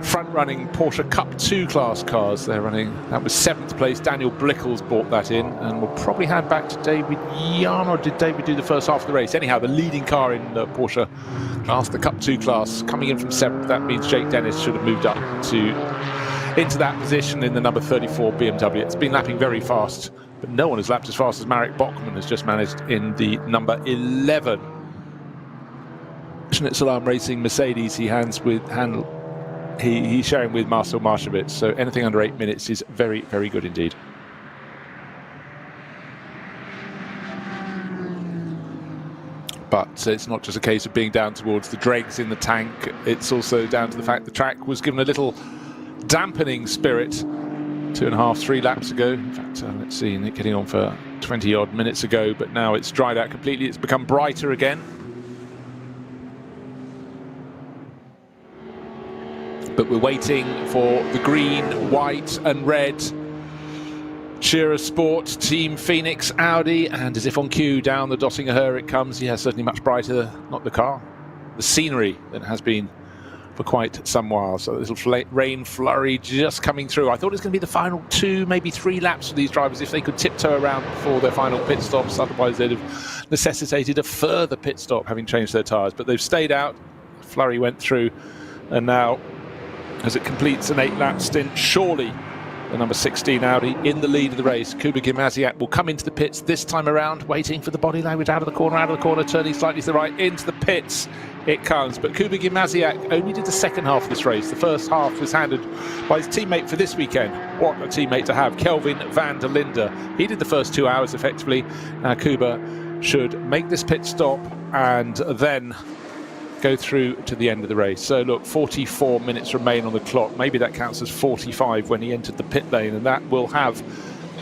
front-running Porsche Cup 2 class cars they're running. That was 7th place. Daniel Blickels brought that in, and we'll probably hand back to David Yarn, or did David do the first half of the race? Anyhow, the leading car in the Porsche class, the Cup 2 class, coming in from 7th. That means Jake Dennis should have moved up into that position in the number 34 BMW. It's been lapping very fast, but no one has lapped as fast as Marek Bachmann has just managed in the number 11. Schnitzelarm Racing Mercedes, he's sharing with Marcel Marshevitz, so anything under 8 minutes is very, very good indeed. But it's not just a case of being down towards the dregs in the tank, it's also down to the fact the track was given a little dampening spirit 2.5, 3 laps ago. In fact, let's see, Nick getting on for 20 odd minutes ago, but now it's dried out completely. It's become brighter again. But we're waiting for the green, white and red Shearer Sport, Team Phoenix, Audi, and as if on cue, down the Dottinger it comes. Yeah, certainly much brighter, not the car, the scenery than it has been for quite some while. So a little rain flurry just coming through. I thought it was going to be the final 2, maybe 3 laps for these drivers if they could tiptoe around before their final pit stops. Otherwise, they'd have necessitated a further pit stop, having changed their tyres. But they've stayed out. Flurry went through, and now, as it completes an 8-lap stint, surely the number 16 Audi in the lead of the race. Kuba Gimasiak will come into the pits this time around, waiting for the body language out of the corner, turning slightly to the right, into the pits. it comes. But Kuba Gimnaziak only did the second half of this race. The first half was handed by his teammate for this weekend. What a teammate to have, Kelvin van der Linde. He did the first 2 hours effectively. Now Kuba should make this pit stop and then go through to the end of the race. So look, 44 minutes remain on the clock. Maybe that counts as 45 when he entered the pit lane, and that will have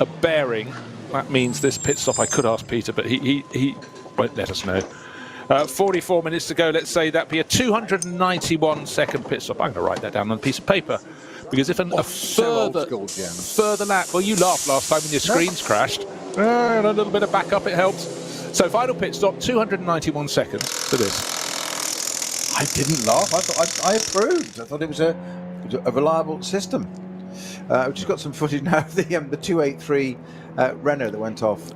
a bearing. That means this pit stop, I could ask Peter, but he won't let us know. 44 minutes to go. Let's say that be a 291 second pit stop. I'm going to write that down on a piece of paper, because if a further lap, well, you laughed last time when your screens crashed. And a little bit of backup, it helps. So final pit stop, 291 seconds for this. I didn't laugh. I approved. I thought it was a reliable system. We've just got some footage now of the 283 Renault that went off.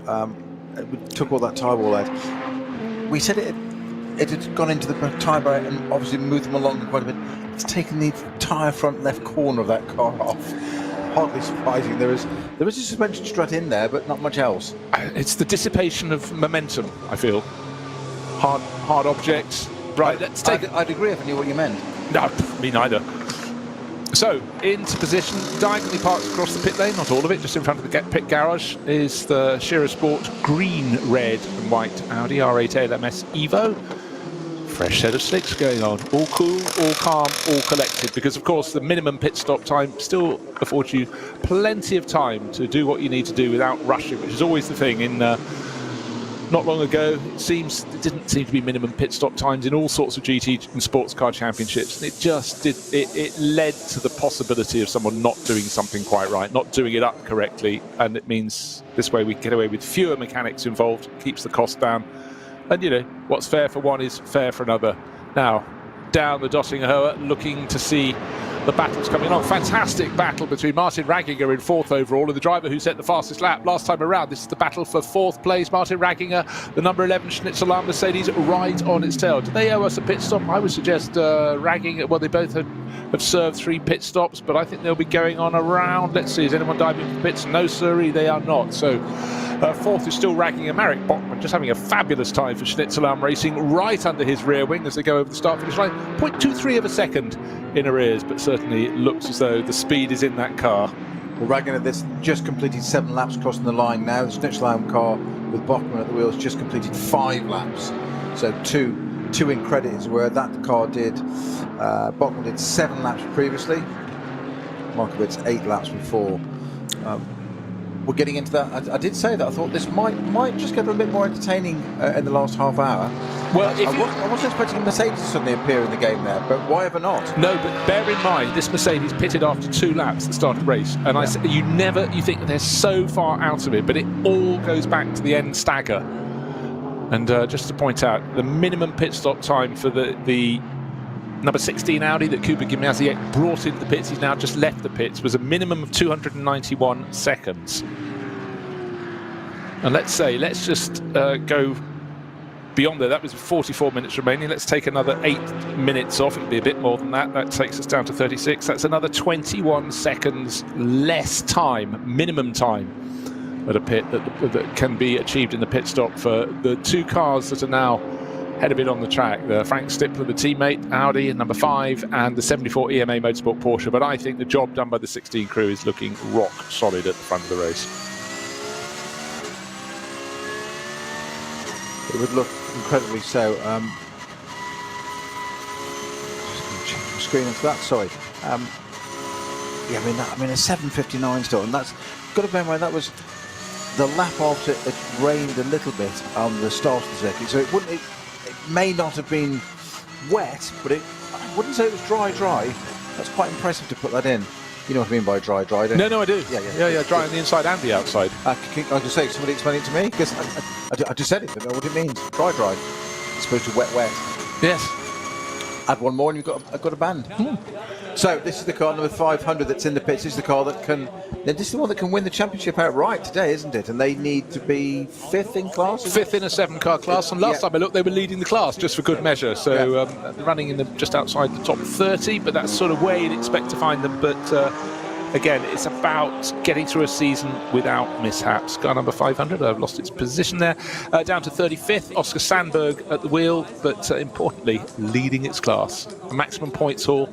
We took all that tyre wall out. We said it had gone into the tyre barrier and obviously moved them along quite a bit. It's taken the tyre front left corner of that car off. Hardly surprising. There is a suspension strut in there, but not much else. It's the dissipation of momentum, I feel. Hard objects. Right, let's take it. I'd agree if I knew what you meant. No, me neither. So, into position, diagonally parked across the pit lane, not all of it, just in front of the pit garage, is the Shearer Sport green, red and white Audi R8 LMS Evo. Fresh set of slicks going on. All cool, all calm, all collected, because of course the minimum pit stop time still affords you plenty of time to do what you need to do without rushing, which is always the thing. In not long ago, it didn't seem to be minimum pit stop times in all sorts of GT and sports car championships. And it just did. It led to the possibility of someone not doing something quite right, not doing it up correctly, and it means this way we get away with fewer mechanics involved, keeps the cost down, and you know what's fair for one is fair for another. Now, down the Dottingerhohe, looking to see the battles coming on. Fantastic battle between Martin Ragginger in 4th overall and the driver who set the fastest lap last time around. This is the battle for 4th place. Martin Ragginger, the number 11 Schnitzelarm Mercedes, right on its tail. Do they owe us a pit stop? I would suggest Ragginger, well, they both have served 3 pit stops, but I think they'll be going on around. Let's see, is anyone diving into the pits? No, sirree, they are not. So 4th is still Ragginger. Marek Bachmann just having a fabulous time for Schnitzelarm Racing, right under his rear wing as they go over the start-finish line. 0.23 of a second in arrears, but certainly it looks as though the speed is in that car. Well, Ragginger that's just completed 7 laps crossing the line now. The Schnitzelarm car with Bachmann at the wheels just completed 5 laps. So two in credit is where that car did. Bachmann did 7 laps previously. Markowitz 8 laps before. We're getting into that. I did say that I thought this might just get a bit more entertaining in the last half hour. Well, I wasn't expecting a Mercedes to suddenly appear in the game there, but why ever not? No, but bear in mind, this Mercedes pitted after 2 laps at the start of the race, and I said you think that they're so far out of it, but it all goes back to the end stagger. And just to point out, the minimum pit stop time for the number 16 Audi that Kuba Gimnaziak brought into the pits, he's now just left the pits, was a minimum of 291 seconds. And let's just go beyond there. That was 44 minutes remaining. Let's take another 8 minutes off. It'll be a bit more than that. That takes us down to 36. That's another 21 seconds less time, minimum time at a pit that can be achieved in the pit stop for the 2 cars that are now head of it on the track. The Frank Stippler, the teammate, Audi at number 5, and the 74 EMA Motorsport Porsche. But I think the job done by the 16 crew is looking rock solid at the front of the race. It would look incredibly so. Change the screen onto that. Sorry. Yeah, I mean a 7:59 still, and that's got to bear in mind that was the lap after it rained a little bit on the start of the circuit, so it may not have been wet, but I wouldn't say it was dry. That's quite impressive to put that in. You know what I mean by dry, don't you? No, I do. Yeah, dry on the inside and the outside. I just say, somebody explain it to me, because I just said it, but I don't know what it means. Dry. It's supposed to wet. Yes. Add one more and you've got a band. So this is the car number 500 that's in the pits. This is the car that can. This is the one that can win the championship outright today, isn't it? And they need to be 5th in class. 5th in a 7-car class. And last time I looked, they were leading the class just for good measure. So running in just outside the top 30. But that's sort of where you'd expect to find them. But again, it's about getting through a season without mishaps. Car number 500, I've lost its position there. Down to 35th, Oscar Sandberg at the wheel, but importantly, leading its class. A maximum points haul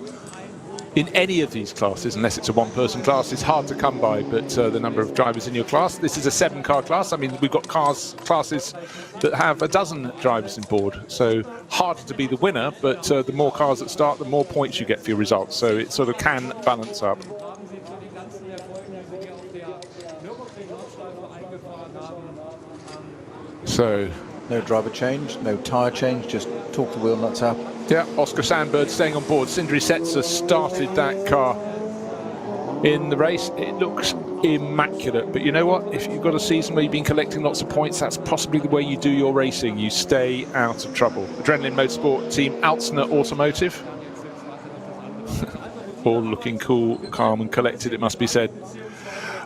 in any of these classes, unless it's a one-person class, is hard to come by, but the number of drivers in your class. This is a 7-car class. I mean, we've got classes that have a dozen drivers on board, so harder to be the winner, but the more cars that start, the more points you get for your results, so it sort of can balance up. So, no driver change, no tyre change, just torque the wheel nuts up. Yeah, Oscar Sandberg staying on board. Sindri Setzer started that car in the race. It looks immaculate, but you know what? If you've got a season where you've been collecting lots of points, that's possibly the way you do your racing. You stay out of trouble. Adrenaline Motorsport team Altsner Automotive. All looking cool, calm and collected, it must be said.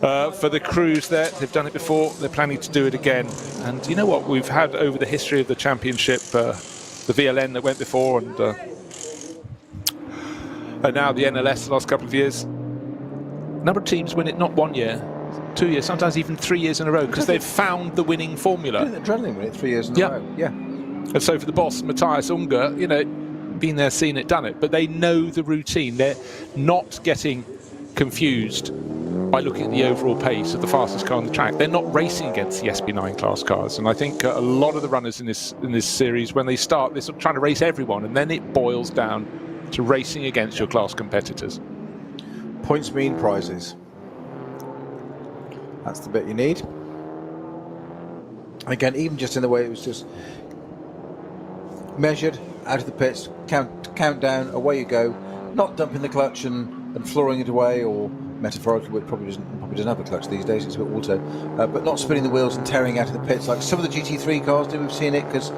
For the crews there, they've done it before, they're planning to do it again. And you know what? We've had over the history of the championship, the VLN that went before, and now the NLS the last couple of years. A number of teams win it not 1 year, 2 years, sometimes even 3 years in a row, because they've found the winning formula. Adrenaline win it 3 years in a row. Yeah. And so for the boss, Matthias Unger, you know, been there, seen it, done it, but they know the routine. They're not getting confused by looking at the overall pace of the fastest car on the track. They're not racing against the SB9 class cars, and I think a lot of the runners in this series, when they start, they're sort of trying to race everyone, and then it boils down to racing against your class competitors. Points mean prizes. That's the bit you need. Again, even just in the way it was just measured out of the pits, count down, away you go, not dumping the clutch and flooring it away, or metaphorically, it probably doesn't have a clutch these days, it's a bit auto, but not spinning the wheels and tearing out of the pits like some of the GT3 cars do. We've seen it, because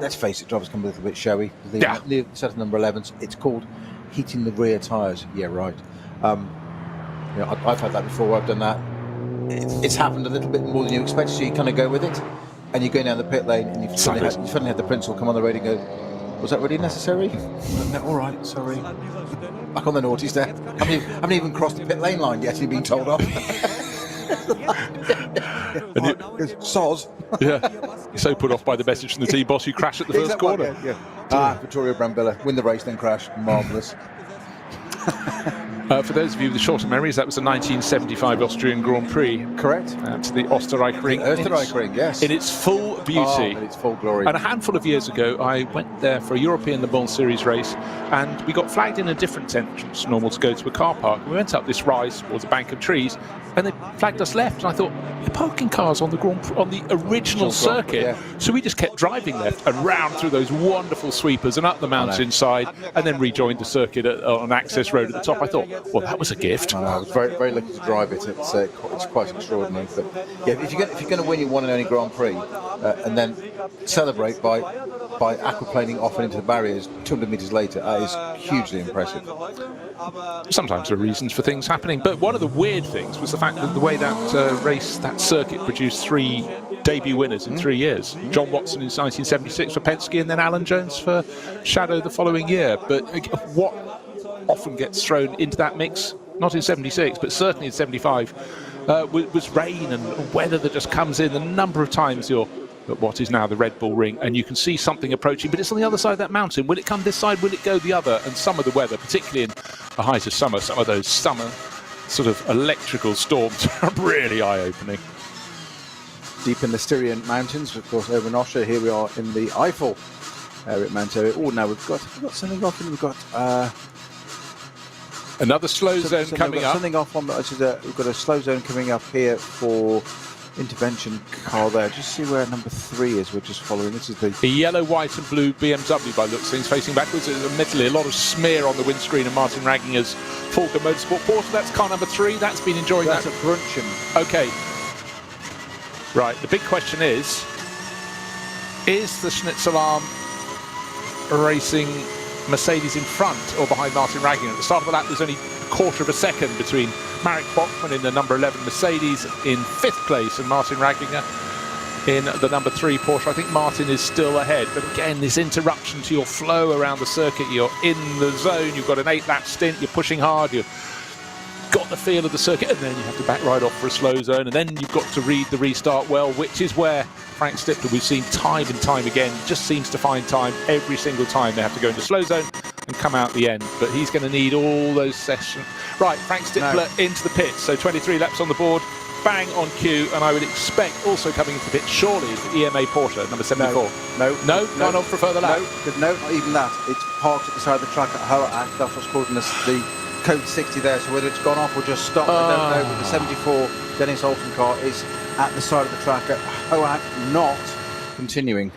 let's face it, drivers come a little bit showy. The set of number 11s, it's called heating the rear tyres. Yeah, right. You know, I've had that before. I've done that. It's happened a little bit more than you expect, so you kind of go with it, and you're going down the pit lane, and you suddenly have the principal come on the radio and go, "Was that really necessary?" No, all right, sorry. Back on the naughties there. I haven't even crossed the pit lane line yet, and you've been told off. Soz. Yeah. You're so put off by the message from the team boss, you crash at the first corner. Vittorio Brambilla, win the race, then crash. Marvellous. For those of you with the shorter memories, that was the 1975 Austrian Grand Prix. Correct. To the Österreichring. Österreichring, yes. In its full beauty. In its full glory. And a handful of years ago, I went there for a European Le Mans Series race, and we got flagged in a different entrance, normal to go to a car park. We went up this rise towards a bank of trees, and they flagged us left, and I thought, they're parking cars on the original circuit. Yeah. So we just kept driving left and round through those wonderful sweepers and up the mountainside, and then rejoined the circuit on access road at the top. I thought, well, that was a gift. I was very, very lucky to drive it. It's quite extraordinary. But yeah, if you're going to win your one and only Grand Prix, and then celebrate by aquaplaning off and into the barriers 200 metres later, that is hugely impressive. Sometimes there are reasons for things happening, but one of the weird things was the fact that the way that circuit produced 3 debut winners in 3 years. John Watson in 1976 for Penske, and then Alan Jones for Shadow the following year. But what often gets thrown into that mix, not in 76, but certainly in 75, was rain and weather that just comes in. The number of times you're at what is now the Red Bull Ring, and you can see something approaching, but it's on the other side of that mountain. Will it come this side? Will it go the other? And some of the weather, particularly in the height of summer, some of those summer sort of electrical storms are really eye-opening. Deep in the Styrian Mountains, of course, over in Austria. Here we are in the Eifel area at Mount Eric. Oh, now we've got something off, and we've got another slow zone coming up. Something off on we've got a slow zone coming up here for intervention car there. Just see where number 3 is. We're just following. This is the yellow, white and blue BMW by looks things, facing backwards. Admittedly, a lot of smear on the windscreen of Martin Ragginger's Falcon Motorsport Porsche. That's car number 3. That's been enjoying that. That's a Brunchen. Okay. Right. The big question is the Schnitzelarm racing Mercedes in front or behind Martin Ragginger? At the start of the lap, there's only a quarter of a second between Marek Bachmann in the number 11 Mercedes in 5th place and Martin Ragginger in the number 3 Porsche. I think Martin is still ahead, but again, this interruption to your flow around the circuit. You're in the zone, you've got an 8-lap stint, you're pushing hard, you've got the feel of the circuit, and then you have to back right off for a slow zone, and then you've got to read the restart well, which is where Frank Stippler, we've seen time and time again, just seems to find time every single time they have to go into slow zone and come out the end. But he's going to need all those sessions. Right, Frank Stippler into the pits, so 23 laps on the board, bang on cue, and I would expect also coming into the pit surely is the EMA Porsche, number 74. No, gone on for a further lap. No, not even that. It's parked at the side of the track at Hoac. That's what's causing us the code 60 there. So whether it's gone off or just stopped, I don't know. But the 74 Dennis Olsen car is at the side of the track at Hoac, not continuing.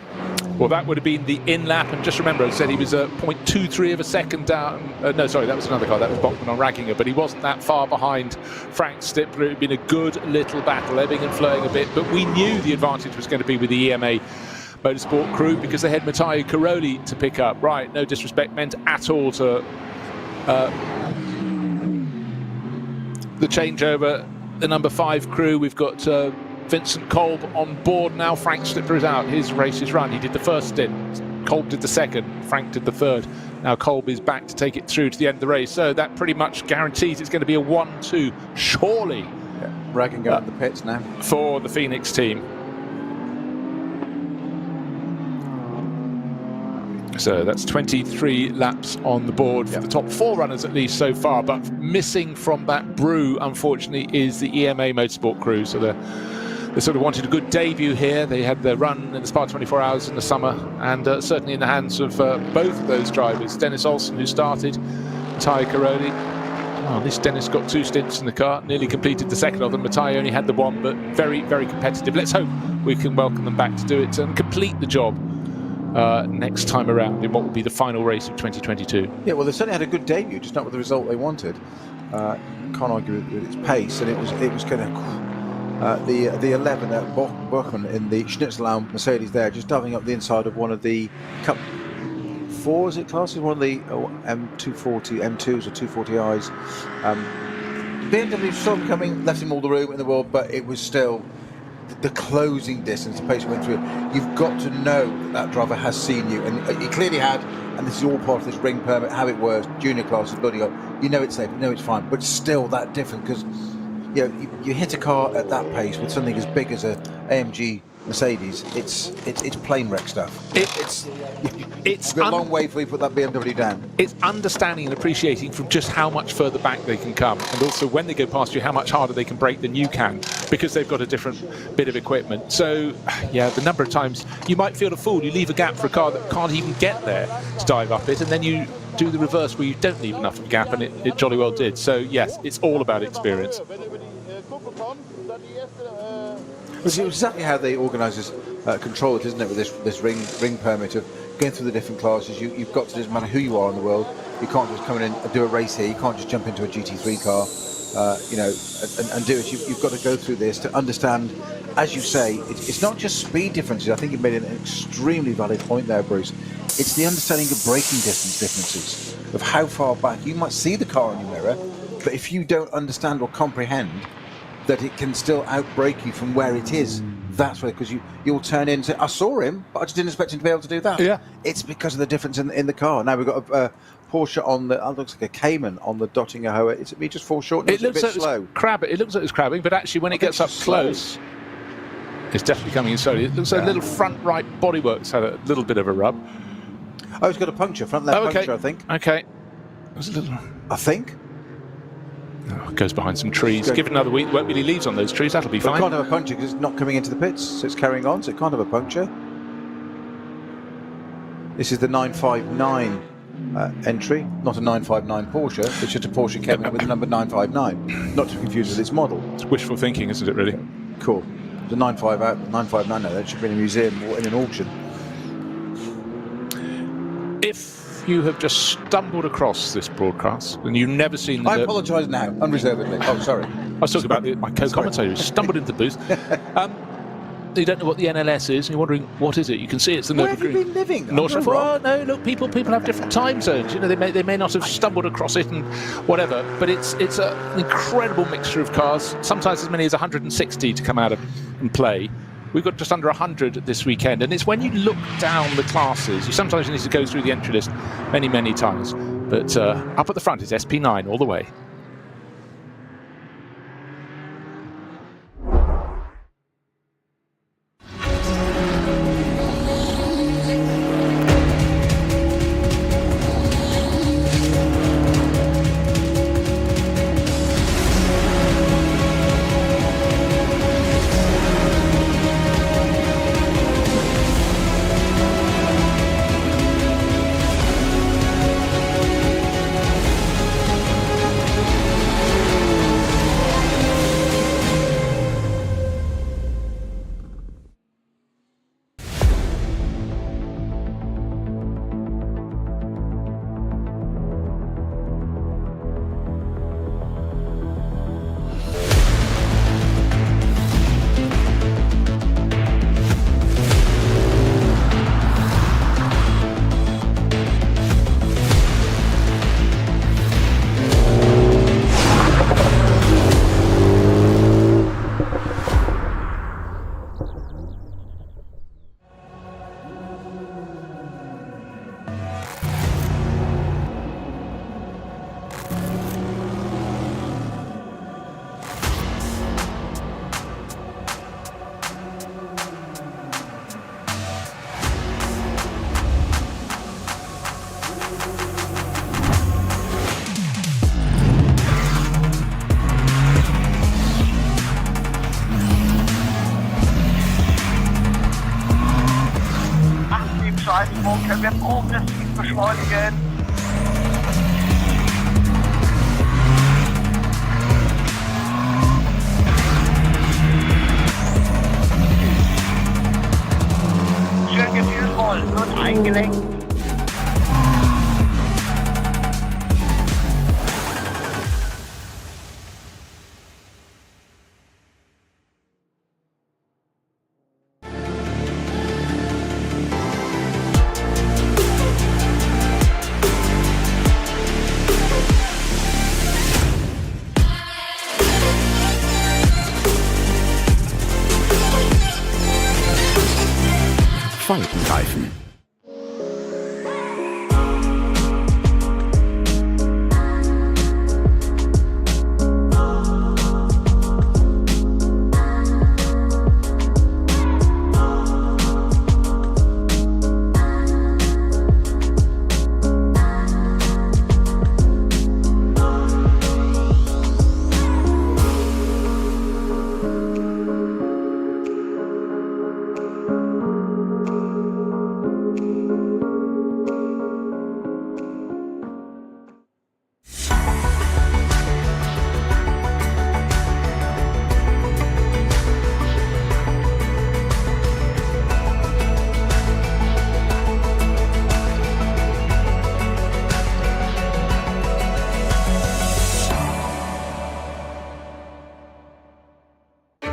Well, that would have been the in-lap, and just remember, I said he was 0.23 of a second down. No, sorry, that was another car. That was Bachmann on Ragginger, but he wasn't that far behind Frank Stippler. It had been a good little battle, ebbing and flowing a bit, but we knew the advantage was going to be with the EMA Motorsport crew because they had Matteo Caroli to pick up. Right, no disrespect meant at all to the changeover, the number 5 crew. We've got Vincent Kolb on board now. Frank Stippler is out. His race is run. He did the first stint. Kolb did the second. Frank did the third. Now Kolb is back to take it through to the end of the race. So that pretty much guarantees it's going to be a 1-2, surely. Yeah, Ragginger at the pits now. For the Phoenix team. So that's 23 laps on the board for the top 4 runners, at least so far. But missing from that brew, unfortunately, is the EMA Motorsport crew. So they sort of wanted a good debut here. They had their run in the Spa 24 Hours in the summer, and certainly in the hands of both of those drivers. Dennis Olsen, who started, Matteo Caroli. Well, at least Dennis got 2 stints in the car, nearly completed the second of them. Matteo only had the 1, but very, very competitive. Let's hope we can welcome them back to do it and complete the job next time around in what will be the final race of 2022. Yeah, well, they certainly had a good debut, just not with the result they wanted. Can't argue with its pace, and it was kind of the 11 at Bachmann in the Schnitzelau Mercedes there, just diving up the inside of one of the Cup 4, is it classes? One of the M240, M2s or 240i's. BMW saw him coming, left him all the room in the world, but it was still the closing distance, the pace he went through. You've got to know that driver has seen you, and he clearly had, and this is all part of this ring permit, how it works, junior classes, building up. You know it's safe, you know it's fine, but still that different, because you hit a car at that pace with something as big as a AMG Mercedes, it's plane wreck stuff. It's a long way before you put that BMW down. It's understanding and appreciating from just how much further back they can come, and also when they go past you, how much harder they can brake than you can, because they've got a different bit of equipment. So, yeah, the number of times you might feel a fool. You leave a gap for a car that can't even get there to dive up it, and then you do the reverse where you don't leave enough of a gap, and it jolly well did. So, yes, it's all about experience. It's exactly how they organise this, control it, isn't it, with this ring permit of going through the different classes. You've got to, doesn't matter who you are in the world, you can't just come in and do a race here. You can't just jump into a GT3 car, and do it. You've got to go through this to understand, as you say, it's not just speed differences. I think you made an extremely valid point there, Bruce. It's the understanding of braking distance differences, of how far back. You might see the car in your mirror, but if you don't understand or comprehend that it can still outbrake you from where it is, that's where, because you'll turn in and say, I saw him, but I just didn't expect him to be able to do that. Yeah. It's because of the difference in the car. Now we've got a Porsche on the, looks like a Cayman on the Dottinger Hoa. Is it me just foreshortening? It looks like slow. It looks like it's crabbing, but actually when it gets up close, it's definitely coming in slowly. It looks like a little front right bodywork's had a little bit of a rub. Oh, it's got a puncture, front left puncture, I think. Okay. Was it a little... I think. Oh, it goes behind some trees. Give it another week, won't really leaves on those trees, that'll be fine. It can't have a puncture because it's not coming into the pits, so it's carrying on, so it can't have a puncture. This is the 959 entry, not a 959 Porsche, it's just a Porsche Cayman with the number 959, not to confuse with its model. It's wishful thinking, isn't it, really? Cool. The 959, no, that should be in a museum or in an auction. If you have just stumbled across this broadcast and you've never seen the... I apologise now, unreservedly. Oh, sorry. I was talking about my co-commentator who stumbled into the booth. You don't know what the NLS is, and you're wondering, what is it? You can see it's the Nürburgring. Where have you been living? Nordschleife. Oh, no, look, people have different time zones. You know, they may not have stumbled across it and whatever, but it's an incredible mixture of cars, sometimes as many as 160 to come out and play. We've got just under 100 this weekend, and it's when you look down the classes, you sometimes need to go through the entry list many, many times. But up at the front is SP9 all the way. beschleunigen. Schön gefühlvoll und eingelenkt. Faltenreifen.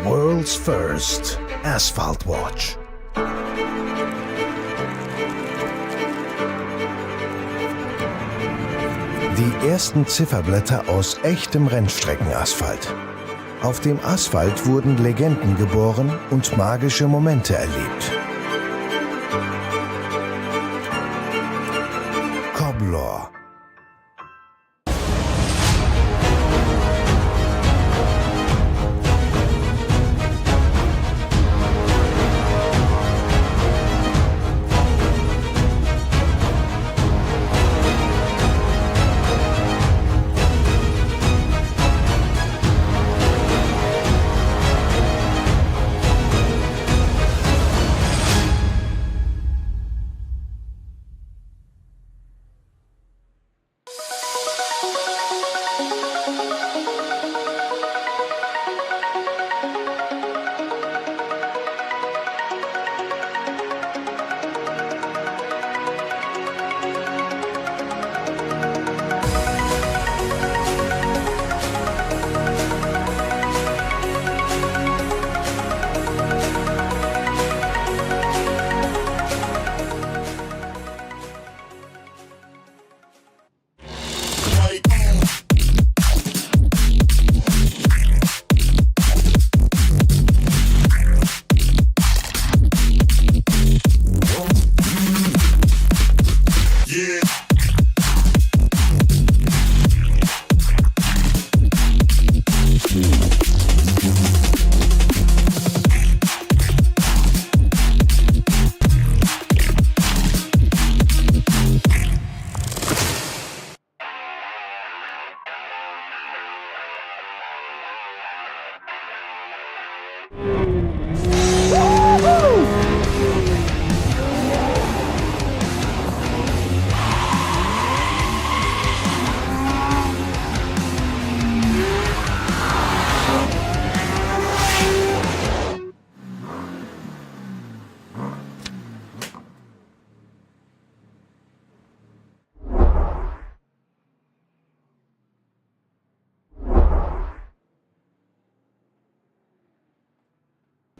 World's First Asphalt Watch. Die ersten Zifferblätter aus echtem Rennstreckenasphalt. Auf dem Asphalt wurden Legenden geboren und magische Momente erlebt. Cobbler.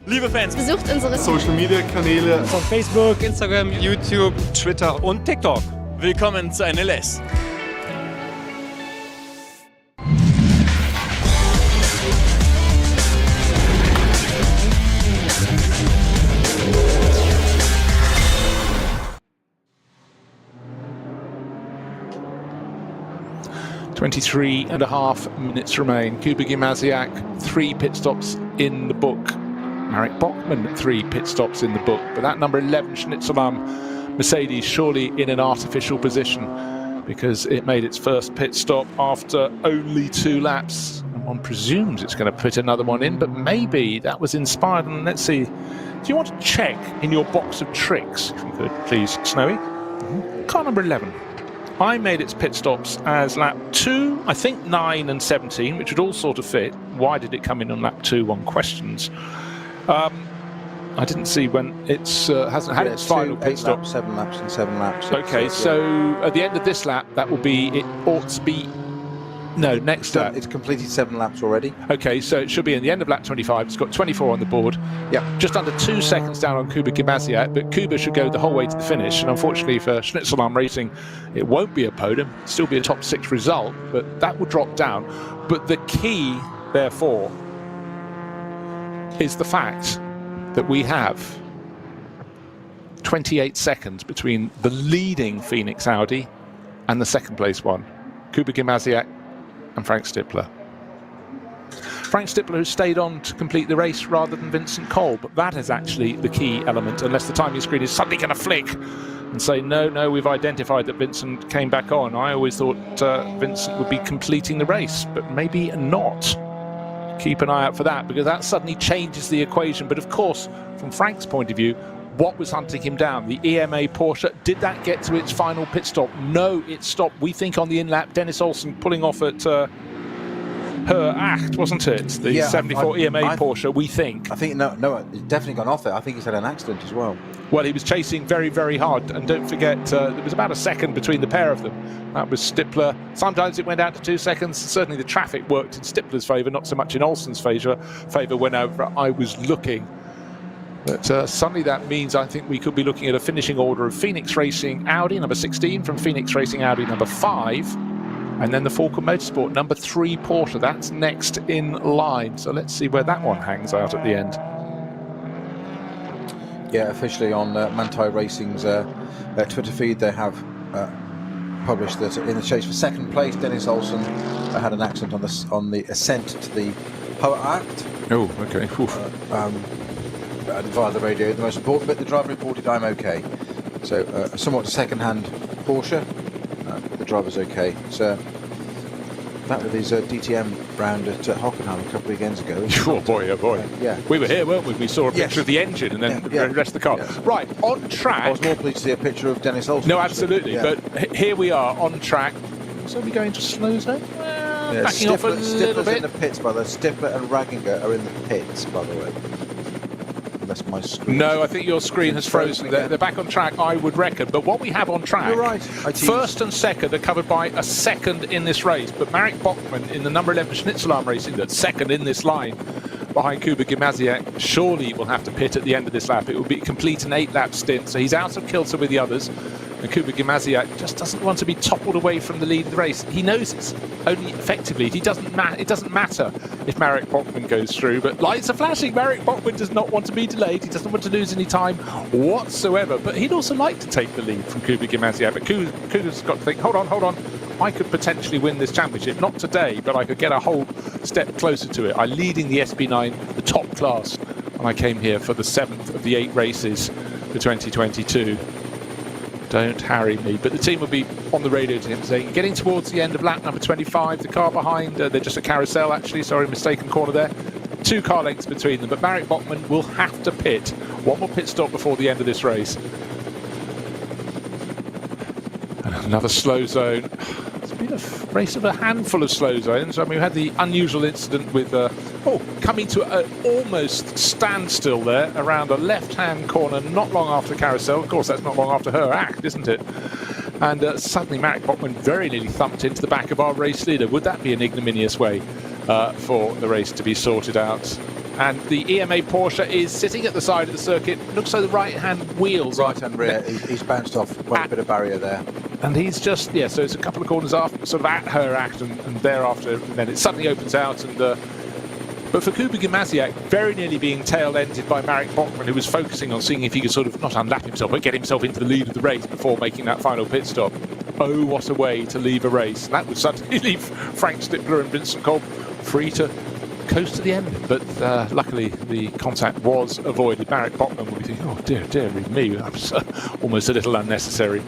Liebe Fans, besucht unsere Social Media Kanäle Von Facebook, Instagram, YouTube, Twitter und TikTok. willkommen zu NLS. .23.5 minutes remain. Kuba Gimasiak, 3 pit stops in the book. Marek Bachmann, 3 pit stops in the book. But that number 11 Schnitzelam Mercedes surely in an artificial position because it made its first pit stop after only 2 laps. And one presumes it's going to put another one in, but maybe that was inspired. And let's see. Do you want to check in your box of tricks, if you could, please, Snowy? car number 11. I made its pit stops as lap 2, I think 9 and 17, which would all sort of fit. Why did it come in on lap 2 on questions? I didn't see when it's hasn't had its final pit stop. Laps, 7 laps and 7 laps. Okay, so at the end of this lap, that will be, it ought to be, no, next lap. It's completed 7 laps already. Okay, so it should be in the end of lap 25. It's got 24 on the board. Yeah. Just under 2 seconds down on Kuba Gimasiak, but Kuba should go the whole way to the finish. And unfortunately for Schnitzelarm Racing, it won't be a podium. It'll still be a top 6 result, but that will drop down. But the key, therefore, is the fact that we have 28 seconds between the leading Phoenix Audi and the second place one, Kuba Gimasiak and Frank Stippler. Frank Stippler, who stayed on to complete the race rather than Vincent Cole, but that is actually the key element, unless the timing screen is suddenly going to flick and say, no, we've identified that Vincent came back on. I always thought Vincent would be completing the race, but maybe not. Keep an eye out for that, because that suddenly changes the equation. But of course, from Frank's point of view, what was hunting him down? The EMA Porsche. Did that get to its final pit stop? No, it stopped, we think, on the in-lap. Dennis Olsen pulling off at Her Acht, wasn't it? The 74 EMA Porsche, we think. I think, no, it's definitely gone off there. I think he's had an accident as well. Well, he was chasing very, very hard. And don't forget, there was about a second between the pair of them. That was Stippler. Sometimes it went out to 2 seconds. Certainly the traffic worked in Stippler's favour, not so much in Olsen's favour whenever I was looking. But suddenly that means I think we could be looking at a finishing order of Phoenix Racing Audi number 16 from Phoenix Racing Audi number 5, and then the Falcon Motorsport number 3 Porsche. That's next in line. So let's see where that one hangs out at the end. Yeah, officially on Manthey Racing's Twitter feed, they have published that in the chase for second place, Dennis Olsen had an accident on the ascent to the Her Acht. Oh, okay. Via the radio, the most important bit, the driver reported, "I'm okay." So a somewhat second-hand Porsche, but the driver's okay. So that was his DTM round at Hockenheim a couple of weekends ago. Oh boy. Yeah. We were here, weren't we? We saw a picture of the engine and then the rest of the car. Yes. Right, on track. I was more pleased to see a picture of Dennis Olsen. No, absolutely. But here we are on track. So are we going to slow zone? Backing off a little bit. In the pits, by the way. Stippler and Ragginger are in the pits, by the way. Unless my screen. No, I think your screen has frozen. They're back on track, I would reckon. But what we have on track, you're right. First and second are covered by a second in this race. But Marek Bachmann in the number 11 Schnitzelarm Racing, that's second in this line behind Kuba Gimasiak, surely will have to pit at the end of this lap. It will be complete an 8-lap stint. So he's out of kilter with the others. And Kuba Gimasiak just doesn't want to be toppled away from the lead of the race. He knows it's only effectively. It doesn't matter if Marek Bachmann goes through. But lights are flashing. Marek Bachmann does not want to be delayed. He doesn't want to lose any time whatsoever. But he'd also like to take the lead from Kuba Gimasiak. But Kuba's got to think, hold on. I could potentially win this championship. Not today, but I could get a whole step closer to it. I'm leading the SB9, the top class. And I came here for the 7th of the 8 races for 2022. Don't harry me. But the team will be on the radio to him saying, getting towards the end of lap number 25, the car behind, they're just a carousel actually, sorry, mistaken corner there. 2 car lengths between them, but Marek Bachmann will have to pit. One more pit stop before the end of this race. And another slow zone. It's been a race of a handful of slow zones. I mean, we had the unusual incident with coming to an almost standstill there around a left-hand corner not long after carousel. Of course, that's not long after Her Acht, isn't it? And suddenly Marek Bachmann very nearly thumped into the back of our race leader. Would that be an ignominious way for the race to be sorted out? And the EMA Porsche is sitting at the side of the circuit. Looks like the right-hand wheels. Right-hand rear. He's bounced off quite a bit of barrier there. And he's just, so it's a couple of corners after, sort of at Her Acht, and thereafter, and then it suddenly opens out. And but for Kuba Gimasiak, very nearly being tail-ended by Marek Bachmann, who was focusing on seeing if he could sort of not unlap himself, but get himself into the lead of the race before making that final pit stop. Oh, what a way to leave a race. And that would suddenly leave Frank Stippler and Vincent Kolb free to coast to the end. But luckily, the contact was avoided. Marek Bachmann will be thinking, oh, dear me, that was almost a little unnecessary.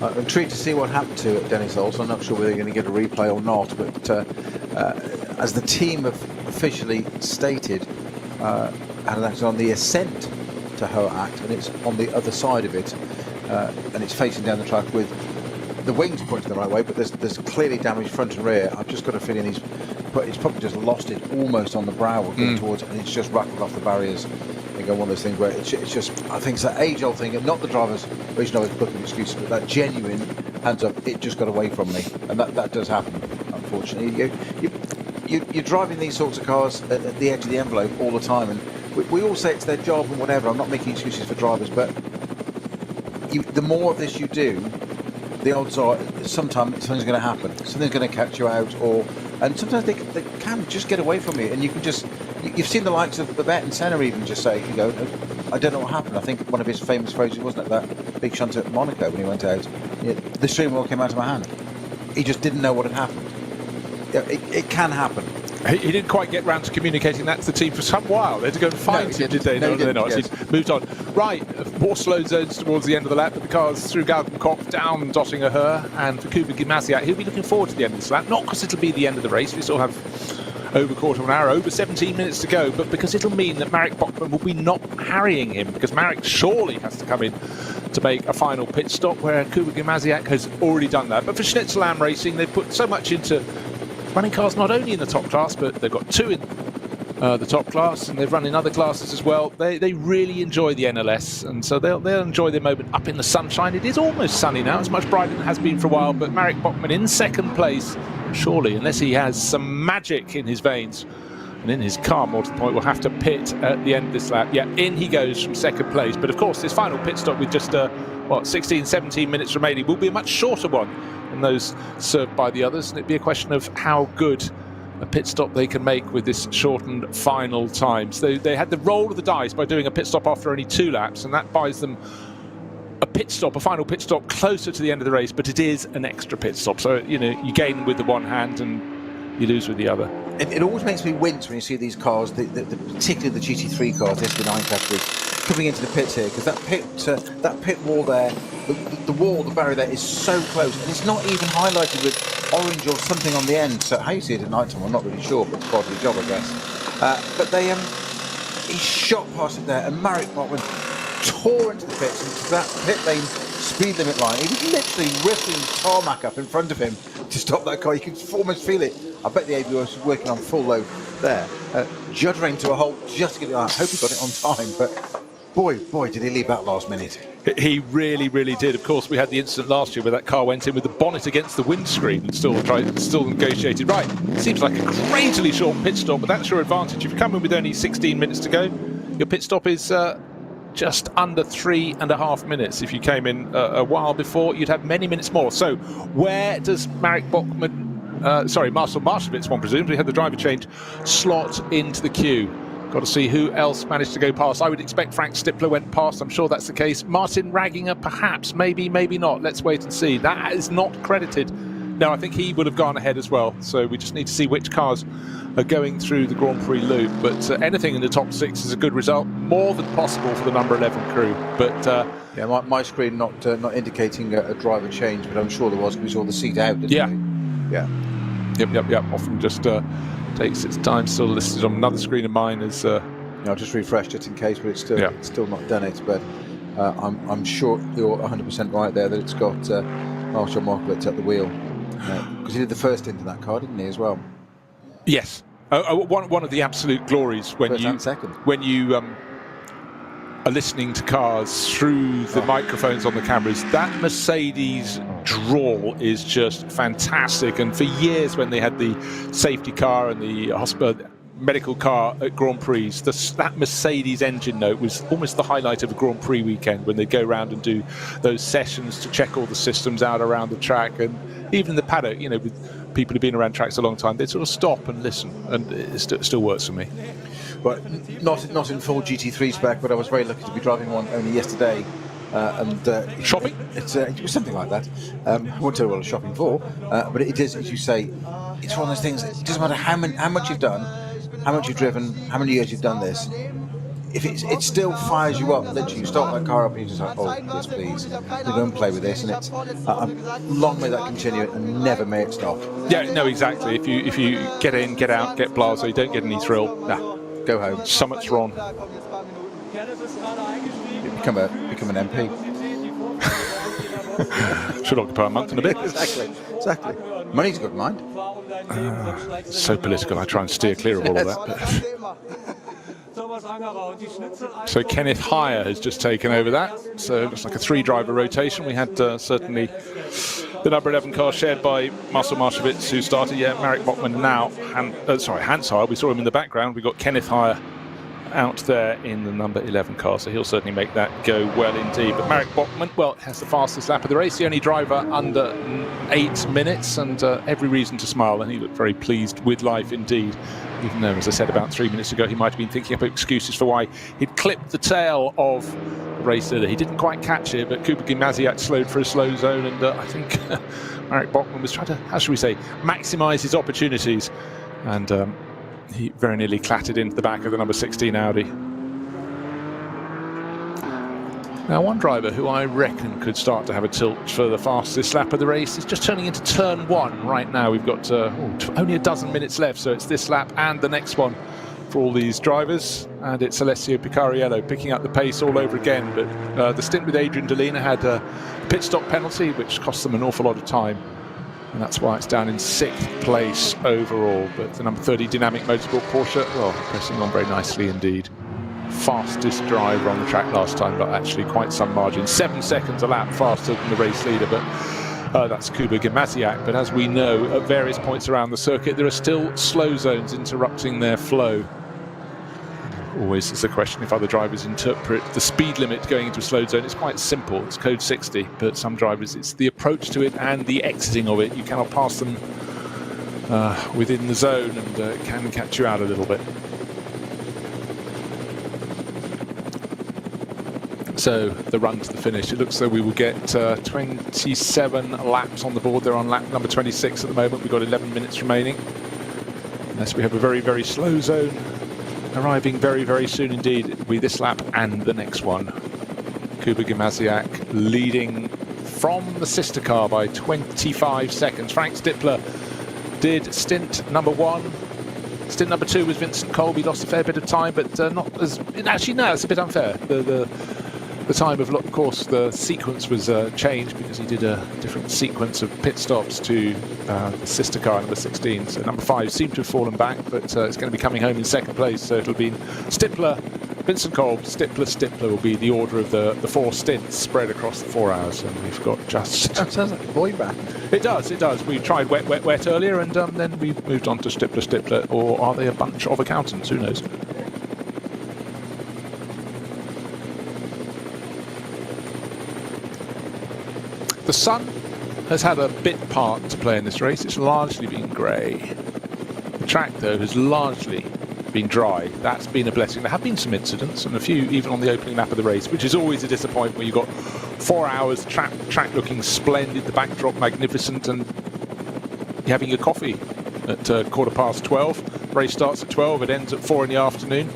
I'm intrigued to see what happened to Dennis Olsen. I'm not sure whether they're going to get a replay or not, but as the team have officially stated, had an accident on the ascent to Her Act, and it's on the other side of it, and it's facing down the track with the wings pointing the right way, but there's clearly damage front and rear. I've just got a feeling he's probably just lost it almost on the brow or going towards it, and it's just rattled off the barriers. I think one of those things where it's just, I think it's that age-old thing, and not the driver's original book of excuses, but that genuine hands up, it just got away from me, and that does happen, unfortunately. You're driving these sorts of cars at the edge of the envelope all the time, and we all say it's their job and whatever. I'm not making excuses for drivers, but the more of this you do, the odds are sometimes something's going to happen. Something's going to catch you out, and sometimes they can just get away from you, and you can just. You've seen the likes of Babette and Senna even just say, I don't know what happened. I think one of his famous phrases, wasn't it, that big shunt at Monaco when he went out, the steering wheel came out of my hand. He just didn't know what had happened. It can happen. He didn't quite get round to communicating that to the team for some while. They had to go and find him, did they? No, they're not. Yes. He's moved on. Right, more slow zones towards the end of the lap, but the cars through Galgenkopf, down Dottinger Her, and for Kuba Gimasiak, he'll be looking forward to the end of this lap. Not because it'll be the end of the race. We still have over a quarter of an hour, over 17 minutes to go, but because it'll mean that Marek Bachmann will be not harrying him, because Marek surely has to come in to make a final pit stop, where Kuba Gimasiak has already done that. But for Schnitzel Am Racing, they've put so much into running cars not only in the top class, but they've got two in the top class, and they've run in other classes as well. They really enjoy the NLS, and so they'll enjoy their moment up in the sunshine. It is almost sunny now. It's much brighter than it has been for a while, but Marek Bachmann in second place, surely, unless he has some magic in his veins and in his car, more to the point, will have to pit at the end of this lap. Yeah, in he goes from second place. But of course, this final pit stop with just 16, 17 minutes remaining will be a much shorter one than those served by the others, and it'd be a question of how good a pit stop they can make with this shortened final time. So they had the roll of the dice by doing a pit stop after only 2 laps, and that buys them a final pit stop closer to the end of the race, but it is an extra pit stop. So, you gain with the one hand and you lose with the other. It always makes me wince when you see these cars, particularly the GT3 cars, the SP9 category, coming into the pits here, because that pit wall there, the barrier there is so close, and it's not even highlighted with orange or something on the end. So how you see it at night time, I'm not really sure, but it's part of the job, I guess. But he shot past it there, and Marek Bachmann tore into the pits, into that pit lane speed limit line. He was literally ripping tarmac up in front of him to stop that car. You could almost feel it. I bet the ABS was working on full load there, juddering to a halt just to get it out. I hope he got it on time, but boy, did he leave that last minute. He really, really did. Of course, we had the incident last year where that car went in with the bonnet against the windscreen and still negotiated. Right, seems like a crazily short pit stop, but that's your advantage. If you come in with only 16 minutes to go, your pit stop is just under 3.5 minutes. If you came in a while before, you'd have many minutes more. So where does Marek Bachmann, Marcel Marshevitz, one presumably had the driver change, slot into the queue? Got to see who else managed to go past. I would expect Frank Stippler went past. I'm sure that's the case. Martin Ragginger, perhaps, maybe not. Let's wait and see. That is not credited. No, I think he would have gone ahead as well. So we just need to see which cars are going through the Grand Prix loop. But anything in the top 6 is a good result, more than possible for the number 11 crew. But yeah, my screen not indicating a driver change, but I'm sure there was, because we saw the seat out, didn't we? Yeah. Yep. Often just takes its time. Still listed on another screen of mine as. I'll just refresh just in case, but it's still not done it. But I'm sure you're 100% right there that it's got Marshall Markowitz at the wheel, because he did the first into that car, didn't he, as well? Yes. One of the absolute glories when you are listening to cars through the microphones on the cameras. That Mercedes drawl is just fantastic, and for years when they had the safety car and the medical car at Grand Prix, that Mercedes engine note was almost the highlight of a Grand Prix weekend, when they go around and do those sessions to check all the systems out around the track. And even the paddock, with people who've been around tracks a long time, they sort of stop and listen, and it still works for me. But not in full GT3 spec, but I was very lucky to be driving one only yesterday. Shopping? It was something like that. I won't tell you what I was shopping for, but it is, as you say, it's one of those things. It doesn't matter how much you've done, how much you've driven, how many years you've done this. If it still fires you up, literally, you start that car up and you're just like, oh, yes, please. You don't play with this, and it's long may that continue, and never may it stop. Yeah, no, exactly. If you get in, get out, get blasé, don't get any thrill, go home. Something's wrong. Become an MP. Should occupy a month and a bit. Exactly. Money's a good mind. So political, I try and steer clear of all of that. So Kenneth Heyer has just taken over that. So it looks like a 3-driver rotation. We had certainly the number 11 car shared by Marcel Marchewitz, who started. Yeah, Marek Bachmann now. Hans Heyer. We saw him in the background. We got Kenneth Heyer out there in the number 11 car, so he'll certainly make that go well indeed. But Marek Bachmann, well, has the fastest lap of the race, the only driver under 8 minutes, and every reason to smile, and he looked very pleased with life indeed, even though, as I said about 3 minutes ago, he might have been thinking up excuses for why he'd clipped the tail of the race leader. He didn't quite catch it, but Kuba Gimasiak slowed for a slow zone, and I think Marek Bachmann was trying to, how should we say, maximise his opportunities, and he very nearly clattered into the back of the number 16 Audi. Now, one driver who I reckon could start to have a tilt for the fastest lap of the race is just turning into turn 1 right now. We've got only a dozen minutes left, so it's this lap and the next one for all these drivers, and it's Alessio Picariello picking up the pace all over again. But the stint with Adrian Delina had a pit stop penalty, which cost them an awful lot of time, and that's why it's down in 6th place overall. But the number 30 Dynamic Motorsport Porsche, well, pressing on very nicely indeed. Fastest driver on the track last time, but actually quite some margin. 7 seconds a lap faster than the race leader, but that's Kuba Gimasiak. But as we know, at various points around the circuit, there are still slow zones interrupting their flow. Always is the question if other drivers interpret the speed limit going into a slow zone. It's quite simple, it's code 60, but some drivers, it's the approach to it and the exiting of it. You cannot pass them within the zone, and it can catch you out a little bit. So the run to the finish, it looks though we will get 27 laps on the board. They're on lap number 26 at the moment. We've got 11 minutes remaining, unless we have a very, very slow zone arriving very, very soon indeed. It will be this lap and the next one. Kuba Gimasiak leading from the sister car by 25 seconds. Frank Stippler did stint number 1. Stint number 2 was Vincent Colby. Lost a fair bit of time, but not as... Actually, no, it's a bit unfair. The time of course, the sequence was changed because he did a different sequence of pit stops to the sister car, number 16. So number 5 seemed to have fallen back, but it's going to be coming home in 2nd place. So it'll be Stippler, Vincent Kolb, Stippler will be the order of the 4 stints spread across the 4 hours. And we've got just... That sounds like a boy band. It does. We tried Wet earlier, and then we moved on to Stippler, or are they a bunch of accountants? Who knows? The sun has had a bit part to play in this race. It's largely been grey. The track, though, has largely been dry. That's been a blessing. There have been some incidents, and a few even on the opening lap of the race, which is always a disappointment when you've got 4 hours, track looking splendid, the backdrop magnificent, and you're having your coffee at 12:15. Race starts at 12, it ends at 4 in the afternoon.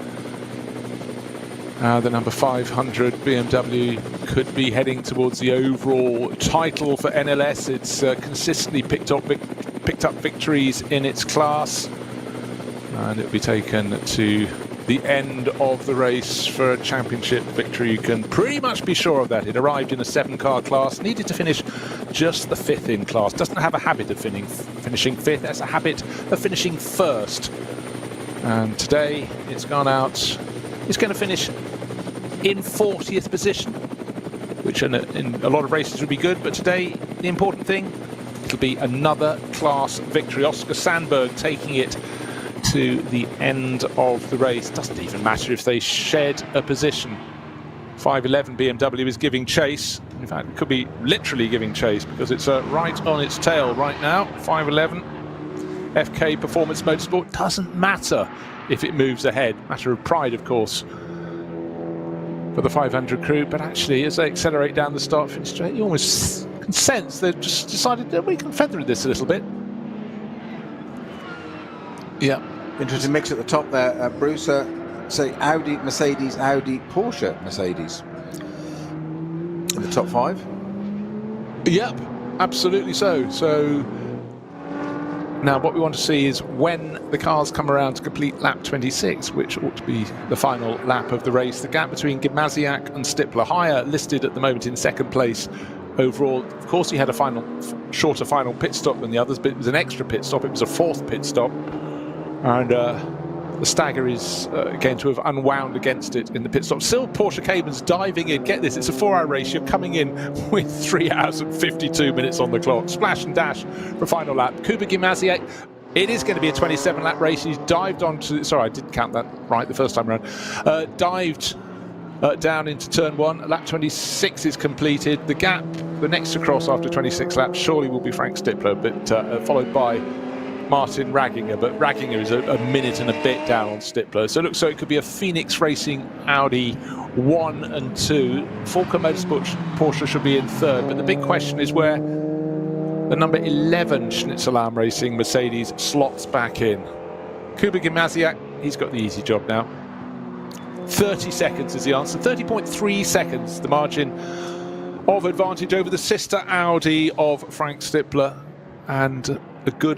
The number 500 BMW could be heading towards the overall title for NLS. It's consistently picked up victories in its class, and it'll be taken to the end of the race for a championship victory. You can pretty much be sure of that. It arrived in a 7-car class, needed to finish just the 5th in class. Doesn't have a habit of finishing 5th, has a habit of finishing 1st. And today it's gone out, it's going to finish in 40th position, which in a lot of races would be good, but today the important thing, it'll be another class victory. Oscar Sandberg taking it to the end of the race. Doesn't even matter if they shed a position. 511 BMW is giving chase. In fact, it could be literally giving chase because it's right on its tail right now. 511 FK Performance Motorsport. Doesn't matter if it moves ahead. Matter of pride, of course, for the 500 crew, but actually as they accelerate down the start finish straight, you almost can sense they've just decided that we can feather this a little bit. Yeah. Interesting mix at the top there, Bruce. Say Audi, Mercedes, Audi, Porsche, Mercedes in the top 5. Yep, absolutely so. So Now, what we want to see is when the cars come around to complete lap 26, which ought to be the final lap of the race, the gap between Gimasiak and Stippler, higher listed at the moment in second place overall. Of course, he had a shorter final pit stop than the others, but it was an extra pit stop. It was a fourth pit stop. And the stagger is going to have unwound against it in the pit stop. Still, Porsche Cayman's diving in. Get this, it's a 4-hour race. You're coming in with 3 hours and 52 minutes on the clock. Splash and dash for final lap. Kuba Gimasiak, it is going to be a 27-lap race. He's dived onto... Sorry, I didn't count that right the first time around. Dived down into turn 1. Lap 26 is completed. The gap, the next to cross after 26 laps, surely will be Frank Stippler, but followed by Martin Ragginger, but Ragginger is a minute and a bit down on Stippler. So it looks like it could be a Phoenix Racing Audi 1 and 2. Falco Motorsport Porsche should be in third, but the big question is where the number 11 Schnitzelarm Racing Mercedes slots back in. Kuba Gimasiak, he's got the easy job now. 30 seconds is the answer. 30.3 seconds, the margin of advantage over the sister Audi of Frank Stippler, and a good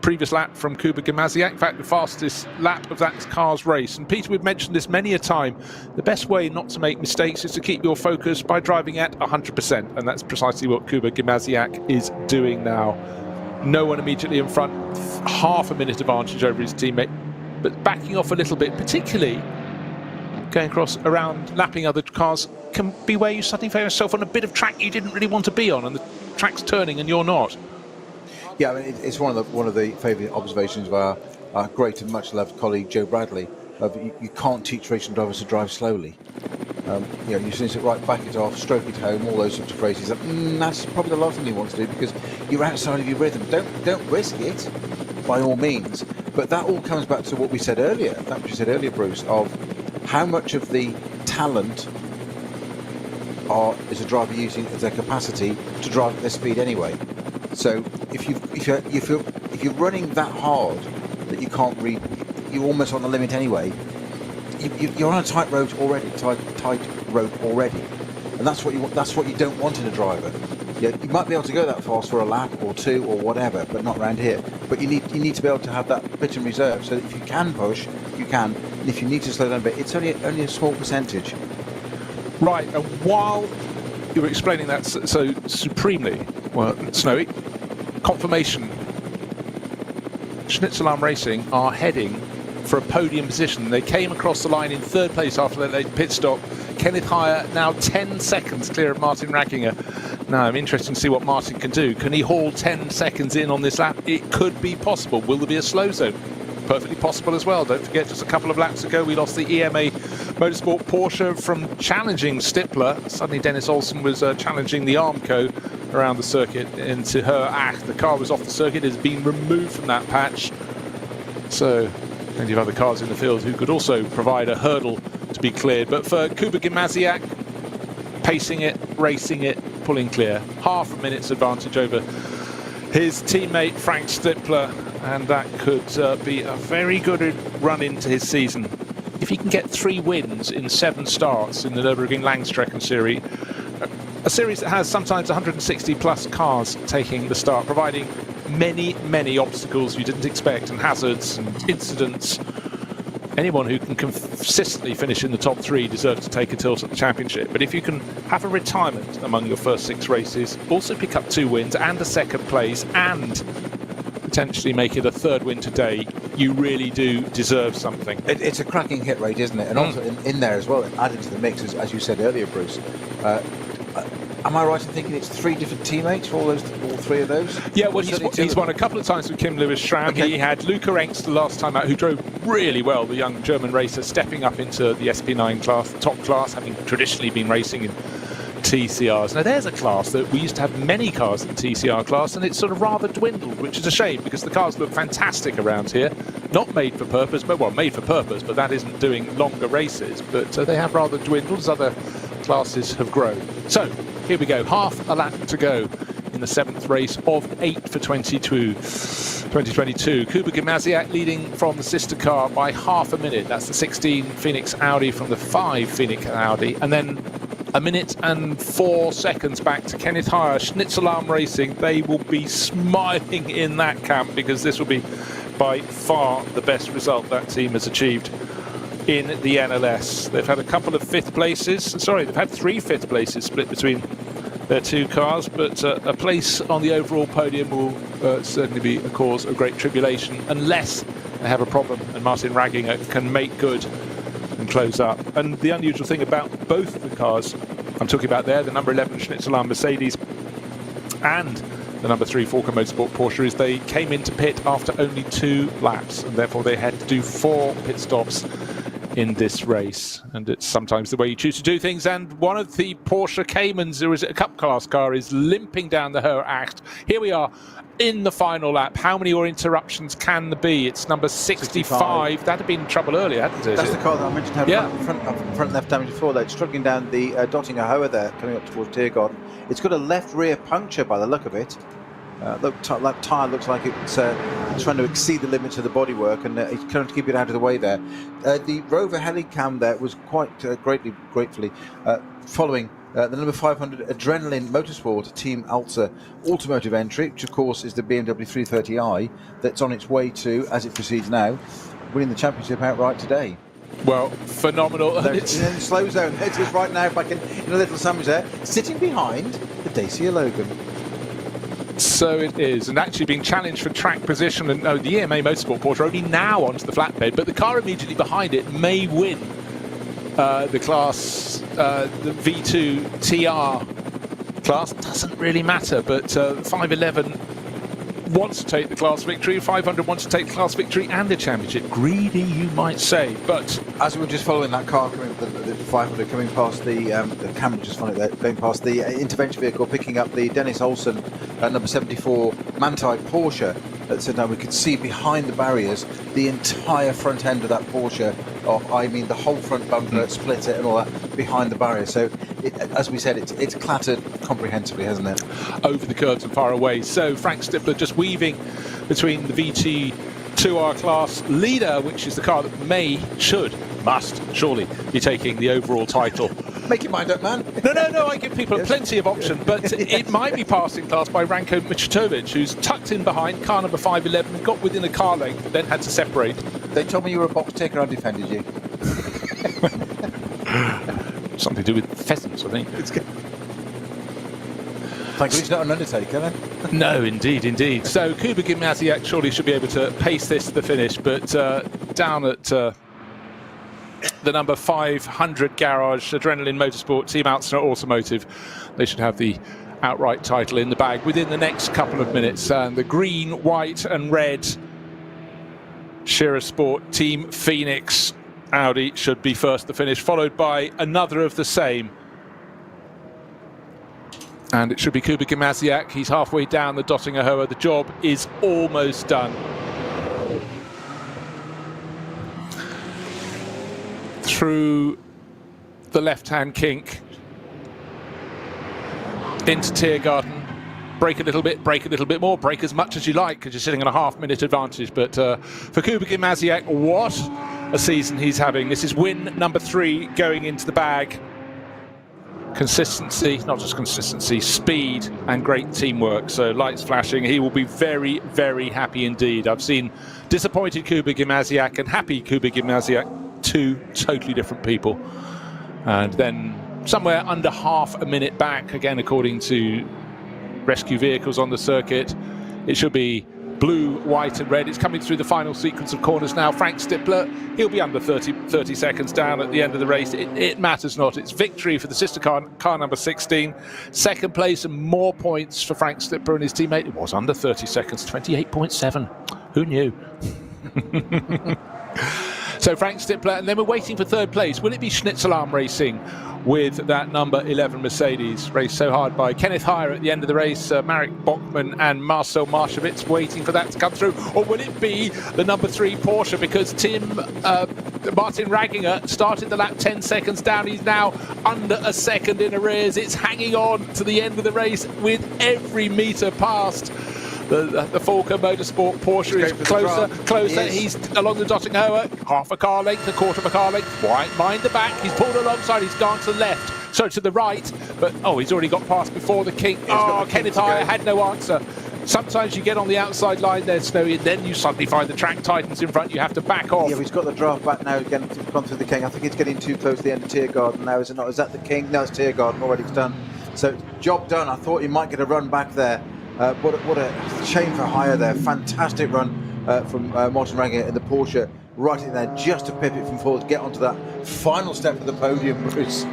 previous lap from Kuba Gimasiak. In fact, the fastest lap of that car's race. And Peter, we've mentioned this many a time. The best way not to make mistakes is to keep your focus by driving at 100%. And that's precisely what Kuba Gimasiak is doing now. No one immediately in front. Half a minute advantage over his teammate. But backing off a little bit, particularly going across around lapping other cars, can be where you suddenly find yourself on a bit of track you didn't really want to be on. And the track's turning and you're not. Yeah, I mean, it's one of the favourite observations of our great and much loved colleague Joe Bradley. You can't teach racing drivers to drive slowly. You just need to back it off, stroke it home, all those sorts of phrases. That's probably the last thing you want to do, because you're outside of your rhythm. Don't risk it, by all means. But that all comes back to what we said earlier. That what you said earlier, Bruce, of how much of the talent is a driver using as their capacity to drive at their speed anyway. So if you're running that hard that you can't read, you're almost on the limit anyway. You're on a tight road already, and that's what you want. That's what you don't want in a driver. You might be able to go that fast for a lap or two or whatever, but not around here. But you need to be able to have that bit in reserve, so that if you can push, you can. And if you need to slow down a bit, it's only a small percentage. Right, and while you were explaining that so supremely, well, Snowy, confirmation. Schnitzelarm Racing are heading for a podium position. They came across the line in third place after their late pit stop. Kenneth Heyer now 10 seconds clear of Martin Ragginger. Now, I'm interested to see what Martin can do. Can he haul 10 seconds in on this lap? It could be possible. Will there be a slow zone? Perfectly possible as well. Don't forget, just a couple of laps ago, we lost the EMA Motorsport Porsche from challenging Stippler. Suddenly, Dennis Olsen was challenging the Armco around the circuit into her. The car was off the circuit. It has been removed from that patch. So, plenty of other cars in the field who could also provide a hurdle to be cleared. But for Kuba Gimasiak, pacing it, racing it, pulling clear. Half a minute's advantage over his teammate Frank Stippler, and that could be a very good run into his season. If he can get 3 wins in 7 starts in the Nürburgring Langstrecken Series, a series that has sometimes 160 plus cars taking the start, providing many obstacles you didn't expect, and hazards and incidents. Anyone who can consistently finish in the top 3 deserves to take a tilt at the championship. But if you can have a retirement among your first 6 races, also pick up 2 wins and a second place, and potentially make it a 3rd win today, you really do deserve something. It's a cracking hit rate, isn't it? And also in there as well, added to the mix, as you said earlier, Bruce. Am I right in thinking it's 3 different teammates for all 3 of those? Yeah, well, he's won a couple of times with Kim Lewis-Schramm. Okay. He had Luca Engst the last time out, who drove really well, the young German racer, stepping up into the SP9 class, the top class, having traditionally been racing in TCRs. Now, there's a class that we used to have many cars in the TCR class, and it's sort of rather dwindled, which is a shame, because the cars look fantastic around here. Not made for purpose, well, made for purpose, but that isn't doing longer races. But they have rather dwindled as other classes have grown. So, here we go, half a lap to go in the 7th race of 8 for 2022. Kuba Gimasiak leading from the sister car by half a minute. That's the 16 Phoenix Audi from the 5 Phoenix Audi. And then 1 minute and 4 seconds back to Kenneth Heyer, Schnitzelarm Racing. They will be smiling in that camp because this will be by far the best result that team has achieved in the NLS. They've had a couple of fifth places. Sorry, they've had 3 fifth places split between their 2 cars, but a place on the overall podium will certainly be a cause of great tribulation unless they have a problem and Martin Ragginger can make good and close up. And the unusual thing about both the cars I'm talking about there, the number 11 Schnitzelarm Mercedes and the number 3 Forker Motorsport Porsche, is they came into pit after only 2 laps, and therefore they had to do 4 pit stops in this race. And it's sometimes the way you choose to do things. And one of the Porsche Caymans, or is it a Cup class car, is limping down the Her Acht. Here we are in the final lap. How many more interruptions can there be? It's number 65. That had been in trouble earlier, hadn't it? That's the car that I mentioned had front left damage before that. It's struggling down the Dottinger Hohe there, coming up towards Tiergarten. It's got a left rear puncture by the look of it. That tyre looks like it's trying to exceed the limits of the bodywork, and it's trying to keep it out of the way there. The Rover Helicam there was quite gratefully following the number 500 Adrenaline Motorsport Team Alta automotive entry, which of course is the BMW 330i that's on its way to, as it proceeds now, winning the championship outright today. Well, phenomenal. In slow zone. It is right now back in a little sandwich there, sitting behind the Dacia Logan. So it is, and actually being challenged for track position. And the EMA Motorsport Porsche only now onto the flatbed, but the car immediately behind it may win the class, the V2 TR class. Doesn't really matter, but 511 wants to take the class victory, 500 wants to take the class victory and the championship. Greedy, you might say, but as we were just following that car coming, the 500 coming past the camera, just following that, going past the intervention vehicle, picking up the Dennis Olsen number 74 Mantype Porsche. So now we could see behind the barriers the entire front end of that Porsche, the whole front bumper, splitter and all that behind the barrier. So as we said, it's clattered comprehensively, hasn't it? Over the curves and far away. So Frank Stippler just weaving between the VT 2R class leader, which is the car that must surely be taking the overall title. Make your mind up, man. No, I give people plenty of option, but it might be passing class by Ranko Michitovic, who's tucked in behind car number 511, got within a car length, but then had to separate. They told me you were a box ticker, I defended you. Something to do with pheasants, I think. It's good. Thank God he's not an undertaker, then. No, indeed. So Kuba Gimnaziak surely should be able to pace this to the finish, but down at the number 500 garage, Adrenaline Motorsport, Team Altsner Automotive, they should have the outright title in the bag within the next couple of minutes. And the green, white and red Shearer Sport Team Phoenix Audi should be first to finish, followed by another of the same. And it should be Kuba Gimnaziak. He's halfway down the Dottinger Hohe. The job is almost done. Through the left-hand kink into Tiergarten. Brake a little bit, brake a little bit more, brake as much as you like because you're sitting on a half-minute advantage. But for Kuba Gimnaziak, what a season he's having. This is win number 3 going into the bag. Consistency, not just consistency, speed and great teamwork. So lights flashing, he will be very, very happy indeed. I've seen disappointed Kuba Gimnaziak and happy Kuba Gimnaziak, 2 totally different people. And then somewhere under half a minute back, again according to rescue vehicles on the circuit, it should be blue, white and red. It's coming through the final sequence of corners now. Frank Stippler, he'll be under 30 seconds down at the end of the race. It matters not. It's victory for the sister car number 16. Second place and more points for Frank Stippler and his teammate. It was under 30 seconds, 28.7. Who knew? So Frank Stippler, and then we're waiting for third place. Will it be Schnitzelarm Racing with that number 11 Mercedes? Raced so hard by Kenneth Heyer at the end of the race, Marek Bachmann and Marcel Marshevitz waiting for that to come through. Or will it be the number 3 Porsche? Because Martin Ragginger started the lap 10 seconds down. He's now under a second in arrears. It's hanging on to the end of the race with every metre past. The Forker Motorsport Porsche is closer. He's along the Dottinger Hohe, half a car length, a quarter of a car length. Mind the back. He's pulled alongside. He's gone to the left. sorry, to the right, but he's already got past before the king. Kenneth Hire had no answer. Sometimes you get on the outside line there, Snowy, and then you suddenly find the track tightens in front. You have to back off. Yeah, he's got the draft back now. Again, gone through the king. I think it's getting too close to the end of Tiergarten now, is it not? Is that the king? No, it's Tiergarten. Already it's done. So job done. I thought he might get a run back there. What a shame for Hire there. Fantastic run from Martin Ranger in the Porsche, right in there just to pip it from forward, get onto that final step of the podium, Bruce.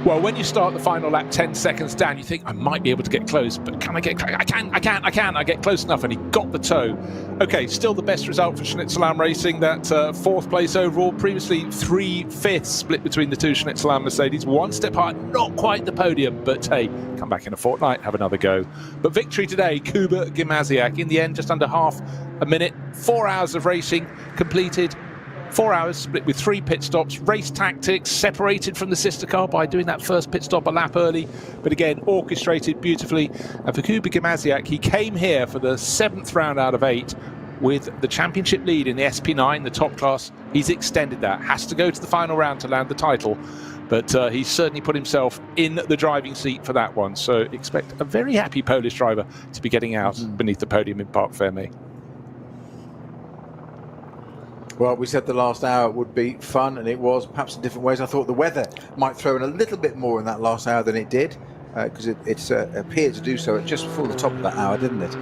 Well, when you start the final lap 10 seconds down, you think, I might be able to get close, but can I get close? I can. I get close enough, and he got the toe. Okay, still the best result for Schnitzelam Racing, that fourth place overall. Previously 3/5 split between the two Schnitzelam Mercedes. One step higher, not quite the podium, but hey, come back in a fortnight, have another go. But victory today, Kuba Gimasiak. In the end, just under half a minute, 4 hours of racing completed. 4 hours split with 3 pit stops, race tactics, separated from the sister car by doing that first pit stop a lap early, but again, orchestrated beautifully. And for Kuba Gimasiak, he came here for the 7th round out of 8 with the championship lead in the SP9, the top class. He's extended that, has to go to the final round to land the title, but he's certainly put himself in the driving seat for that one. So expect a very happy Polish driver to be getting out beneath the podium in Parc Fermé. Well, we said the last hour would be fun, and it was, perhaps in different ways. I thought the weather might throw in a little bit more in that last hour than it did, because it appeared to do so at just before the top of that hour, didn't it?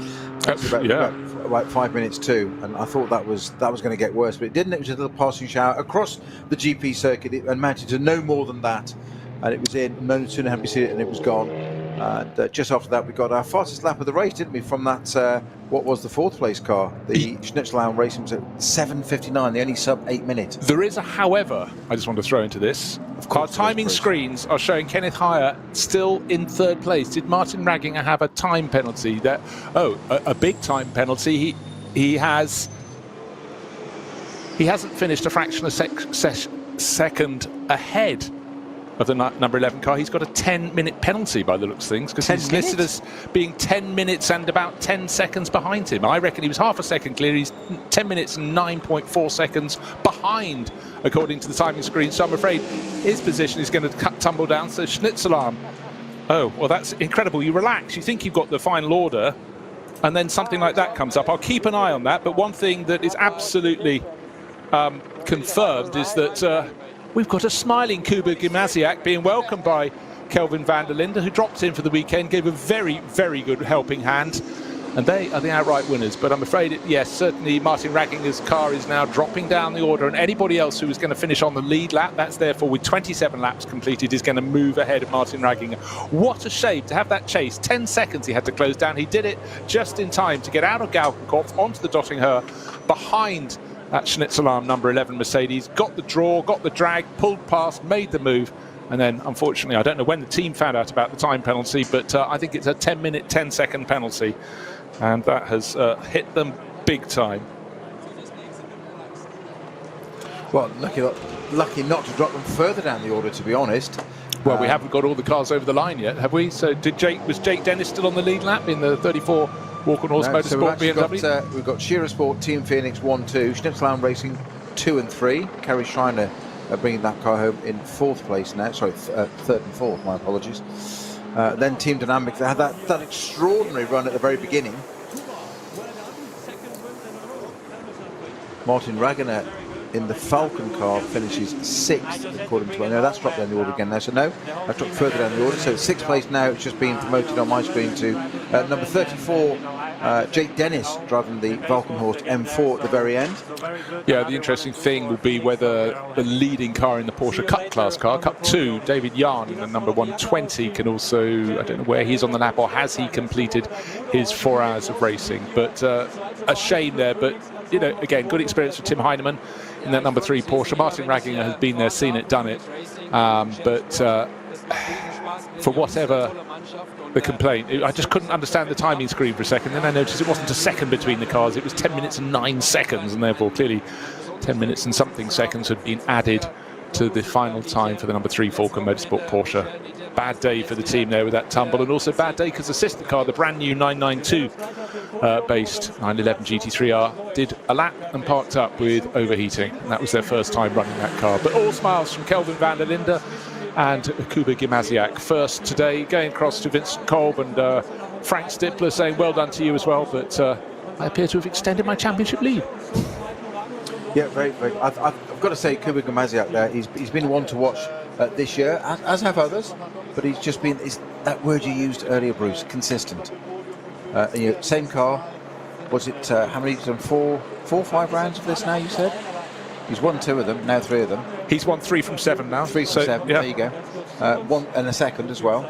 About 5 minutes too, and I thought that was going to get worse, but it didn't. It was a little passing shower across the GP circuit, and amounted to no more than that, and it was in. No sooner had we seen it, and it was gone. And just after that, we got our fastest lap of the race, didn't we? From that, what was the 4th place car? The Schnitzelam Racing was at 7:59, the only sub 8 minutes. There is a however, I just want to throw into this. Our timing screens are showing Kenneth Hire still in 3rd place. Did Martin Raginger have a time penalty? A big time penalty. He hasn't finished a fraction of a second ahead of the number 11 car. He's got a 10-minute penalty by the looks of things, because he's listed as being 10 minutes and about 10 seconds behind him. I reckon he was half a second clear. He's 10 minutes and 9.4 seconds behind, according to the timing screen. So I'm afraid his position is going to tumble down. So Schnitzelam, oh, well, that's incredible. You relax. You think you've got the final order, and then something like that comes up. I'll keep an eye on that. But one thing that is absolutely confirmed is that we've got a smiling Kuba Gimasiak being welcomed by Kelvin van der Linde, who dropped in for the weekend, gave a very, very good helping hand. And they are the outright winners. But I'm afraid, yes, certainly Martin Raginger's car is now dropping down the order. And anybody else who is going to finish on the lead lap, that's therefore with 27 laps completed, is going to move ahead of Martin Raginger. What a shame to have that chase. 10 seconds he had to close down. He did it just in time to get out of Galgenkopf onto the Dottingher behind that Schnitzelam number 11 Mercedes, got the draw, got the drag, pulled past, made the move, and then unfortunately, I don't know when the team found out about the time penalty, but I think it's a 10-minute, 10-second penalty, and that has hit them big time. Well, lucky not to drop them further down the order, to be honest. Well, we haven't got all the cars over the line yet, have we? So was Jake Dennis still on the lead lap in the 34 Walk-on-Horse Motorsport BMW? We've got Shearer Sport, Team Phoenix 1-2, Schnitzelam Racing 2 and 3. Kerry Schreiner bringing that car home in 4th place now. Sorry, 3rd and 4th, my apologies. Then Team Dynamics, they had that extraordinary run at the very beginning. Martin Raginger in the Falcon car finishes 6th, according to... No, that's dropped down the order again now, so no, that's dropped further down the order. So 6th place now, it's just been promoted on my screen to number 34, Jake Dennis, driving the Valkenhorst M4 at the very end. Yeah, the interesting thing will be whether the leading car in the Porsche Cup class car, Cup 2, David Jahn, in the number 120, can also, I don't know where he's on the lap, or has he completed his 4 hours of racing. But a shame there, but, you know, again, good experience for Tim Heinemann in that number 3 Porsche. Martin Raginger has been there, seen it, done it. But for whatever the complaint, I just couldn't understand the timing screen for a second. Then I noticed it wasn't a second between the cars. It was 10 minutes and 9 seconds, and therefore clearly 10 minutes and something seconds had been added to the final time for the number 3 Falcon Motorsport Porsche. Bad day for the team there with that tumble, and also bad day because the sister car, the brand new 992 based 911 GT3R, did a lap and parked up with overheating, and that was their first time running that car. But all smiles from Kelvin van der Linde. and Kuba Gimasiak. First today, going across to Vincent Kolb and Frank Stippler saying well done to you as well, but I appear to have extended my championship lead. Yeah, very. I've got to say, Kuba Gimasiak there, he's been one to watch this year, as have others, but he's just been, that word you used earlier, Bruce, consistent. Same car, was it, how many, he's done four, 5 rounds of this now, you said? He's won 2 of them, now 3 of them. He's won 3 from 7 now. 3 from 7, yeah. There you go. 1 and a second as well.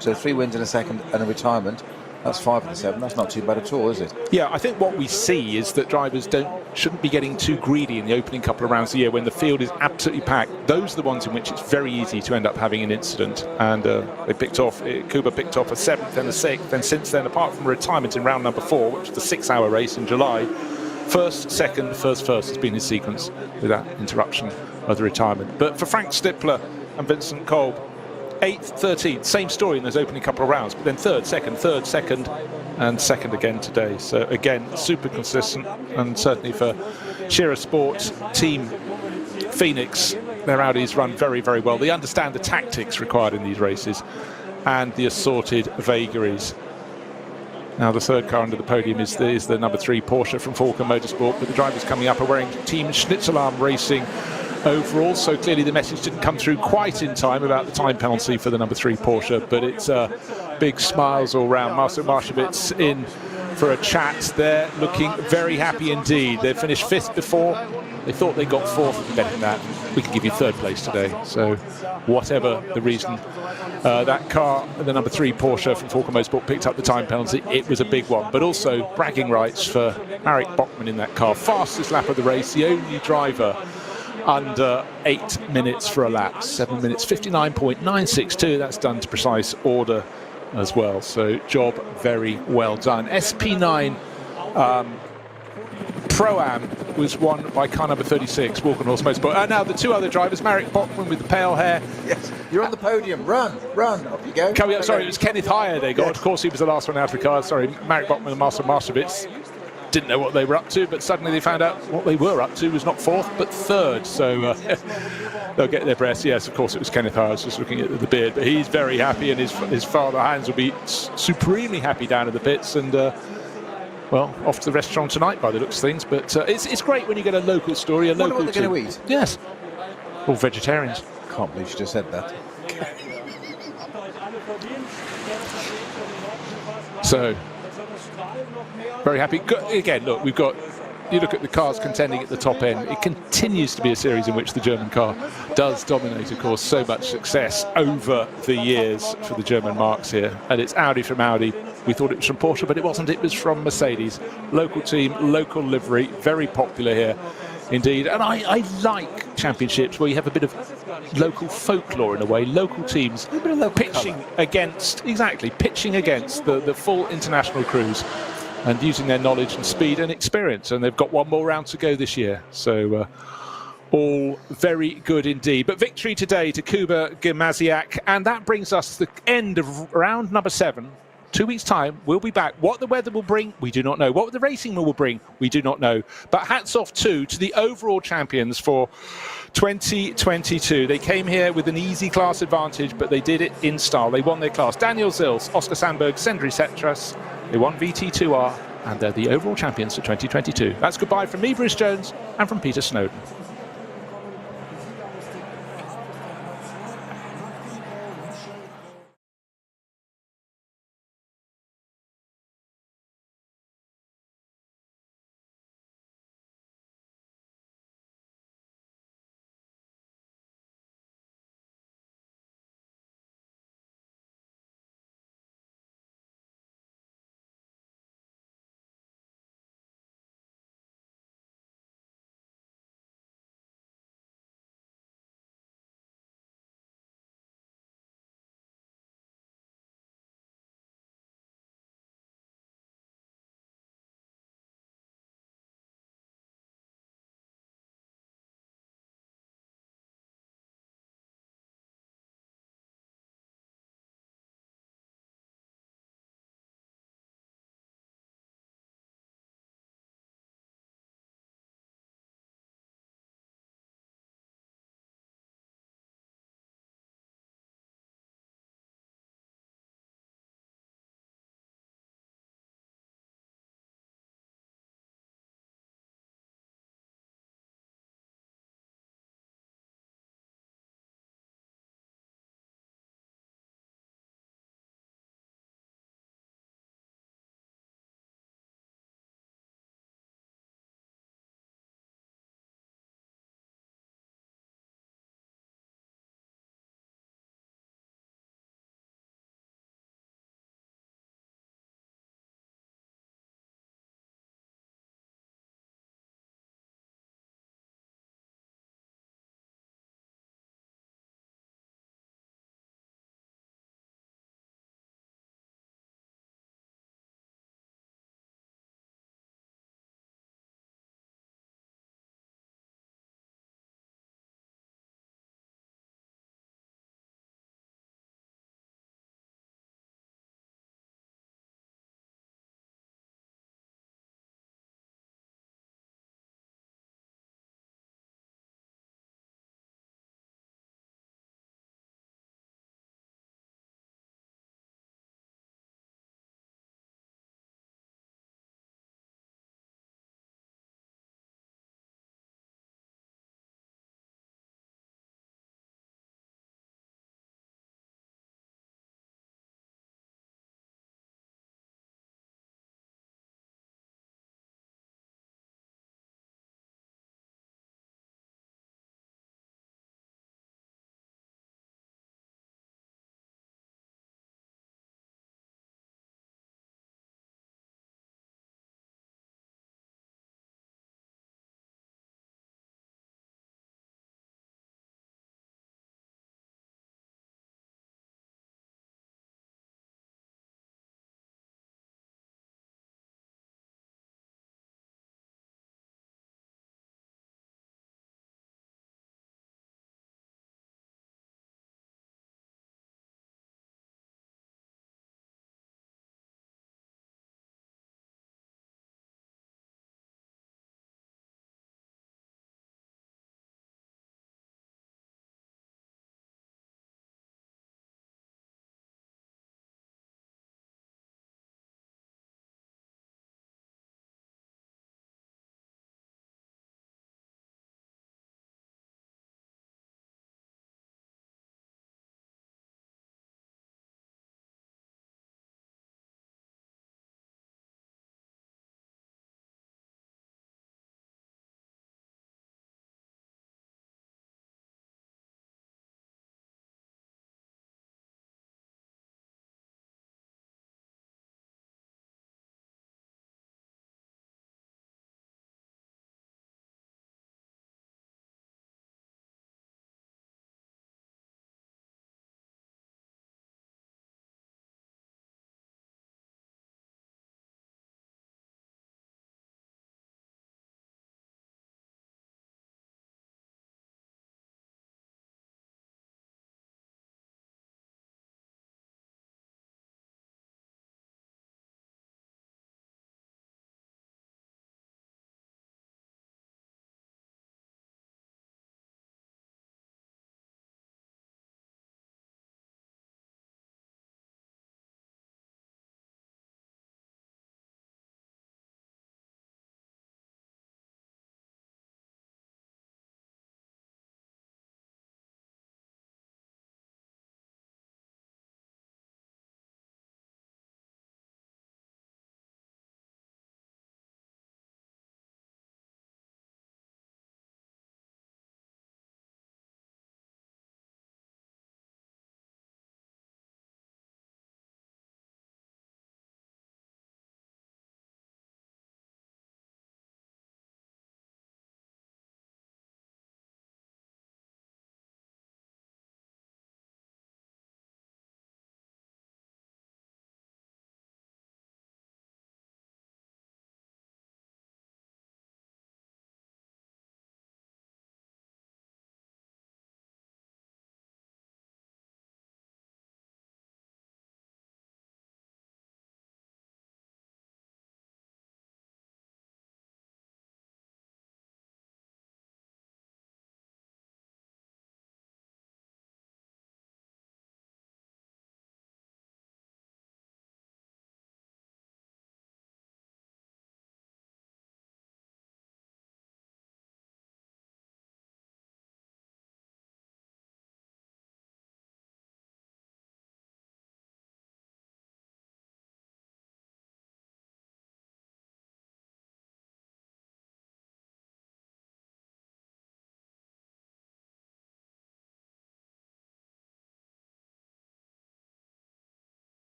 So 3 wins in a second and a retirement. That's 5 of the 7. That's not too bad at all, is it? Yeah, I think what we see is that drivers shouldn't be getting too greedy in the opening couple of rounds of the year when the field is absolutely packed. Those are the ones in which it's very easy to end up having an incident. And Kuba picked off a 7th and a 6th. And since then, apart from retirement in round number 4, which was the 6-hour race in July, first, second, first has been his sequence without interruption of the retirement. But for Frank Stippler and Vincent Kolb, 8th, 13th, same story in those opening couple of rounds, but then third, second, and second again today. So again, super consistent, and certainly for Shearer Sport Team Phoenix, their Audis run very, very well. They understand the tactics required in these races and the assorted vagaries. Now the third car under the podium is the number 3 Porsche from Falken Motorsport, but the drivers coming up are wearing Team Schnitzelarm Racing overall, so clearly the message didn't come through quite in time about the time penalty for the number 3 Porsche, but it's big smiles all round. Marcel Marshevitz in for a chat there, looking very happy indeed. They finished 5th before, they thought they got 4th, betting that we can give you 3rd place today. So whatever the reason, that car, the number 3 Porsche from Falken Motorsport, picked up the time penalty. It was a big one, but also bragging rights for Marek Bachmann in that car. Fastest lap of the race, the only driver under 8 minutes for a lap. 7 minutes 59.962. That's done to precise order as well. So job very well done. SP9 Pro-Am was won by car number 36, Walkenhorst Motorsport. Now the 2 other drivers, Marek Bachmann with the pale hair. Yes, you're on the podium. Run, up you go. Coming up, sorry, it was Kenneth Heyer they got. Yes. Of course, he was the last one out of the car. Sorry, Marek Bachmann and Marcel Marshevitz didn't know what they were up to, but suddenly they found out what they were up to was not 4th, but 3rd. So they'll get their breaths. Yes, of course, it was Kenneth Heyer. I was just looking at the beard, but he's very happy, and his father Hans will be supremely happy down in the pits, and well, off to the restaurant tonight by the looks of things. But it's great when you get a local story, a local. What they're going to eat? Yes, all vegetarians. Can't believe you just said that. So very happy. Again, look, we've got, you look at the cars contending at the top end, it continues to be a series in which the German car does dominate, of course. So much success over the years for the German marques here, and it's Audi from Audi. We thought it was from Porsche, but it wasn't. It was from Mercedes. Local team, local livery, very popular here indeed. And I like championships where you have a bit of local folklore in a way, local teams pitching against the full international crews, and using their knowledge and speed and experience. And they've got 1 more round to go this year. So all very good indeed. But victory today to Kuba Gimasiak. And that brings us to the end of round number 7. 2 weeks' time, we'll be back. What the weather will bring, we do not know. What the racing will bring, we do not know. But hats off to the overall champions for 2022. They came here with an easy class advantage, but they did it in style. They won their class. Daniel Zils, Oscar Sandberg, Sendri Setras. They won VT2R, and they're the overall champions for 2022. That's goodbye from me, Bruce Jones, and from Peter Snowden.